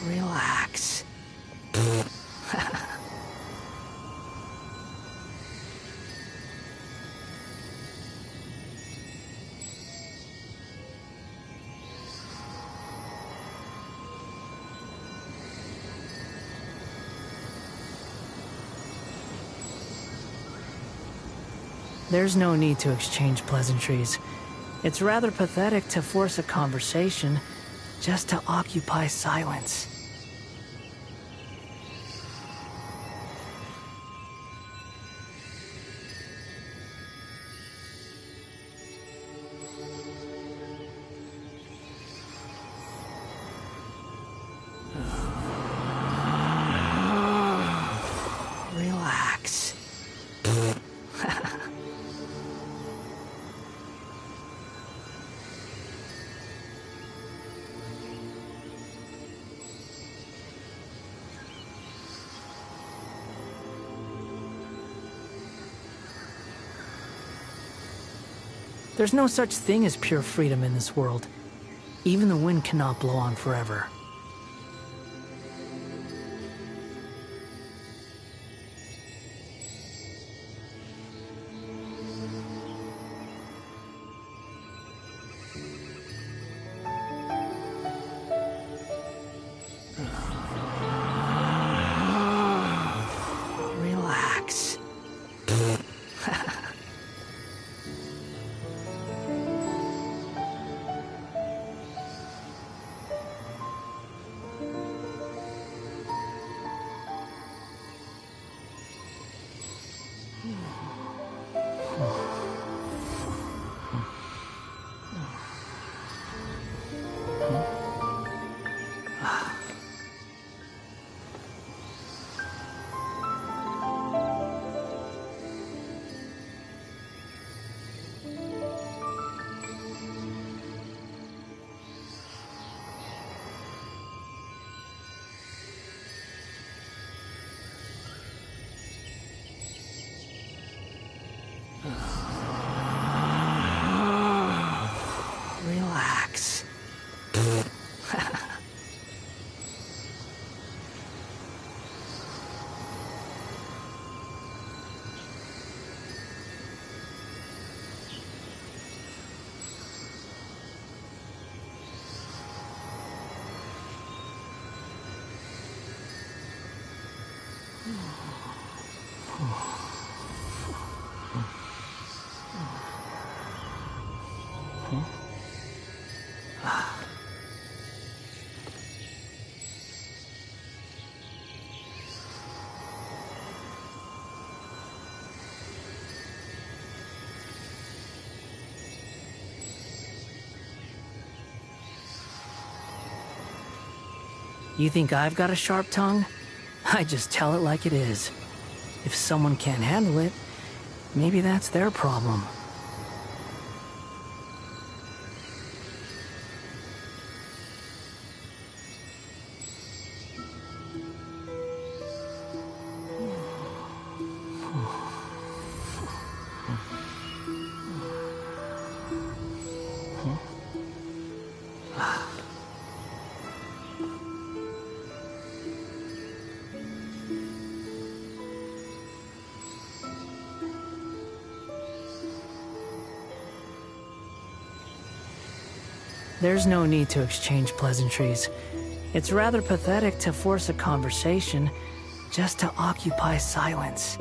Relax. Relax. There's no need to exchange pleasantries. It's rather pathetic to force a conversation just to occupy silence. Relax. There's no such thing as pure freedom in this world. Even the wind cannot blow on forever. Relax. Relax. You think I've got a sharp tongue? I just tell it like it is. If someone can't handle it, maybe that's their problem. There's no need to exchange pleasantries. It's rather pathetic to force a conversation just to occupy silence.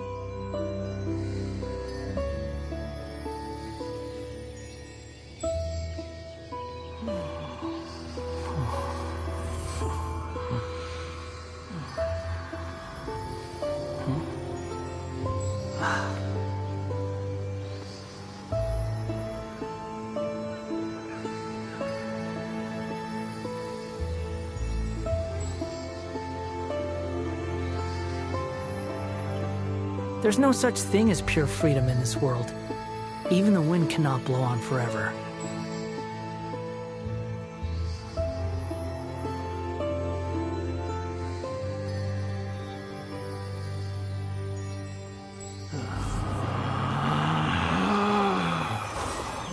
There's no such thing as pure freedom in this world. Even the wind cannot blow on forever.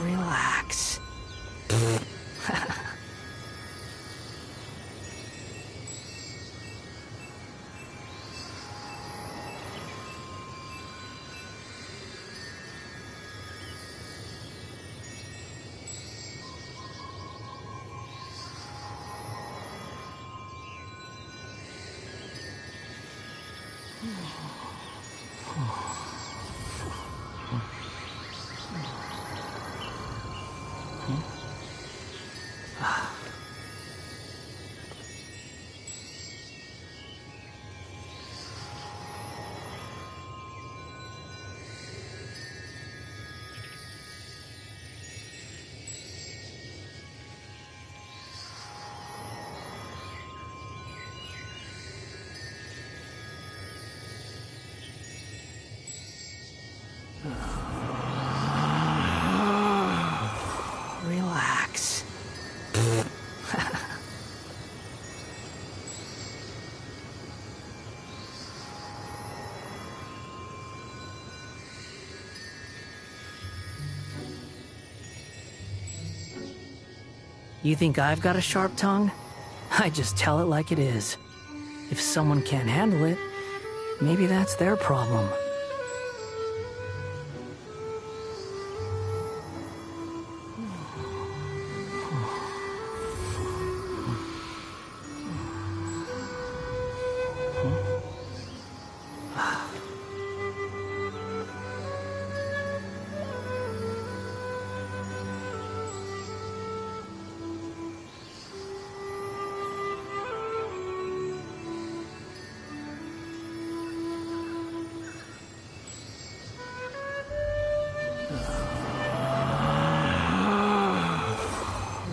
Relax. Relax. You think I've got a sharp tongue? I just tell it like it is. If someone can't handle it, maybe that's their problem.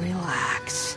Relax.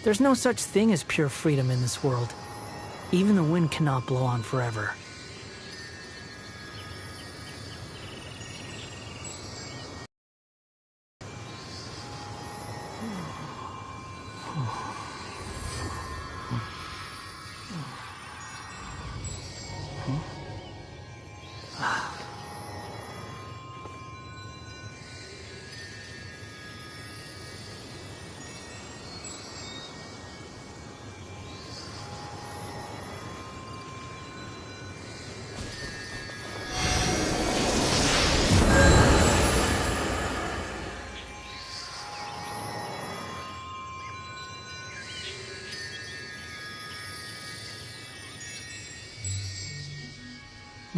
There's no such thing as pure freedom in this world. Even the wind cannot blow on forever.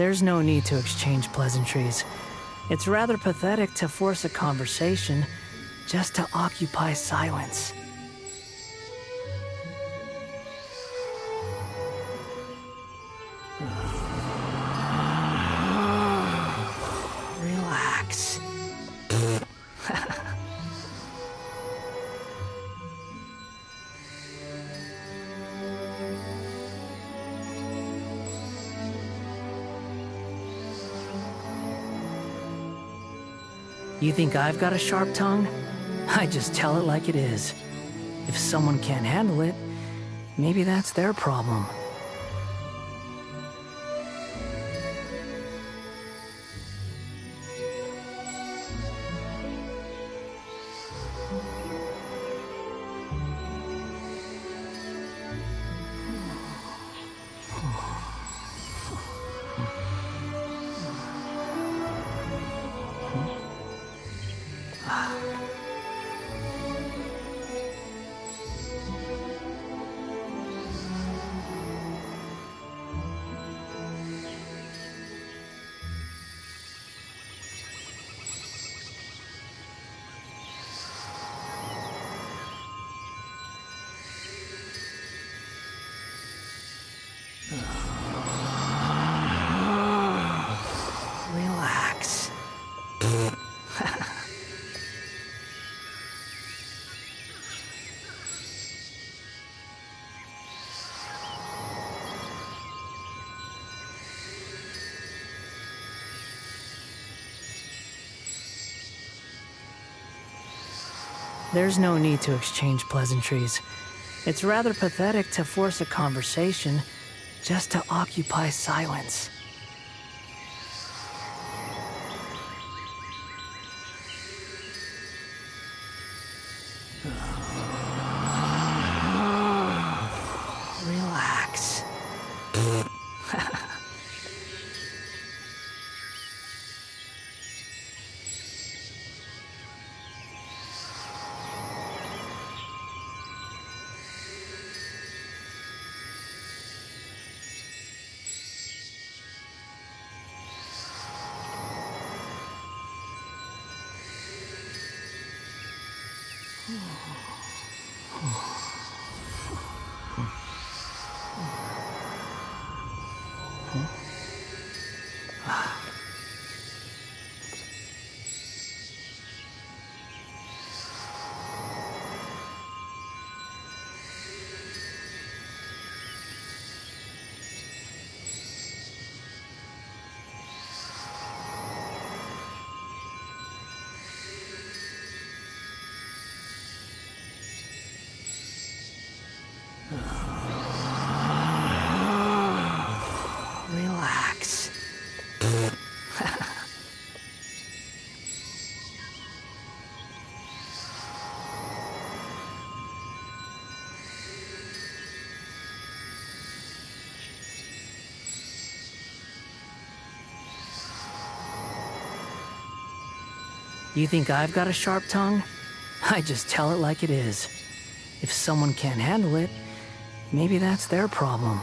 There's no need to exchange pleasantries. It's rather pathetic to force a conversation just to occupy silence. Relax. You think I've got a sharp tongue? I just tell it like it is. If someone can't handle it, maybe that's their problem. Relax. There's no need to exchange pleasantries. It's rather pathetic to force a conversation just to occupy silence. Relax. Relax. You think I've got a sharp tongue? I just tell it like it is. If someone can't handle it, maybe that's their problem.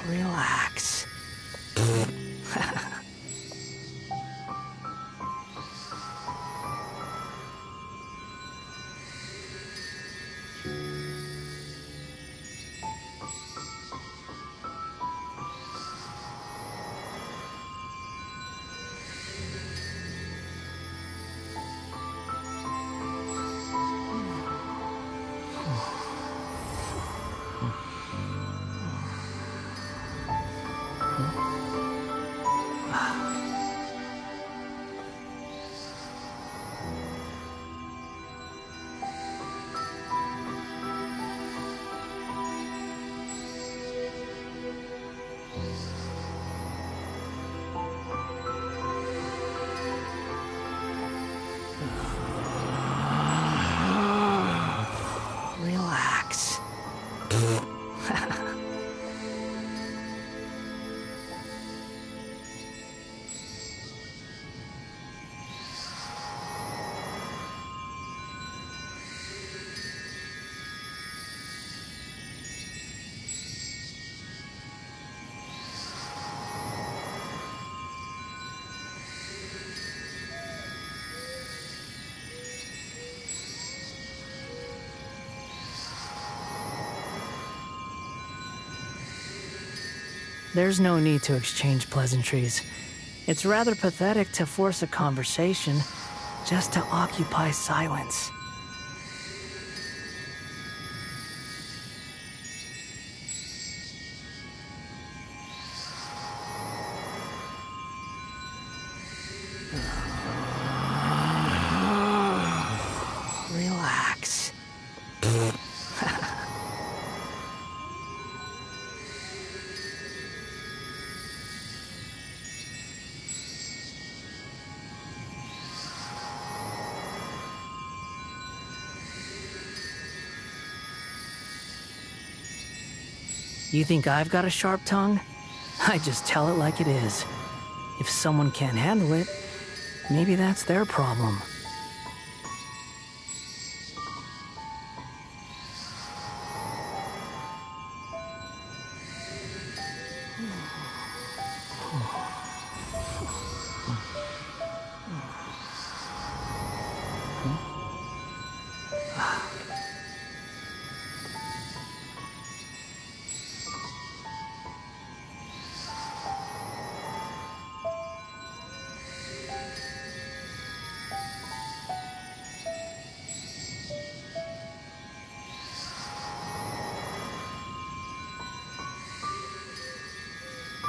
Relax. There's no need to exchange pleasantries. It's rather pathetic to force a conversation just to occupy silence. Relax. You think I've got a sharp tongue? I just tell it like it is. If someone can't handle it, maybe that's their problem.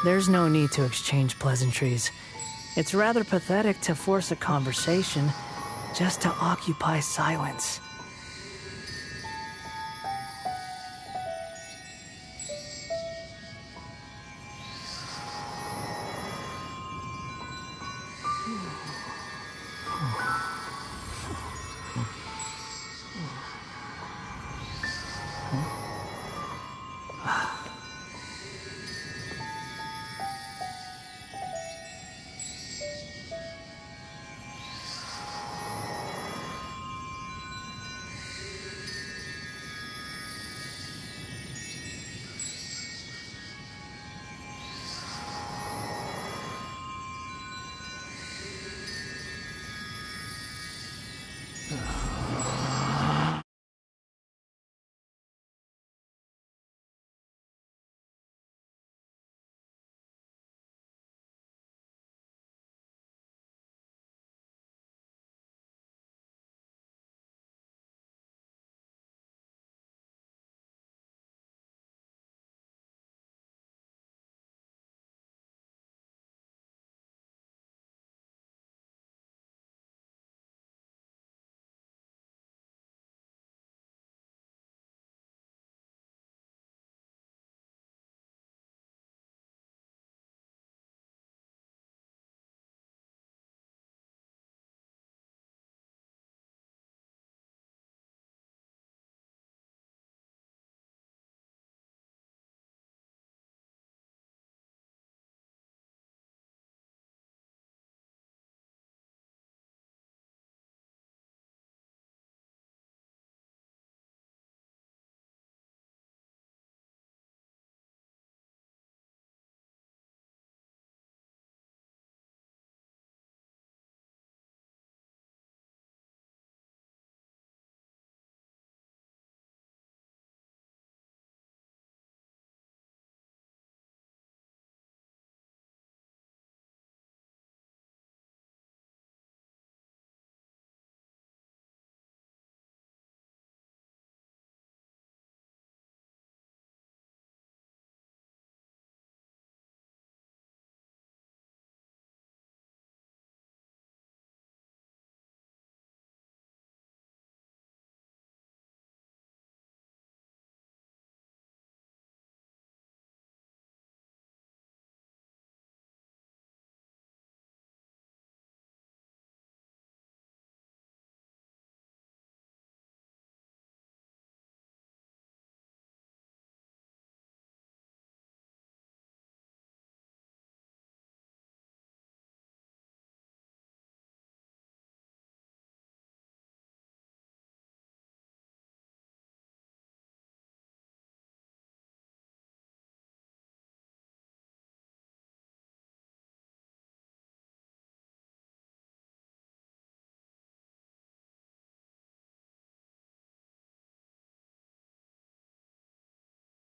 There's no need to exchange pleasantries. It's rather pathetic to force a conversation just to occupy silence.